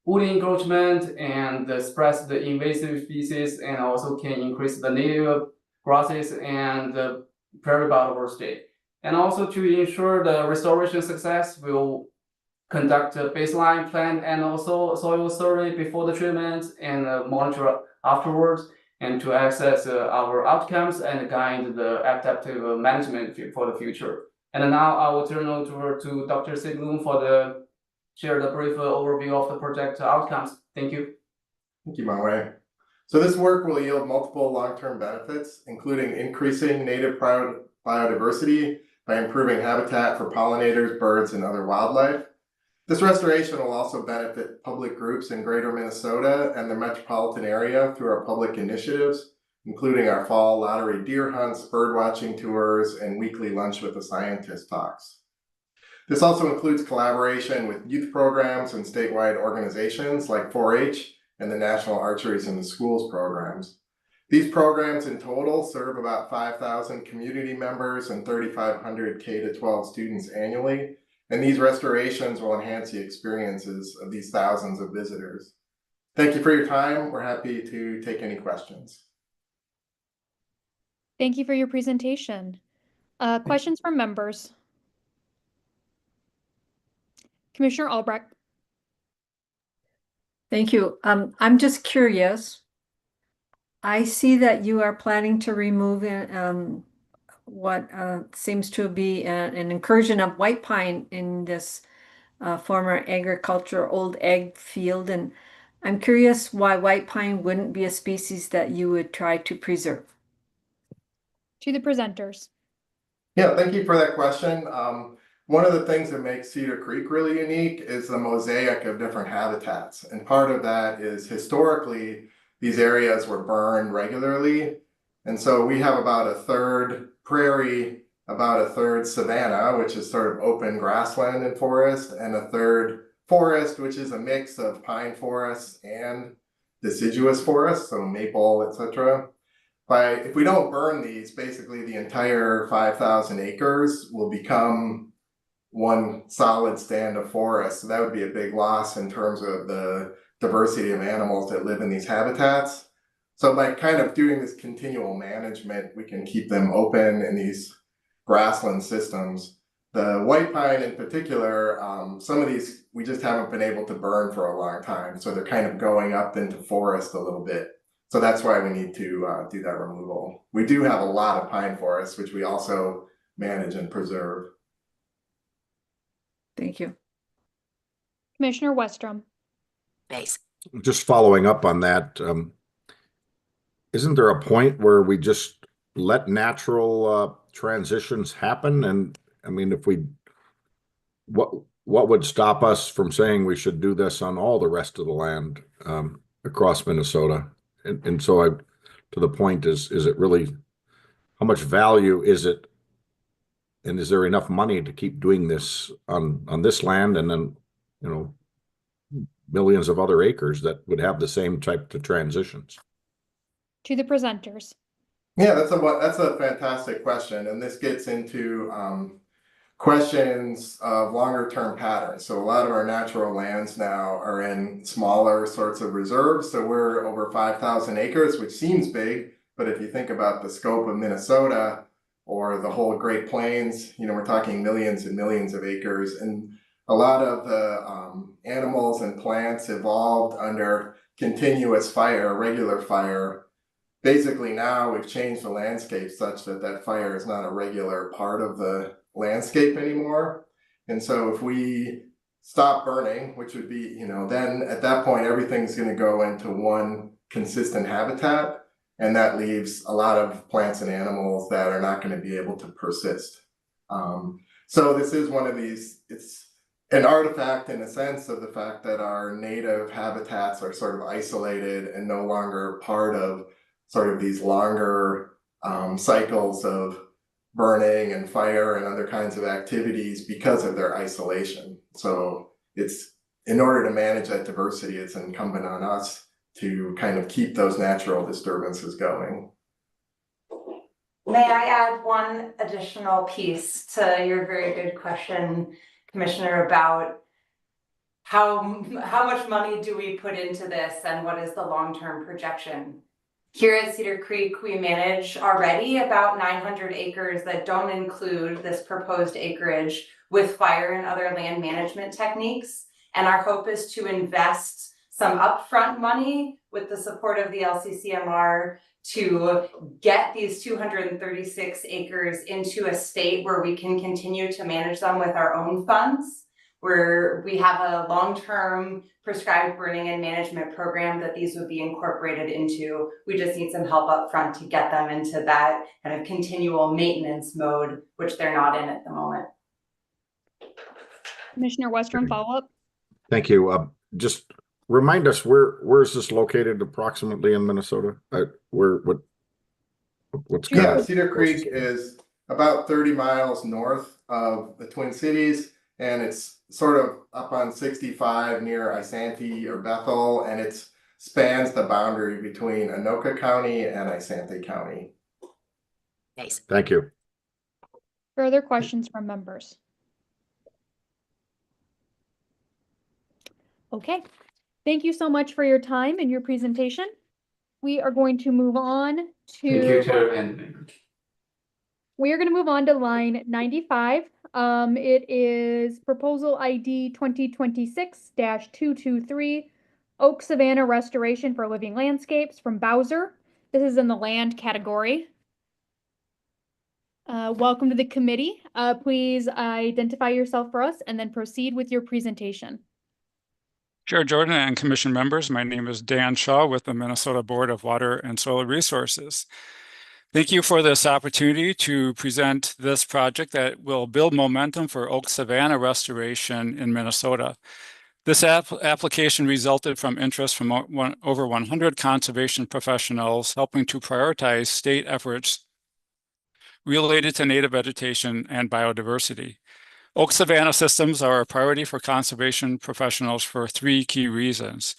woody encroachment and spreads the invasive species, and also can increase the native grasses and the prairie biodiversity. And also to ensure the restoration success, we'll conduct a baseline plan and also soil survey before the treatment and monitor afterwards, and to assess our outcomes and guide the adaptive management for the future. And now I will turn it over to Dr. Siglum for share the brief overview of the project outcomes. Thank you. Thank you, Mawei. So this work will yield multiple long-term benefits, including increasing native biodiversity by improving habitat for pollinators, birds, and other wildlife. This restoration will also benefit public groups in greater Minnesota and the metropolitan area through our public initiatives, including our fall lottery deer hunts, bird watching tours, and weekly lunch with the scientist talks. This also includes collaboration with youth programs and statewide organizations like 4-H and the National Archeries in the Schools programs. These programs in total serve about 5,000 community members and 3,500 K-12 students annually, and these restorations will enhance the experiences of these thousands of visitors. Thank you for your time. We're happy to take any questions. Thank you for your presentation. Questions from members? Commissioner Albrecht. Thank you. I'm just curious. I see that you are planning to remove what seems to be an incursion of white pine in this former agriculture old egg field, and I'm curious why white pine wouldn't be a species that you would try to preserve. To the presenters. Yeah, thank you for that question. One of the things that makes Cedar Creek really unique is the mosaic of different habitats. And part of that is historically, these areas were burned regularly. And so we have about a third prairie, about a third savanna, which is sort of open grassland and forest, and a third forest, which is a mix of pine forests and deciduous forests, so maple, etc. If we don't burn these, basically the entire 5,000 acres will become one solid stand of forest. So that would be a big loss in terms of the diversity of animals that live in these habitats. So by kind of doing this continual management, we can keep them open in these grassland systems. The white pine in particular, some of these we just haven't been able to burn for a long time. So they're kind of going up into forest a little bit. So that's why we need to do that removal. We do have a lot of pine forests, which we also manage and preserve. Thank you. Commissioner Westrom. Thanks. Just following up on that, isn't there a point where we just let natural transitions happen? And I mean, if what would stop us from saying we should do this on all the rest of the land across Minnesota? And so to the point is it really, how much value is it? And is there enough money to keep doing this on this land and then, you know, millions of other acres that would have the same type of transitions? To the presenters. Yeah, that's a fantastic question, and this gets into questions of longer term patterns. So a lot of our natural lands now are in smaller sorts of reserves. So we're over 5,000 acres, which seems big, but if you think about the scope of Minnesota or the whole Great Plains, you know, we're talking millions and millions of acres, and a lot of the animals and plants evolved under continuous fire, regular fire. Basically now we've changed the landscape such that that fire is not a regular part of the landscape anymore. And so if we stop burning, which would be, you know, then at that point everything's going to go into one consistent habitat, and that leaves a lot of plants and animals that are not going to be able to persist. So this is one of these, it's an artifact in a sense of the fact that our native habitats are sort of isolated and no longer part of sort of these longer cycles of burning and fire and other kinds of activities because of their isolation. So it's, in order to manage that diversity, it's incumbent on us to kind of keep those natural disturbances going. May I add one additional piece to your very good question, Commissioner, about how much money do we put into this and what is the long-term projection? Here at Cedar Creek, we manage already about 900 acres that don't include this proposed acreage with fire and other land management techniques. And our hope is to invest some upfront money with the support of the LCCMR to get these 236 acres into a state where we can continue to manage them with our own funds, where we have a long-term prescribed burning and management program that these would be incorporated into. We just need some help up front to get them into that kind of continual maintenance mode, which they're not in at the moment. Commissioner Westrom, follow-up? Thank you. Just remind us, where is this located approximately in Minnesota? What's kind Yeah, of Cedar Creek is about 30 miles north of the Twin Cities, and it's sort of up on 65 near Isanti or Bethel, and it spans the boundary between Anoka County and Isanti County. Nice. Thank you. Further questions from members? Okay, thank you so much for your time and your presentation. We are going to move on to. Thank you, Chair and members. We are going to move on to line 95. It is proposal ID 2026-223, Oak Savanna Restoration for Living Landscapes from Bowser. This is in the land category. Welcome to the committee. Please identify yourself for us and then proceed with your presentation. Chair Jordan and Commission members, my name is Dan Shaw with the Minnesota Board of Water and Soil Resources. Thank you for this opportunity to present this project that will build momentum for oak savanna restoration in Minnesota. This application resulted from interest from over 100 conservation professionals helping to prioritize state efforts related to native vegetation and biodiversity. Oak savanna systems are a priority for conservation professionals for three key reasons.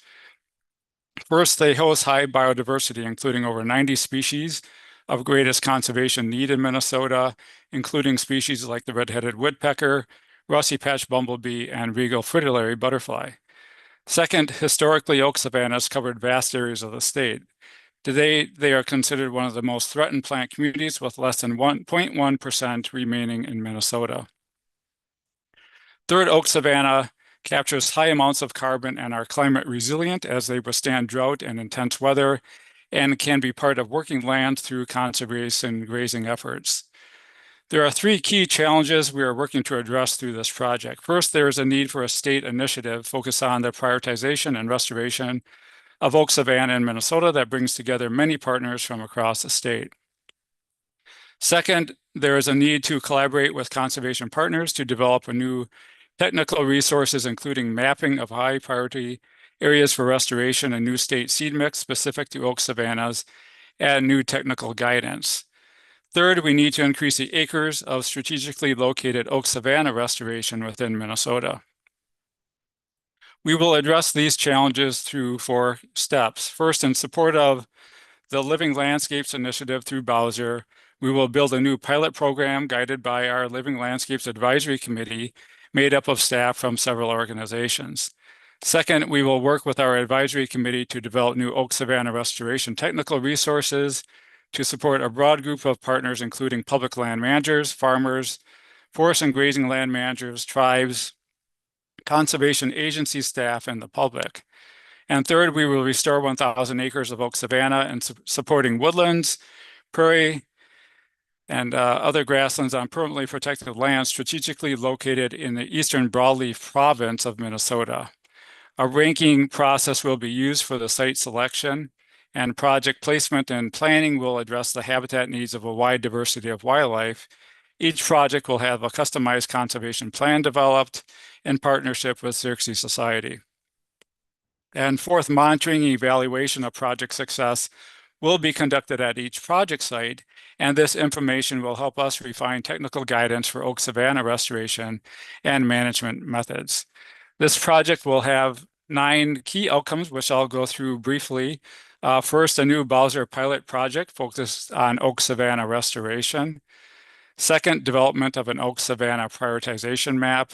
First, they host high biodiversity, including over 90 species of greatest conservation need in Minnesota, including species like the red-headed woodpecker, rusty patch bumblebee, and regal fritillary butterfly. Second, historically, oak savannas covered vast areas of the state. Today, they are considered one of the most threatened plant communities, with less than 1.1% remaining in Minnesota. Third, oak savanna captures high amounts of carbon and are climate resilient as they withstand drought and intense weather, and can be part of working land through conservation grazing efforts. There are three key challenges we are working to address through this project. First, there is a need for a state initiative focused on the prioritization and restoration of oak savanna in Minnesota that brings together many partners from across the state. Second, there is a need to collaborate with conservation partners to develop a new technical resources, including mapping of high priority areas for restoration and new state seed mix specific to oak savannas, and new technical guidance. Third, we need to increase the acres of strategically located oak savanna restoration within Minnesota. We will address these challenges through 4 steps. First, in support of the Living Landscapes Initiative through Bowser, we will build a new pilot program guided by our Living Landscapes Advisory Committee, made up of staff from several organizations. Second, we will work with our advisory committee to develop new oak savanna restoration technical resources to support a broad group of partners, including public land managers, farmers, forest and grazing land managers, tribes, conservation agency staff, and the public. And third, we will restore 1,000 acres of oak savanna and supporting woodlands, prairie, and other grasslands on permanently protected land strategically located in the eastern broadleaf province of Minnesota. A ranking process will be used for the site selection, and project placement and planning will address the habitat needs of a wide diversity of wildlife. Each project will have a customized conservation plan developed in partnership with Xerxes Society. And fourth, monitoring and evaluation of project success will be conducted at each project site, and this information will help us refine technical guidance for oak savanna restoration and management methods. This project will have 9 key outcomes, which I'll go through briefly. First, a new Bowser pilot project focused on oak savanna restoration. Second, development of an oak savanna prioritization map.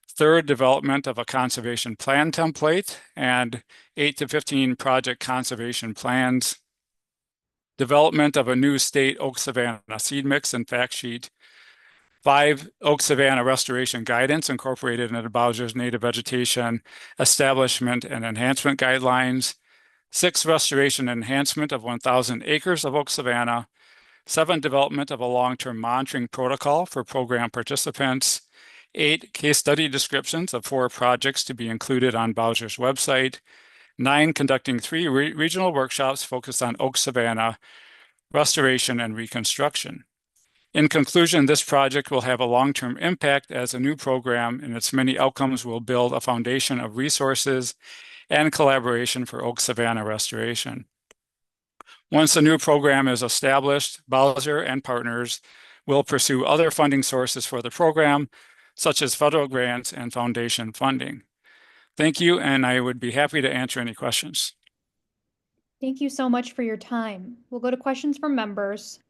Third, development of a conservation plan template and 8 to 15 project conservation plans. Development of a new state oak savanna seed mix and fact sheet. 5 oak savanna restoration guidance incorporated into Bowser's native vegetation establishment and enhancement guidelines. 6 restoration enhancement of 1,000 acres of oak savanna. 7 development of a long-term monitoring protocol for program participants. 8 case study descriptions of 4 projects to be included on Bowser's website. 9 conducting 3 regional workshops focused on oak savanna restoration and reconstruction. In conclusion, this project will have a long-term impact as a new program, and its many outcomes will build a foundation of resources and collaboration for oak savanna restoration. Once the new program is established, Bowser and partners will pursue other funding sources for the program, such as federal grants and foundation funding. Thank you, and I would be happy to answer any questions. Thank you so much for your time. We'll go to questions from members.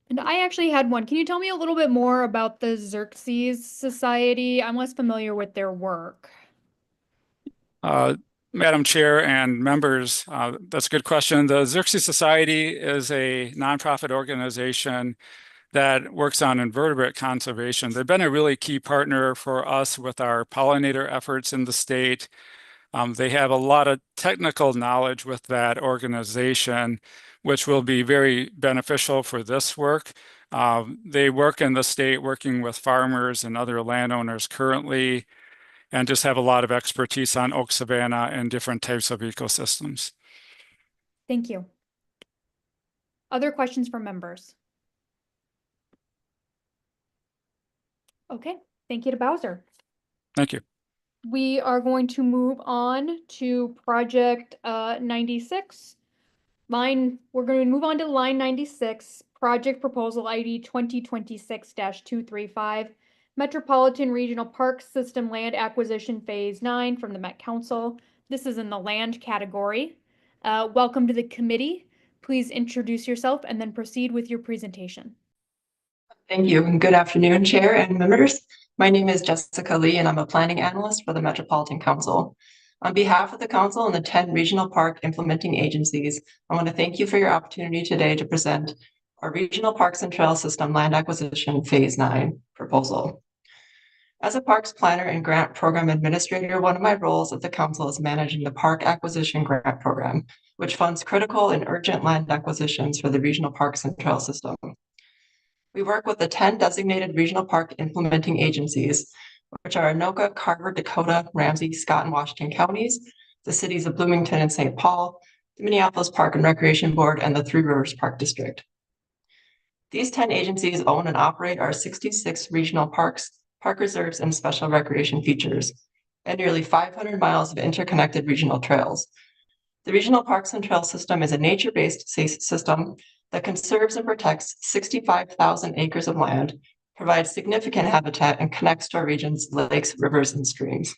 And I actually had one. Can you tell me a little bit more about the Xerxes Society? I'm less familiar with their work. Madam Chair and members, that's a good question. The Xerxes Society is a nonprofit organization that works on invertebrate conservation. They've been a really key partner for us with our pollinator efforts in the state. They have a lot of technical knowledge with that organization, which will be very beneficial for this work. They work in the state working with farmers and other landowners currently, and just have a lot of expertise on oak savanna and different types of ecosystems. Thank you. Other questions from members? Okay, thank you to Bowser. Thank you. We are going to move on to project 96. We're going to move on to line 96, project proposal ID 2026-235, Metropolitan Regional Park System Land Acquisition Phase 9 from the Met Council. This is in the land category. Welcome to the committee. Please introduce yourself and then proceed with your presentation. Thank you, and good afternoon, Chair and members. My name is Jessica Lee, and I'm a planning analyst for the Metropolitan Council. On behalf of the Council and the 10 regional park implementing agencies, I want to thank you for your opportunity today to present our Regional Parks and Trail System Land Acquisition Phase 9 proposal. As a parks planner and grant program administrator, one of my roles at the Council is managing the Park Acquisition Grant Program, which funds critical and urgent land acquisitions for the Regional Parks and Trail System. We work with the 10 designated regional park implementing agencies, which are Anoka, Carver, Dakota, Ramsey, Scott, and Washington counties, the cities of Bloomington and St. Paul, the Minneapolis Park and Recreation Board, and the Three Rivers Park District. These 10 agencies own and operate our 66 regional parks, park reserves, and special recreation features, and nearly 500 miles of interconnected regional trails. The Regional Parks and Trail System is a nature-based system that conserves and protects 65,000 acres of land, provides significant habitat, and connects to our region's lakes, rivers, and streams.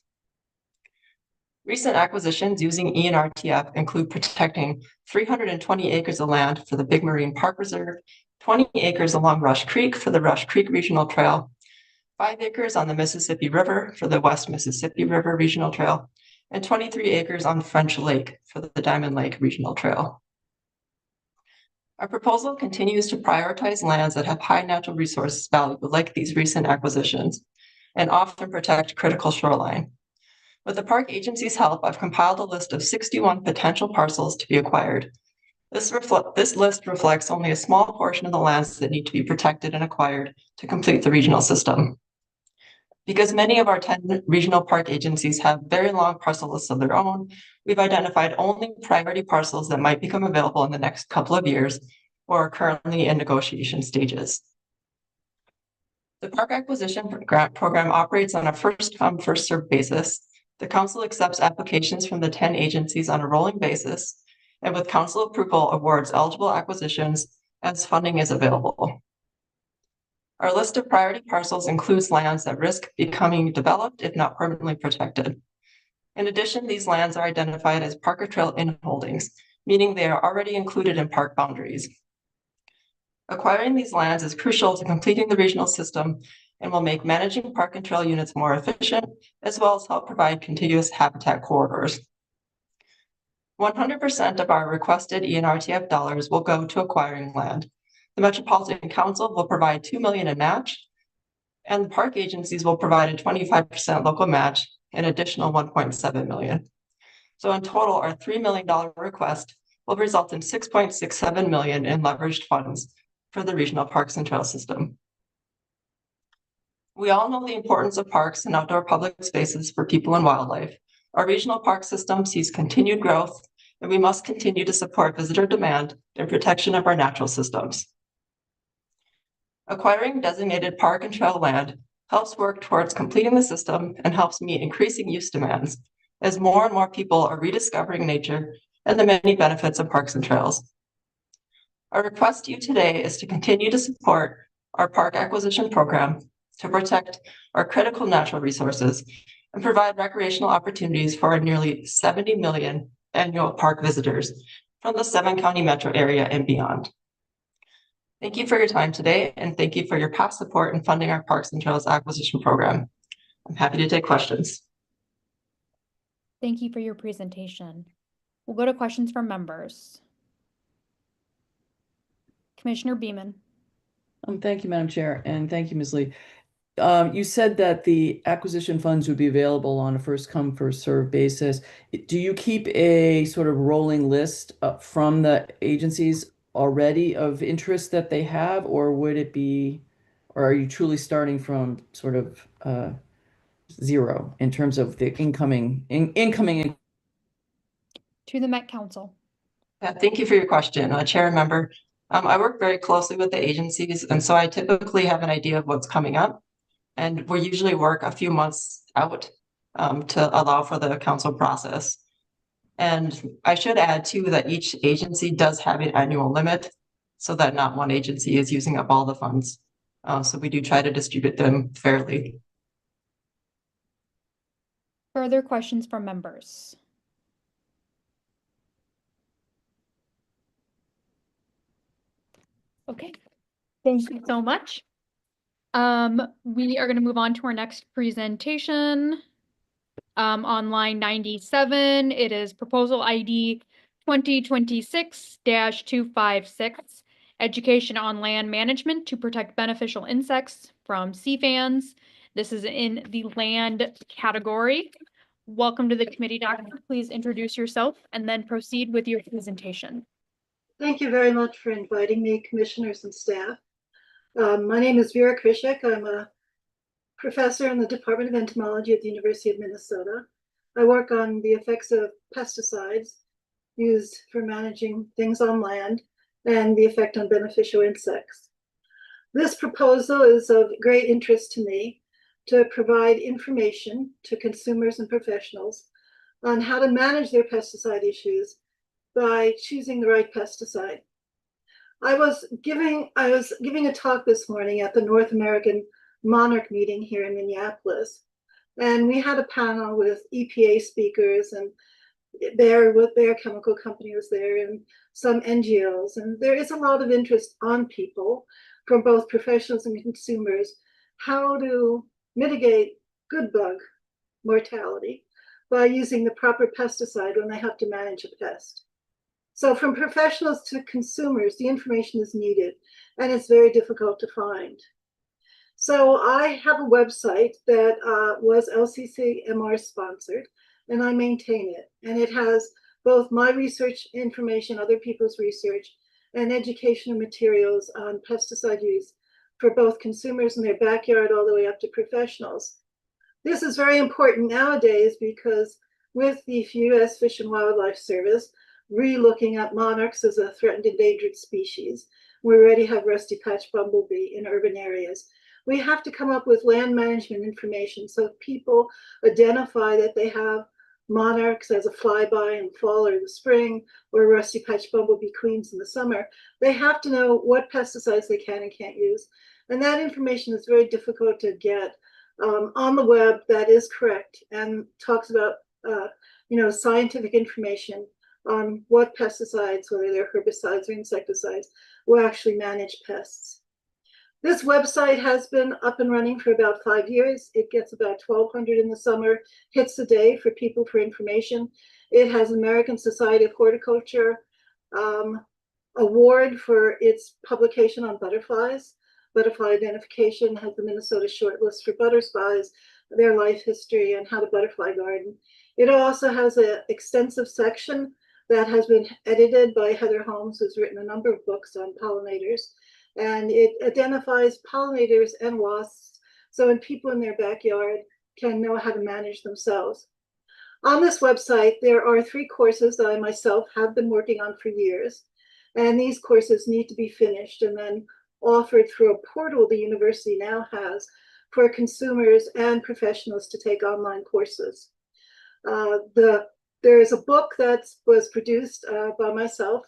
Recent acquisitions using ENRTF include protecting 320 acres of land for the Big Marine Park Reserve, 20 acres along Rush Creek for the Rush Creek Regional Trail, 5 acres on the Mississippi River for the West Mississippi River Regional Trail, and 23 acres on French Lake for the Diamond Lake Regional Trail. Our proposal continues to prioritize lands that have high natural resource value, like these recent acquisitions, and often protect critical shoreline. With the park agency's help, I've compiled a list of 61 potential parcels to be acquired. This list reflects only a small portion of the lands that need to be protected and acquired to complete the regional system. Because many of our 10 regional park agencies have very long parcel lists of their own, we've identified only priority parcels that might become available in the next couple of years or are currently in negotiation stages. The Park Acquisition Grant Program operates on a first-come, first-served basis. The Council accepts applications from the 10 agencies on a rolling basis, and with Council approval, awards eligible acquisitions as funding is available. Our list of priority parcels includes lands that risk becoming developed if not permanently protected. In addition, these lands are identified as Park or Trail inholdings, meaning they are already included in park boundaries. Acquiring these lands is crucial to completing the regional system and will make managing park and trail units more efficient, as well as help provide contiguous habitat corridors. 100% of our requested ENRTF dollars will go to acquiring land. The Metropolitan Council will provide $2 million in match, and the park agencies will provide a 25% local match, an additional $1.7 million. So in total, our $3 million request will result in $6.67 million in leveraged funds for the regional parks and trail system. We all know the importance of parks and outdoor public spaces for people and wildlife. Our regional park system sees continued growth, and we must continue to support visitor demand and protection of our natural systems. Acquiring designated park and trail land helps work towards completing the system and helps meet increasing use demands as more and more people are rediscovering nature and the many benefits of parks and trails. Our request to you today is to continue to support our park acquisition program to protect our critical natural resources and provide recreational opportunities for our nearly 70 million annual park visitors from the 7-county metro area and beyond. Thank you for your time today, and thank you for your past support in funding our Parks and Trails Acquisition Program. I'm happy to take questions. Thank you for your presentation. We'll go to questions from members. Commissioner Beeman. Thank you, Madam Chair, and thank you, Ms. Lee. You said that the acquisition funds would be available on a first come, first served basis. Do you keep a sort of rolling list from the agencies already of interest that they have, or would it be, or are you truly starting from sort of zero in terms of the incoming? To the Met Council. Thank you for your question, Chair and member. I work very closely with the agencies, and so I typically have an idea of what's coming up. And we usually work a few months out to allow for the council process. And I should add too that each agency does have an annual limit so that not one agency is using up all the funds. So we do try to distribute them fairly. Further questions from members? Okay, thank you so much. We are going to move on to our next presentation. On line 97, it is proposal ID 2026-256, education on land management to protect beneficial insects from sea fans. This is in the land category. Welcome to the committee, Doctor. Please introduce yourself and then proceed with your presentation. Thank you very much for inviting me, commissioners and staff. My name is Vera Krishek. I'm a professor in the Department of Entomology at the University of Minnesota. I work on the effects of pesticides used for managing things on land and the effect on beneficial insects. This proposal is of great interest to me to provide information to consumers and professionals on how to manage their pesticide issues by choosing the right pesticide. I was giving a talk this morning at the North American Monarch meeting here in Minneapolis, and we had a panel with EPA speakers, and their chemical company was there, and some NGOs, and there is a lot of interest on people from both professionals and consumers how to mitigate good bug mortality by using the proper pesticide when they have to manage a pest. So from professionals to consumers, the information is needed, and it's very difficult to find. So I have a website that was LCCMR sponsored, and I maintain it. And it has both my research information, other people's research, and educational materials on pesticide use for both consumers in their backyard all the way up to professionals. This is very important nowadays because with the U.S. Fish and Wildlife Service re-looking at monarchs as a threatened endangered species, we already have rusty patch bumblebee in urban areas. We have to come up with land management information so if people identify that they have monarchs as a flyby in fall or the spring, or rusty patch bumblebee queens in the summer, they have to know what pesticides they can and can't use. And that information is very difficult to get on the web that is correct and talks about scientific information on what pesticides, whether they're herbicides or insecticides, will actually manage pests. This website has been up and running for about 5 years. It gets about 1,200 in the summer hits a day for people for information. It has American Society of Horticulture award for its publication on butterflies. Butterfly identification has the Minnesota shortlist for butterflies, their life history, and how to butterfly garden. It also has an extensive section that has been edited by Heather Holmes, who's written a number of books on pollinators. And it identifies pollinators and wasps, so when people in their backyard can know how to manage themselves. On this website, there are 3 courses that I myself have been working on for years. And these courses need to be finished and then offered through a portal the university now has for consumers and professionals to take online courses. There is a book that was produced by myself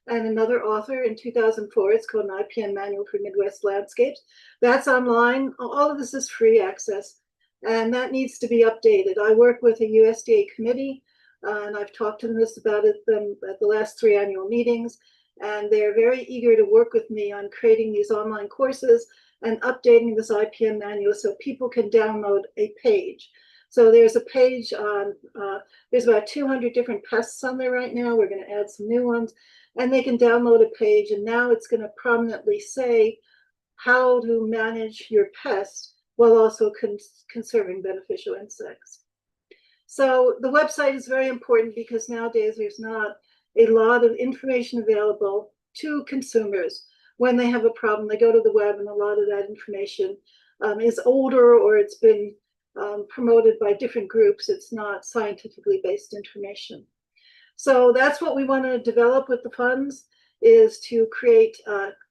and another author in 2004. It's called an IPM Manual for Midwest Landscapes. That's online. All of this is free access, and that needs to be updated. I work with a USDA committee, and I've talked to them about it at the last 3 annual meetings, and they're very eager to work with me on creating these online courses and updating this IPM manual so people can download a page. So there's a page on, there's about 200 different pests on there right now. We're going to add some new ones, and they can download a page, and now it's going to prominently say how to manage your pests while also conserving beneficial insects. So the website is very important because nowadays there's not a lot of information available to consumers. When they have a problem, they go to the web, and a lot of that information is older, or it's been promoted by different groups. It's not scientifically based information. So that's what we want to develop with the funds, is to create,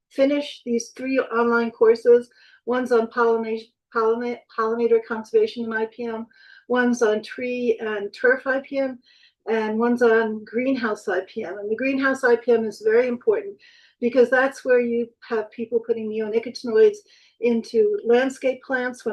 finish these 3 online courses. One's on pollinator conservation and IPM, one's on tree and turf IPM, and one's on greenhouse IPM. And the greenhouse IPM is very important because that's where you have people putting neonicotinoids into landscape plants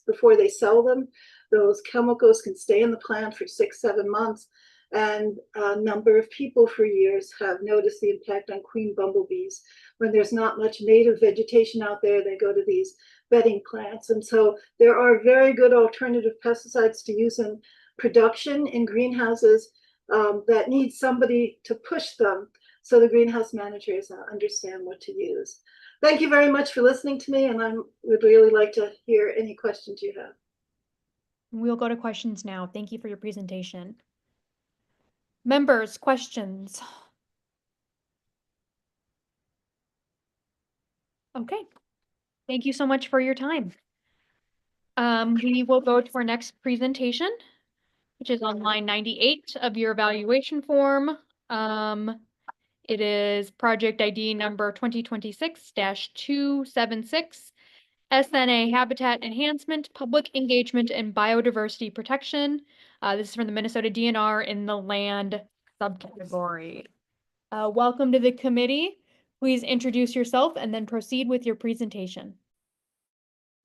before they sell them. Those chemicals can stay in the plant for 6-7 months. And a number of people for years have noticed the impact on queen bumblebees. When there's not much native vegetation out there, they go to these bedding plants. And so there are very good alternative pesticides to use in production in greenhouses that need somebody to push them so the greenhouse managers understand what to use. Thank you very much for listening to me, and I would really like to hear any questions you have. We'll go to questions now. Thank you for your presentation. Members, questions? Okay. Thank you so much for your time. We will go to our next presentation, which is on line 98 of your evaluation form. It is project ID number 2026-276, SNA Habitat Enhancement, Public Engagement, and Biodiversity Protection. This is from the Minnesota DNR in the land subcategory. Welcome to the committee. Please introduce yourself and then proceed with your presentation.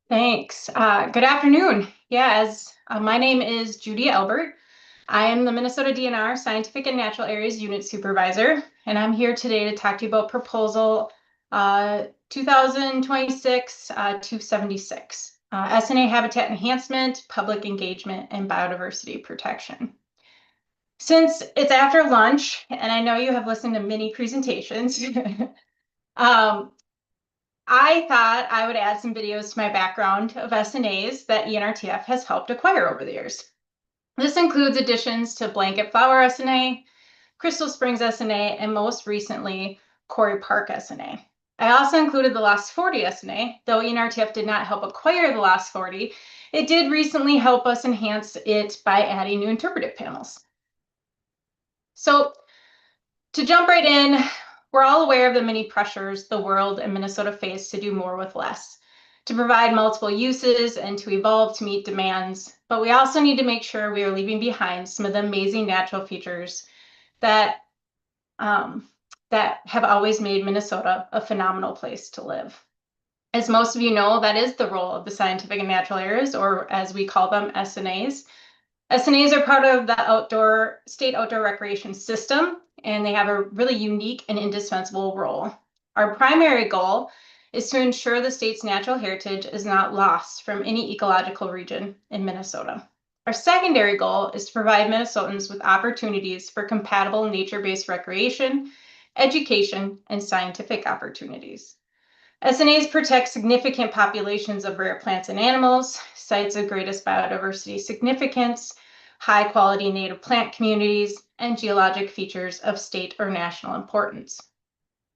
Thanks. Good afternoon. My name is Judy Albert. I am the Minnesota DNR Scientific and Natural Areas Unit Supervisor, and I'm here today to talk to you about proposal 2026-276, SNA habitat enhancement, public engagement, and biodiversity protection. Since it's after lunch, and I know you have listened to many presentations, I thought I would add some videos to my background of SNAs that ENRTF has helped acquire over the years. This includes additions to Blanket Flower SNA, Crystal Springs SNA, and most recently, Quarry Park SNA. I also included the Lost 40 SNA, though ENRTF did not help acquire the Lost 40, it did recently help us enhance it by adding new interpretive panels. So to jump right in, we're all aware of the many pressures the world and Minnesota face to do more with less, to provide multiple uses and to evolve to meet demands. But we also need to make sure we are leaving behind some of the amazing natural features that have always made Minnesota a phenomenal place to live. As most of you know, that is the role of the scientific and natural areas, or as we call them, SNAs. SNAs are part of the state outdoor recreation system, and they have a really unique and indispensable role. Our primary goal is to ensure the state's natural heritage is not lost from any ecological region in Minnesota. Our secondary goal is to provide Minnesotans with opportunities for compatible nature-based recreation, education, and scientific opportunities. SNAs protect significant populations of rare plants and animals, sites of greatest biodiversity significance, high-quality native plant communities, and geologic features of state or national importance.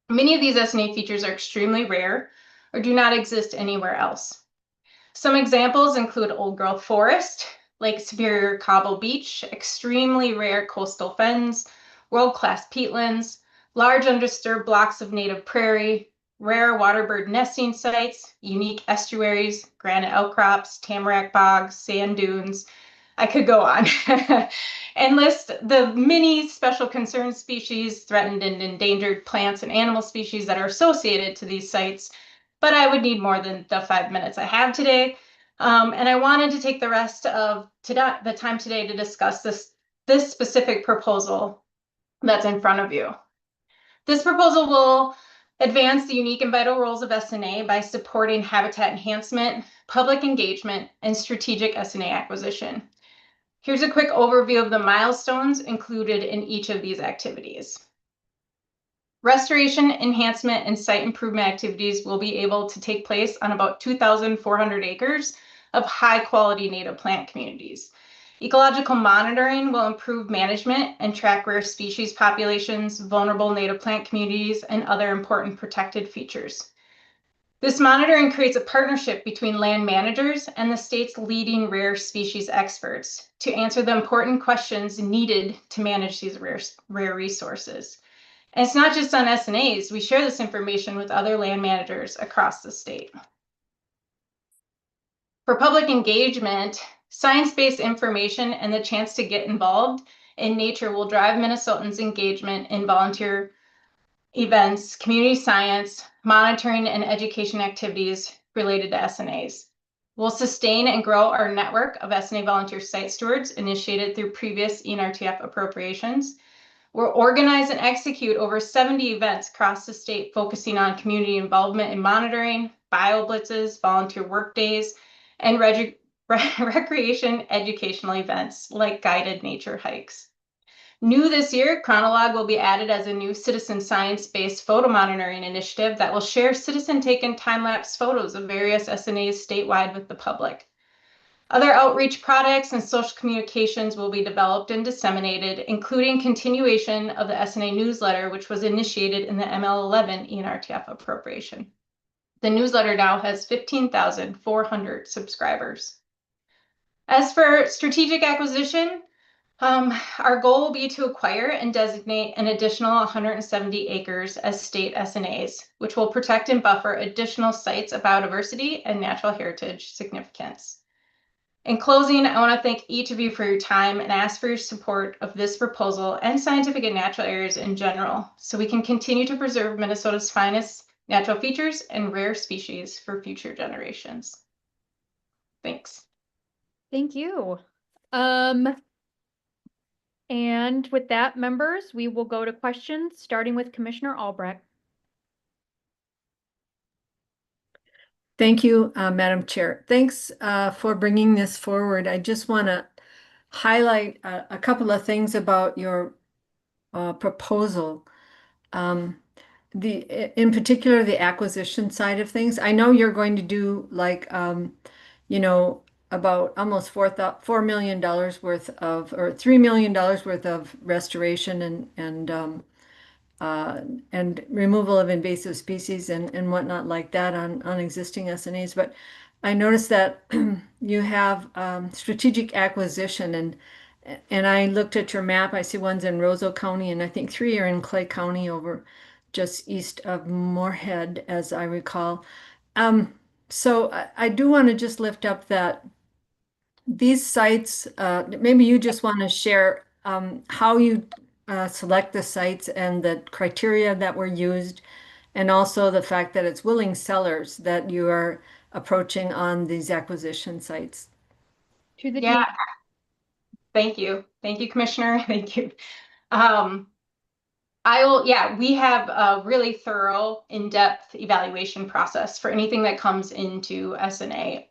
Many of these SNA features are extremely rare or do not exist anywhere else. Some examples include old-growth forest, Lake Superior Cobble Beach, extremely rare coastal fens, world-class peatlands, large undisturbed blocks of native prairie, rare waterbird nesting sites, unique estuaries, granite outcrops, tamarack bogs, sand dunes. I could go on and list the many special concern species, threatened and endangered plants and animal species that are associated to these sites, but I would need more than the 5 minutes I have today. And I wanted to take the rest of the time today to discuss this specific proposal that's in front of you. This proposal will advance the unique and vital roles of SNA by supporting habitat enhancement, public engagement, and strategic SNA acquisition. Here's a quick overview of the milestones included in each of these activities. Restoration, enhancement, and site improvement activities will be able to take place on about 2,400 acres of high-quality native plant communities. Ecological monitoring will improve management and track rare species populations, vulnerable native plant communities, and other important protected features. This monitoring creates a partnership between land managers and the state's leading rare species experts to answer the important questions needed to manage these rare resources. And it's not just on SNAs, we share this information with other land managers across the state. For public engagement, science-based information and the chance to get involved in nature will drive Minnesotans' engagement in volunteer events, community science, monitoring, and education activities related to SNAs. We'll sustain and grow our network of SNA volunteer site stewards initiated through previous ENRTF appropriations. We'll organize and execute over 70 events across the state focusing on community involvement in monitoring, bio blitzes, volunteer work days, and recreation educational events like guided nature hikes. New this year, Chronolog will be added as a new citizen science-based photo monitoring initiative that will share citizen-taken time-lapse photos of various SNAs statewide with the public. Other outreach products and social communications will be developed and disseminated, including continuation of the SNA newsletter, which was initiated in the ML11 ENRTF appropriation. The newsletter now has 15,400 subscribers. As for strategic acquisition, our goal will be to acquire and designate an additional 170 acres as state SNAs, which will protect and buffer additional sites of biodiversity and natural heritage significance. In closing, I want to thank each of you for your time and ask for your support of this proposal and scientific and natural areas in general, so we can continue to preserve Minnesota's finest natural features and rare species for future generations. Thanks. Thank you. And with that, members, we will go to questions, starting with Commissioner Albrecht. Thank you, Madam Chair. Thanks for bringing this forward. I just want to highlight a couple of things about your proposal. In particular, the acquisition side of things. I know you're going to do like, about almost $4 million worth of, or $3 million worth of restoration and removal of invasive species and whatnot like that on existing SNAs. But I noticed that you have strategic acquisition, and I looked at your map. I see one's in Roseau County, and I think 3 are in Clay County over just east of Moorhead, as I recall. So I do want to just lift up that these sites, maybe you just want to share how you select the sites and the criteria that were used, and also the fact that it's willing sellers that you are approaching on these acquisition sites. To the Yeah. Thank you. Thank you, Commissioner. Thank you. We have a really thorough, in-depth evaluation process for anything that comes into SNA.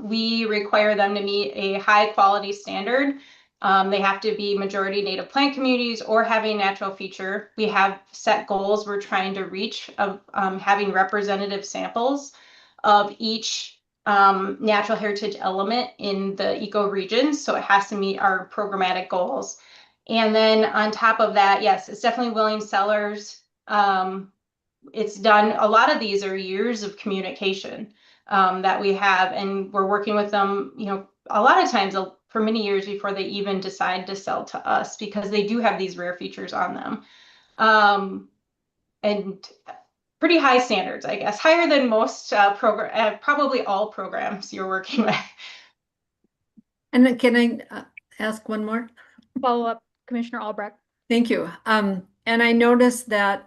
We require them to meet a high quality standard. They have to be majority native plant communities or have a natural feature. We have set goals we're trying to reach of having representative samples of each natural heritage element in the ecoregion. So it has to meet our programmatic goals. And then on top of that, yes, it's definitely willing sellers. It's done, a lot of these are years of communication that we have, and we're working with them, a lot of times for many years before they even decide to sell to us, because they do have these rare features on them. And pretty high standards, I guess, higher than most probably all programs you're working with. And then can I ask one more? Follow up, Commissioner Albrecht. Thank you. And I noticed that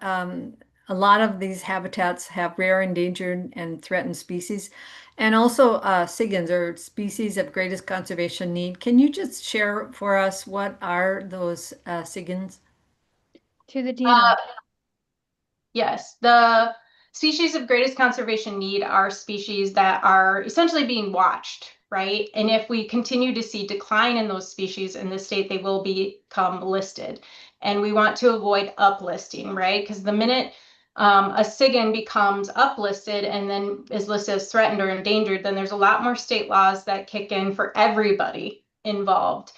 a lot of these habitats have rare, endangered, and threatened species, and also SIGINs, or species of greatest conservation need. Can you just share for us what are those SIGINs? To the DNR. Yes, the species of greatest conservation need are species that are essentially being watched, right? And if we continue to see decline in those species in the state, they will become listed. And we want to avoid uplisting, right? Because the minute a SIGIN becomes uplisted and then is listed as threatened or endangered, then there's a lot more state laws that kick in for everybody involved.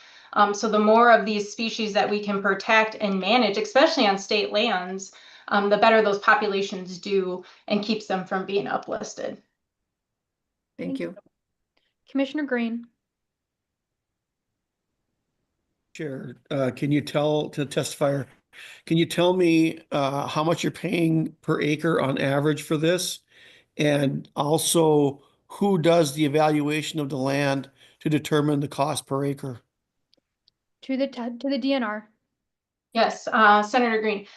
So the more of these species that we can protect and manage, especially on state lands, the better those populations do and keeps them from being uplisted. Thank you. Commissioner Green. Chair, can you tell to the testifier, can you tell me how much you're paying per acre on average for this? And also, who does the evaluation of the land to determine the cost per acre? To the DNR. Yes, Senator Green.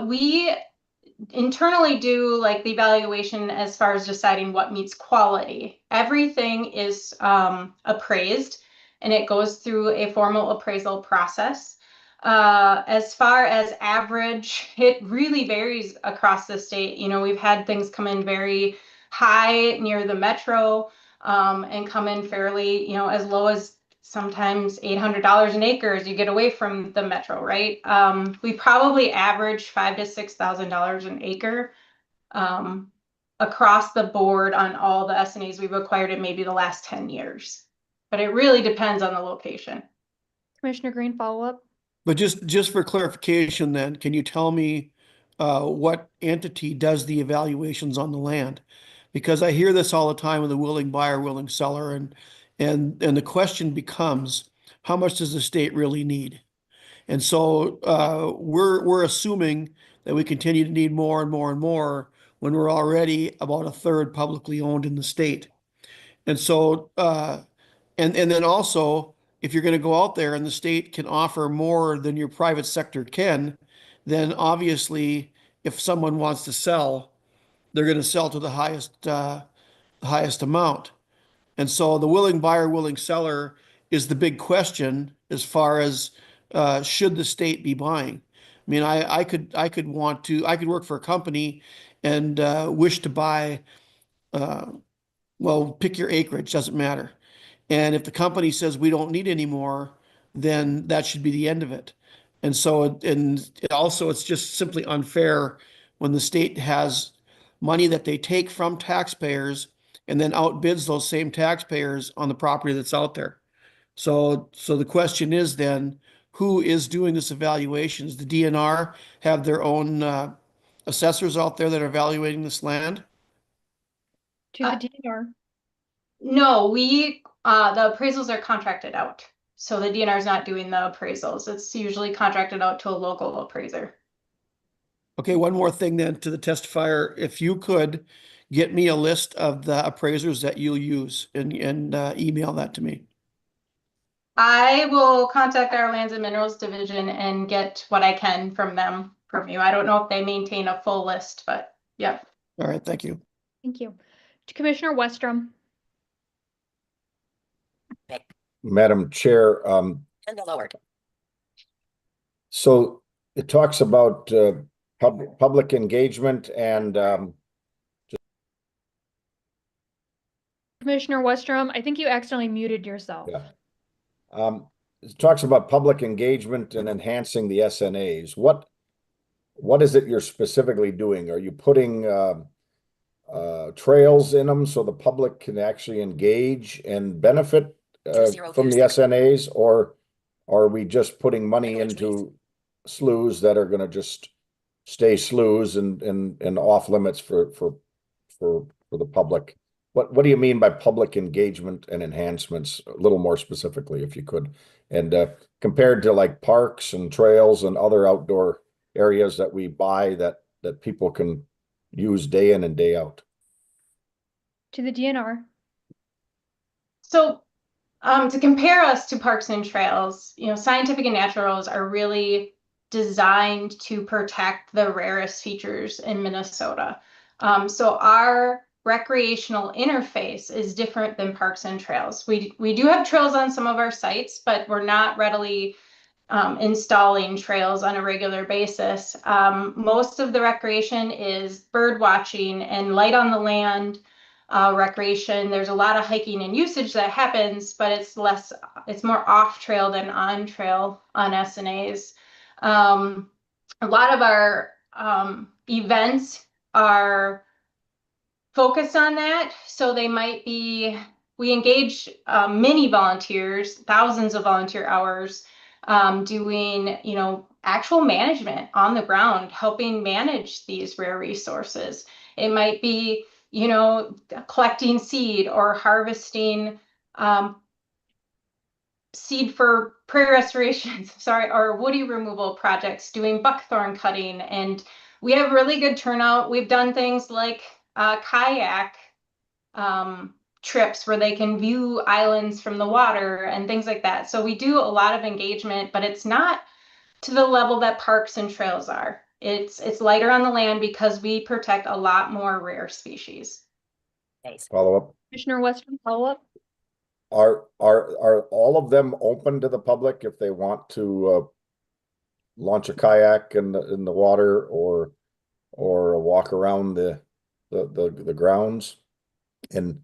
We internally do like the evaluation as far as deciding what meets quality. Everything is appraised, and it goes through a formal appraisal process. As far as average, it really varies across the state. We've had things come in very high near the metro and come in fairly, as low as sometimes $800 an acre as you get away from the metro, right? We probably average $5,000 to $6,000 an acre across the board on all the SNAs we've acquired in maybe the last 10 years. But it really depends on the location. Commissioner Green, follow up. But just for clarification then, can you tell me what entity does the evaluations on the land? Because I hear this all the time with a willing buyer, willing seller, and the question becomes, how much does the state really need? And so we're assuming that we continue to need more and more and more when we're already about a third publicly owned in the state. And so And then also, if you're going to go out there and the state can offer more than your private sector can, then obviously, if someone wants to sell, they're going to sell to the highest amount. And so the willing buyer, willing seller is the big question as far as should the state be buying? I mean, I could work for a company and wish to buy, well, pick your acreage, doesn't matter. And if the company says we don't need any more, then that should be the end of it. And so, it's just simply unfair when the state has money that they take from taxpayers and then outbids those same taxpayers on the property that's out there. So the question is then, who is doing this evaluations? The DNR have their own assessors out there that are evaluating this land? To the DNR. No, the appraisals are contracted out. So the DNR is not doing the appraisals. It's usually contracted out to a local appraiser. Okay, one more thing then to the testifier. If you could get me a list of the appraisers that you'll use and email that to me. I will contact our Lands and Minerals Division and get what I can from you. I don't know if they maintain a full list, but yeah. All right, thank you. Thank you. To Commissioner Westrom. Madam Chair, so it talks about public engagement and Commissioner Westrom, I think you accidentally muted yourself. yeah. It talks about public engagement and enhancing the SNAs. What is it you're specifically doing? Are you putting trails in them so the public can actually engage and benefit from the SNAs, or are we just putting money into sloughs that are going to just stay sloughs and off limits for the public? What do you mean by public engagement and enhancements? A little more specifically, if you could, and compared to like parks and trails and other outdoor areas that we buy that people can use day in and day out. To the DNR. So to compare us to parks and trails, scientific and naturals are really designed to protect the rarest features in Minnesota. So our recreational interface is different than parks and trails. We do have trails on some of our sites, but we're not readily installing trails on a regular basis. Most of the recreation is bird watching and light on the land recreation. There's a lot of hiking and usage that happens, but it's more off trail than on trail on SNAs. A lot of our events are focused on that. So we engage many volunteers, thousands of volunteer hours, doing, actual management on the ground, helping manage these rare resources. It might be, collecting seed or harvesting seed for prairie restoration, or woody removal projects, doing buckthorn cutting. And we have really good turnout. We've done things like kayak trips where they can view islands from the water and things like that. So we do a lot of engagement, but it's not to the level that parks and trails are. It's lighter on the land because we protect a lot more rare species. Follow up. Commissioner Westrom, follow up. Are all of them open to the public if they want to launch a kayak in the water or walk around the grounds? And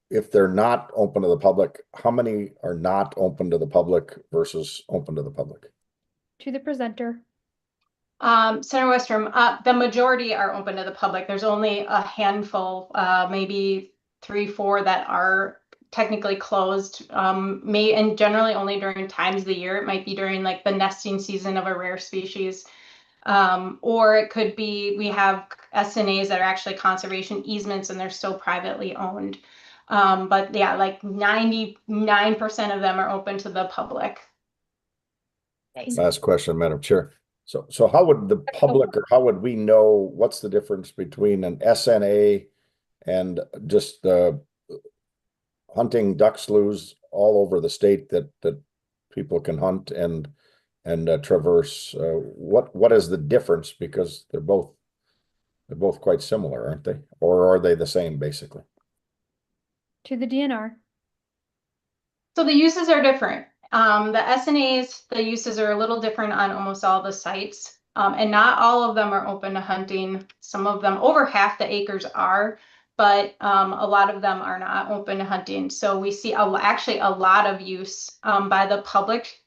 if they're not open to the public, how many are not open to the public versus open to the public? To the presenter. Senator Westrom, the majority are open to the public. There's only a handful, maybe 3-4 that are technically closed, and generally only during times of the year. It might be during like the nesting season of a rare species. Or it could be, we have SNAs that are actually conservation easements and they're still privately owned. But yeah, like 99% of them are open to the public. Last question, Madam Chair. So how would the public, or how would we know what's the difference between an SNA and just hunting duck sloughs all over the state that people can hunt and traverse. What is the difference? Because they're both quite similar, aren't they? Or are they the same basically? To the DNR. So the uses are different. The SNAs, the uses are a little different on almost all the sites. And not all of them are open to hunting. Some of them, over half the acres are, but a lot of them are not open to hunting. So we see actually a lot of use by the public,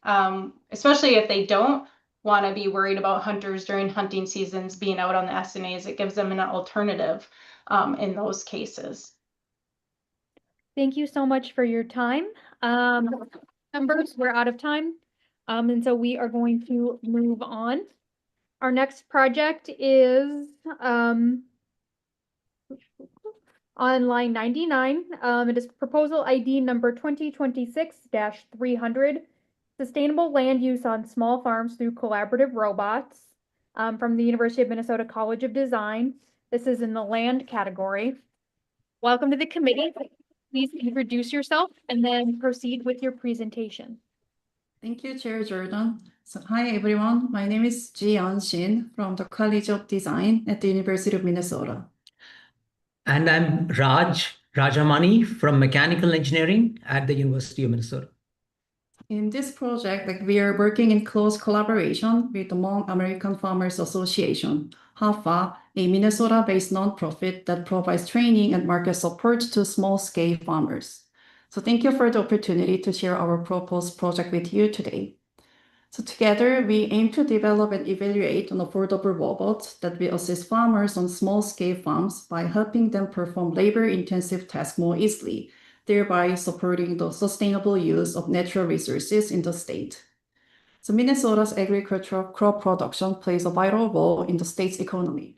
especially if they don't want to be worried about hunters during hunting seasons being out on the SNAs. It gives them an alternative in those cases. Thank you so much for your time. Members, we're out of time. And so we are going to move on. Our next project is on line 99. It is proposal ID number 2026-300, sustainable land use on small farms through collaborative robots, from the University of Minnesota College of Design. This is in the land category. Welcome to the committee. Please introduce yourself and then proceed with your presentation. Thank you, Chair Jordan. So, hi everyone. My name is Ji-Yeon Shin from the College of Design at the University of Minnesota. And I'm Rajamani from Mechanical Engineering at the University of Minnesota. In this project, we are working in close collaboration with the Hmong American Farmers Association, HAFA, a Minnesota-based nonprofit that provides training and market support to small-scale farmers. So thank you for the opportunity to share our proposed project with you today. So together, we aim to develop and evaluate an affordable robot that will assist farmers on small-scale farms by helping them perform labor-intensive tasks more easily, thereby supporting the sustainable use of natural resources in the state. So Minnesota's agricultural crop production plays a vital role in the state's economy.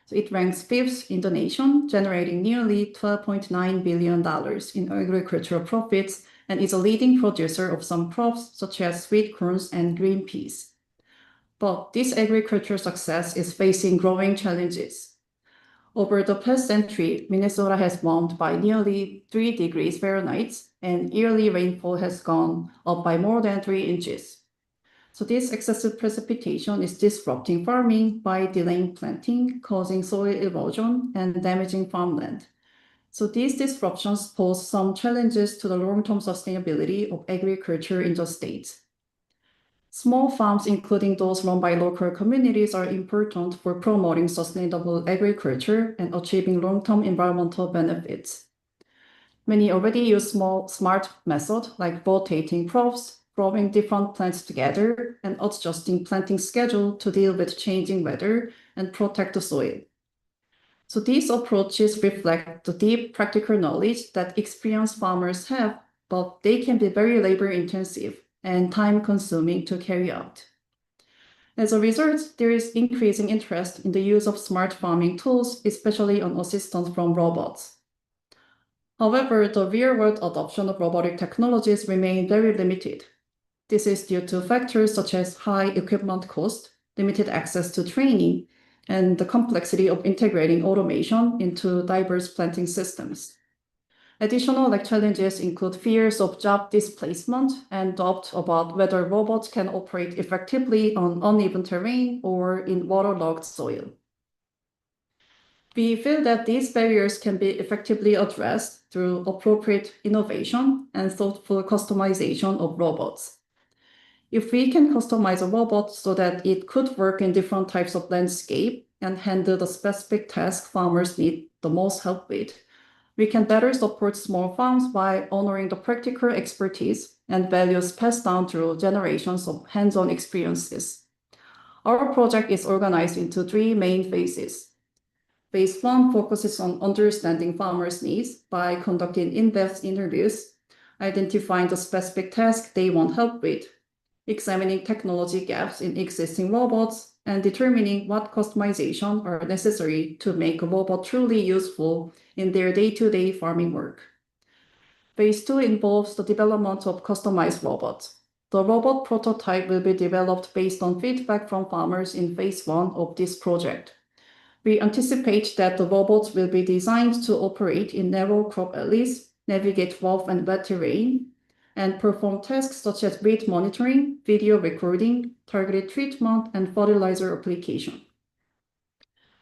So it ranks 5th in the nation, generating nearly $12.9 billion in agricultural profits, and is a leading producer of some crops such as sweet corns and green peas. But this agricultural success is facing growing challenges. Over the past century, Minnesota has warmed by nearly 3 degrees Fahrenheit, and yearly rainfall has gone up by more than 3 inches. So this excessive precipitation is disrupting farming by delaying planting, causing soil erosion, and damaging farmland. So these disruptions pose some challenges to the long-term sustainability of agriculture in the state. Small farms, including those run by local communities, are important for promoting sustainable agriculture and achieving long-term environmental benefits. Many already use smart methods like rotating crops, growing different plants together, and adjusting planting schedule to deal with changing weather and protect the soil. So these approaches reflect the deep practical knowledge that experienced farmers have, but they can be very labor-intensive and time-consuming to carry out. As a result, there is increasing interest in the use of smart farming tools, especially on assistance from robots. However, the real-world adoption of robotic technologies remain very limited. This is due to factors such as high equipment cost, limited access to training, and the complexity of integrating automation into diverse planting systems. Additional challenges include fears of job displacement and doubt about whether robots can operate effectively on uneven terrain or in waterlogged soil. We feel that these barriers can be effectively addressed through appropriate innovation and thoughtful customization of robots. If we can customize a robot so that it could work in different types of landscape and handle the specific tasks farmers need the most help with, we can better support small farms by honoring the practical expertise and values passed down through generations of hands-on experiences. Our project is organized into 3 main phases. Phase 1 focuses on understanding farmers' needs by conducting in-depth interviews, identifying the specific task they want help with, examining technology gaps in existing robots, and determining what customization are necessary to make a robot truly useful in their day-to-day farming work. Phase 2 involves the development of customized robots. The robot prototype will be developed based on feedback from farmers in Phase 1 of this project. We anticipate that the robots will be designed to operate in narrow crop alleys, navigate rough and wet terrain, and perform tasks such as weight monitoring, video recording, targeted treatment, and fertilizer application.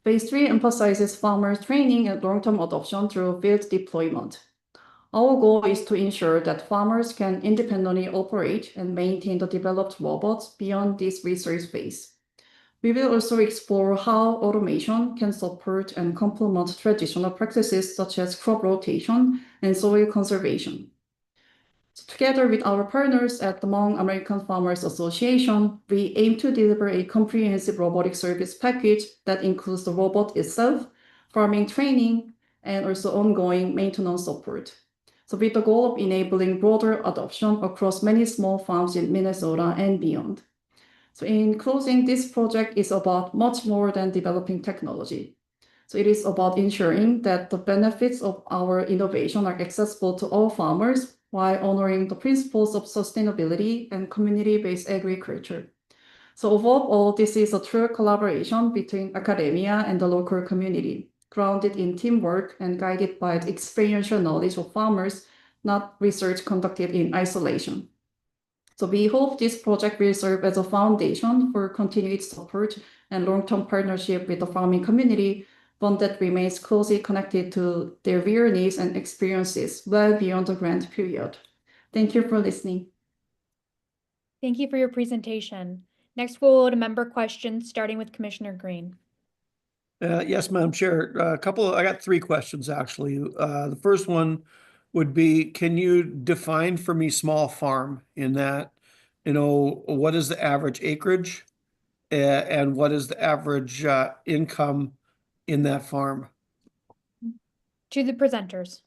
Phase 3 emphasizes farmer training and long-term adoption through field deployment. Our goal is to ensure that farmers can independently operate and maintain the developed robots beyond this research phase. We will also explore how automation can support and complement traditional practices such as crop rotation and soil conservation. So together with our partners at the Hmong American Farmers Association, we aim to deliver a comprehensive robotic service package that includes the robot itself, farming training, and also ongoing maintenance support. So with the goal of enabling broader adoption across many small farms in Minnesota and beyond. So in closing, this project is about much more than developing technology. So it is about ensuring that the benefits of our innovation are accessible to all farmers while honoring the principles of sustainability and community-based agriculture. So above all, this is a true collaboration between academia and the local community, grounded in teamwork and guided by the experiential knowledge of farmers, not research conducted in isolation. So we hope this project will serve as a foundation for continued support and long-term partnership with the farming community, one that remains closely connected to their real needs and experiences well beyond the grant period. Thank you for listening. Thank you for your presentation. Next, we'll go to member questions, starting with Commissioner Green. Yes, Madam Chair. I got 3 questions actually. The first one would be, can you define for me small farm in that, what is the average acreage and what is the average income in that farm? To the presenters.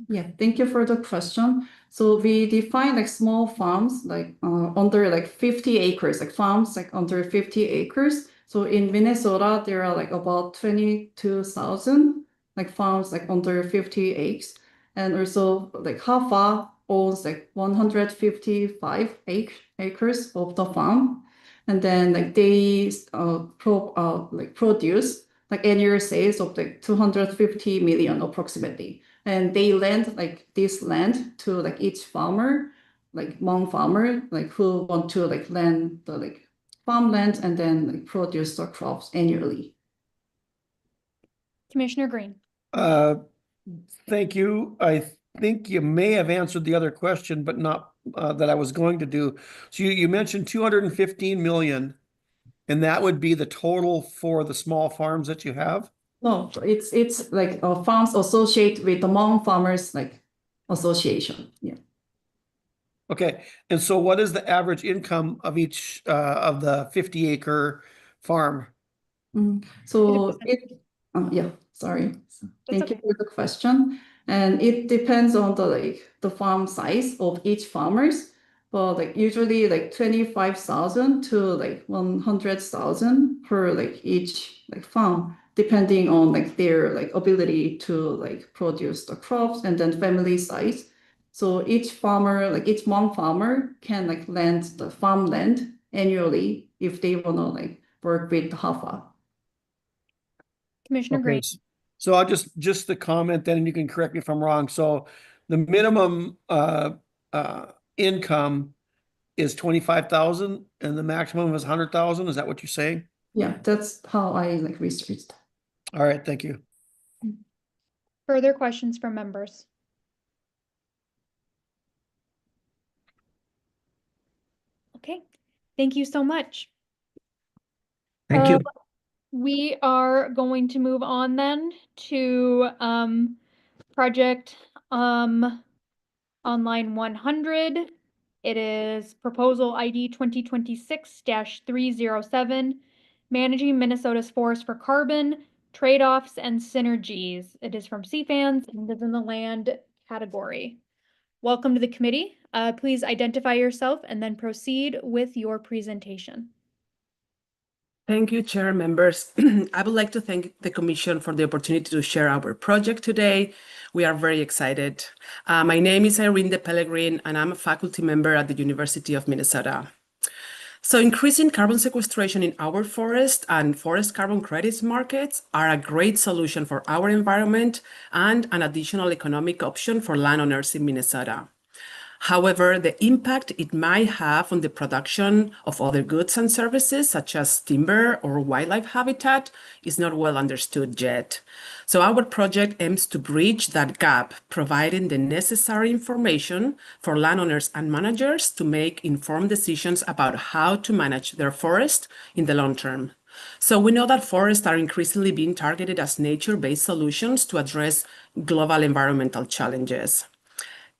Yeah, thank you for the question. So we define like small farms like under like 50 acres, like farms like under 50 acres. So in Minnesota, there are like about 22,000 like farms like under 50 acres. And also like Hafa owns like 155 acres of the farm. And then like they produce like annual sales of like 250 million approximately. And they lend like this land to like each farmer, like Hmong farmer, like who want to like lend the like farmland and then like produce the crops annually. Commissioner Green. Thank you. I think you may have answered the other question, but not that I was going to do. So you mentioned 215 million, and that would be the total for the small farms that you have? No, it's like farms associated with the Hmong Farmers like Association. Yeah. Okay, and so what is the average income of each of the 50-acre farm? So yeah, sorry. Thank you for the question. And it depends on the farm size of each farmers. But like usually like 25,000 to like 100,000 per like each like farm, depending on like their like ability to like produce the crops and then family size. So each farmer, like each Hmong farmer can like lend the farmland annually if they wanna like work with the Hafa. Commissioner Green. So I'll just the comment then, and you can correct me if I'm wrong. So the minimum income is 25,000 and the maximum is 100,000. Is that what you're saying? Yeah, that's how I like researched. All right, thank you. Further questions from members? Okay, thank you so much. Thank you. We are going to move on then to project online 100. It is proposal ID 2026-307, managing Minnesota's forest for carbon, trade-offs and synergies. It is from CFANS and is in the land category. Welcome to the committee. Please identify yourself and then proceed with your presentation. Thank you, Chair, members. I would like to thank the Commission for the opportunity to share our project today. We are very excited. My name is Irene de Pellegrin, and I'm a faculty member at the University of Minnesota. So increasing carbon sequestration in our forest and forest carbon credits markets are a great solution for our environment and an additional economic option for landowners in Minnesota. However, the impact it might have on the production of other goods and services, such as timber or wildlife habitat, is not well understood yet. So our project aims to bridge that gap, providing the necessary information for landowners and managers to make informed decisions about how to manage their forest in the long term. So we know that forests are increasingly being targeted as nature-based solutions to address global environmental challenges.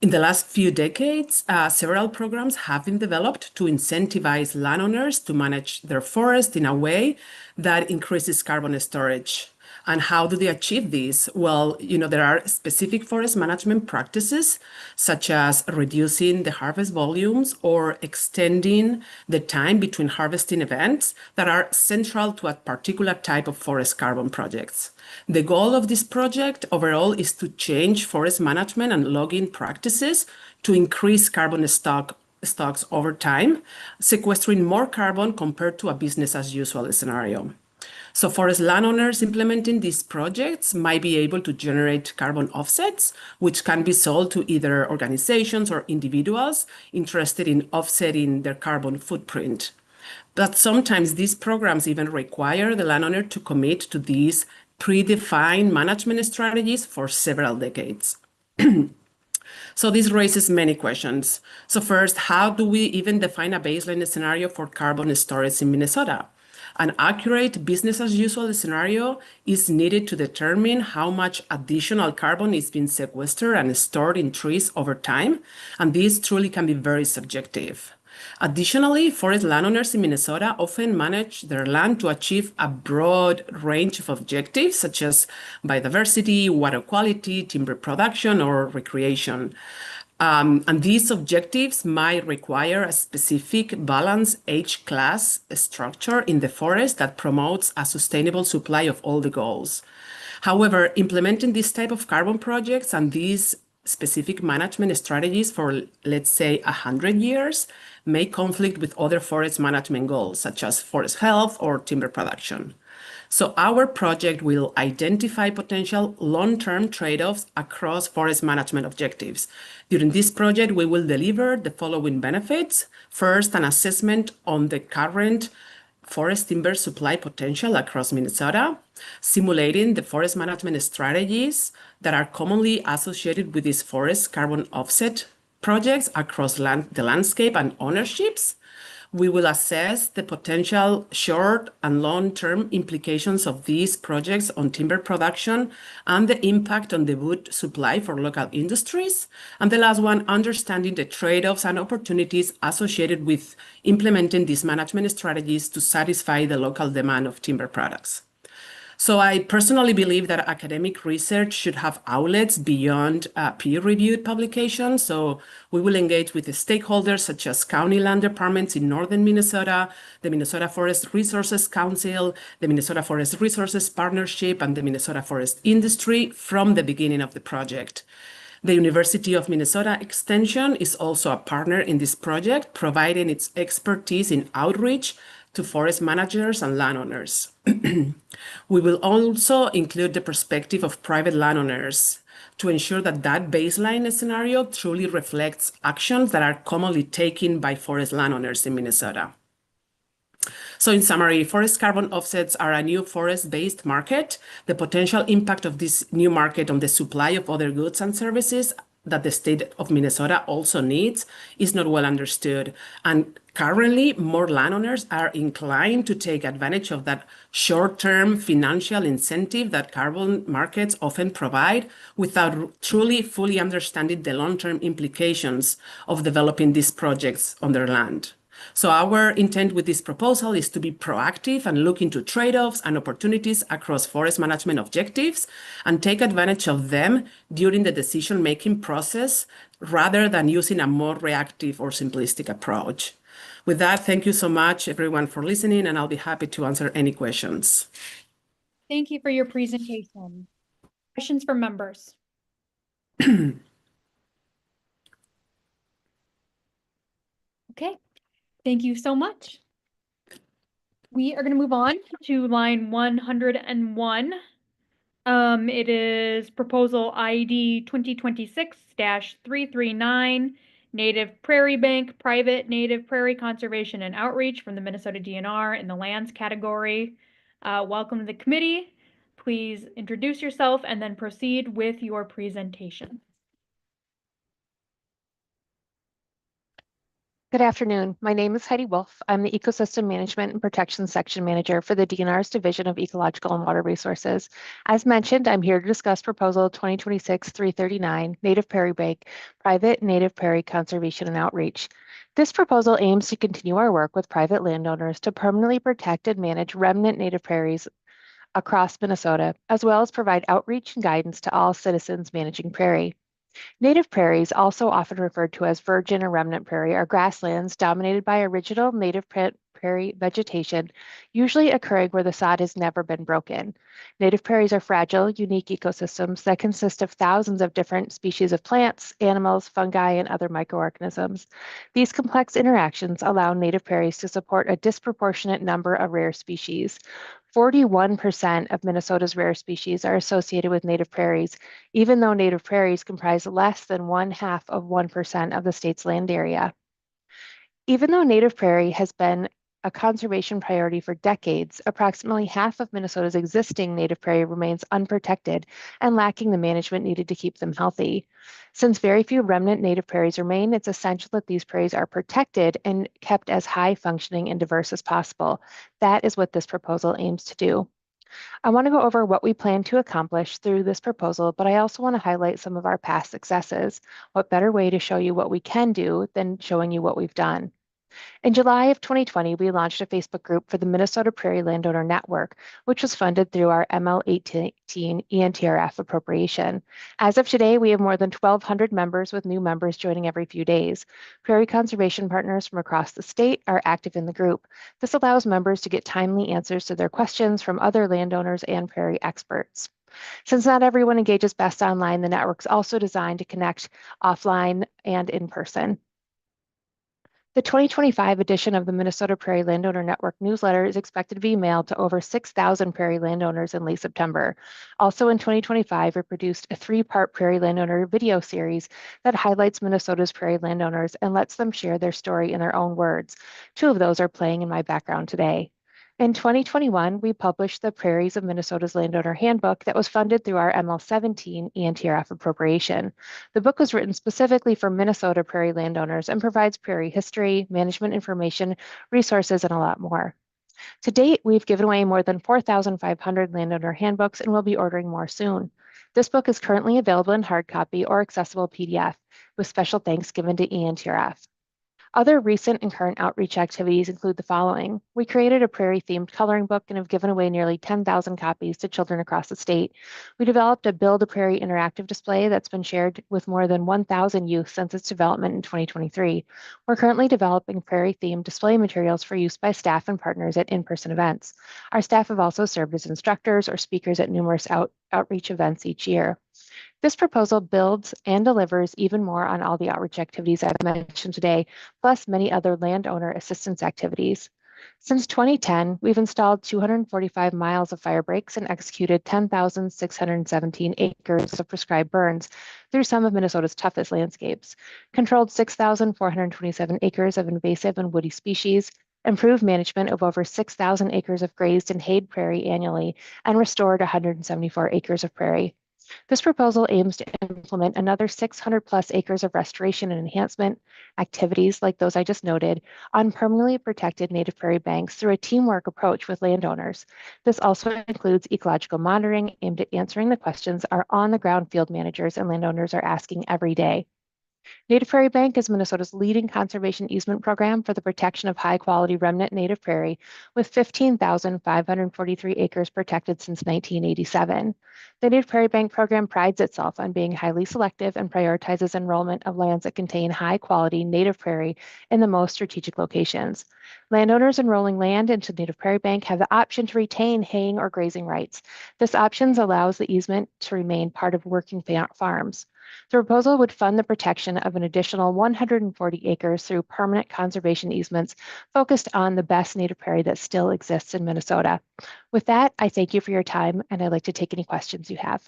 In the last few decades, several programs have been developed to incentivize landowners to manage their forest in a way that increases carbon storage. And how do they achieve this? Well, there are specific forest management practices, such as reducing the harvest volumes or extending the time between harvesting events that are central to a particular type of forest carbon projects. The goal of this project overall is to change forest management and logging practices to increase carbon stocks over time, sequestering more carbon compared to a business as usual scenario. So forest landowners implementing these projects might be able to generate carbon offsets, which can be sold to either organizations or individuals interested in offsetting their carbon footprint. But sometimes these programs even require the landowner to commit to these predefined management strategies for several decades. So this raises many questions. So first, how do we even define a baseline scenario for carbon storage in Minnesota? An accurate business as usual scenario is needed to determine how much additional carbon is being sequestered and stored in trees over time, and this truly can be very subjective. Additionally, forest landowners in Minnesota often manage their land to achieve a broad range of objectives, such as biodiversity, water quality, timber production, or recreation. And these objectives might require a specific balanced H-class structure in the forest that promotes a sustainable supply of all the goals. However, implementing this type of carbon projects and these specific management strategies for, let's say, 100 years may conflict with other forest management goals, such as forest health or timber production. So our project will identify potential long-term trade-offs across forest management objectives. During this project, we will deliver the following benefits. First, an assessment on the current forest timber supply potential across Minnesota, simulating the forest management strategies that are commonly associated with these forest carbon offset projects across the landscape and ownerships. We will assess the potential short and long-term implications of these projects on timber production and the impact on the wood supply for local industries. And the last one, understanding the trade-offs and opportunities associated with implementing these management strategies to satisfy the local demand of timber products. So I personally believe that academic research should have outlets beyond peer-reviewed publications. So we will engage with the stakeholders such as county land departments in northern Minnesota, the Minnesota Forest Resources Council, the Minnesota Forest Resources Partnership, and the Minnesota forest industry from the beginning of the project. The University of Minnesota Extension is also a partner in this project, providing its expertise in outreach to forest managers and landowners. We will also include the perspective of private landowners to ensure that that baseline scenario truly reflects actions that are commonly taken by forest landowners in Minnesota. So in summary, forest carbon offsets are a new forest-based market. The potential impact of this new market on the supply of other goods and services that the state of Minnesota also needs is not well understood. And currently, more landowners are inclined to take advantage of that short-term financial incentive that carbon markets often provide without truly fully understanding the long-term implications of developing these projects on their land. So our intent with this proposal is to be proactive and look into trade-offs and opportunities across forest management objectives and take advantage of them during the decision-making process rather than using a more reactive or simplistic approach. With that, thank you so much, everyone, for listening, and I'll be happy to answer any questions. Thank you for your presentation. Questions from members? Okay. Thank you so much. We are going to move on to line 101. It is proposal ID 2026-339, Native Prairie Bank, Private Native Prairie Conservation and Outreach from the Minnesota DNR in the lands category. Welcome to the committee. Please introduce yourself and then proceed with your presentation. Good afternoon. My name is Heidi Wolf. I'm the Ecosystem Management and Protection Section Manager for the DNR's Division of Ecological and Water Resources. As mentioned, I'm here to discuss Proposal 2026-339, Native Prairie Bank, Private Native Prairie Conservation and Outreach. This proposal aims to continue our work with private landowners to permanently protect and manage remnant native prairies across Minnesota, as well as provide outreach and guidance to all citizens managing prairie. Native prairies, also often referred to as virgin or remnant prairie, are grasslands dominated by original native prairie vegetation, usually occurring where the sod has never been broken. Native prairies are fragile, unique ecosystems that consist of thousands of different species of plants, animals, fungi, and other microorganisms. These complex interactions allow native prairies to support a disproportionate number of rare species. 41% of Minnesota's rare species are associated with native prairies, even though native prairies comprise less than 0.5% of the state's land area. Even though native prairie has been a conservation priority for decades, approximately half of Minnesota's existing native prairie remains unprotected and lacking the management needed to keep them healthy. Since very few remnant native prairies remain, it's essential that these prairies are protected and kept as high functioning and diverse as possible. That is what this proposal aims to do. I want to go over what we plan to accomplish through this proposal, but I also want to highlight some of our past successes. What better way to show you what we can do than showing you what we've done? In July of 2020, we launched a Facebook group for the Minnesota Prairie Landowner Network, which was funded through our ML18 ENTRF appropriation. As of today, we have more than 1,200 members, with new members joining every few days. Prairie conservation partners from across the state are active in the group. This allows members to get timely answers to their questions from other landowners and prairie experts. Since not everyone engages best online, the network is also designed to connect offline and in person. The 2025 edition of the Minnesota Prairie Landowner Network newsletter is expected to be mailed to over 6,000 prairie landowners in late September. Also in 2025, we produced a 3-part prairie landowner video series that highlights Minnesota's prairie landowners and lets them share their story in their own words. 2 of those are playing in my background today. In 2021, we published the Prairies of Minnesota's Landowner Handbook that was funded through our ML17 ENTRF appropriation. The book was written specifically for Minnesota prairie landowners and provides prairie history, management information, resources, and a lot more. To date, we've given away more than 4,500 landowner handbooks and will be ordering more soon. This book is currently available in hard copy or accessible PDF, with special thanks given to ENTRF. Other recent and current outreach activities include the following. We created a prairie-themed coloring book and have given away nearly 10,000 copies to children across the state. We developed a Build a Prairie interactive display that's been shared with more than 1,000 youth since its development in 2023. We're currently developing prairie-themed display materials for use by staff and partners at in-person events. Our staff have also served as instructors or speakers at numerous outreach events each year. This proposal builds and delivers even more on all the outreach activities I've mentioned today, plus many other landowner assistance activities. Since 2010, we've installed 245 miles of fire breaks and executed 10,617 acres of prescribed burns through some of Minnesota's toughest landscapes, controlled 6,427 acres of invasive and woody species, improved management of over 6,000 acres of grazed and hayed prairie annually, and restored 174 acres of prairie. This proposal aims to implement another 600 plus acres of restoration and enhancement activities like those I just noted on permanently protected native prairie banks through a teamwork approach with landowners. This also includes ecological monitoring aimed at answering the questions our on-the-ground field managers and landowners are asking every day. Native Prairie Bank is Minnesota's leading conservation easement program for the protection of high-quality remnant native prairie, with 15,543 acres protected since 1987. The Native Prairie Bank program prides itself on being highly selective and prioritizes enrollment of lands that contain high-quality native prairie in the most strategic locations. Landowners enrolling land into Native Prairie Bank have the option to retain haying or grazing rights. This option allows the easement to remain part of working farms. The proposal would fund the protection of an additional 140 acres through permanent conservation easements focused on the best native prairie that still exists in Minnesota. With that, I thank you for your time, and I'd like to take any questions you have.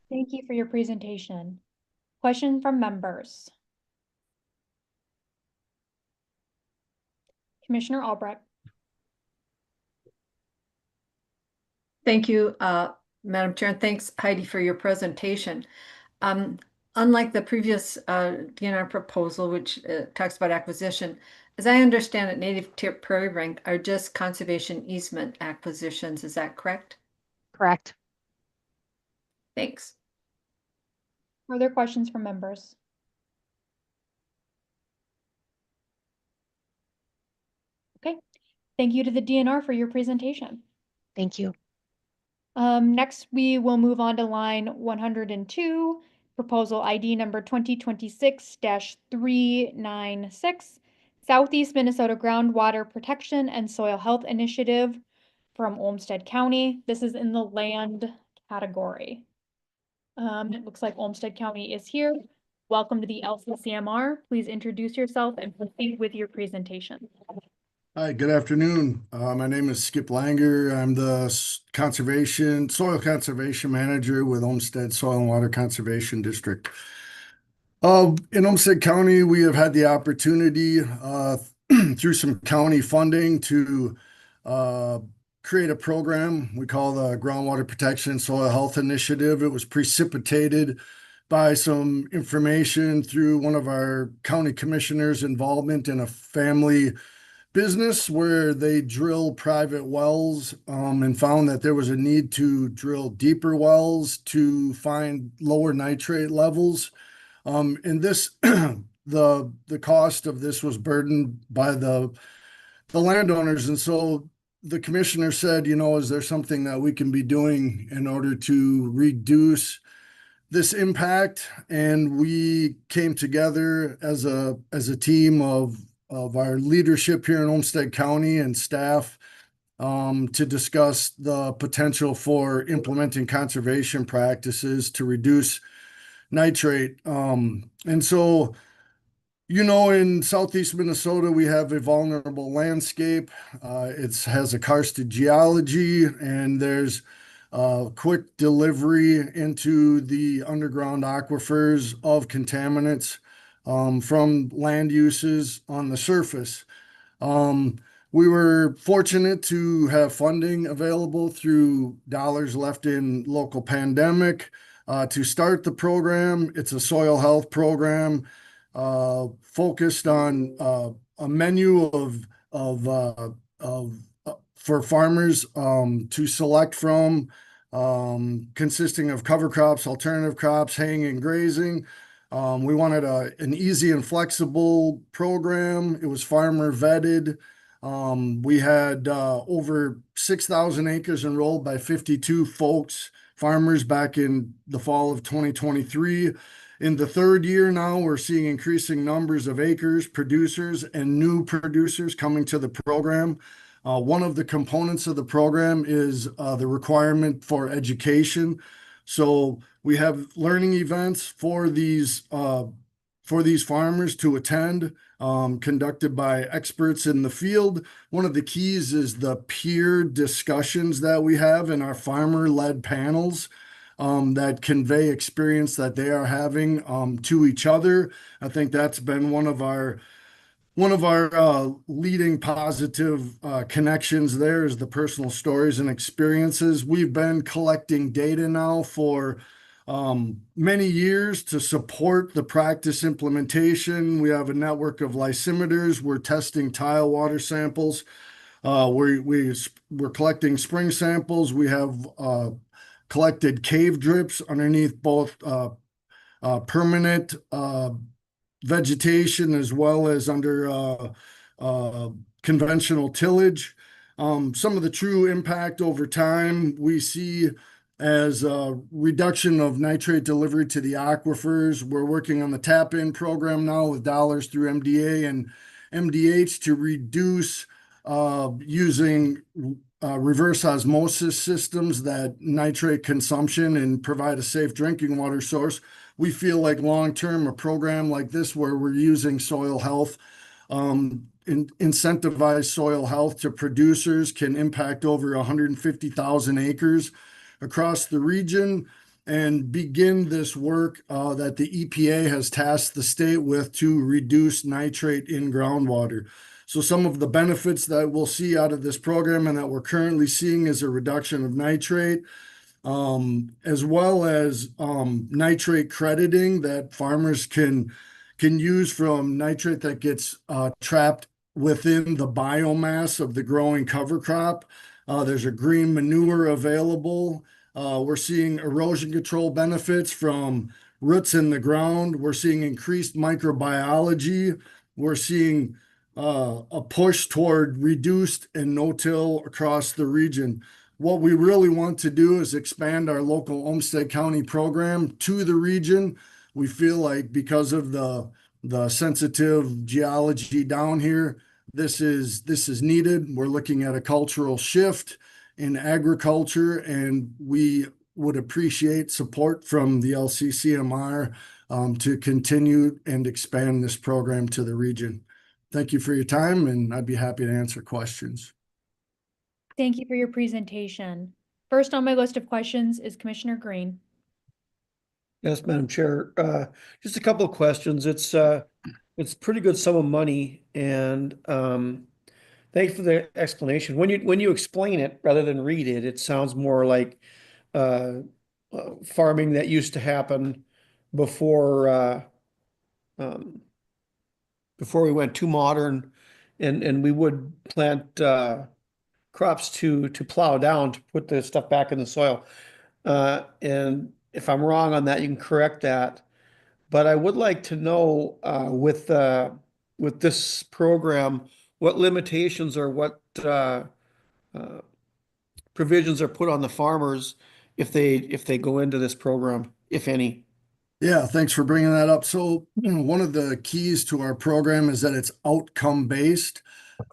Thank you for your presentation. Question from members. Commissioner Albrecht. Thank you, Madam Chair, and thanks, Heidi, for your presentation. Unlike the previous DNR proposal, which talks about acquisition, as I understand it, native prairie rank are just conservation easement acquisitions. Is that correct? Correct. Thanks. Further questions from members? Okay. Thank you to the DNR for your presentation. Thank you. Next, we will move on to line 102, proposal ID number 2026-396, Southeast Minnesota Groundwater Protection and Soil Health Initiative from Olmsted County. This is in the land category. It looks like Olmsted County is here. Welcome to the LCCMR. Please introduce yourself and proceed with your presentation. Hi, good afternoon. My name is Skip Langer. I'm the soil conservation manager with Olmsted Soil and Water Conservation District. In Olmsted County, we have had the opportunity through some county funding to create a program we call the Groundwater Protection and Soil Health Initiative. It was precipitated by some information through one of our county commissioners' involvement in a family business where they drill private wells and found that there was a need to drill deeper wells to find lower nitrate levels. And this, the cost of this was burdened by the landowners. And so the commissioner said, you know, is there something that we can be doing in order to reduce this impact? And we came together as a team of our leadership here in Olmsted County and staff to discuss the potential for implementing conservation practices to reduce nitrate. And so, you know, in Southeast Minnesota, we have a vulnerable landscape. It has a karsted geology, and there's quick delivery into the underground aquifers of contaminants from land uses on the surface. We were fortunate to have funding available through dollars left in local pandemic to start the program. It's a soil health program focused on a menu for farmers to select from, consisting of cover crops, alternative crops, haying and grazing. We wanted an easy and flexible program. It was farmer vetted. We had over 6,000 acres enrolled by 52 farmers back in the fall of 2023. In the third year now, we're seeing increasing numbers of acres, producers, and new producers coming to the program. One of the components of the program is the requirement for education. So we have learning events for these farmers to attend, conducted by experts in the field. One of the keys is the peer discussions that we have in our farmer-led panels that convey experience that they are having to each other. I think that's been one of our leading positive connections there is the personal stories and experiences. We've been collecting data now for many years to support the practice implementation. We have a network of lysimeters. We're testing tile water samples. We're collecting spring samples. We have collected cave drips underneath both permanent vegetation as well as under conventional tillage. Some of the true impact over time we see as a reduction of nitrate delivery to the aquifers. We're working on the tap-in program now with dollars through MDA and MDH to reduce using reverse osmosis systems that nitrate consumption and provide a safe drinking water source. we feel like long-term, a program like this where we're using soil health, incentivize soil health to producers can impact over 150,000 acres across the region and begin this work that the EPA has tasked the state with to reduce nitrate in groundwater. So some of the benefits that we'll see out of this program and that we're currently seeing is a reduction of nitrate, as well as nitrate crediting that farmers can use from nitrate that gets trapped within the biomass of the growing cover crop. There's a green manure available. We're seeing erosion control benefits from roots in the ground. We're seeing increased microbiology. We're seeing a push toward reduced and no-till across the region. What we really want to do is expand our local Olmsted County program to the region. We feel like because of the sensitive geology down here, this is needed. We're looking at a cultural shift in agriculture, and we would appreciate support from the LCCMR to continue and expand this program to the region. Thank you for your time, and I'd be happy to answer questions. Thank you for your presentation. First on my list of questions is Commissioner Green. Yes, Madam Chair. Just a couple of questions. It's pretty good sum of money, and thank you for the explanation. When you explain it rather than read it, it sounds more like farming that used to happen before we went too modern, and we would plant crops to plow down to put the stuff back in the soil. And if I'm wrong on that, you can correct that. But I would like to know with this program, what limitations or what provisions are put on the farmers if they go into this program, if any. Yeah, thanks for bringing that up. So, one of the keys to our program is that it's outcome based.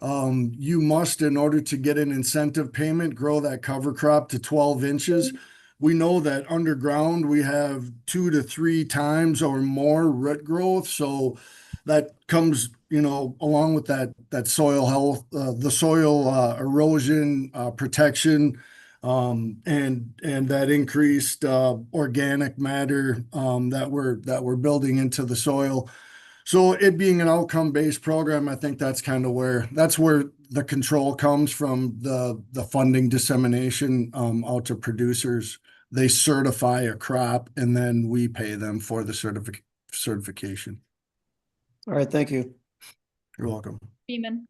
You must, in order to get an incentive payment, grow that cover crop to 12 inches. We know that underground we have 2 to 3 times or more root growth. So that comes, along with that soil health, the soil erosion protection, and that increased organic matter that we're building into the soil. So it being an outcome-based program, I think that's where the control comes from, the funding dissemination out to producers. They certify a crop and then we pay them for the certification. All right, thank you. You're welcome. Beeman.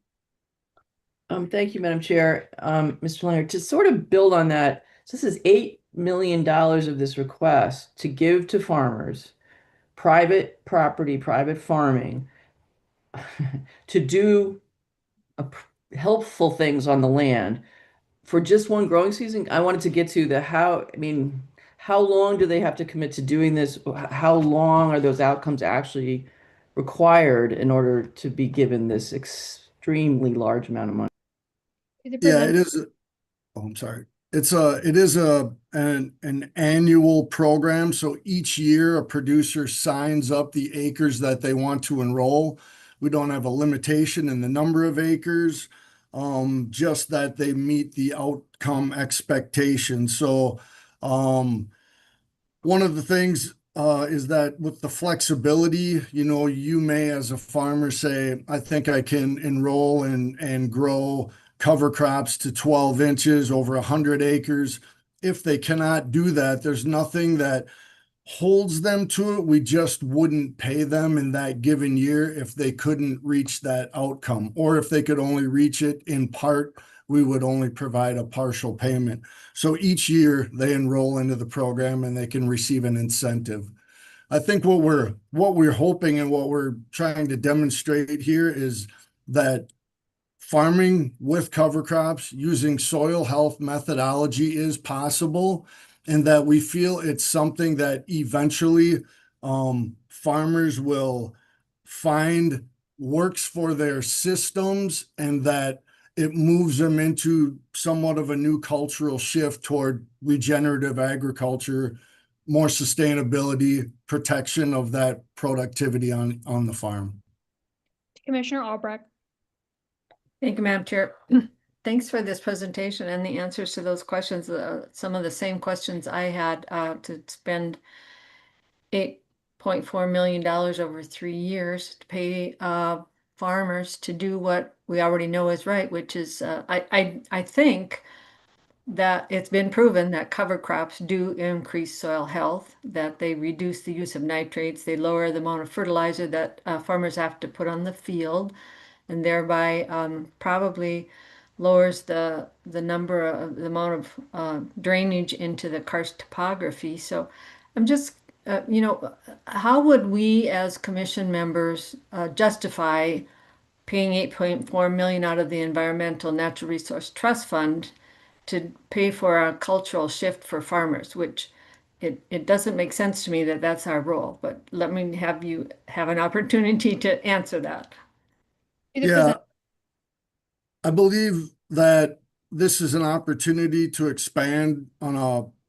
Thank you, Madam Chair. Mr. Leonard, to sort of build on that, so this is $8 million of this request to give to farmers, private property, private farming, to do helpful things on the land for just one growing season. I wanted to get to how long do they have to commit to doing this? How long are those outcomes actually required in order to be given this extremely large amount of money? Yeah, it is. I'm sorry. It is an annual program. So each year a producer signs up the acres that they want to enroll. We don't have a limitation in the number of acres, just that they meet the outcome expectations. So one of the things is that with the flexibility, you may as a farmer say, I think I can enroll and grow cover crops to 12 inches over 100 acres. If they cannot do that, there's nothing that holds them to it. We just wouldn't pay them in that given year if they couldn't reach that outcome, or if they could only reach it in part, we would only provide a partial payment. So each year they enroll into the program and they can receive an incentive. I think what we're hoping and what we're trying to demonstrate here is that farming with cover crops using soil health methodology is possible, and that we feel it's something that eventually farmers will find works for their systems, and that it moves them into somewhat of a new cultural shift toward regenerative agriculture, more sustainability, protection of that productivity on the farm. Commissioner Albrecht. Thank you, Madam Chair. Thanks for this presentation and the answers to those questions. Some of the same questions I had to spend $8.4 million over 3 years to pay farmers to do what we already know is right, which is I think that it's been proven that cover crops do increase soil health, that they reduce the use of nitrates, they lower the amount of fertilizer that farmers have to put on the field, and thereby probably lowers the number of the amount of drainage into the karst topography. So I'm just, how would we as commission members justify paying 8.4 million out of the Environmental Natural Resource Trust Fund to pay for a cultural shift for farmers, which it doesn't make sense to me that that's our role, but let me have you have an opportunity to answer that. Yeah, I believe that this is an opportunity to expand on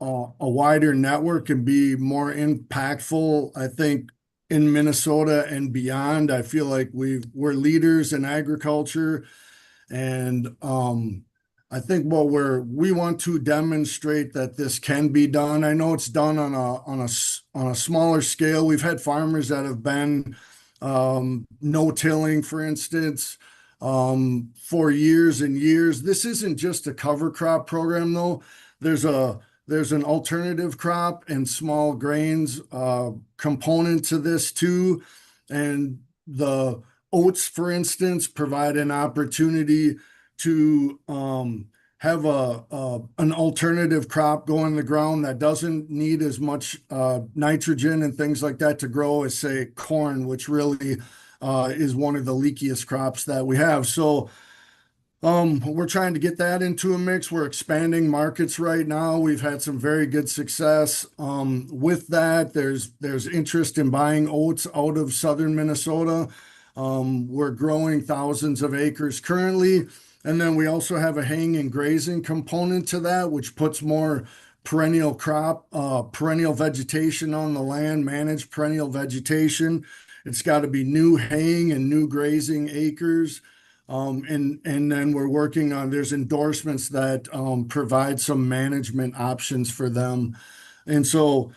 a wider network and be more impactful. I think in Minnesota and beyond, I feel like we're leaders in agriculture, and I think we want to demonstrate that this can be done. I know it's done on a smaller scale. We've had farmers that have been no-tilling, for instance, for years and years. This isn't just a cover crop program, though. There's an alternative crop and small grains component to this too, and the oats, for instance, provide an opportunity to have an alternative crop go in the ground that doesn't need as much nitrogen and things like that to grow as, say, corn, which really is one of the leakiest crops that we have. So we're trying to get that into a mix. We're expanding markets right now. We've had some very good success with that. There's interest in buying oats out of southern Minnesota. We're growing thousands of acres currently. And then we also have a haying and grazing component to that, which puts more perennial vegetation on the land, managed perennial vegetation. It's got to be new haying and new grazing acres. And then we're working on, there's endorsements that provide some management options for them. And so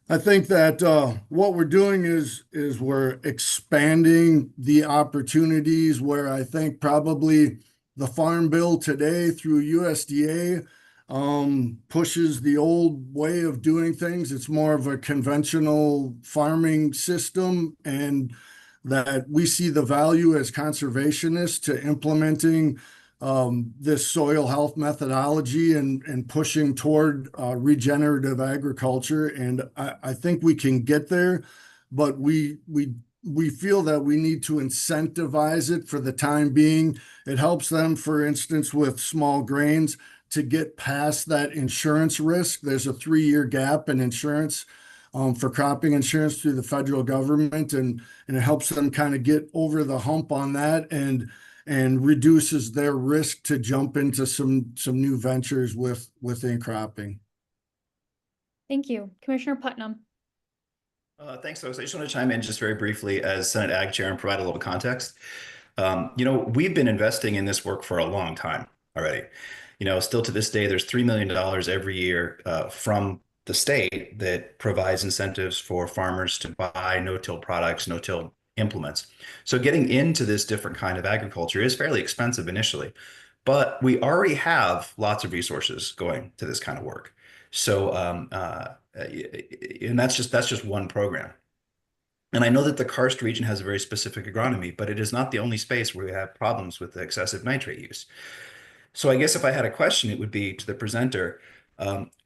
I think that what we're doing is we're expanding the opportunities where I think probably the Farm Bill today through USDA pushes the old way of doing things. It's more of a conventional farming system, and that we see the value as conservationists to implementing this soil health methodology and pushing toward regenerative agriculture. And I think we can get there, but we feel that we need to incentivize it for the time being. It helps them, for instance, with small grains to get past that insurance risk. There's a 3-year gap in insurance for cropping insurance through the federal government, and it helps them kind of get over the hump on that and reduces their risk to jump into some new ventures within cropping. Thank you. Commissioner Putnam. Thanks, folks. I just want to chime in just very briefly as Senate Ag Chair and provide a little context. We've been investing in this work for a long time already. Still to this day, there's $3 million every year from the state that provides incentives for farmers to buy no-till products, no-till implements. So getting into this different kind of agriculture is fairly expensive initially, but we already have lots of resources going to this kind of work. So, and that's just one program. And I know that the karst region has a very specific agronomy, but it is not the only space where we have problems with the excessive nitrate use. So I guess if I had a question, it would be to the presenter,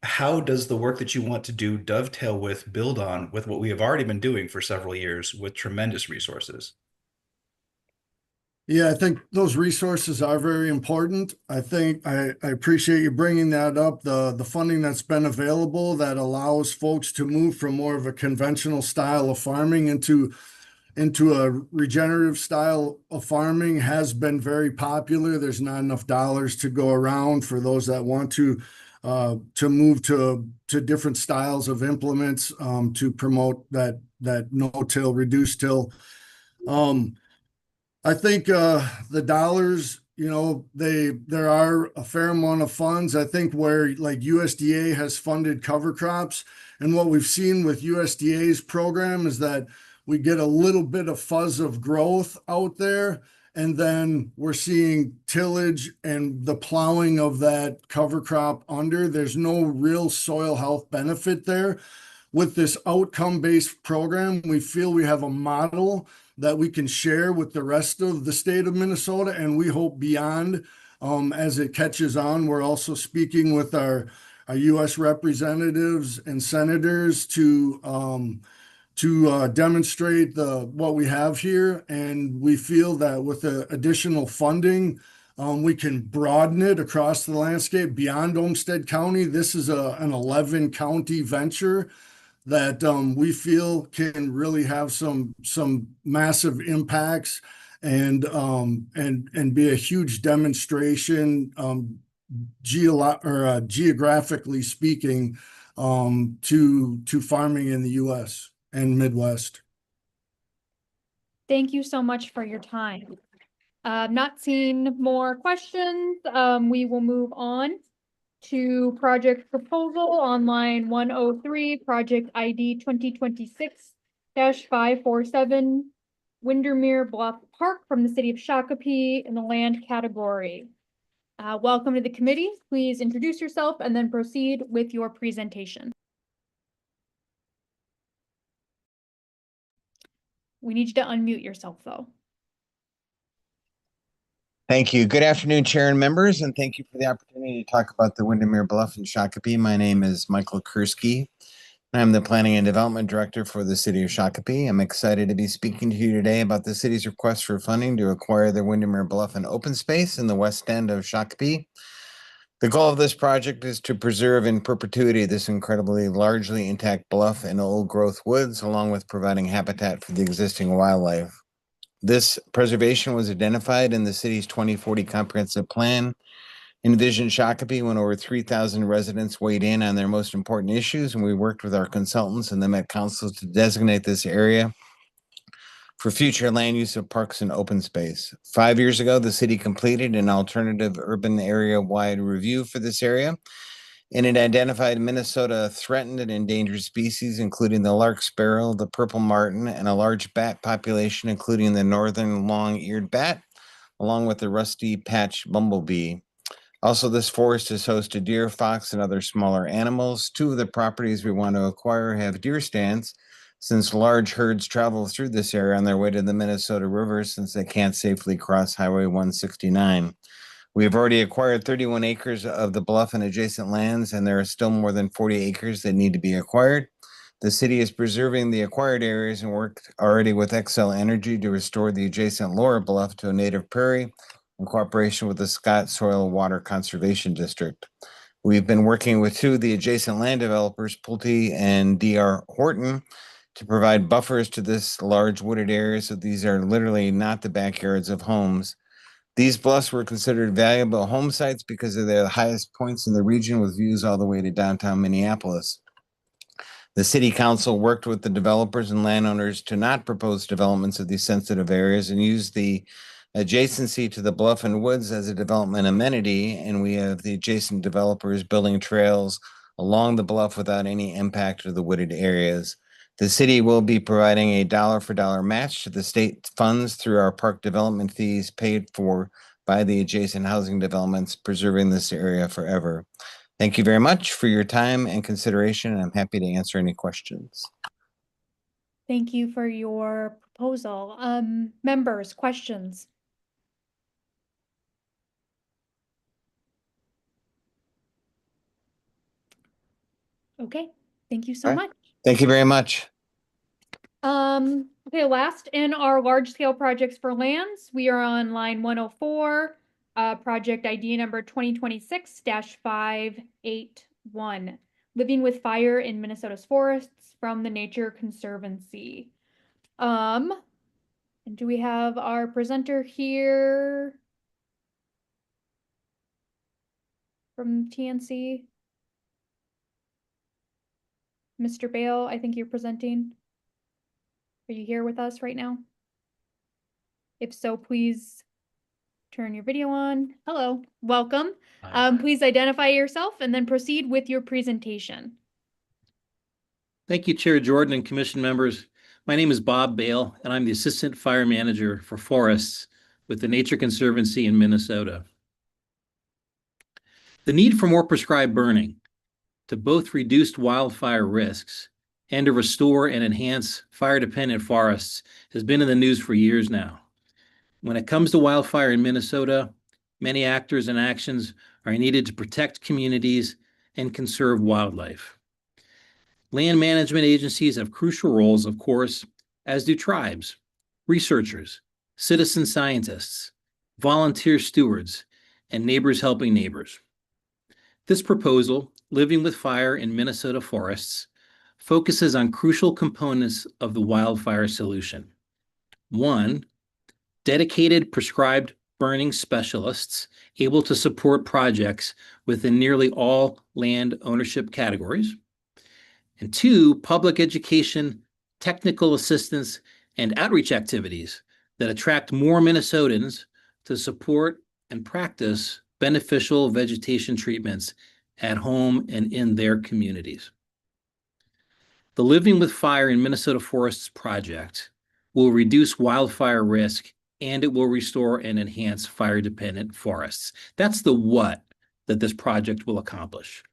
how does the work that you want to do dovetail with, build on with what we have already been doing for several years with tremendous resources? Yeah, I think those resources are very important. I think I appreciate you bringing that up. The funding that's been available that allows folks to move from more of a conventional style of farming into a regenerative style of farming has been very popular. There's not enough dollars to go around for those that want to to move to different styles of implements to promote that no-till, reduced-till. I think the dollars, there are a fair amount of funds. I think where like USDA has funded cover crops, and what we've seen with USDA's program is that we get a little bit of fuzz of growth out there, and then we're seeing tillage and the plowing of that cover crop under. There's no real soil health benefit there. With this outcome-based program, we feel we have a model that we can share with the rest of the state of Minnesota, and we hope beyond as it catches on. We're also speaking with our U.S. representatives and senators to demonstrate what we have here, and we feel that with the additional funding, we can broaden it across the landscape beyond Olmsted County. This is an 11-county venture that we feel can really have some massive impacts and be a huge demonstration, geographically speaking, to farming in the U.S. and Midwest. Thank you so much for your time. Not seeing more questions. We will move on to project proposal on line 103, project ID 2026-547, Windermere Bluff Park from the city of Shakopee in the land category. Welcome to the committee. Please introduce yourself and then proceed with your presentation. We need you to unmute yourself though. Thank you. Good afternoon, Chair and members, and thank you for the opportunity to talk about the Windermere Bluff in Shakopee. My name is Michael Kursky. I'm the Planning and Development Director for the City of Shakopee. I'm excited to be speaking to you today about the city's request for funding to acquire the Windermere Bluff and open space in the west end of Shakopee. The goal of this project is to preserve in perpetuity this incredibly largely intact bluff and old-growth woods, along with providing habitat for the existing wildlife. This preservation was identified in the city's 2040 comprehensive plan. Envisioned Shakopee when over 3,000 residents weighed in on their most important issues, and we worked with our consultants and the Met Council to designate this area for future land use of parks and open space. 5 years ago, the city completed an alternative urban area-wide review for this area, and it identified Minnesota threatened and endangered species, including the lark sparrow, the purple martin, and a large bat population, including the northern long-eared bat, along with the rusty patch bumblebee. Also, this forest is host to deer, fox, and other smaller animals. 2 of the properties we want to acquire have deer stands, since large herds travel through this area on their way to the Minnesota River since they can't safely cross Highway 169. We have already acquired 31 acres of the bluff and adjacent lands, and there are still more than 40 acres that need to be acquired. The city is preserving the acquired areas and worked already with Xcel Energy to restore the adjacent lower bluff to a native prairie in cooperation with the Scott Soil Water Conservation District. We've been working with 2 of the adjacent land developers, Pulte and D.R. Horton, to provide buffers to this large wooded area, so these are literally not the backyards of homes. These bluffs were considered valuable home sites because of their highest points in the region with views all the way to downtown Minneapolis. The city council worked with the developers and landowners to not propose developments of these sensitive areas and use the adjacency to the bluff and woods as a development amenity, and we have the adjacent developers building trails along the bluff without any impact to the wooded areas. The city will be providing a dollar-for-dollar match to the state funds through our park development fees paid for by the adjacent housing developments, preserving this area forever. Thank you very much for your time and consideration, and I'm happy to answer any questions. Thank you for your proposal. Members, questions? Okay, thank you so much. Thank you very much. Okay, last in our large scale projects for lands, we are on line 104, project ID number 2026-581, Living with Fire in Minnesota's Forests from the Nature Conservancy. And do we have our presenter here from TNC? Mr. Bale, I think you're presenting. Are you here with us right now? If so, please turn your video on. Hello, welcome. Please identify yourself and then proceed with your presentation. Thank you, Chair Jordan and Commission members. My name is Bob Bale, and I'm the Assistant Fire Manager for Forests with the Nature Conservancy in Minnesota. The need for more prescribed burning to both reduce wildfire risks and to restore and enhance fire-dependent forests has been in the news for years now. When it comes to wildfire in Minnesota, many actors and actions are needed to protect communities and conserve wildlife. Land management agencies have crucial roles, of course, as do tribes, researchers, citizen scientists, volunteer stewards, and neighbors helping neighbors. This proposal, Living with Fire in Minnesota Forests, focuses on crucial components of the wildfire solution. One, dedicated prescribed burning specialists able to support projects within nearly all land ownership categories. And two, public education, technical assistance, and outreach activities that attract more Minnesotans to support and practice beneficial vegetation treatments at home and in their communities. The Living with Fire in Minnesota Forests project will reduce wildfire risk and it will restore and enhance fire-dependent forests. That's the what that this project will accomplish.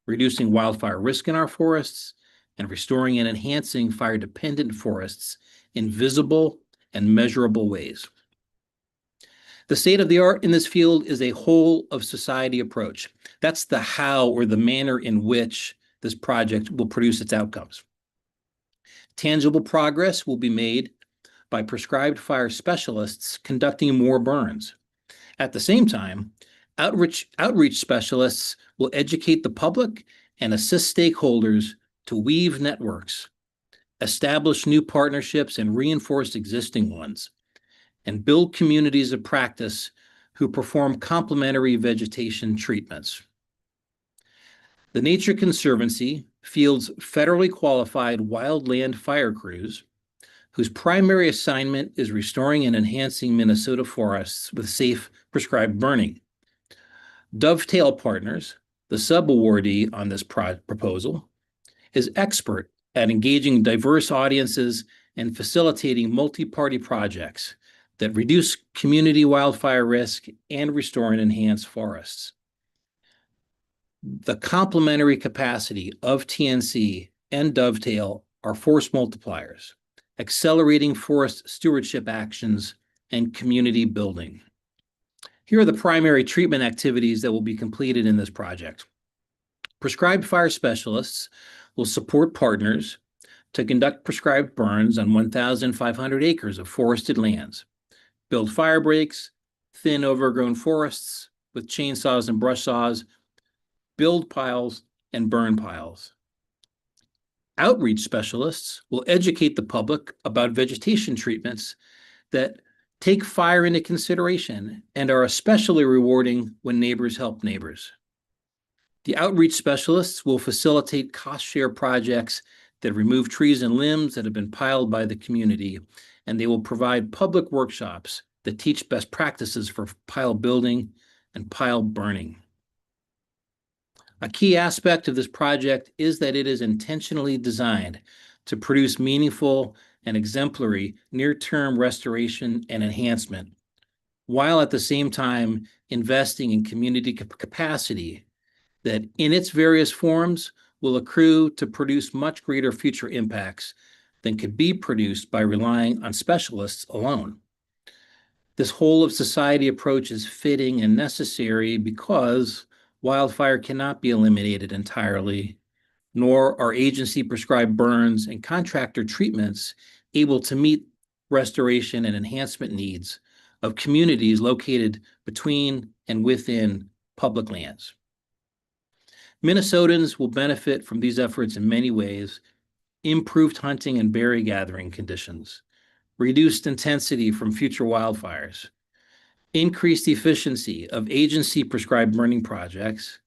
Reducing wildfire risk in our forests and restoring and enhancing fire-dependent forests in visible and measurable ways. The state of the art in this field is a whole of society approach. That's the how or the manner in which this project will produce its outcomes. Tangible progress will be made by prescribed fire specialists conducting more burns. At the same time, outreach specialists will educate the public and assist stakeholders to weave networks, establish new partnerships and reinforce existing ones, and build communities of practice who perform complementary vegetation treatments. The Nature Conservancy fields federally qualified wildland fire crews whose primary assignment is restoring and enhancing Minnesota forests with safe prescribed burning. Dovetail Partners, the sub-awardee on this proposal, is expert at engaging diverse audiences and facilitating multi-party projects that reduce community wildfire risk and restore and enhance forests. The complementary capacity of TNC and Dovetail are force multipliers, accelerating forest stewardship actions and community building. Here are the primary treatment activities that will be completed in this project. Prescribed fire specialists will support partners to conduct prescribed burns on 1,500 acres of forested lands, build fire breaks, thin overgrown forests with chainsaws and brush saws, build piles, and burn piles. Outreach specialists will educate the public about vegetation treatments that take fire into consideration and are especially rewarding when neighbors help neighbors. The outreach specialists will facilitate cost share projects that remove trees and limbs that have been piled by the community, and they will provide public workshops that teach best practices for pile building and pile burning. A key aspect of this project is that it is intentionally designed to produce meaningful and exemplary near-term restoration and enhancement, while at the same time investing in community capacity that in its various forms will accrue to produce much greater future impacts than could be produced by relying on specialists alone. This whole of society approach is fitting and necessary because wildfire cannot be eliminated entirely, nor are agency prescribed burns and contractor treatments able to meet restoration and enhancement needs of communities located between and within public lands. Minnesotans will benefit from these efforts in many ways: improved hunting and berry gathering conditions, reduced intensity from future wildfires, increased efficiency of agency prescribed burning projects,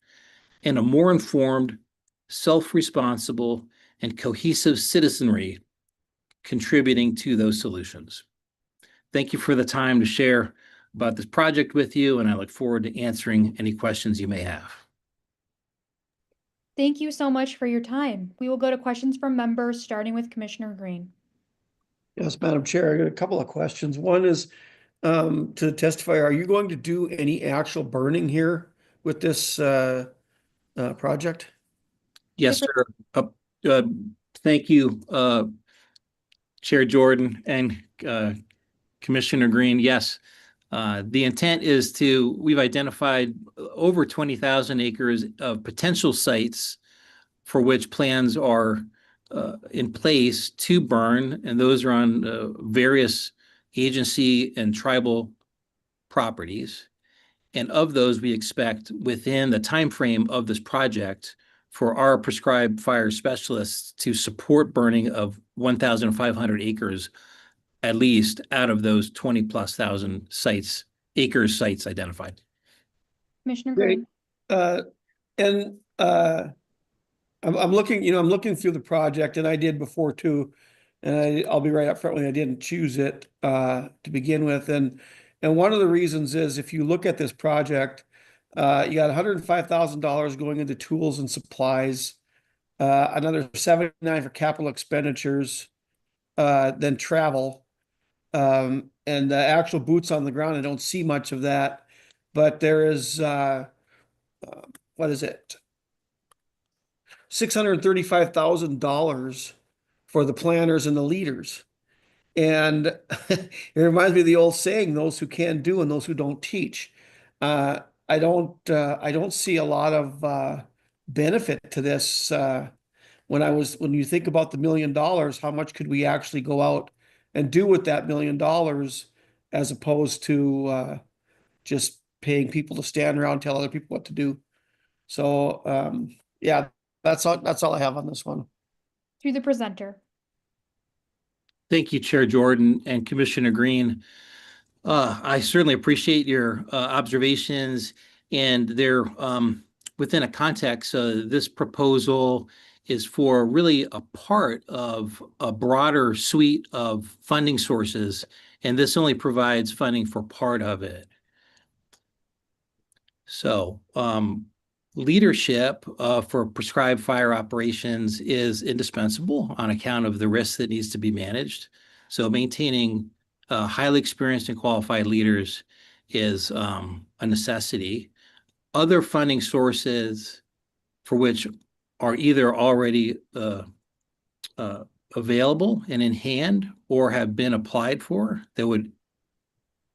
and a more informed, self-responsible, and cohesive citizenry contributing to those solutions. Thank you for the time to share about this project with you, and I look forward to answering any questions you may have. Thank you so much for your time. We will go to questions from members, starting with Commissioner Green. Yes, Madam Chair, I got a couple of questions. One is to testify, are you going to do any actual burning here with this project? Yes, sir. Thank you, Chair Jordan and Commissioner Green. Yes, the intent is we've identified over 20,000 acres of potential sites for which plans are in place to burn, and those are on various agency and tribal properties. And of those, we expect within the time frame of this project for our prescribed fire specialists to support burning of 1,500 acres at least out of those 20+ thousand sites identified. Commissioner Green. I'm looking through the project, and I did before too, and I'll be right up front when I didn't choose it to begin with, and one of the reasons is if you look at this project, you got $105,000 going into tools and supplies, another $79,000 for capital expenditures, then travel, and the actual boots on the ground. I don't see much of that, but there is what is it? $635,000 for the planners and the leaders. And it reminds me of the old saying, those who can do and those who don't teach. I don't see a lot of benefit to this. When you think about the $1 million, how much could we actually go out and do with that $1 million as opposed to just paying people to stand around and tell other people what to do? So yeah, that's all I have on this one. To the presenter. Thank you, Chair Jordan and Commissioner Green. I certainly appreciate your observations, and they're within a context. This proposal is for really a part of a broader suite of funding sources, and this only provides funding for part of it. So leadership for prescribed fire operations is indispensable on account of the risk that needs to be managed. So maintaining highly experienced and qualified leaders is a necessity. Other funding sources for which are either already available and in hand or have been applied for that would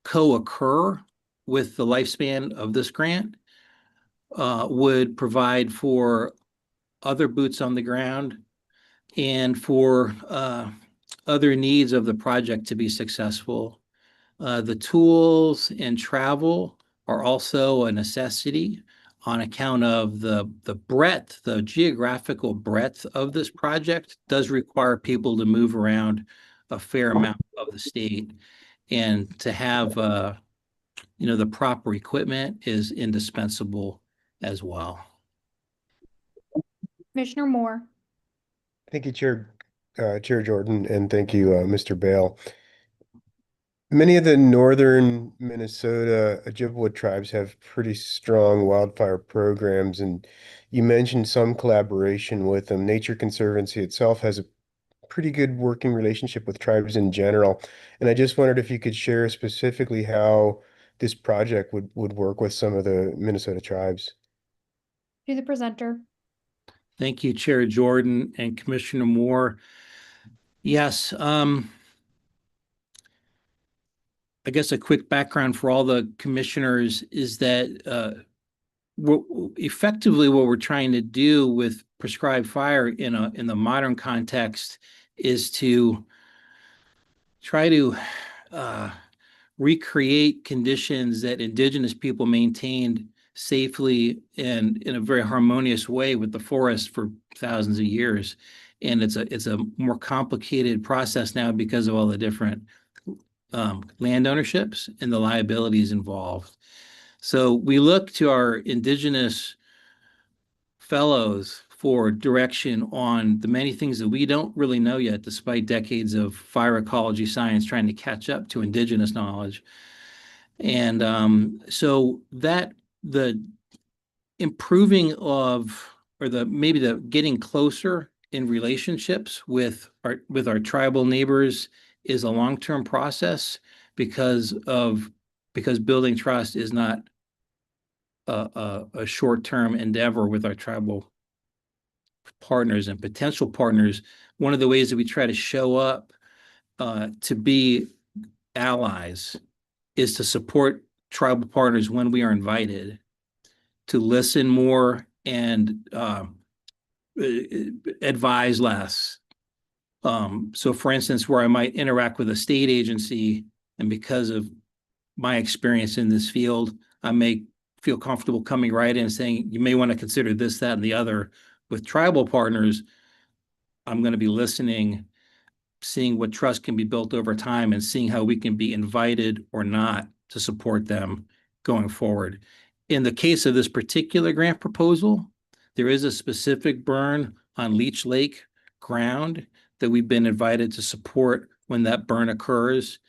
co-occur with the lifespan of this grant would provide for other boots on the ground and for other needs of the project to be successful. The tools and travel are also a necessity on account of the breadth, the geographical breadth of this project does require people to move around a fair amount of the state, and to have the proper equipment is indispensable as well. Commissioner Moore. Thank you, Chair Jordan, and thank you, Mr. Bale. Many of the northern Minnesota Ojibwa tribes have pretty strong wildfire programs, and you mentioned some collaboration with them. Nature Conservancy itself has a pretty good working relationship with tribes in general, and I just wondered if you could share specifically how this project would work with some of the Minnesota tribes. To the presenter. Thank you, Chair Jordan and Commissioner Moore. Yes, I guess a quick background for all the commissioners is that effectively what we're trying to do with prescribed fire in the modern context is to try to recreate conditions that indigenous people maintained safely and in a very harmonious way with the forest for thousands of years. And it's a more complicated process now because of all the different land ownerships and the liabilities involved. So we look to our indigenous fellows for direction on the many things that we don't really know yet, despite decades of fire ecology science trying to catch up to indigenous knowledge. And so that the improving of, or maybe the getting closer in relationships with our tribal neighbors is a long-term process because building trust is not a short-term endeavor with our tribal partners and potential partners. One of the ways that we try to show up to be allies is to support tribal partners when we are invited, to listen more and advise less. So for instance, where I might interact with a state agency, and because of my experience in this field, I may feel comfortable coming right in and saying, you may want to consider this, that, and the other. With tribal partners, I'm going to be listening, seeing what trust can be built over time, and seeing how we can be invited or not to support them going forward. In the case of this particular grant proposal, there is a specific burn on Leech Lake ground that we've been invited to support when that burn occurs.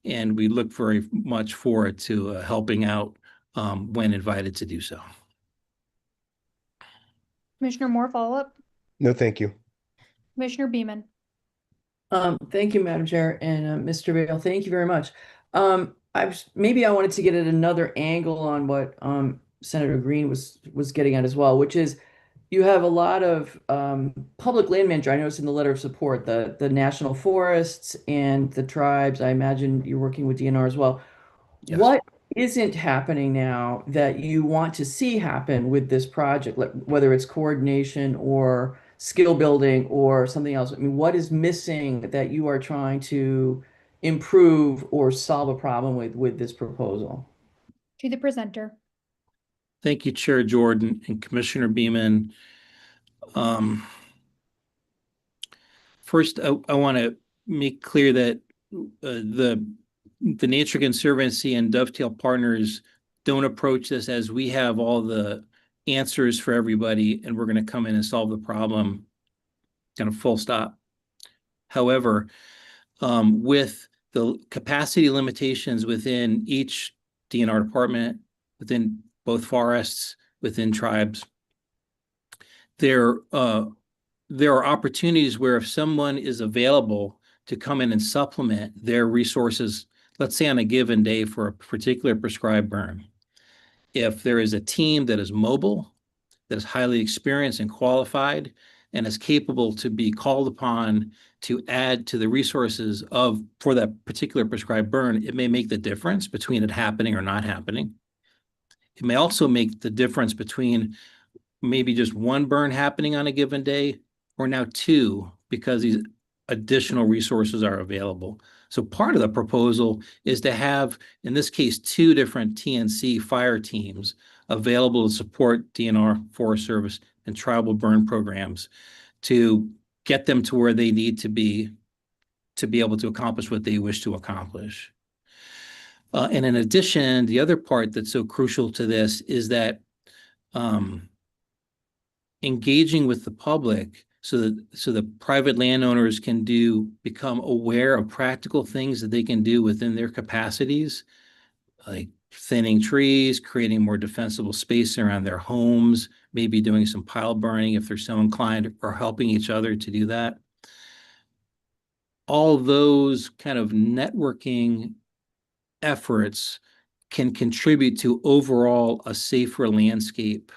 And we look very much forward to helping out when invited to do so. Commissioner Moore, follow up. No, thank you. Commissioner Beaman. Thank you, Madam Chair, and Mr. Bale, thank you very much. Maybe I wanted to get at another angle on what Senator Green was getting at as well, which is you have a lot of public land manager. I noticed in the letter of support, the national forests and the tribes. I imagine you're working with DNR as well. Yes. What isn't happening now that you want to see happen with this project, whether it's coordination or skill building or something else? I mean, what is missing that you are trying to improve or solve a problem with this proposal? To the presenter. Thank you, Chair Jordan and Commissioner Beaman. First, I want to make clear that the Nature Conservancy and Dovetail Partners don't approach this as we have all the answers for everybody and we're going to come in and solve the problem, kind of full stop. However, with the capacity limitations within each DNR department, within both forests, within tribes, there are opportunities where if someone is available to come in and supplement their resources, let's say on a given day for a particular prescribed burn, if there is a team that is mobile, that is highly experienced and qualified, and is capable to be called upon to add to the resources for that particular prescribed burn, it may make the difference between it happening or not happening. It may also make the difference between maybe just one burn happening on a given day or now two, because these additional resources are available. So part of the proposal is to have, in this case, 2 different TNC fire teams available to support DNR, Forest Service, and tribal burn programs to get them to where they need to be able to accomplish what they wish to accomplish. And in addition, the other part that's so crucial to this is that engaging with the public so that private landowners can become aware of practical things that they can do within their capacities, like thinning trees, creating more defensible space around their homes, maybe doing some pile burning if they're so inclined, or helping each other to do that. All those kind of networking efforts can contribute to overall a safer landscape,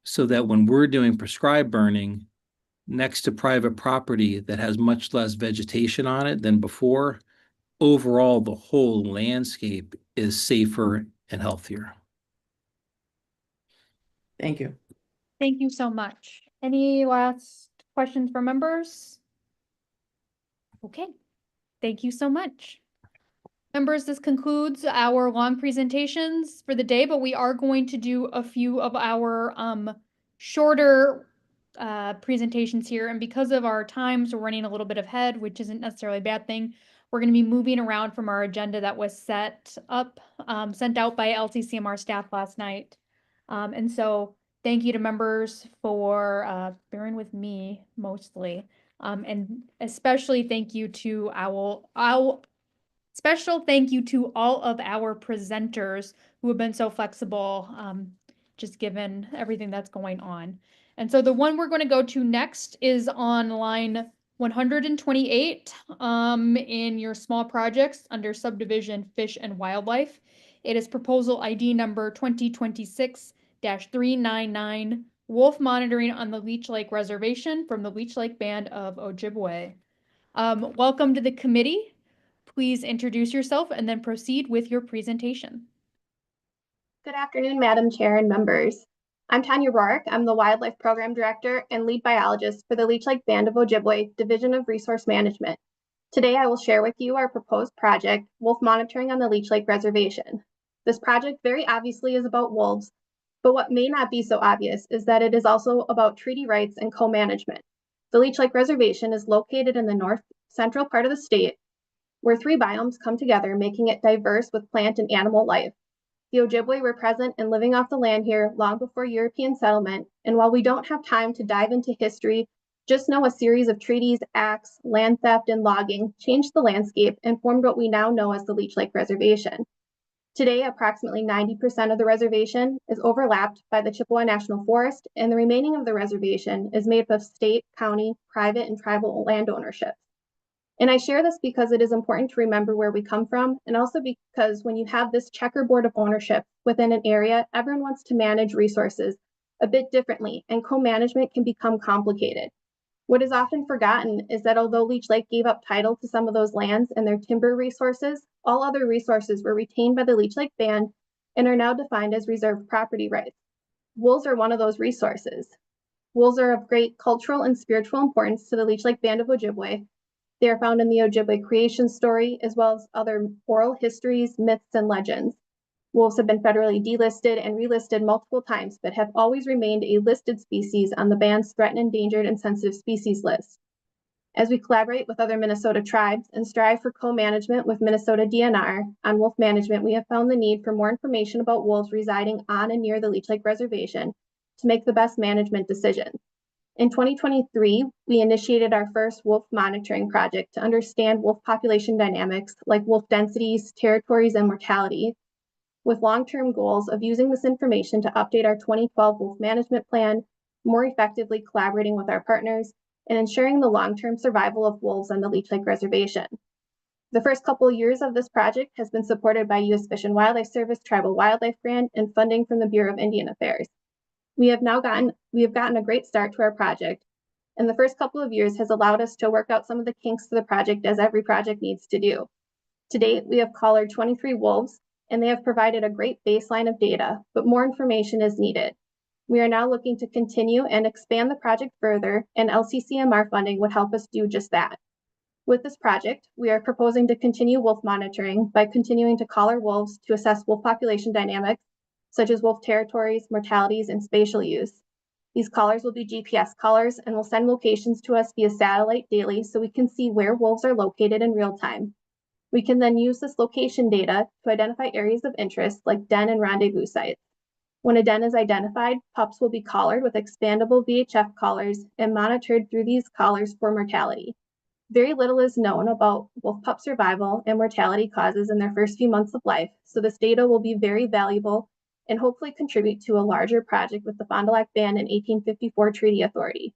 so that when we're doing prescribed burning next to private property that has much less vegetation on it than before, overall the whole landscape is safer and healthier. Thank you. Thank you so much. Any last questions from members? Okay, thank you so much. Members, this concludes our long presentations for the day, but we are going to do a few of our shorter presentations here. And because of our times, we're running a little bit ahead, which isn't necessarily a bad thing. We're going to be moving around from our agenda that was set up, sent out by LCCMR staff last night. And so Thank you to members for bearing with me mostly. And especially thank you to special thank you to all of our presenters who have been so flexible, just given everything that's going on. And so the one we're going to go to next is on line 128 in your small projects under subdivision fish and wildlife. It is proposal ID number 2026-399, wolf monitoring on the Leech Lake Reservation from the Leech Lake Band of Ojibwe. Welcome to the committee. Please introduce yourself and then proceed with your presentation. Good afternoon, Madam Chair and members. I'm Tanya Rourke. I'm the Wildlife Program Director and Lead Biologist for the Leech Lake Band of Ojibwe Division of Resource Management. Today, I will share with you our proposed project, Wolf Monitoring on the Leech Lake Reservation. This project very obviously is about wolves, but what may not be so obvious is that it is also about treaty rights and co-management. The Leech Lake Reservation is located in the north central part of the state, where 3 biomes come together, making it diverse with plant and animal life. The Ojibwe were present and living off the land here long before European settlement, and while we don't have time to dive into history, just know a series of treaties, acts, land theft, and logging changed the landscape and formed what we now know as the Leech Lake Reservation. Today, approximately 90% of the reservation is overlapped by the Chippewa National Forest, and the remaining of the reservation is made up of state, county, private, and tribal land ownership. And I share this because it is important to remember where we come from, and also because when you have this checkerboard of ownership within an area, everyone wants to manage resources a bit differently, and co-management can become complicated. What is often forgotten is that although Leech Lake gave up title to some of those lands and their timber resources, all other resources were retained by the Leech Lake Band and are now defined as reserved property rights. Wolves are one of those resources. Wolves are of great cultural and spiritual importance to the Leech Lake Band of Ojibwe. They are found in the Ojibwe creation story, as well as other oral histories, myths, and legends. Wolves have been federally delisted and relisted multiple times, but have always remained a listed species on the band's threatened, endangered, and sensitive species list. As we collaborate with other Minnesota tribes and strive for co-management with Minnesota DNR on wolf management, we have found the need for more information about wolves residing on and near the Leech Lake Reservation to make the best management decisions. In 2023, we initiated our first wolf monitoring project to understand wolf population dynamics like wolf densities, territories, and mortality, with long-term goals of using this information to update our 2012 wolf management plan, more effectively collaborating with our partners, and ensuring the long-term survival of wolves on the Leech Lake Reservation. The first couple of years of this project has been supported by U.S. Fish and Wildlife Service Tribal Wildlife Grant and funding from the Bureau of Indian Affairs. We have gotten a great start to our project, and the first couple of years has allowed us to work out some of the kinks to the project, as every project needs to do. To date, we have collared 23 wolves, and they have provided a great baseline of data, but more information is needed. We are now looking to continue and expand the project further, and LCCMR funding would help us do just that. With this project, we are proposing to continue wolf monitoring by continuing to collar wolves to assess wolf population dynamics, such as wolf territories, mortalities, and spatial use. These collars will be GPS collars and will send locations to us via satellite daily so we can see where wolves are located in real time. We can then use this location data to identify areas of interest like den and rendezvous sites. When a den is identified, pups will be collared with expandable VHF collars and monitored through these collars for mortality. Very little is known about wolf pup survival and mortality causes in their first few months of life, so this data will be very valuable and hopefully contribute to a larger project with the Fond du Lac Band and 1854 Treaty Authority.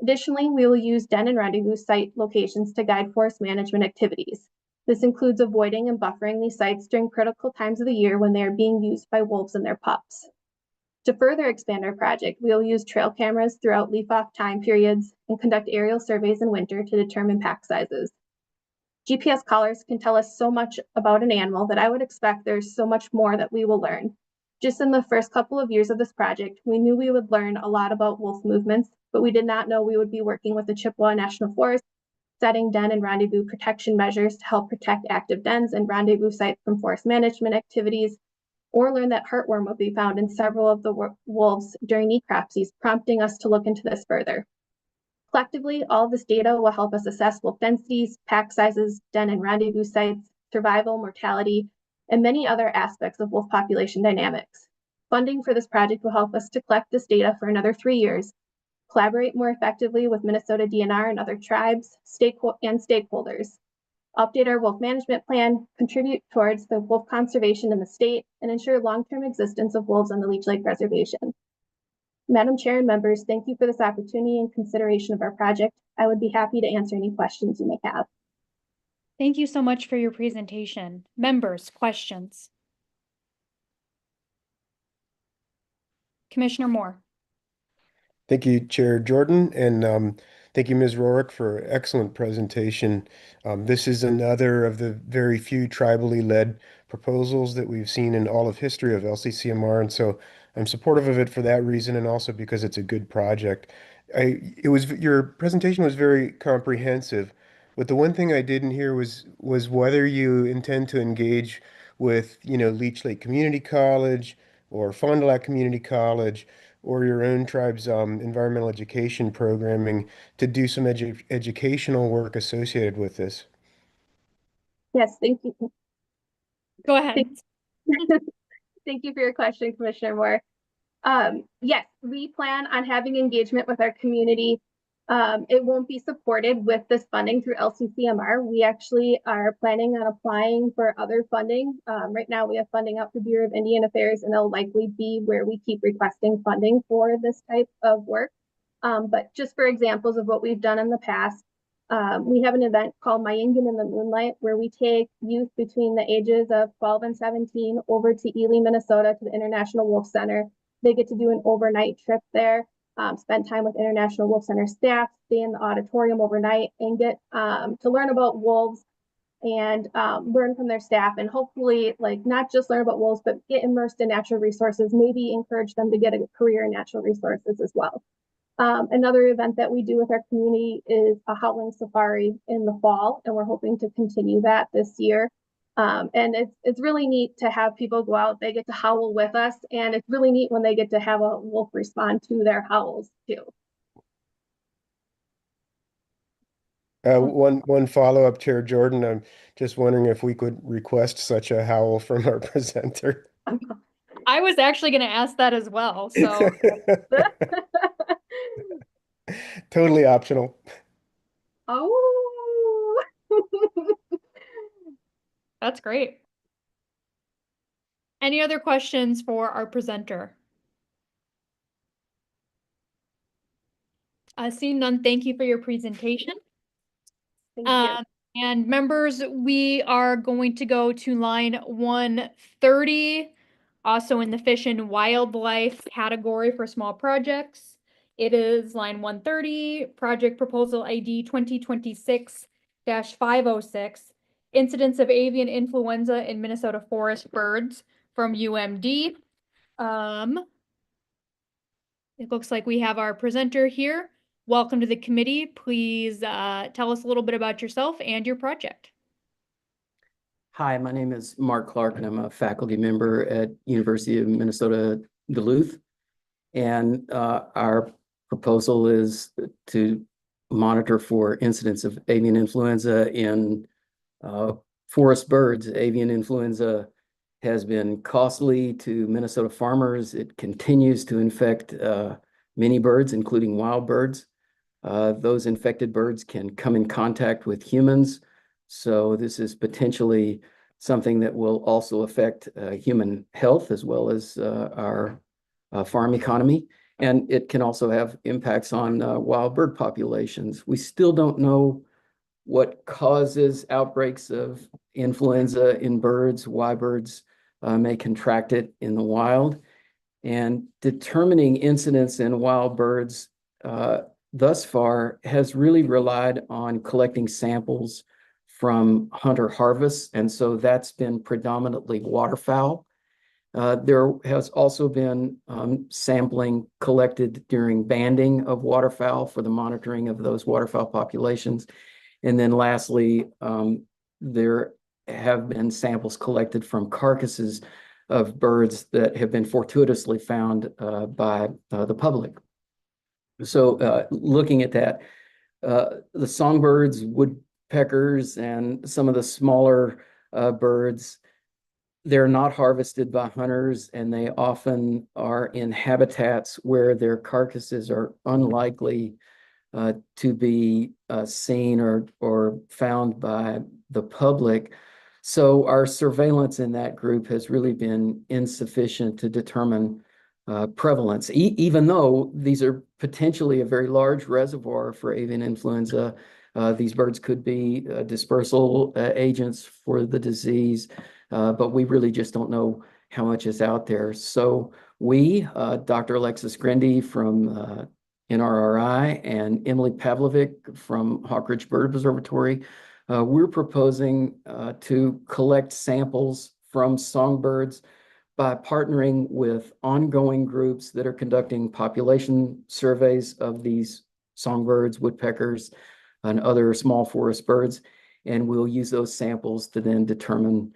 Additionally, we will use den and rendezvous site locations to guide forest management activities. This includes avoiding and buffering these sites during critical times of the year when they are being used by wolves and their pups. To further expand our project, we will use trail cameras throughout leaf-off time periods and conduct aerial surveys in winter to determine pack sizes. GPS collars can tell us so much about an animal that I would expect there's so much more that we will learn. Just in the first couple of years of this project, we knew we would learn a lot about wolf movements, but we did not know we would be working with the Chippewa National Forest, setting den and rendezvous protection measures to help protect active dens and rendezvous sites from forest management activities, or learn that heartworm will be found in several of the wolves during necropsies, prompting us to look into this further. Collectively, all of this data will help us assess wolf densities, pack sizes, den and rendezvous sites, survival, mortality, and many other aspects of wolf population dynamics. Funding for this project will help us to collect this data for another 3 years, collaborate more effectively with Minnesota DNR and other tribes, stakeholders, update our wolf management plan, contribute towards the wolf conservation in the state, and ensure long-term existence of wolves on the Leech Lake Reservation. Madam Chair and members, thank you for this opportunity and consideration of our project. I would be happy to answer any questions you may have. Thank you so much for your presentation. Members, questions? Commissioner Moore. Thank you, Chair Jordan, and thank you, Ms. Rorick, for excellent presentation. This is another of the very few tribally led proposals that we've seen in all of history of LCCMR, and so I'm supportive of it for that reason, and also because it's a good project. Your presentation was very comprehensive, but the one thing I didn't hear was whether you intend to engage with, Leech Lake Community College or Fond du Lac Community College, or your own tribe's environmental education programming to do some educational work associated with this. Yes, thank you. Go ahead. Thank you for your question, Commissioner Moore. Yes, we plan on having engagement with our community. It won't be supported with this funding through LCCMR. We actually are planning on applying for other funding. Right now we have funding out for Bureau of Indian Affairs, and it'll likely be where we keep requesting funding for this type of work. But just for examples of what we've done in the past, we have an event called Mayingan in the Moonlight, where we take youth between the ages of 12 and 17 over to Ely, Minnesota, to the International Wolf Center. They get to do an overnight trip there, spend time with International Wolf Center staff, stay in the auditorium overnight, and get to learn about wolves and learn from their staff, and hopefully, not just learn about wolves, but get immersed in natural resources, maybe encourage them to get a career in natural resources as well. Another event that we do with our community is a howling safari in the fall, and we're hoping to continue that this year. And it's really neat to have people go out. They get to howl with us, and it's really neat when they get to have a wolf respond to their howls too. One follow-up, Chair Jordan. I'm just wondering if we could request such a howl from our presenter. I was actually going to ask that as well. So totally optional. Oh, that's great. Any other questions for our presenter? Seeing none, thank you for your presentation. Thank you. And members, we are going to go to line 130, also in the fish and wildlife category for small projects. It is line 130, project proposal ID 2026-506, incidence of avian influenza in Minnesota forest birds from UMD. It looks like we have our presenter here. Welcome to the committee. Please tell us a little bit about yourself and your project. Hi, my name is Mark Clark, and I'm a faculty member at University of Minnesota Duluth. And our proposal is to monitor for incidents of avian influenza in forest birds. Avian influenza has been costly to Minnesota farmers. It continues to infect many birds, including wild birds. Those infected birds can come in contact with humans. So this is potentially something that will also affect human health as well as our farm economy. And it can also have impacts on wild bird populations. We still don't know what causes outbreaks of influenza in birds, why birds may contract it in the wild. And determining incidence in wild birds thus far has really relied on collecting samples from hunter harvests. And so that's been predominantly waterfowl. There has also been sampling collected during banding of waterfowl for the monitoring of those waterfowl populations. And then lastly, there have been samples collected from carcasses of birds that have been fortuitously found by the public. So looking at that, the songbirds, woodpeckers, and some of the smaller birds, they're not harvested by hunters, and they often are in habitats where their carcasses are unlikely to be seen or found by the public. So our surveillance in that group has really been insufficient to determine prevalence, even though these are potentially a very large reservoir for avian influenza. These birds could be dispersal agents for the disease, but we really just don't know how much is out there. So we, Dr. Alexis Grindy from NRRI and Emily Pavlovic from Hawk Ridge Bird Observatory, we're proposing to collect samples from songbirds by partnering with ongoing groups that are conducting population surveys of these songbirds, woodpeckers, and other small forest birds. And we'll use those samples to then determine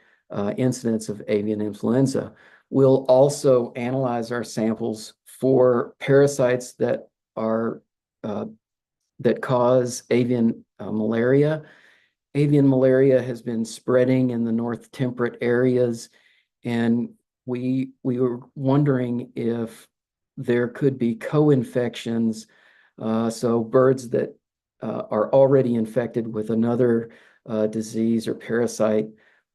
incidence of avian influenza. We'll also analyze our samples for parasites that cause avian malaria. Avian malaria has been spreading in the north temperate areas, and we were wondering if there could be co-infections. So birds that are already infected with another disease or parasite,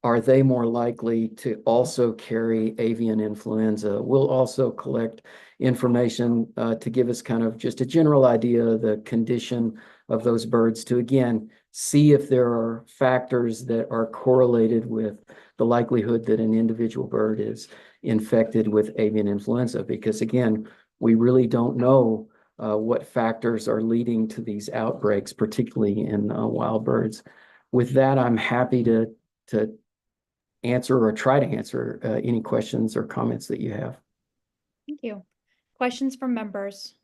are they more likely to also carry avian influenza? We'll also collect information to give us kind of just a general idea of the condition of those birds to, again, see if there are factors that are correlated with the likelihood that an individual bird is infected with avian influenza. Because again, we really don't know what factors are leading to these outbreaks, particularly in wild birds. With that, I'm happy to answer or try to answer any questions or comments that you have. Thank you. Questions from members?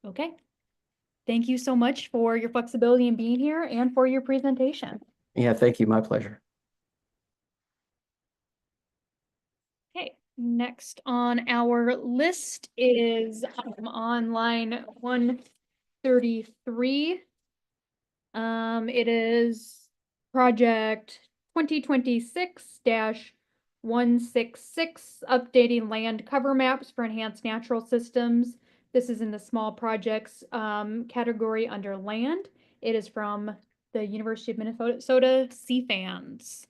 Okay. Thank you so much for your flexibility in being here and for your presentation. Yeah, thank you. My pleasure. Okay, next on our list is on line 133. It is project 2026-166, updating land cover maps for enhanced natural systems. This is in the small projects category under land. It is from the University of Minnesota CFANS.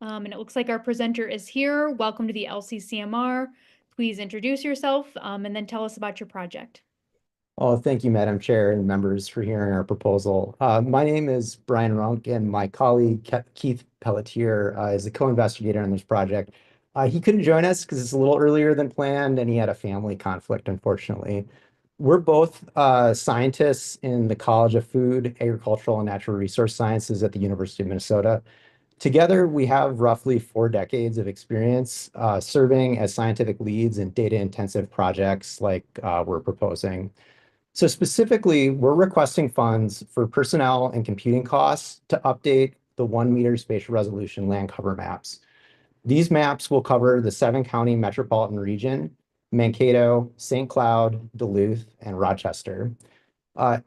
And it looks like our presenter is here. Welcome to the LCCMR. Please introduce yourself and then tell us about your project. Oh, thank you, Madam Chair and members, for hearing our proposal. My name is Brian Runk, and my colleague Keith Pelletier is a co-investigator on this project. He couldn't join us because it's a little earlier than planned, and he had a family conflict, unfortunately. We're both scientists in the College of Food, Agricultural, and Natural Resource Sciences at the University of Minnesota. Together, we have roughly 4 decades of experience serving as scientific leads in data-intensive projects like we're proposing. So specifically, we're requesting funds for personnel and computing costs to update the 1 meter spatial resolution land cover maps. These maps will cover the 7-county metropolitan region, Mankato, St. Cloud, Duluth, and Rochester.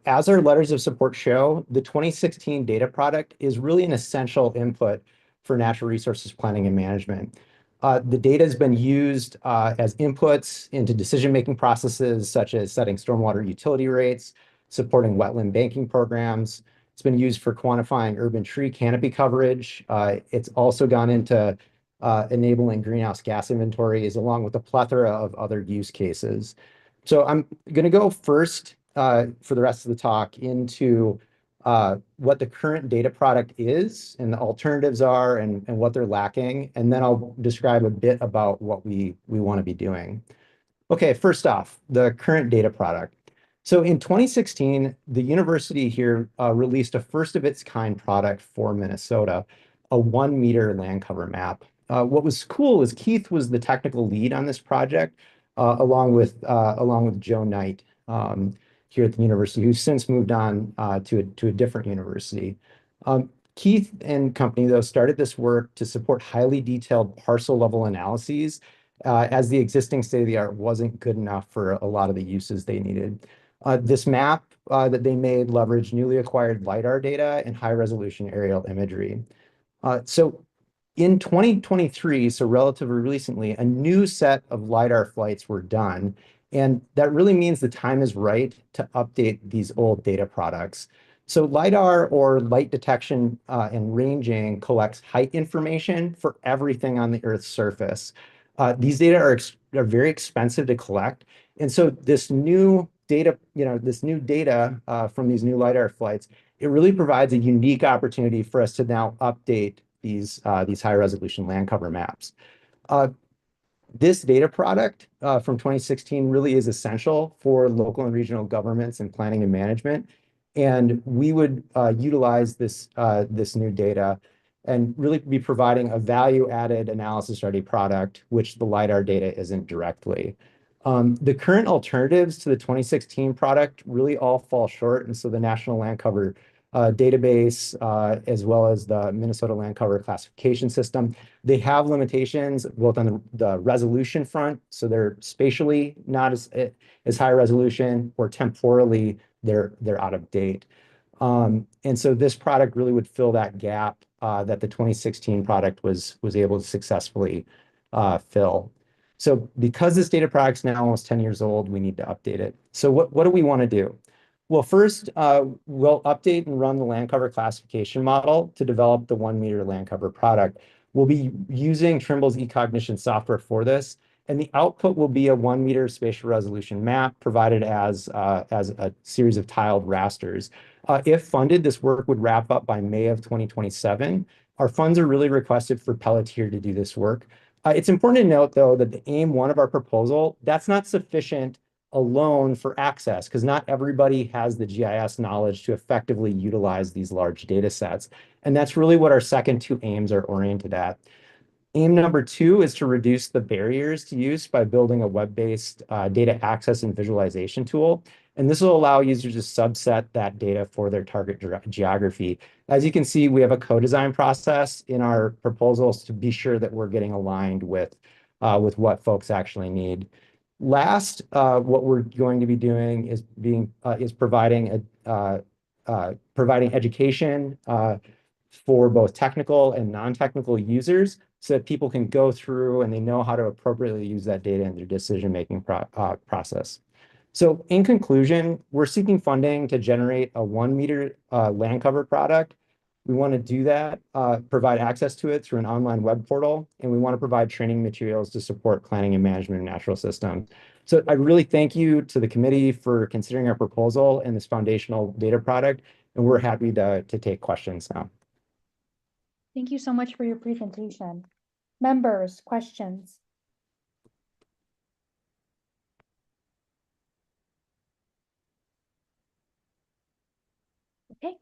As our letters of support show, the 2016 data product is really an essential input for natural resources planning and management. The data has been used as inputs into decision-making processes, such as setting stormwater utility rates, supporting wetland banking programs. It's been used for quantifying urban tree canopy coverage. It's also gone into enabling greenhouse gas inventories, along with a plethora of other use cases. So I'm going to go first for the rest of the talk into what the current data product is and the alternatives are and what they're lacking. And then I'll describe a bit about what we want to be doing. Okay, first off, the current data product. So in 2016, the university here released a first of its kind product for Minnesota, a 1 meter land cover map. What was cool is Keith was the technical lead on this project, along with Joe Knight, here at the university, who's since moved on to a different university. Keith and company, though, started this work to support highly detailed parcel level analyses, as the existing state of the art wasn't good enough for a lot of the uses they needed. This map that they made leverage newly acquired LiDAR data and high-resolution aerial imagery. So in 2023, so relatively recently, a new set of LiDAR flights were done. And that really means the time is right to update these old data products. So LiDAR, or light detection and ranging, collects height information for everything on the Earth's surface. These data are very expensive to collect. And so this new data, from these new LiDAR flights, it really provides a unique opportunity for us to now update these high-resolution land cover maps. This data product from 2016 really is essential for local and regional governments and planning and management. And we would utilize this new data and really be providing a value-added analysis-ready product, which the LiDAR data isn't directly. The current alternatives to the 2016 product really all fall short, and so the National Land Cover database, as well as the Minnesota Land Cover Classification System, they have limitations both on the resolution front, so they're spatially not as high resolution, or temporally they're out of date. And so this product really would fill that gap that the 2016 product was able to successfully fill. So because this data product's now almost 10 years old, we need to update it. So what do we want to do? Well, first, we'll update and run the land cover classification model to develop the 1 meter land cover product. We'll be using Trimble's eCognition software for this, and the output will be a 1 meter spatial resolution map provided as a series of tiled rasters. If funded, this work would wrap up by May of 2027. Our funds are really requested for Pelletier to do this work. It's important to note, though, that the aim one of our proposal, that's not sufficient alone for access, because not everybody has the GIS knowledge to effectively utilize these large data sets. And that's really what our second two aims are oriented at. Aim number 2 is to reduce the barriers to use by building a web-based data access and visualization tool. And this will allow users to subset that data for their target geography. As you can see, we have a co-design process in our proposals to be sure that we're getting aligned with what folks actually need. Last, what we're going to be doing is providing education for both technical and non-technical users, so that people can go through and they know how to appropriately use that data in their decision-making process. So in conclusion, we're seeking funding to generate a 1 meter land cover product. We want to do that, provide access to it through an online web portal, and we want to provide training materials to support planning and management of natural systems. So I really thank you to the committee for considering our proposal and this foundational data product, and we're happy to take questions now. Thank you so much for your presentation. Members, questions? Okay.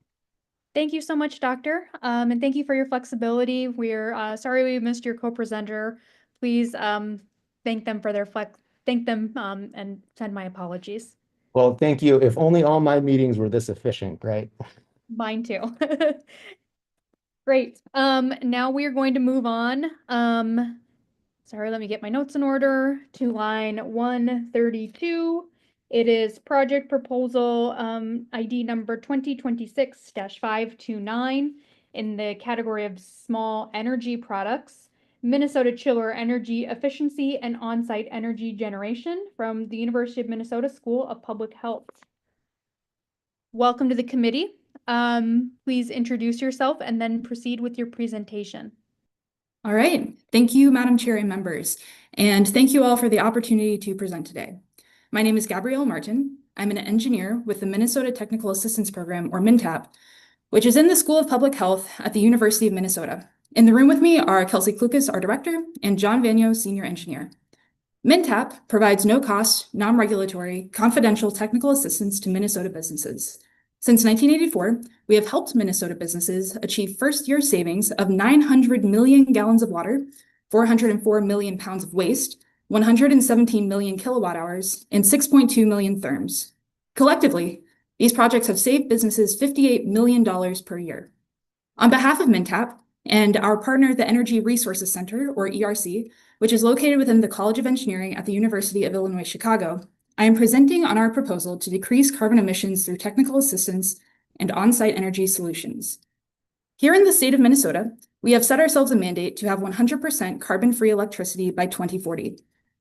Thank you so much, Doctor. And thank you for your flexibility. We're sorry we missed your co-presenter. Please thank them for their and send my apologies. Well, thank you. If only all my meetings were this efficient, right? Mine too. Great. Now we are going to move on. Sorry, let me get my notes in order to line 132. It is project proposal ID number 2026-529 in the category of small energy products, Minnesota Chiller Energy Efficiency and On-Site Energy Generation from the University of Minnesota School of Public Health. Welcome to the committee. Please introduce yourself and then proceed with your presentation. All right. Thank you, Madam Chair and members. And thank you all for the opportunity to present today. My name is Gabrielle Martin. I'm an engineer with the Minnesota Technical Assistance Program, or MNTAP, which is in the School of Public Health at the University of Minnesota. In the room with me are Kelsey Klukas, our director, and John Vanyo, senior engineer. MNTAP provides no-cost, non-regulatory, confidential technical assistance to Minnesota businesses. Since 1984, we have helped Minnesota businesses achieve first-year savings of 900 million gallons of water, 404 million pounds of waste, 117 million kilowatt hours, and 6.2 million therms. Collectively, these projects have saved businesses $58 million per year. On behalf of MNTAP and our partner, the Energy Resources Center, or ERC, which is located within the College of Engineering at the University of Illinois, Chicago, I am presenting on our proposal to decrease carbon emissions through technical assistance and on-site energy solutions. Here in the state of Minnesota, we have set ourselves a mandate to have 100% carbon-free electricity by 2040.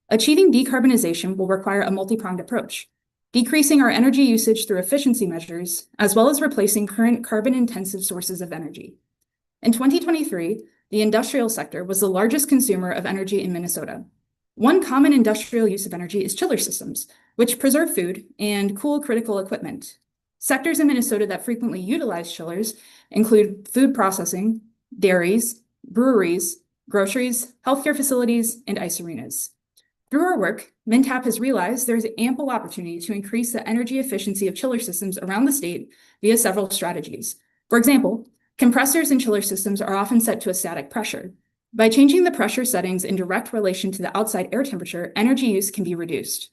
Achieving decarbonization will require a multi-pronged approach, decreasing our energy usage through efficiency measures, as well as replacing current carbon-intensive sources of energy. In 2023, the industrial sector was the largest consumer of energy in Minnesota. One common industrial use of energy is chiller systems, which preserve food and cool critical equipment. Sectors in Minnesota that frequently utilize chillers include food processing, dairies, breweries, groceries, healthcare facilities, and ice arenas. Through our work, MnTAP has realized there is ample opportunity to increase the energy efficiency of chiller systems around the state via several strategies. For example, compressors in chiller systems are often set to a static pressure. By changing the pressure settings in direct relation to the outside air temperature, energy use can be reduced.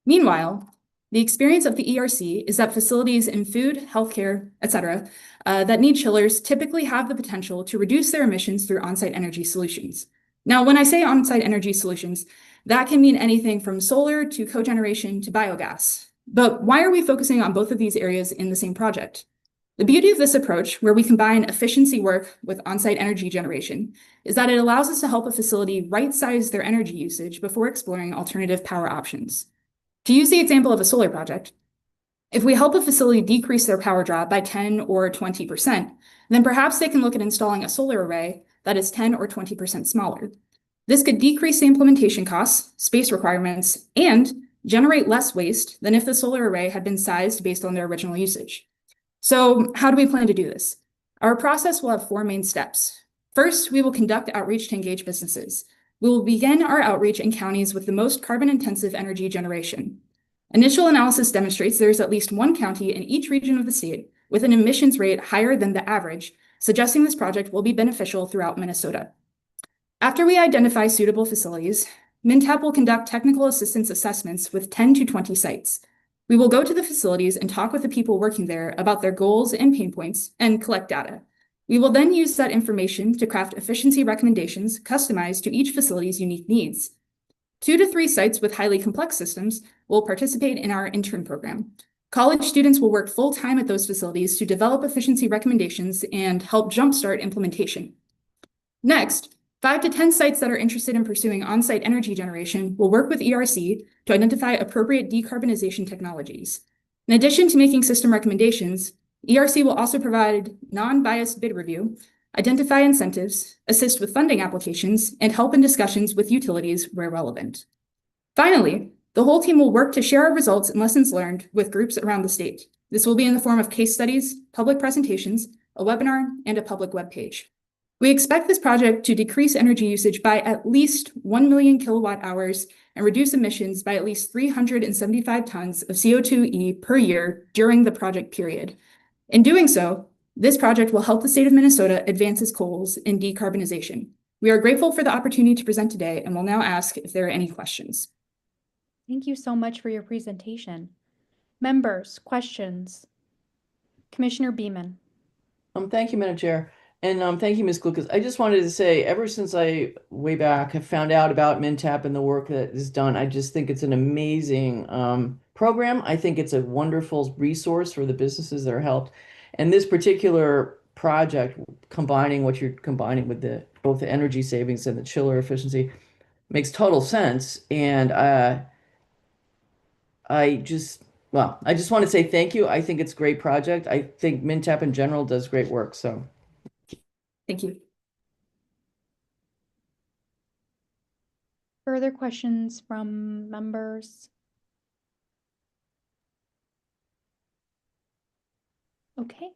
Meanwhile, the experience of the ERC is that facilities in food, healthcare, etc., that need chillers typically have the potential to reduce their emissions through on-site energy solutions. Now, when I say on-site energy solutions, that can mean anything from solar to cogeneration to biogas. But why are we focusing on both of these areas in the same project? The beauty of this approach, where we combine efficiency work with on-site energy generation, is that it allows us to help a facility right-size their energy usage before exploring alternative power options. To use the example of a solar project, if we help a facility decrease their power draw by 10 or 20%, then perhaps they can look at installing a solar array that is 10 or 20% smaller. This could decrease the implementation costs, space requirements, and generate less waste than if the solar array had been sized based on their original usage. So how do we plan to do this? Our process will have 4 main steps. First, we will conduct outreach to engage businesses. We will begin our outreach in counties with the most carbon-intensive energy generation. Initial analysis demonstrates there is at least 1 county in each region of the state with an emissions rate higher than the average, suggesting this project will be beneficial throughout Minnesota. After we identify suitable facilities, MnTAP will conduct technical assistance assessments with 10 to 20 sites. We will go to the facilities and talk with the people working there about their goals and pain points and collect data. We will then use that information to craft efficiency recommendations customized to each facility's unique needs. 2 to 3 sites with highly complex systems will participate in our intern program. College students will work full-time at those facilities to develop efficiency recommendations and help jumpstart implementation. Next, 5 to 10 sites that are interested in pursuing on-site energy generation will work with ERC to identify appropriate decarbonization technologies. In addition to making system recommendations, ERC will also provide non-biased bid review, identify incentives, assist with funding applications, and help in discussions with utilities where relevant. Finally, the whole team will work to share our results and lessons learned with groups around the state. This will be in the form of case studies, public presentations, a webinar, and a public webpage. We expect this project to decrease energy usage by at least 1 million kilowatt hours and reduce emissions by at least 375 tons of CO2e per year during the project period. In doing so, this project will help the state of Minnesota advance its goals in decarbonization. We are grateful for the opportunity to present today and will now ask if there are any questions. Thank you so much for your presentation. Members, questions? Commissioner Beeman. Thank you, Madam Chair. And thank you, Ms. Lucas. I just wanted to say, ever since I, way back, have found out about MnTAP and the work that is done, I just think it's an amazing program. I think it's a wonderful resource for the businesses that are helped. And this particular project, combining what you're combining with both the energy savings and the chiller efficiency, makes total sense. And I just want to say thank you. I think it's a great project. I think MnTAP in general does great work. So. Thank you. Further questions from members? Okay.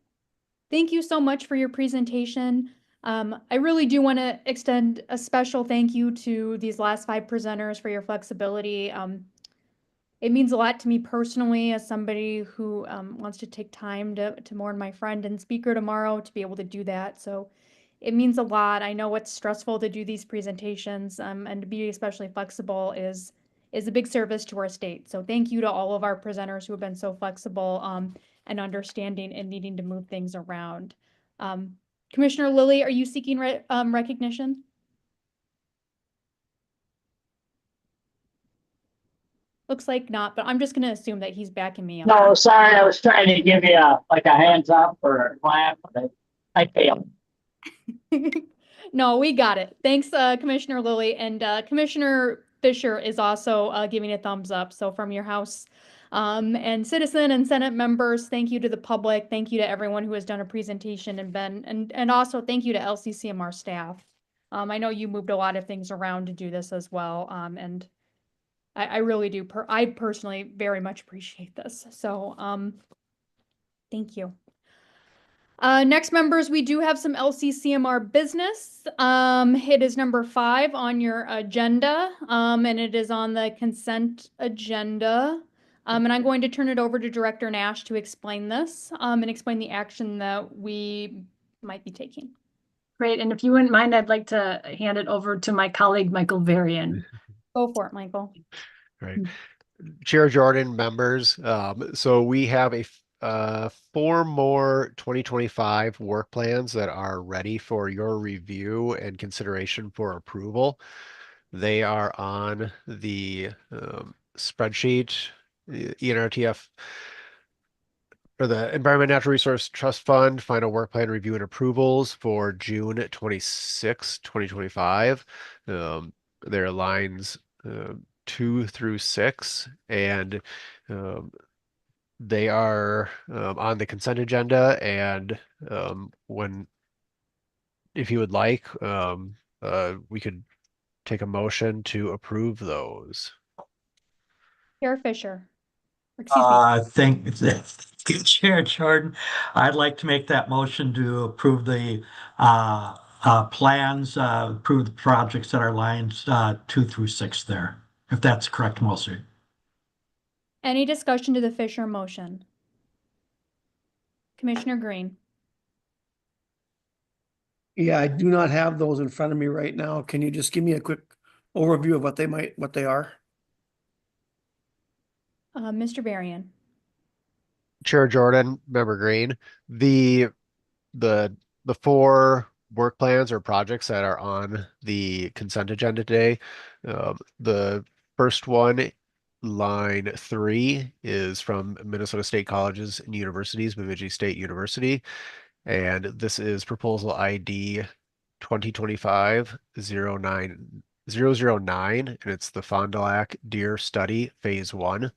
Thank you so much for your presentation. I really do want to extend a special thank you to these last 5 presenters for your flexibility. It means a lot to me personally as somebody who wants to take time to mourn my friend and speaker tomorrow to be able to do that. So it means a lot. I know it's stressful to do these presentations, and to be especially flexible is a big service to our state. So thank you to all of our presenters who have been so flexible and understanding and needing to move things around. Commissioner Lilly, are you seeking recognition? Looks like not, but I'm just gonna assume that he's backing me up. No, sorry, I was trying to give you like a hands up or a clap, but I failed. No, we got it. Thanks, Commissioner Lilly, and Commissioner Fisher is also giving a thumbs up. So from your House and citizen and Senate members, thank you to the public. Thank you to everyone who has done a presentation and been, and also thank you to LCCMR staff. I know you moved a lot of things around to do this as well, and I really do. I personally very much appreciate this. So thank you. Next, members, we do have some LCCMR business. It is number 5 on your agenda, and it is on the consent agenda. And I'm going to turn it over to Director Nash to explain this and explain the action that we might be taking. Great. And if you wouldn't mind, I'd like to hand it over to my colleague, Michael Varian. Go for it, Michael. Right. Chair Jordan, members. So we have 4 more 2025 work plans that are ready for your review and consideration for approval. They are on the spreadsheet, ENRTF, or the Environment Natural Resource Trust Fund final work plan review and approvals for June 26, 2025. There are lines 2 through 6, and they are on the consent agenda. And if you would like, we could take a motion to approve those. Chair Fisher. Excuse me. Thank you, Chair Jordan. I'd like to make that motion to approve the plans, approve the projects that are lines 2 through 6 there, if that's the correct motion. Any discussion to the Fisher motion? Commissioner Green. Yeah, I do not have those in front of me right now. Can you just give me a quick overview of what they are? Mr. Varian. Chair Jordan, Member Green, the 4 work plans or projects that are on the consent agenda today. The first one, line 3, is from Minnesota State Colleges and Universities, Bemidji State University, and this is proposal ID 2025-009, and it's the Fond du Lac Deer Study Phase 1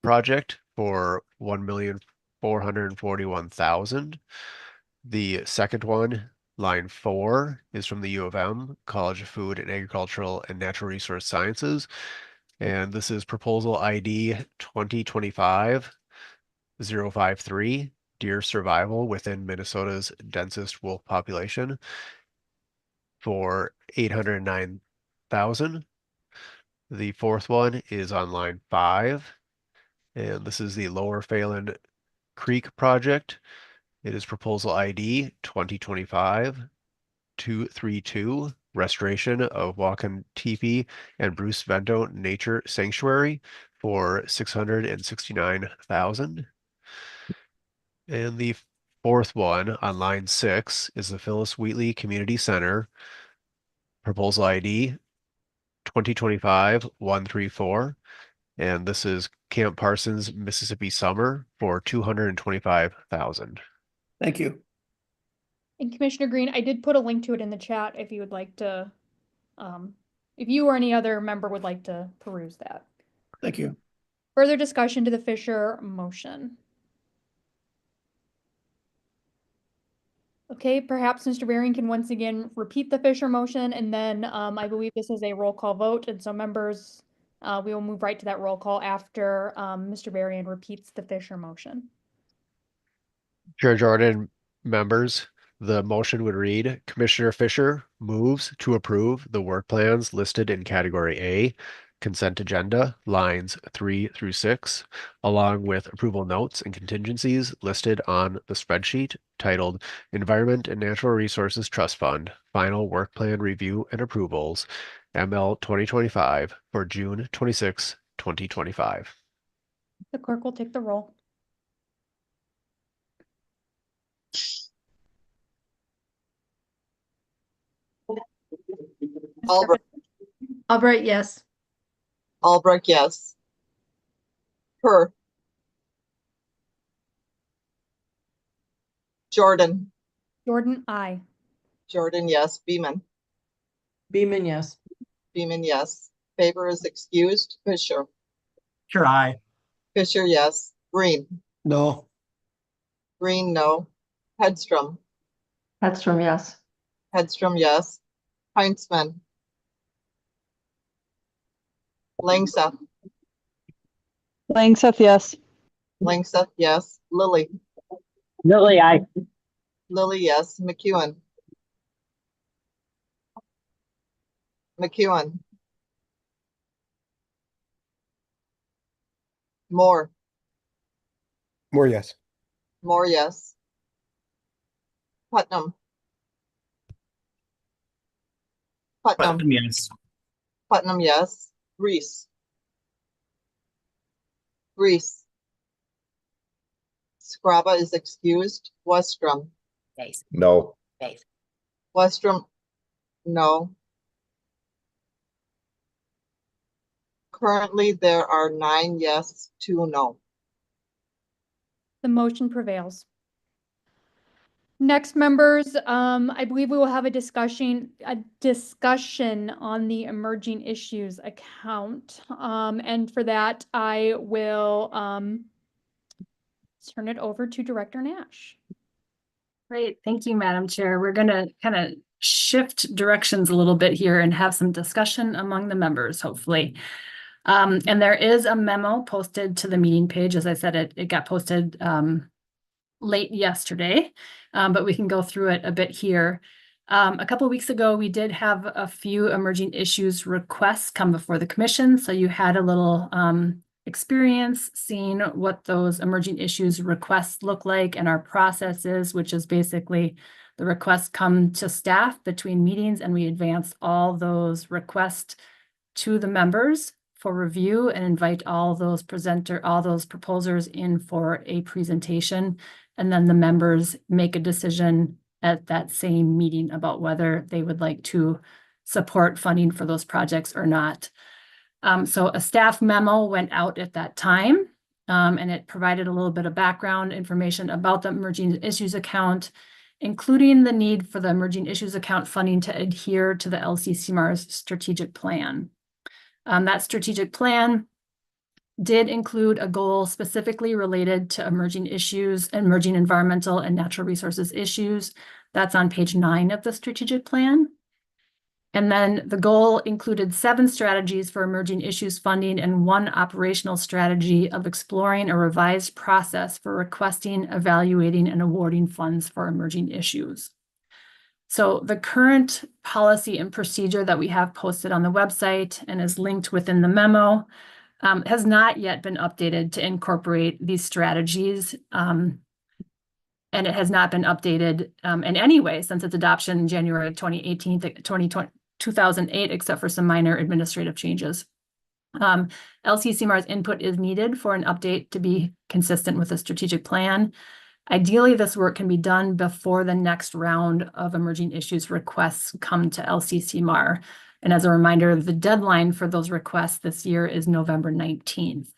project for $1,441,000. The second one, line 4, is from the U of M College of Food and Agricultural and Natural Resource Sciences, and this is proposal ID 2025-053, deer survival within Minnesota's densest wolf population, for $809,000. The fourth one is on line 5, and this is the Lower Phelan Creek project. It is proposal ID 2025-232, restoration of Wakan Teepee and Bruce Vento Nature Sanctuary for $669,000. And the fourth one on line 6 is the Phyllis Wheatley Community Center, proposal ID 2025-134. And this is Camp Parsons, Mississippi Summer for $225,000. Thank you. And Commissioner Green, I did put a link to it in the chat if you would like to, if you or any other member would like to peruse that. Thank you. Further discussion to the Fisher motion. Okay, perhaps Mr. Varian can once again repeat the Fisher motion, and then I believe this is a roll call vote, and so members, we will move right to that roll call after Mr. Varian repeats the Fisher motion. Chair Jordan, members, the motion would read, Commissioner Fisher moves to approve the work plans listed in category A, consent agenda, lines 3 through 6, along with approval notes and contingencies listed on the spreadsheet titled Environment and Natural Resources Trust Fund, Final Work Plan Review and Approvals, ML 2025 for June 26, 2025. The clerk will take the roll. Albright, yes. Albrecht, yes. Per. Jordan. Jordan, I. Jordan, yes. Beeman. Beeman, yes. Beeman, yes. Favor is excused. Fisher. Sure, aye. Fisher, yes. Green. No. Green, no. Hedstrom. Hedstrom, yes. Hedstrom, yes. Heinzman. Langseth. Langseth, yes. Langseth, yes. Lilly. Lily, aye. Lilly, yes. McEwen. McEwen. Moore. More yes. Moore, yes. Putnam. Putnam. Putnam, yes. Putnam, yes. Reese. Reese. Scraba is excused. Westrom. No. Westrom, no. Currently, there are 9 yes, 2 no. The motion prevails. Next, members, I believe we will have a discussion on the emerging issues account. And for that, I will turn it over to Director Nash. Great. Thank you, Madam Chair. We're going to kind of shift directions a little bit here and have some discussion among the members, hopefully. And there is a memo posted to the meeting page. As I said, it got posted late yesterday, but we can go through it a bit here. A couple of weeks ago, we did have a few emerging issues requests come before the commission. So you had a little experience seeing what those emerging issues requests look like and our process is, which is basically the requests come to staff between meetings and we advance all those requests to the members for review and invite all those proposers in for a presentation. And then the members make a decision at that same meeting about whether they would like to support funding for those projects or not. So a staff memo went out at that time, and it provided a little bit of background information about the emerging issues account, including the need for the emerging issues account funding to adhere to the LCCMR's strategic plan. That strategic plan did include a goal specifically related to emerging issues, emerging environmental and natural resources issues. That's on page 9 of the strategic plan. And then the goal included 7 strategies for emerging issues funding and 1 operational strategy of exploring a revised process for requesting, evaluating, and awarding funds for emerging issues. So the current policy and procedure that we have posted on the website and is linked within the memo has not yet been updated to incorporate these strategies. And it has not been updated in any way since its adoption in January 2008, except for some minor administrative changes. LCCMR's input is needed for an update to be consistent with the strategic plan. Ideally, this work can be done before the next round of emerging issues requests come to LCCMR. And as a reminder, the deadline for those requests this year is November 19th.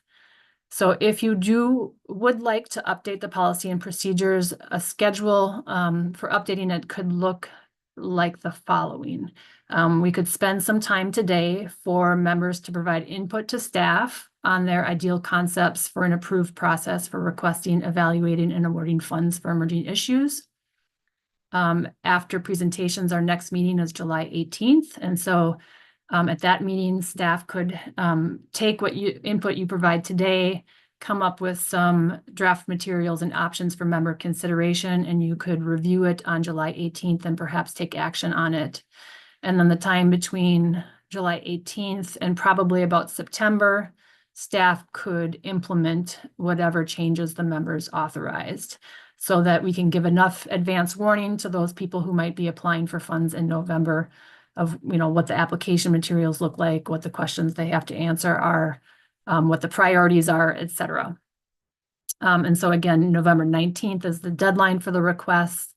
So if you would like to update the policy and procedures, a schedule for updating it could look like the following. We could spend some time today for members to provide input to staff on their ideal concepts for an approved process for requesting, evaluating, and awarding funds for emerging issues. After presentations, our next meeting is July 18th. And so at that meeting, staff could take what input you provide today, come up with some draft materials and options for member consideration, and you could review it on July 18th and perhaps take action on it. And then the time between July 18th and probably about September, staff could implement whatever changes the members authorized so that we can give enough advance warning to those people who might be applying for funds in November of, what the application materials look like, what the questions they have to answer are, what the priorities are, et cetera. And so again, November 19th is the deadline for the request.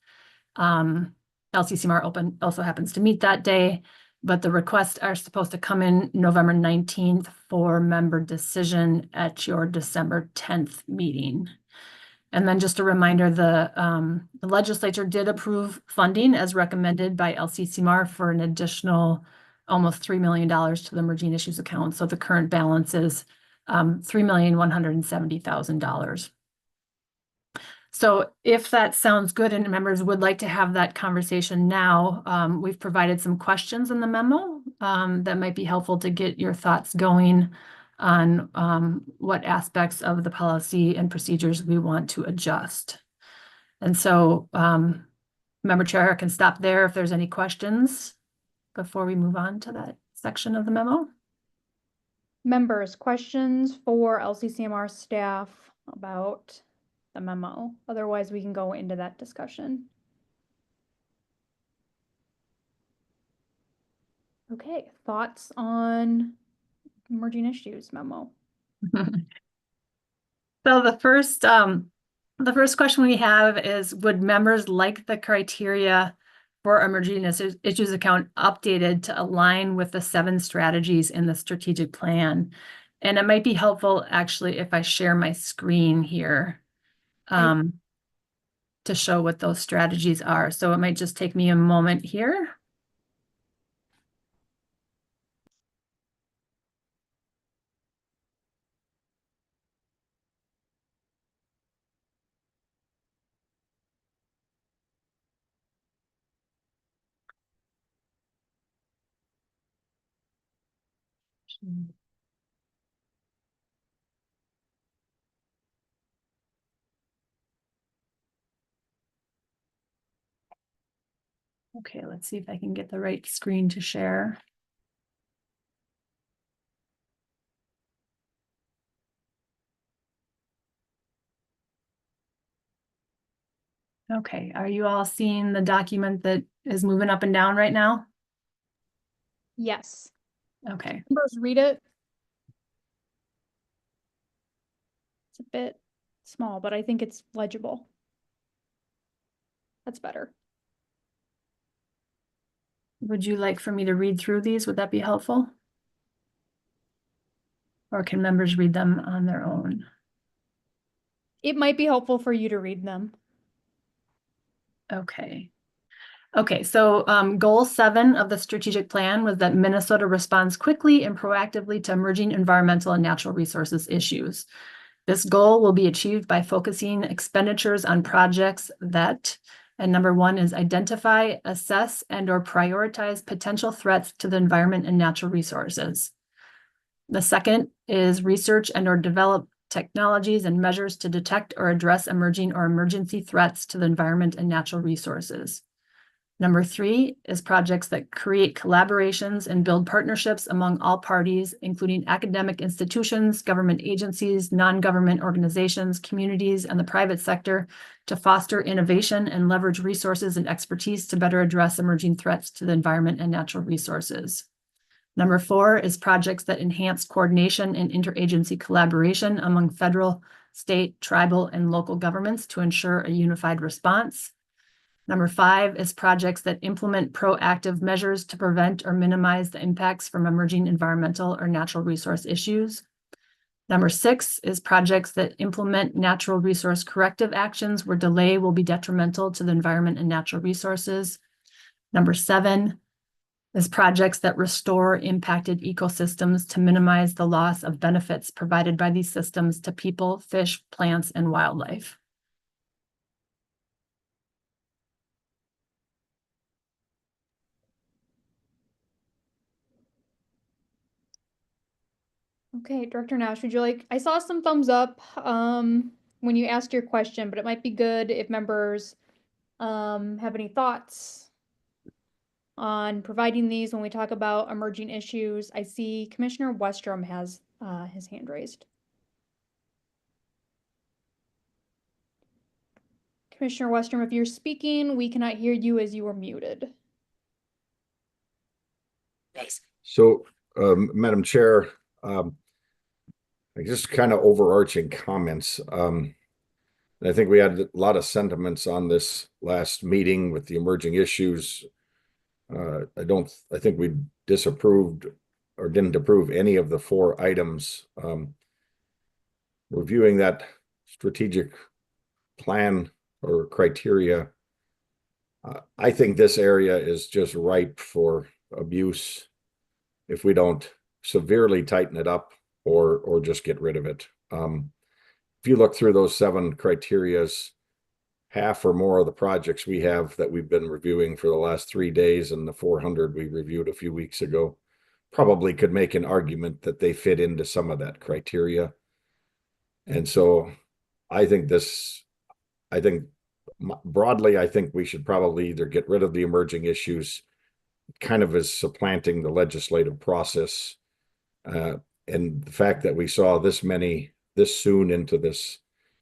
LCCMR also happens to meet that day. but the requests are supposed to come in November 19th for member decision at your December 10th meeting. And then just a reminder, the legislature did approve funding as recommended by LCCMR for an additional almost $3 million to the emerging issues account. So the current balance is $3,170,000. So if that sounds good and members would like to have that conversation now, we've provided some questions in the memo that might be helpful to get your thoughts going on what aspects of the policy and procedures we want to adjust. And so Member Chair, I can stop there if there's any questions before we move on to that section of the memo. Members, questions for LCCMR staff about the memo? Otherwise, we can go into that discussion. Okay, thoughts on emerging issues memo? So the first question we have is, would members like the criteria for emerging issues account updated to align with the 7 strategies in the strategic plan? And it might be helpful actually if I share my screen here to show what those strategies are. So it might just take me a moment here. Okay, let's see if I can get the right screen to share. Okay, are you all seeing the document that is moving up and down right now? Yes. Okay. Members, read it. It's a bit small, but I think it's legible. That's better. Would you like for me to read through these? Would that be helpful? Or can members read them on their own? It might be helpful for you to read them. Okay. Okay, so goal 7 of the strategic plan was that Minnesota responds quickly and proactively to emerging environmental and natural resources issues. This goal will be achieved by focusing expenditures on projects that, and number 1 is identify, assess, and or prioritize potential threats to the environment and natural resources. The second is research and or develop technologies and measures to detect or address emerging or emergency threats to the environment and natural resources. Number 3 is projects that create collaborations and build partnerships among all parties, including academic institutions, government agencies, non-government organizations, communities, and the private sector to foster innovation and leverage resources and expertise to better address emerging threats to the environment and natural resources. Number 4 is projects that enhance coordination and interagency collaboration among federal, state, tribal, and local governments to ensure a unified response. Number 5 is projects that implement proactive measures to prevent or minimize the impacts from emerging environmental or natural resource issues. Number 6 is projects that implement natural resource corrective actions where delay will be detrimental to the environment and natural resources. Number 7 is projects that restore impacted ecosystems to minimize the loss of benefits provided by these systems to people, fish, plants, and wildlife. Okay, Director Nash, would you like, I saw some thumbs up when you asked your question, but it might be good if members have any thoughts on providing these when we talk about emerging issues. I see Commissioner Westrom has his hand raised. Commissioner Westrom, if you're speaking, we cannot hear you as you are muted. So, Madam Chair, just kind of overarching comments. I think we had a lot of sentiments on this last meeting with the emerging issues I think we disapproved or didn't approve any of the 4 items. Reviewing that strategic plan or criteria, I think this area is just ripe for abuse if we don't severely tighten it up or just get rid of it. If you look through those 7 criterias, half or more of the projects we have that we've been reviewing for the last 3 days and the 400 we reviewed a few weeks ago probably could make an argument that they fit into some of that criteria. And so I think broadly, I think we should probably either get rid of the emerging issues, kind of as supplanting the legislative process. And the fact that we saw this soon into this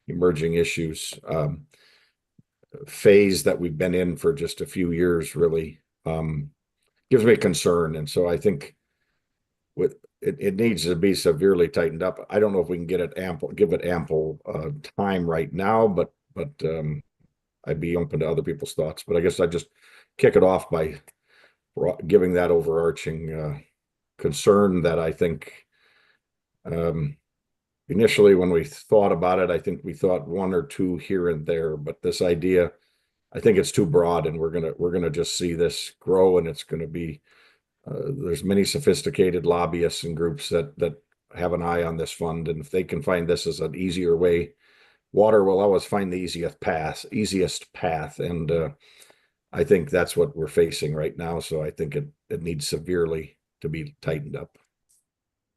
emerging issues phase that we've been in for just a few years really gives me concern. And so I think it needs to be severely tightened up. I don't know if we can give it ample time right now, but I'd be open to other people's thoughts. But I guess I'd just kick it off by giving that overarching concern that I think initially when we thought about it, I think we thought 1 or 2 here and there, but this idea, I think it's too broad, and we're gonna just see this grow, and it's gonna be there's many sophisticated lobbyists and groups that have an eye on this fund, and if they can find this as an easier way, water will always find the easiest path, and I think that's what we're facing right now. So I think it needs severely to be tightened up.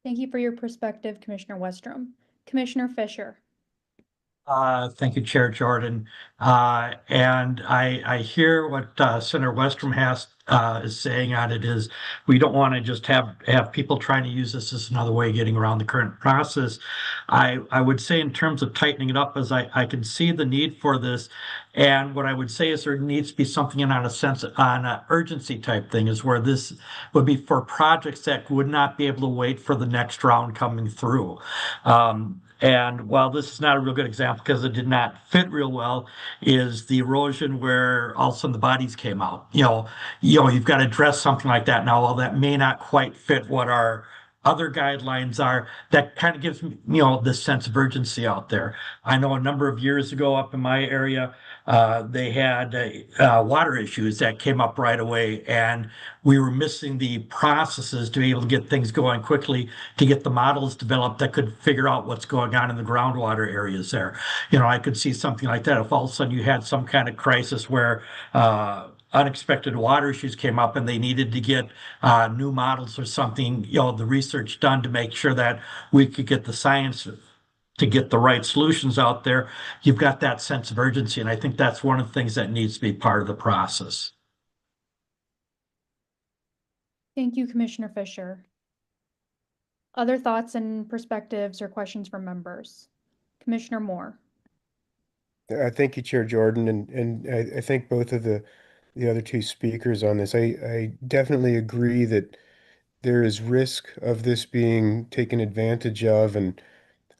Thank you for your perspective, Commissioner Westrom. Commissioner Fisher. Thank you, Chair Jordan. And I hear what Senator Westrom is saying on it is we don't want to just have people trying to use this as another way of getting around the current process. I would say in terms of tightening it up, as I can see the need for this. And what I would say is there needs to be something on an urgency type thing, is where this would be for projects that would not be able to wait for the next round coming through. And while this is not a real good example because it did not fit real well, is the erosion where all of a sudden the bodies came out. You've got to address something like that now. While that may not quite fit what our other guidelines are, that kind of gives me, this sense of urgency out there. I know a number of years ago up in my area, they had water issues that came up right away, and we were missing the processes to be able to get things going quickly, to get the models developed that could figure out what's going on in the groundwater areas there. I could see something like that if all of a sudden you had some kind of crisis where unexpected water issues came up and they needed to get new models or something, the research done to make sure that we could get the science to get the right solutions out there. You've got that sense of urgency, and I think that's one of the things that needs to be part of the process. Thank you, Commissioner Fisher. Other thoughts and perspectives or questions from members? Commissioner Moore. Thank you, Chair Jordan, and I think both of the other 2 speakers on this. I definitely agree that there is risk of this being taken advantage of, and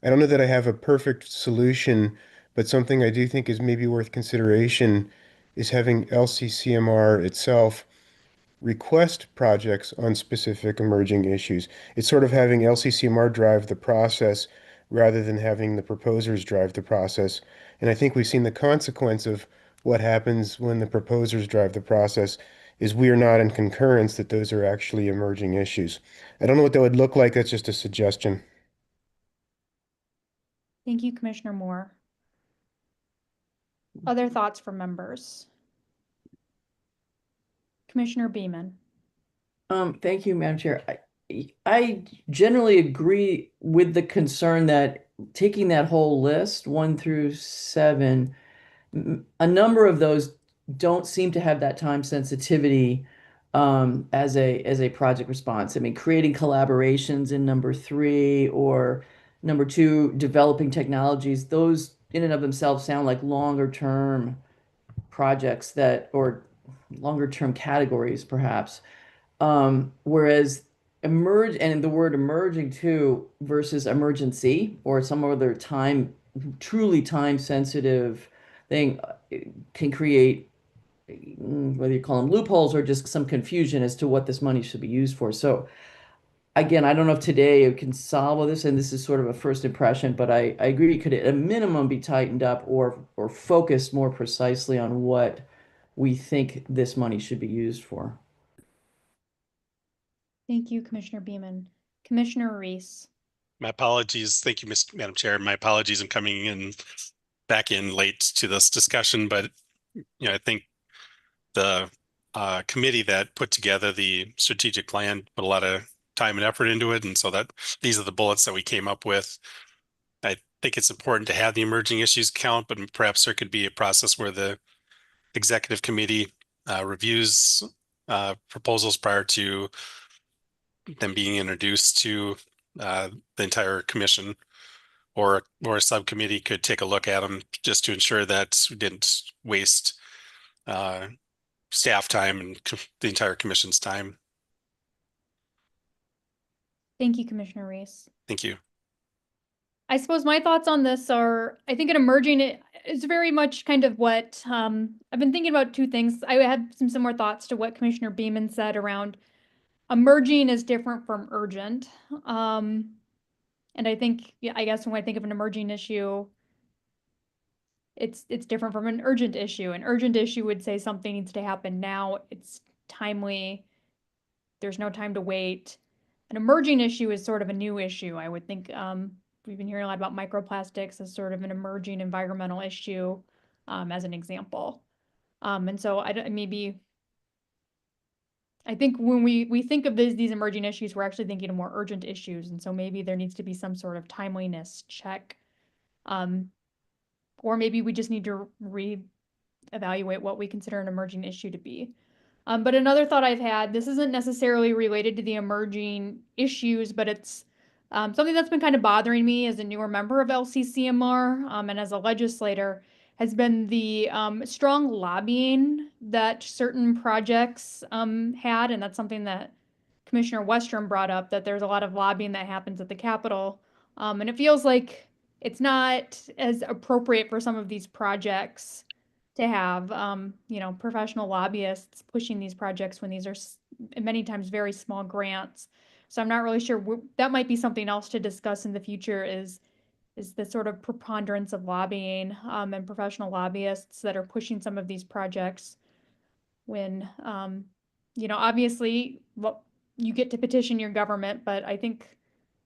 I don't know that I have a perfect solution, but something I do think is maybe worth consideration is having LCCMR itself request projects on specific emerging issues. It's sort of having LCCMR drive the process rather than having the proposers drive the process. And I think we've seen the consequence of what happens when the proposers drive the process is we are not in concurrence that those are actually emerging issues. I don't know what that would look like. That's just a suggestion. Thank you, Commissioner Moore. Other thoughts from members? Commissioner Beaman. Thank you, Madam Chair. I generally agree with the concern that taking that whole list, 1 through 7, a number of those don't seem to have that time sensitivity as a project response. I mean, creating collaborations in number 3 or number 2, developing technologies, those in and of themselves sound like longer term projects or longer term categories, perhaps. Whereas and the word emerging too versus emergency or some other truly time sensitive thing can create whether you call them loopholes or just some confusion as to what this money should be used for. So again, I don't know if today it can solve all this, and this is sort of a first impression, but I agree it could at a minimum be tightened up or focused more precisely on what we think this money should be used for. Thank you, Commissioner Beaman. Commissioner Reese. My apologies. Thank you, Madam Chair. My apologies. I'm coming in back in late to this discussion, but I think the committee that put together the strategic plan put a lot of time and effort into it, and so that these are the bullets that we came up with. I think it's important to have the emerging issues count, but perhaps there could be a process where the executive committee reviews proposals prior to them being introduced to the entire commission, or a subcommittee could take a look at them just to ensure that we didn't waste staff time and the entire commission's time. Thank you, Commissioner Reese. Thank you. I suppose my thoughts on this are, I think an emerging is very much kind of what I've been thinking about two things. I had some similar thoughts to what Commissioner Beaman said around emerging is different from urgent. And I think, yeah, I guess when I think of an emerging issue, it's different from an urgent issue. An urgent issue would say something needs to happen now. It's timely. There's no time to wait. An emerging issue is sort of a new issue. I would think we've been hearing a lot about microplastics as sort of an emerging environmental issue, as an example. And so I think when we think of these emerging issues, we're actually thinking of more urgent issues. And so maybe there needs to be some sort of timeliness check. Or maybe we just need to reevaluate what we consider an emerging issue to be. But another thought I've had, this isn't necessarily related to the emerging issues, but it's something that's been kind of bothering me as a newer member of LCCMR and as a legislator, has been the strong lobbying that certain projects had. And that's something that Commissioner Westrom brought up, that there's a lot of lobbying that happens at the Capitol. And it feels like it's not as appropriate for some of these projects to have, professional lobbyists pushing these projects when these are many times very small grants. So I'm not really sure. That might be something else to discuss in the future is the sort of preponderance of lobbying and professional lobbyists that are pushing some of these projects when, obviously, well, you get to petition your government, but I think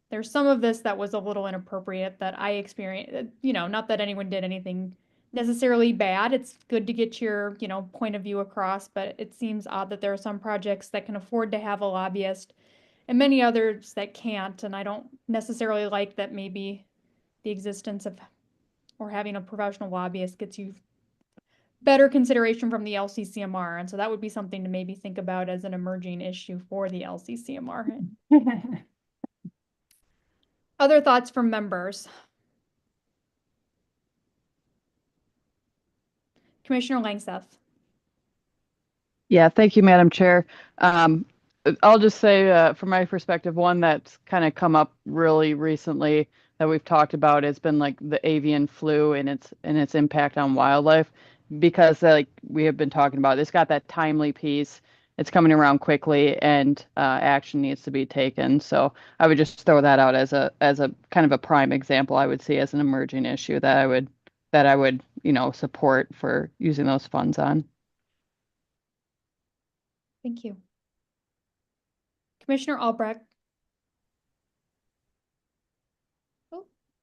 there's some of this that was a little inappropriate that I experienced, not that anyone did anything necessarily bad. It's good to get your, point of view across, but it seems odd that there are some projects that can afford to have a lobbyist and many others that can't. And I don't necessarily like that maybe the existence of or having a professional lobbyist gets you better consideration from the LCCMR. And so that would be something to maybe think about as an emerging issue for the LCCMR. Other thoughts from members? Commissioner Langseth. Yeah, thank you, Madam Chair. I'll just say, from my perspective, one that's kind of come up really recently that we've talked about has been like the avian flu and its impact on wildlife, because like we have been talking about, it's got that timely piece. It's coming around quickly, and action needs to be taken. So I would just throw that out as a kind of a prime example. I would see as an emerging issue that I would support for using those funds on. Thank you. Commissioner Albrecht.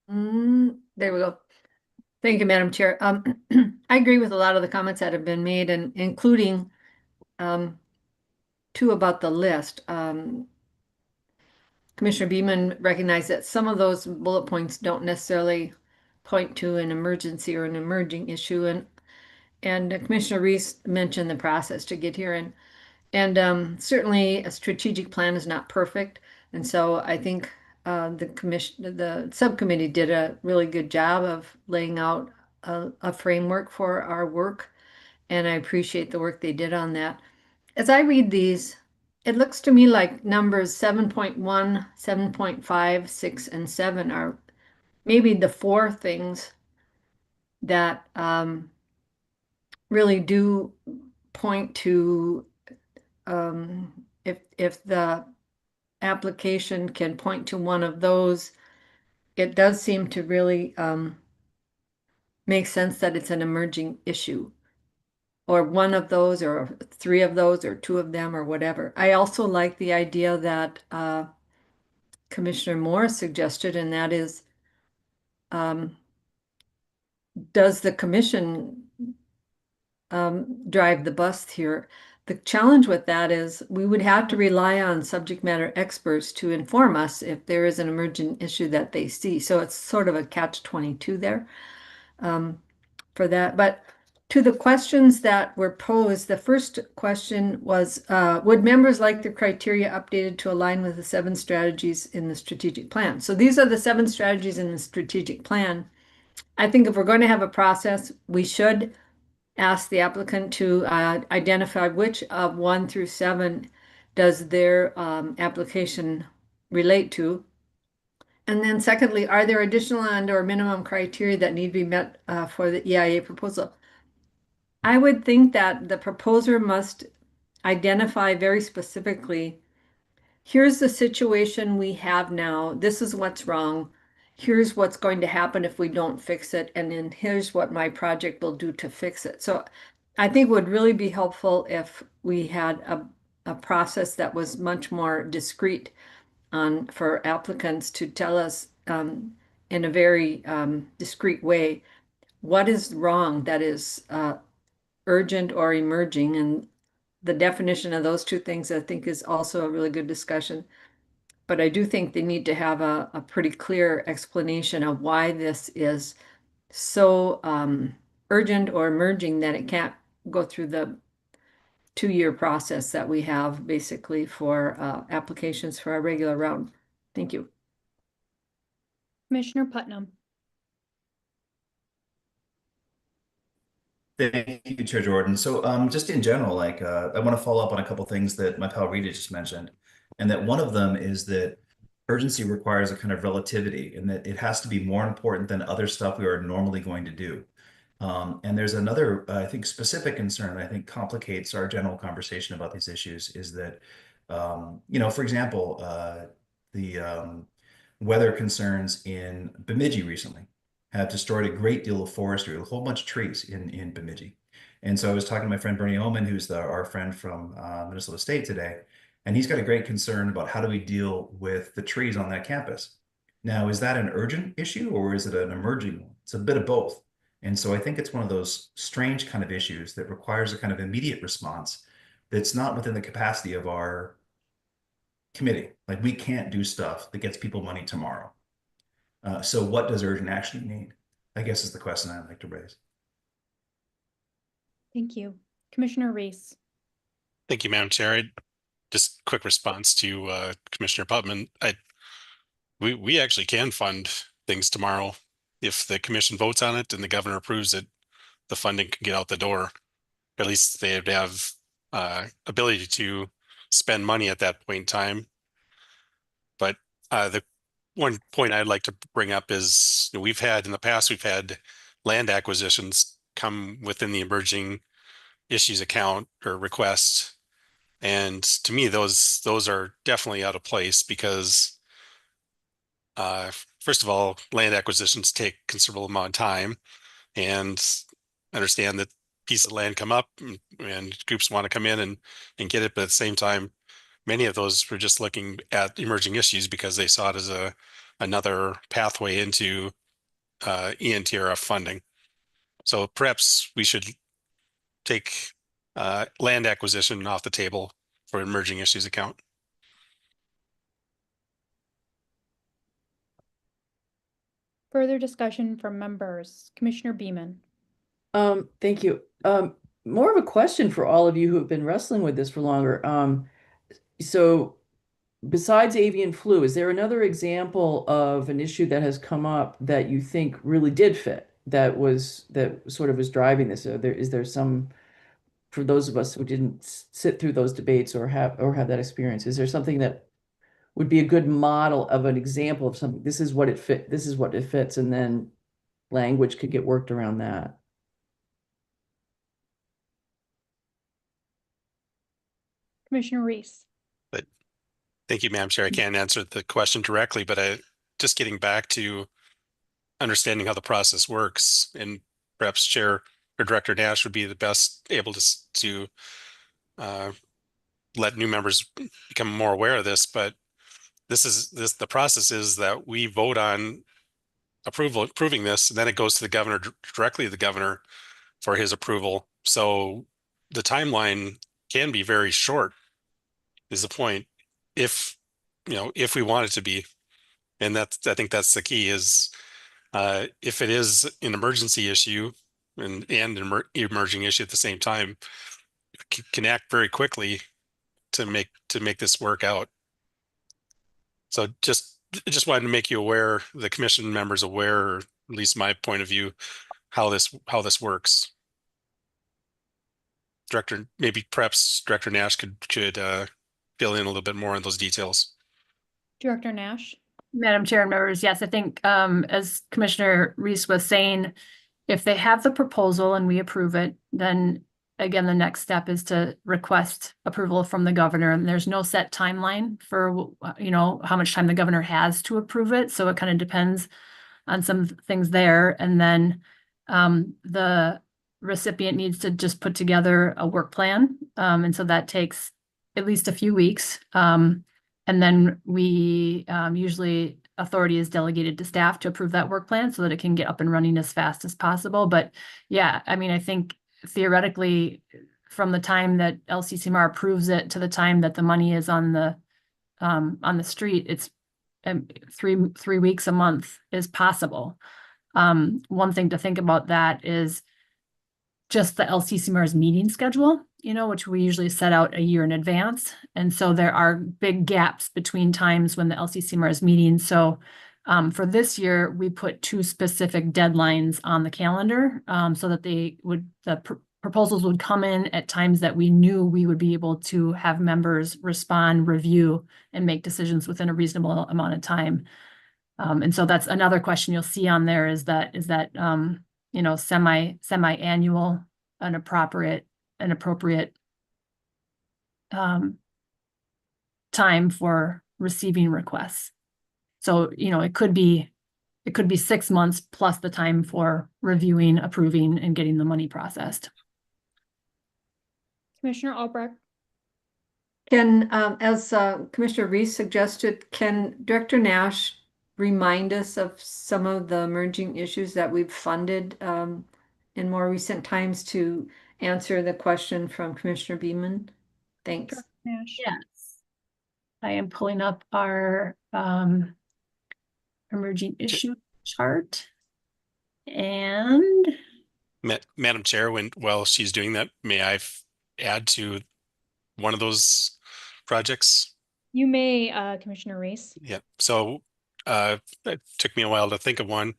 There we go. Thank you, Madam Chair. I agree with a lot of the comments that have been made, and including two about the list. Commissioner Beaman recognized that some of those bullet points don't necessarily point to an emergency or an emerging issue, and Commissioner Reese mentioned the process to get here, and certainly a strategic plan is not perfect, and so I think the subcommittee did a really good job of laying out a framework for our work, and I appreciate the work they did on that. As I read these, it looks to me like numbers 7.1, 7.5, 6, and 7 are maybe the four things that really do point to, if the application can point to one of those, it does seem to really make sense that it's an emerging issue. Or one of those, or three of those, or two of them, or whatever. I also like the idea that Commissioner Moore suggested, and that is, does the commission drive the bus here? The challenge with that is we would have to rely on subject matter experts to inform us if there is an emergent issue that they see. So it's sort of a catch-22 there for that. But to the questions that were posed, the first question was, would members like the criteria updated to align with the 7 strategies in the strategic plan? So these are the 7 strategies in the strategic plan. I think if we're going to have a process, we should ask the applicant to identify which of 1 through 7 does their application relate to. And then secondly, are there additional and/or minimum criteria that need to be met for the EIA proposal? I would think that the proposer must identify very specifically, here's the situation we have now, this is what's wrong, here's what's going to happen if we don't fix it, and then here's what my project will do to fix it. So I think it would really be helpful if we had a process that was much more discreet for applicants to tell us in a very discreet way what is wrong that is urgent or emerging, and the definition of those two things I think is also a really good discussion. But I do think they need to have a pretty clear explanation of why this is so urgent or emerging that it can't go through the 2-year process that we have basically for applications for our regular round. Thank you. Commissioner Putnam. Thank you, Chair Jordan. So just in general, like I want to follow up on a couple things that my pal Rita just mentioned. And that one of them is that urgency requires a kind of relativity, and that it has to be more important than other stuff we are normally going to do. And there's another, I think, specific concern that I think complicates our general conversation about these issues is that, for example, the weather concerns in Bemidji recently have destroyed a great deal of forestry, a whole bunch of trees in Bemidji. And so I was talking to my friend Bernie Oman, who's our friend from Minnesota State today, and he's got a great concern about how do we deal with the trees on that campus. Now, is that an urgent issue or is it an emerging one? It's a bit of both. And so I think it's one of those strange kind of issues that requires a kind of immediate response that's not within the capacity of our committee. Like we can't do stuff that gets people money tomorrow. So what does urgent action mean? I guess is the question I'd like to raise. Thank you. Commissioner Reese. Thank you, Madam Chair. Just quick response to Commissioner Putnam. We actually can fund things tomorrow. If the commission votes on it and the governor approves it, the funding can get out the door. At least they'd have ability to spend money at that point in time. But the one point I'd like to bring up is we've had in the past, we've had land acquisitions come within the emerging issues account or request. And to me, those are definitely out of place because first of all, land acquisitions take considerable amount of time, and understand that pieces of land come up and groups want to come in and get it. But at the same time, many of those were just looking at emerging issues because they saw it as another pathway into ENTRF funding. So perhaps we should take land acquisition off the table for emerging issues account. Further discussion from members. Commissioner Beeman. Thank you. More of a question for all of you who have been wrestling with this for longer. So besides avian flu, is there another example of an issue that has come up that you think really did fit, that sort of was driving this? Is there some, for those of us who didn't sit through those debates or have that experience, is there something that would be a good model of an example of something? This is what it fits, and then language could get worked around that. Commissioner Reese. But thank you, Madam Chair. I can't answer the question directly, but just getting back to understanding how the process works, and perhaps Chair or Director Nash would be the best able to let new members become more aware of this. But the process is that we vote on approving this, and then it goes to the governor, directly to the governor for his approval. So the timeline can be very short, is the point, if we want it to be. And I think that's the key, is if it is an emergency issue and an emerging issue at the same time, can act very quickly to make this work out. So just wanted to make you aware, the commission members aware, or at least my point of view, how this works. Perhaps Director Nash could fill in a little bit more on those details. Director Nash. Madam Chair and members, yes, I think as Commissioner Reese was saying, if they have the proposal and we approve it, then again, the next step is to request approval from the governor, and there's no set timeline for, how much time the governor has to approve it. So it kind of depends on some things there. And then the recipient needs to just put together a work plan. And so that takes at least a few weeks. And then we usually authority is delegated to staff to approve that work plan so that it can get up and running as fast as possible. But yeah, I mean, I think theoretically, from the time that LCCMR approves it to the time that the money is on the street, it's 3 weeks, a month is possible. One thing to think about that is just the LCCMR's meeting schedule, which we usually set out a year in advance. And so there are big gaps between times when the LCCMR is meeting. So for this year, we put 2 specific deadlines on the calendar so that the proposals would come in at times that we knew we would be able to have members respond, review, and make decisions within a reasonable amount of time. And so that's another question you'll see on there, is that semi-annual, an appropriate time for receiving requests. So, it could be 6 months plus the time for reviewing, approving, and getting the money processed. Commissioner Albrecht. Can, as Commissioner Reese suggested, can Director Nash remind us of some of the emerging issues that we've funded in more recent times to answer the question from Commissioner Beeman? Thanks. Yes. I am pulling up our emerging issue chart. And Madam Chair, while she's doing that, may I add to one of those projects? You may, Commissioner Reese. Yeah. So it took me a while to think of one,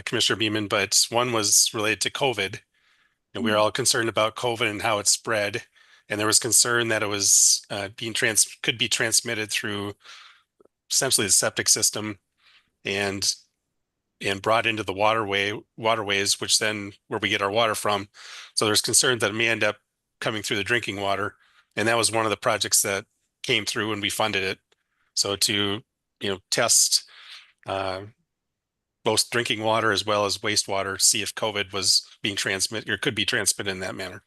Commissioner Beeman, but one was related to COVID. And we were all concerned about COVID and how it spread. And there was concern that it was could be transmitted through essentially the septic system and brought into the waterways, which then where we get our water from. So there's concern that it may end up coming through the drinking water. And that was one of the projects that came through and we funded it. So to, test both drinking water as well as wastewater, see if COVID was being transmitted or could be transmitted in that manner.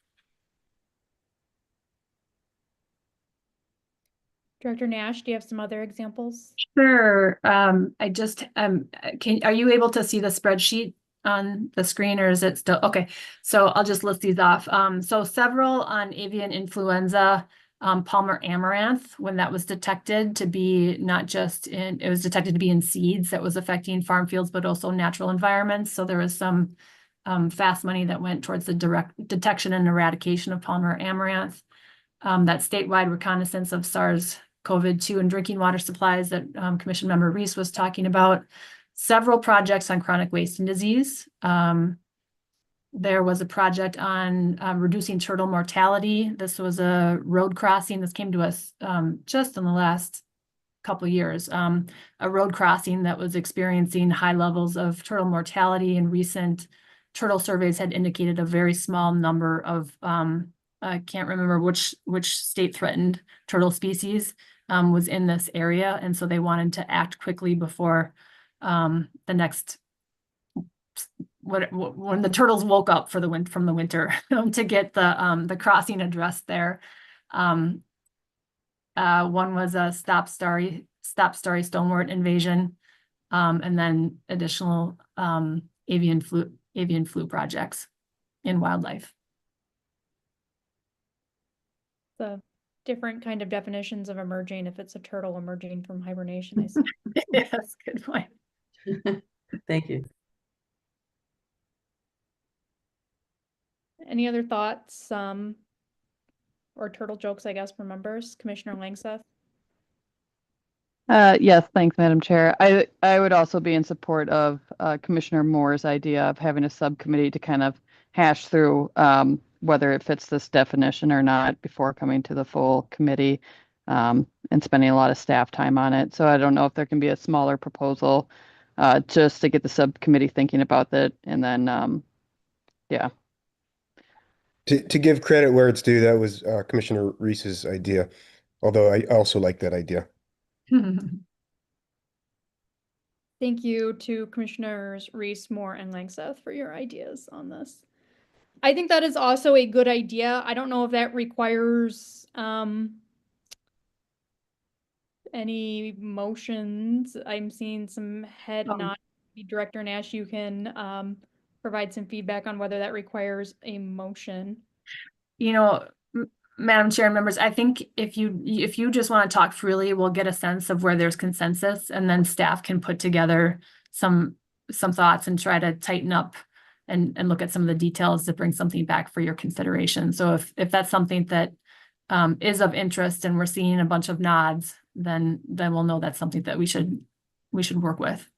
Director Nash, do you have some other examples? Sure. I just are you able to see the spreadsheet on the screen, or is it still okay? So I'll just list these off. So several on avian influenza, Palmer amaranth, when that was detected to be it was detected to be in seeds that was affecting farm fields, but also natural environments. So there was some fast money that went towards the direct detection and eradication of Palmer amaranth. That statewide reconnaissance of SARS-CoV-2 and drinking water supplies that Commission Member Reese was talking about. Several projects on chronic wasting disease. There was a project on reducing turtle mortality. This was a road crossing. This came to us just in the last couple of years. A road crossing that was experiencing high levels of turtle mortality, and recent turtle surveys had indicated a very small number of I can't remember which state threatened turtle species was in this area, and so they wanted to act quickly before the next when the turtles woke up for from the winter to get the crossing addressed there. One was a stop starry stonewort invasion, and then additional avian flu projects in wildlife. The different kind of definitions of emerging, if it's a turtle emerging from hibernation. I see. Yes, good point. Thank you. Any other thoughts, or turtle jokes, I guess, from members? Commissioner Langseth? Yes, thanks, Madam Chair. I would also be in support of Commissioner Moore's idea of having a subcommittee to kind of hash through whether it fits this definition or not before coming to the full committee, and spending a lot of staff time on it. So I don't know if there can be a smaller proposal just to get the subcommittee thinking about that, and then yeah. To give credit where it's due, that was Commissioner Reese's idea, although I also like that idea. Thank you to Commissioners Reese, Moore, and Langseth for your ideas on this. I think that is also a good idea. I don't know if that requires any motions. I'm seeing some head nod. Director Nash, you can provide some feedback on whether that requires a motion. You know, Madam Chair and members, I think if you just want to talk freely, we'll get a sense of where there's consensus, and then staff can put together some thoughts and try to tighten up and look at some of the details to bring something back for your consideration. So if that's something that is of interest and we're seeing a bunch of nods, then we'll know that's something that we should work with.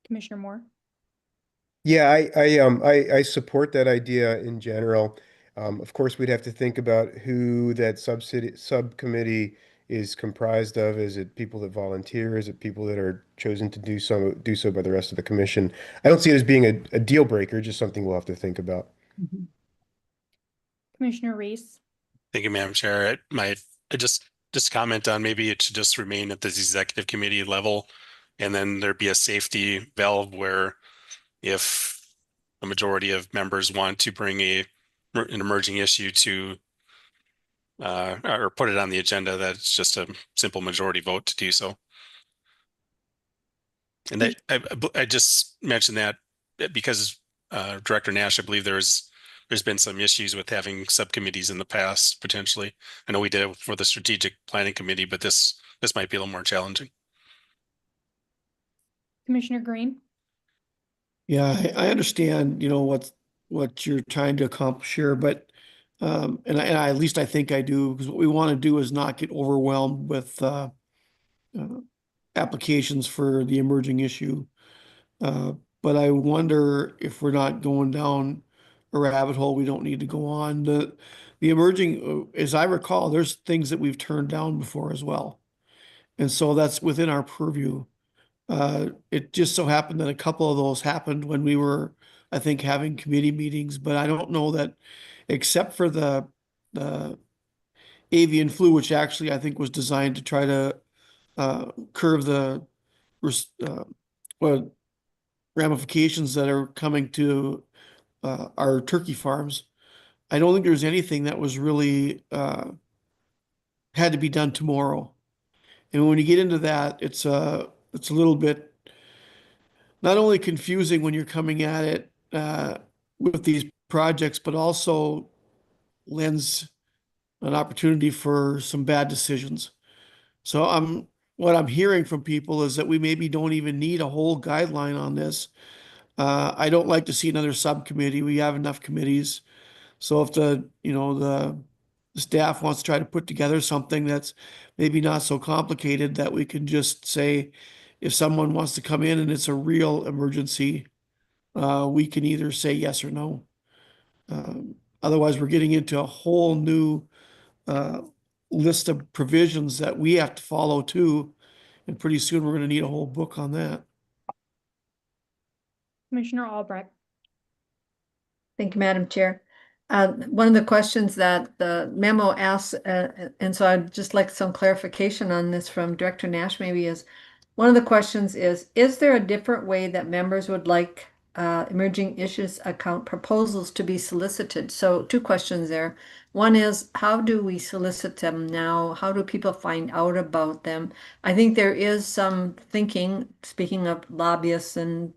Commissioner Moore? Yeah, I support that idea in general. Of course, we'd have to think about who that subcommittee is comprised of. Is it people that volunteer? Is it people that are chosen to do so by the rest of the commission? I don't see it as being a deal breaker, just something we'll have to think about. Commissioner Reese? Thank you, Madam Chair. I just comment on maybe it should just remain at the executive committee level, and then there'd be a safety valve where if a majority of members want to bring an emerging issue to or put it on the agenda, that's just a simple majority vote to do so. And I just mentioned that because Director Nash, I believe there's been some issues with having subcommittees in the past, potentially. I know we did it for the strategic planning committee, but this might be a little more challenging. Commissioner Green? Yeah, I understand, what you're trying to accomplish here, but and I at least I think I do, because what we want to do is not get overwhelmed with applications for the emerging issue. But I wonder if we're not going down a rabbit hole we don't need to go on. The emerging, as I recall, there's things that we've turned down before as well. And so that's within our purview. It just so happened that a couple of those happened when we were, I think, having committee meetings, but I don't know that, except for the avian flu, which actually I think was designed to try to curb the ramifications that are coming to our turkey farms. I don't think there's anything that was really had to be done tomorrow. And when you get into that, it's a little bit not only confusing when you're coming at it with these projects, but also lends an opportunity for some bad decisions. So what I'm hearing from people is that we maybe don't even need a whole guideline on this. I don't like to see another subcommittee. We have enough committees. So if the staff wants to try to put together something that's maybe not so complicated, that we can just say, if someone wants to come in and it's a real emergency, we can either say yes or no. Otherwise, we're getting into a whole new list of provisions that we have to follow too. And pretty soon we're going to need a whole book on that. Commissioner Albrecht? Thank you, Madam Chair. One of the questions that the memo asks, and so I'd just like some clarification on this from Director Nash maybe is, one of the questions is there a different way that members would like emerging issues account proposals to be solicited? So two questions there. One is, how do we solicit them now? How do people find out about them? I think there is some thinking, speaking of lobbyists and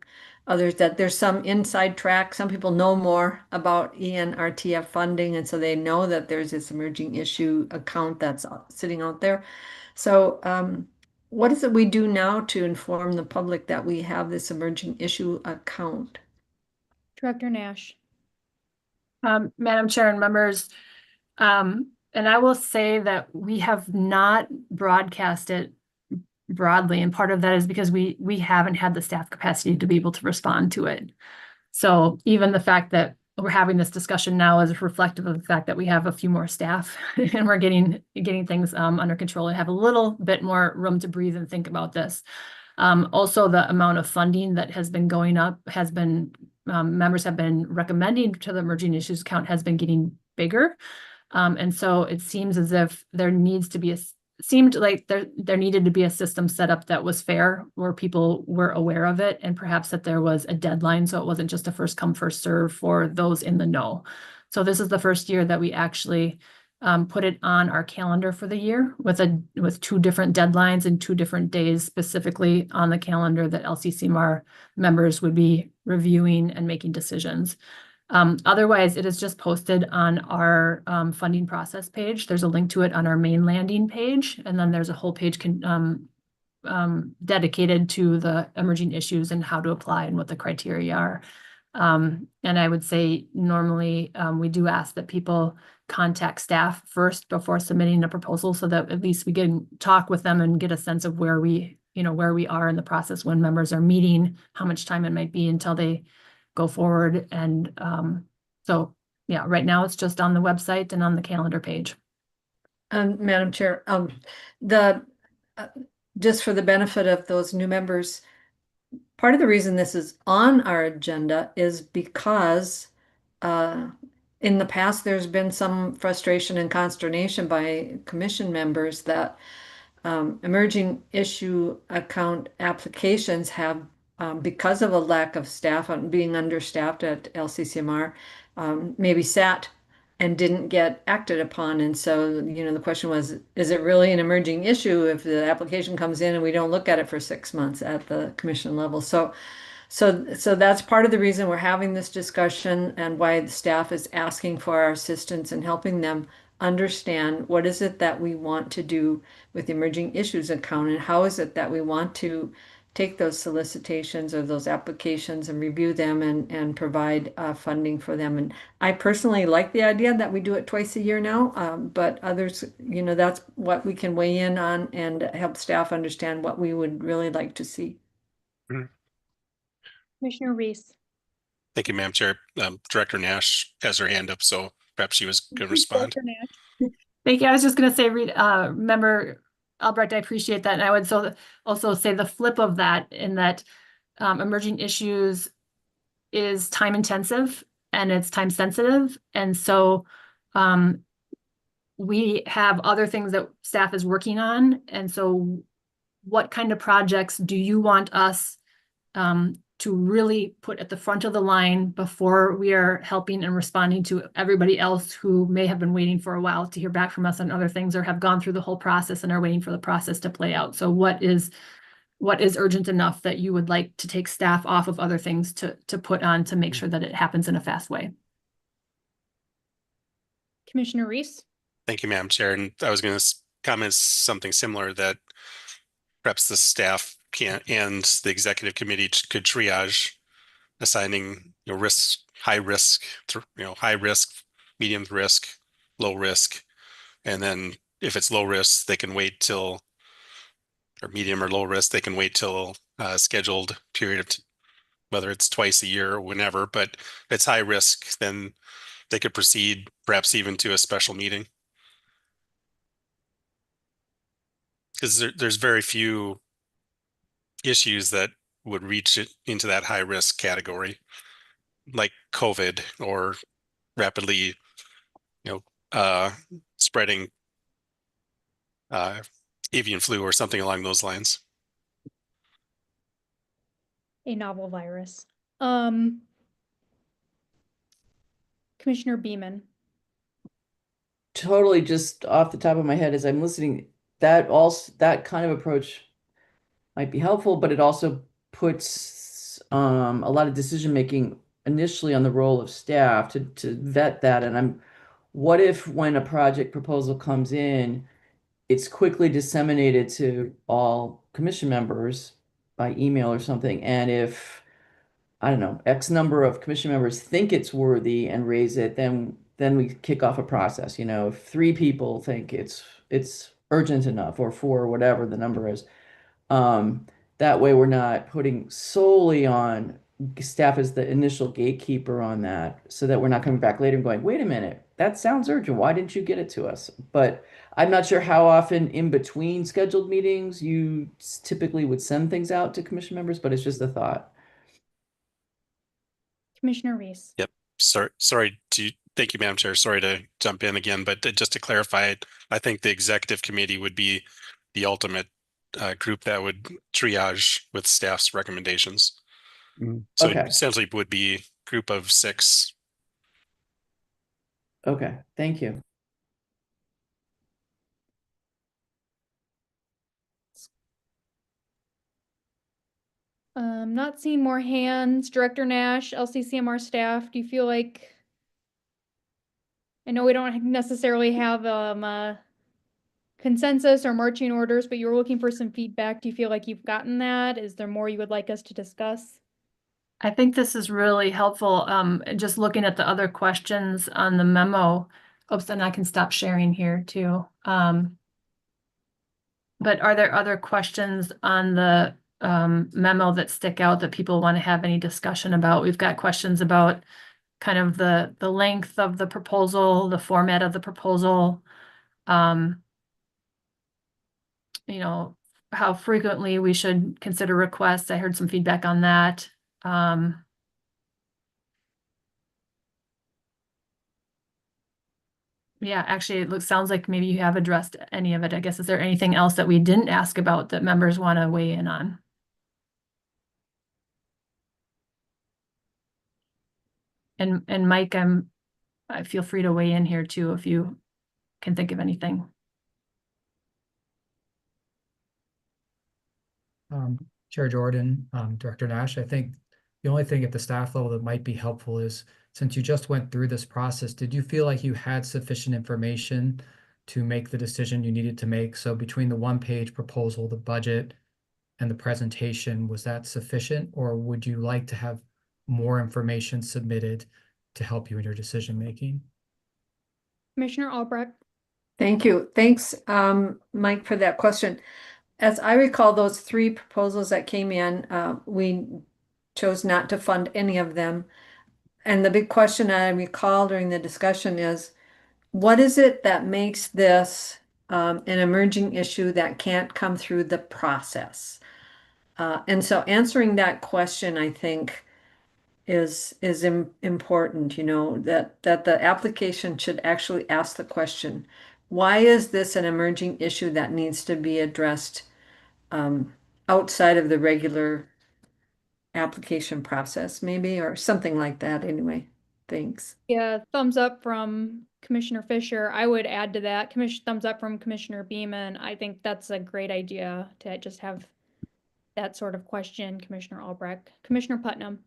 others, that there's some inside track. Some people know more about ENRTF funding, and so they know that there's this emerging issue account that's sitting out there. So what is it we do now to inform the public that we have this emerging issue account? Director Nash. Madam Chair and members, and I will say that we have not broadcast it broadly, and part of that is because we haven't had the staff capacity to be able to respond to it. So even the fact that we're having this discussion now is reflective of the fact that we have a few more staff and we're getting things under control and have a little bit more room to breathe and think about this. Also, the amount of funding that has been going up has been, members have been recommending to the emerging issues account has been getting bigger. And so it seems as if there needs to be seemed like there needed to be a system set up that was fair, where people were aware of it, and perhaps that there was a deadline, so it wasn't just a first come, first serve for those in the know. So this is the first year that we actually put it on our calendar for the year with two different deadlines and 2 different days specifically on the calendar that LCCMR members would be reviewing and making decisions. Otherwise, it is just posted on our funding process page. There's a link to it on our main landing page, and then there's a whole page dedicated to the emerging issues and how to apply and what the criteria are. And I would say normally we do ask that people contact staff first before submitting a proposal, so that at least we can talk with them and get a sense of where we are in the process when members are meeting, how much time it might be until they go forward. And so, yeah, right now it's just on the website and on the calendar page. Madam Chair, just for the benefit of those new members, part of the reason this is on our agenda is because in the past, there's been some frustration and consternation by commission members that emerging issue account applications have, because of a lack of staff and being understaffed at LCCMR, maybe sat and didn't get acted upon. And so, the question was, is it really an emerging issue if the application comes in and we don't look at it for 6 months at the commission level? So that's part of the reason we're having this discussion and why the staff is asking for our assistance and helping them understand what is it that we want to do with the emerging issues account, and how is it that we want to take those solicitations or those applications and review them and provide funding for them. And I personally like the idea that we do it twice a year now, but others, that's what we can weigh in on and help staff understand what we would really like to see. Commissioner Reese. Thank you, Madam Chair. Director Nash has her hand up, so perhaps she was going to respond. Director Nash. Thank you. I was just going to say, Member Albrecht, I appreciate that. And I would also say the flip of that, in that emerging issues is time intensive and it's time sensitive. And so we have other things that staff is working on. And so what kind of projects do you want us to really put at the front of the line before we are helping and responding to everybody else who may have been waiting for a while to hear back from us on other things, or have gone through the whole process and are waiting for the process to play out? So what is urgent enough that you would like to take staff off of other things to put on to make sure that it happens in a fast way? Commissioner Reese. Thank you, Madam Chair. And I was going to comment something similar, that perhaps the staff and the executive committee could triage, assigning risks, high risk, high risk, medium risk, low risk, and then if it's low risk, they can wait till, or medium or low risk, they can wait till a scheduled period of whether it's twice a year or whenever. But if it's high risk, then they could proceed perhaps even to a special meeting, because there's very few issues that would reach it into that high risk category. like COVID or rapidly, spreading avian flu or something along those lines. A novel virus. Commissioner Beaman. Totally, just off the top of my head as I'm listening, that kind of approach might be helpful, but it also puts a lot of decision making initially on the role of staff to vet that. And what if when a project proposal comes in, it's quickly disseminated to all commission members by email or something, and if I don't know, X number of commission members think it's worthy and raise it, then we kick off a process. If 3 people think it's urgent enough, or 4, whatever the number is, that way we're not putting solely on staff as the initial gatekeeper on that, so that we're not coming back later and going, wait a minute, that sounds urgent. Why didn't you get it to us? But I'm not sure how often in between scheduled meetings you typically would send things out to commission members, but it's just a thought. Commissioner Reese. Yep. Thank you, Madam Chair. Sorry to jump in again, but just to clarify, I think the executive committee would be the ultimate group that would triage with staff's recommendations. So Okay. it essentially would be a group of 6. Okay, thank you. Not seeing more hands. Director Nash, LCCMR staff, do you feel like, I know we don't necessarily have a consensus or marching orders, but you were looking for some feedback. Do you feel like you've gotten that? Is there more you would like us to discuss? I think this is really helpful. Just looking at the other questions on the memo. Oops, then I can stop sharing here too. But are there other questions on the memo that stick out that people want to have any discussion about? We've got questions about kind of the length of the proposal, the format of the proposal, how frequently we should consider requests. I heard some feedback on that. Yeah, actually, sounds like maybe you have addressed any of it. I guess, is there anything else that we didn't ask about that members want to weigh in on? And Mike, I feel free to weigh in here too if you can think of anything. Chair Jordan, Director Nash, I think the only thing at the staff level that might be helpful is, since you just went through this process, did you feel like you had sufficient information to make the decision you needed to make? So between the 1-page proposal, the budget, and the presentation, was that sufficient, or would you like to have more information submitted to help you in your decision making? Commissioner Albrecht. Thank you. Thanks, Mike, for that question. As I recall, those 3 proposals that came in, we chose not to fund any of them. And the big question I recall during the discussion is, what is it that makes this an emerging issue that can't come through the process? And so answering that question, I think, is important, that the application should actually ask the question, why is this an emerging issue that needs to be addressed outside of the regular application process, maybe, or something like that anyway. Thanks. Yeah, thumbs up from Commissioner Fisher. I would add to that. Thumbs up from Commissioner Beaman. I think that's a great idea to just have that sort of question, Commissioner Albrecht. Commissioner Putnam.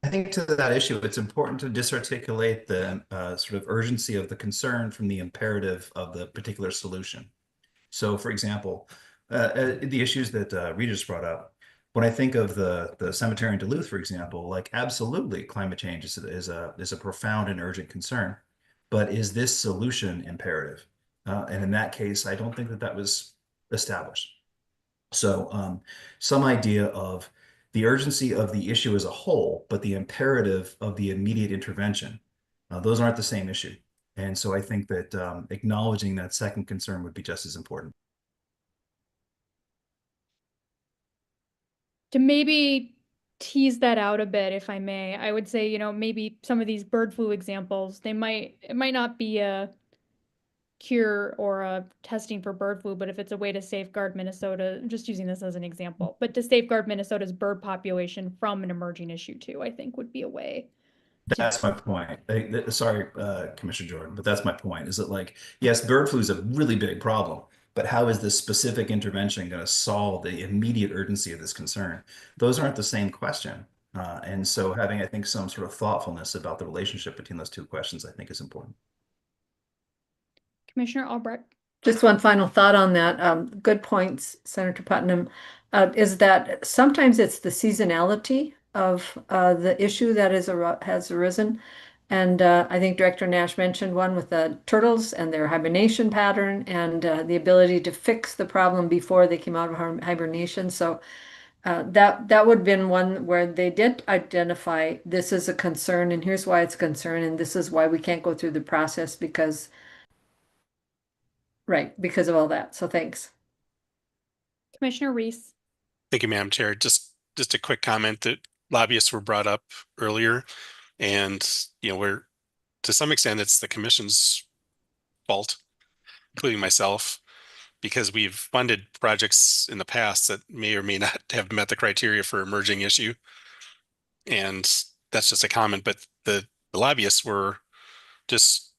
I think to that issue, it's important to disarticulate the sort of urgency of the concern from the imperative of the particular solution. So, for example, the issues that Regis brought up, when I think of the cemetery in Duluth, for example, like absolutely climate change is a profound and urgent concern, but is this solution imperative? And in that case, I don't think that was established. So some idea of the urgency of the issue as a whole, but the imperative of the immediate intervention, those aren't the same issue. And so I think that acknowledging that second concern would be just as important. To maybe tease that out a bit, if I may. I would say, maybe some of these bird flu examples, it might not be a cure or a testing for bird flu, but if it's a way to safeguard Minnesota, just using this as an example, but to safeguard Minnesota's bird population from an emerging issue too, I think would be a way. That's my point. Sorry, Commissioner Jordan, but that's my point, is that like, yes, bird flu is a really big problem, but how is this specific intervention going to solve the immediate urgency of this concern? Those aren't the same question. And so having, I think, some sort of thoughtfulness about the relationship between those two questions, I think is important. Commissioner Albrecht. Just one final thought on that. Good points, Senator Putnam, is that sometimes it's the seasonality of the issue that has arisen. And I think Director Nash mentioned one with the turtles and their hibernation pattern and the ability to fix the problem before they came out of hibernation. So that would have been one where they did identify this is a concern and here's why it's a concern and this is why we can't go through the process because of all that. So thanks. Commissioner Reese. Thank you, Madam Chair. Just a quick comment that lobbyists were brought up earlier, and we're to some extent it's the commission's fault, including myself, because we've funded projects in the past that may or may not have met the criteria for emerging issue, and that's just a comment. But the lobbyists were just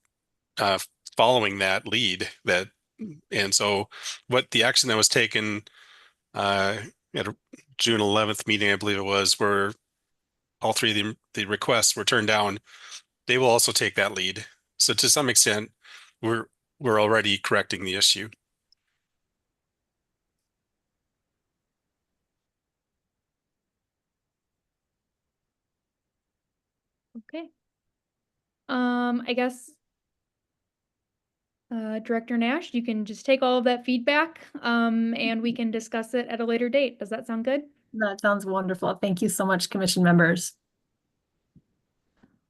following that lead, and so what the action that was taken at a June 11th meeting, I believe it was, where all three of the requests were turned down, they will also take that lead. So to some extent, we're already correcting the issue. Okay. I guess Director Nash, you can just take all of that feedback and we can discuss it at a later date. Does that sound good? That sounds wonderful. Thank you so much, Commission members.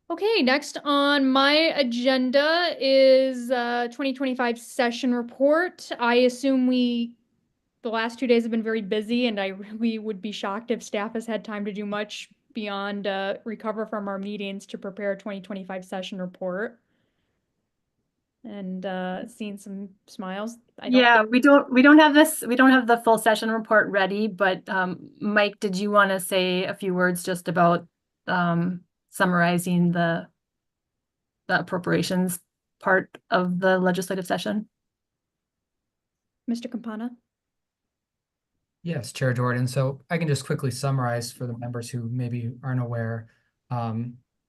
Okay, next on my agenda is 2025 session report. I assume the last 2 days have been very busy, and I really would be shocked if staff has had time to do much beyond recover from our meetings to prepare a 2025 session report. And seeing some smiles. We don't have the full session report ready, but Mike, did you want to say a few words just about summarizing the appropriations part of the legislative session? Mr. Campana? Yes, Chair Jordan. So I can just quickly summarize for the members who maybe aren't aware.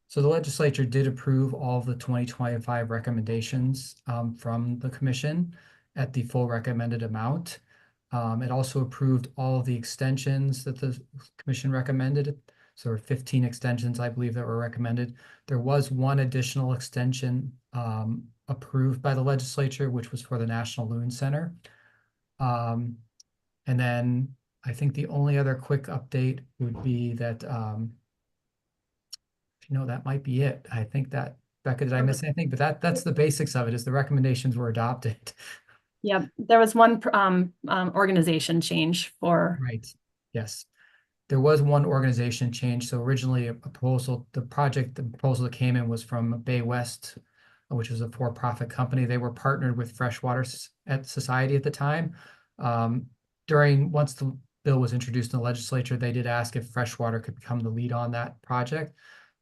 So the legislature did approve all of the 2025 recommendations from the commission at the full recommended amount. It also approved all of the extensions that the commission recommended. So there were 15 extensions, I believe, that were recommended. There was one additional extension approved by the legislature, which was for the National Loon Center. And then I think the only other quick update would be that that might be it. I think that, Becca, did I miss anything? But that's the basics of it, is the recommendations were adopted. Yeah, there was one organization change for. Right, yes. There was one organization change. So originally the proposal that came in was from Bay West, which was a for-profit company. They were partnered with Freshwater Society at the time. Once the bill was introduced in the legislature, they did ask if Freshwater could become the lead on that project.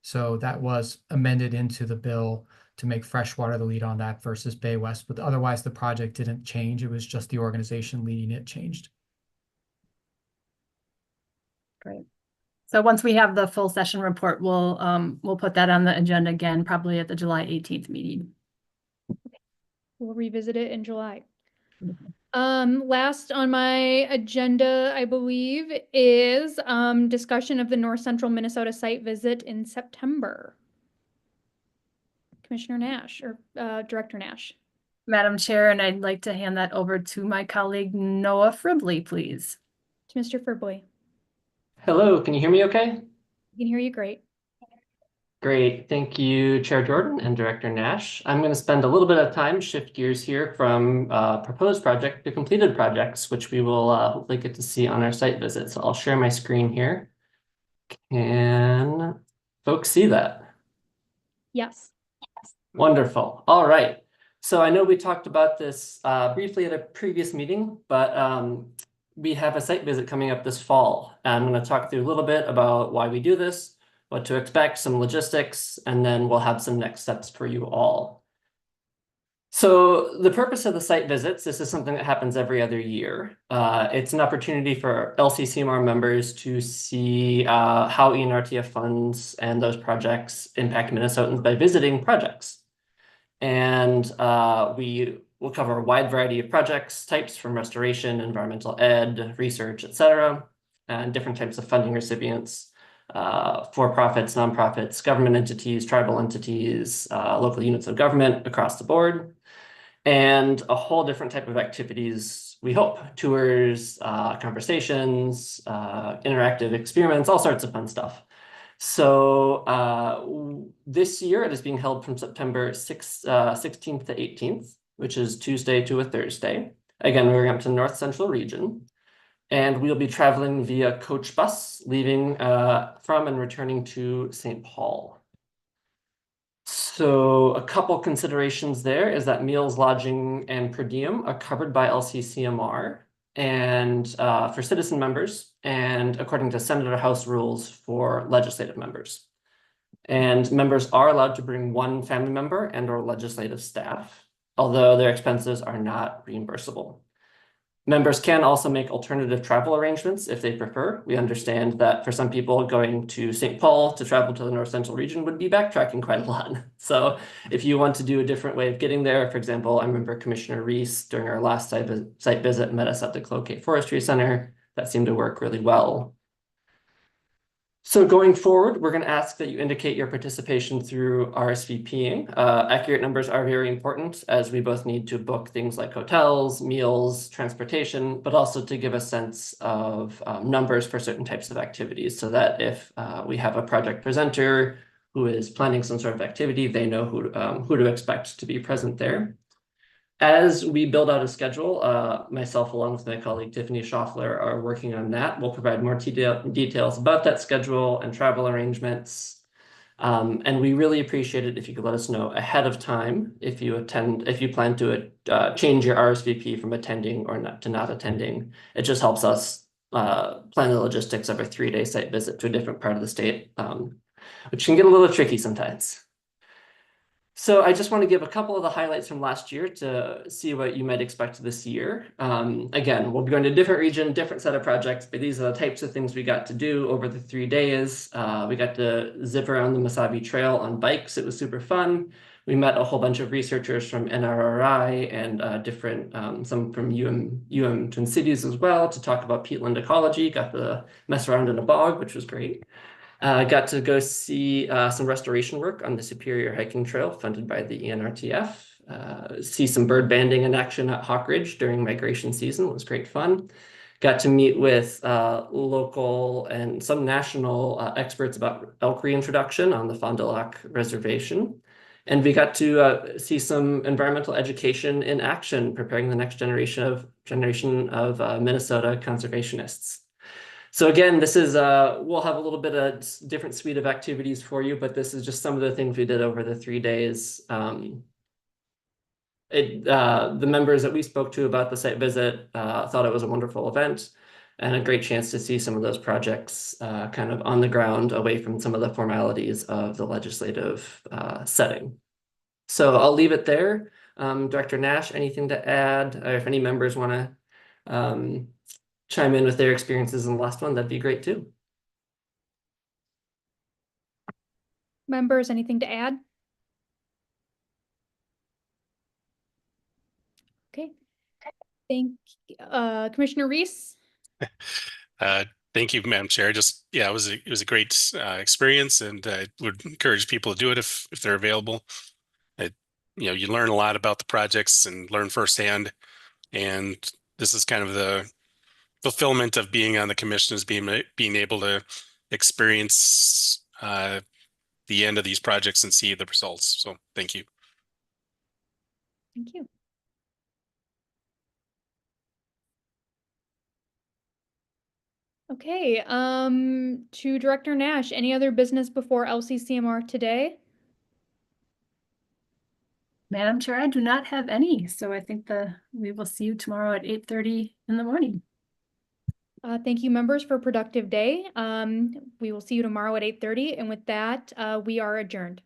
So that was amended into the bill to make Freshwater the lead on that versus Bay West. But otherwise, the project didn't change. It was just the organization leading it changed. Great. So once we have the full session report, we'll put that on the agenda again, probably at the July 18th meeting. We'll revisit it in July. Last on my agenda, I believe, is discussion of the North Central Minnesota site visit in September. Commissioner Nash or Director Nash. Madam Chair, and I'd like to hand that over to my colleague Noah Fribley, please. To Mr. Fribley. Hello, can you hear me okay? I can hear you great. Great, thank you, Chair Jordan and Director Nash. I'm going to spend a little bit of time, shift gears here from proposed project to completed projects, which we will hopefully get to see on our site visit. So I'll share my screen here. Can folks see that? Yes. Wonderful. All right. So I know we talked about this briefly at a previous meeting, but we have a site visit coming up this fall. I'm going to talk through a little bit about why we do this, what to expect, some logistics, and then we'll have some next steps for you all. So the purpose of the site visits, this is something that happens every other year. It's an opportunity for LCCMR members to see how ENRTF funds and those projects impact Minnesotans by visiting projects. And we will cover a wide variety of projects types from restoration, environmental ed, research, etc., and different types of funding recipients, for-profits, nonprofits, government entities, tribal entities, local units of government across the board, and a whole different type of activities, we hope. Tours, conversations, interactive experiments, all sorts of fun stuff. So this year it is being held from September 16th to 18th, which is Tuesday to a Thursday. Again, we're going up to the North Central region. And we'll be traveling via coach bus, leaving from and returning to St. Paul. So a couple considerations there is that meals, lodging, and per diem are covered by LCCMR and for citizen members, and according to Senate or House rules for legislative members. And members are allowed to bring one family member and or legislative staff, although their expenses are not reimbursable. Members can also make alternative travel arrangements if they prefer. We understand that for some people, going to St. Paul to travel to the North Central region would be backtracking quite a lot. So if you want to do a different way of getting there, for example, I remember Commissioner Reese during our last site visit met us at the Cloquet Forestry Center. That seemed to work really well. So going forward, we're going to ask that you indicate your participation through RSVPing. Accurate numbers are very important, as we both need to book things like hotels, meals, transportation, but also to give a sense of numbers for certain types of activities, so that if we have a project presenter who is planning some sort of activity, they know who to expect to be present there. As we build out a schedule, myself along with my colleague Tiffany Schaffler are working on that. We'll provide more details about that schedule and travel arrangements. And we really appreciate it if you could let us know ahead of time if you plan to change your RSVP from attending or not to not attending. It just helps us plan the logistics of a 3-day site visit to a different part of the state, which can get a little tricky sometimes. So I just want to give a couple of the highlights from last year to see what you might expect this year. Again, we'll be going to a different region, different set of projects, but these are the types of things we got to do over the 3 days. We got to zip around the Mesabi Trail on bikes. It was super fun. We met a whole bunch of researchers from NRRI and some from UM Twin Cities as well to talk about peatland ecology. Got to mess around in a bog, which was great. Got to go see some restoration work on the Superior Hiking Trail funded by the ENRTF. See some bird banding in action at Hawk Ridge during migration season. It was great fun. Got to meet with local and some national experts about elk reintroduction on the Fond du Lac Reservation. And we got to see some environmental education in action, preparing the next generation of Minnesota conservationists. So again, this is, we'll have a little bit of different suite of activities for you, but this is just some of the things we did over the 3 days. The members that we spoke to about the site visit thought it was a wonderful event and a great chance to see some of those projects kind of on the ground away from some of the formalities of the legislative setting. So I'll leave it there. Director Nash, anything to add? Or if any members want to chime in with their experiences in the last one, that'd be great too. Members, anything to add? Okay. Thank Commissioner Reese. Thank you, Madam Chair. Just, yeah, it was a great experience, and I would encourage people to do it if they're available. You learn a lot about the projects and learn firsthand, and this is kind of the fulfillment of being on the commission, is being able to experience the end of these projects and see the results. So thank you. Thank you. Okay, to Director Nash, any other business before LCCMR today? Madam Chair, I do not have any, so I think we will see you tomorrow at 8:30 in the morning. Thank you, members, for a productive day. We will see you tomorrow at 8:30, and with that, we are adjourned.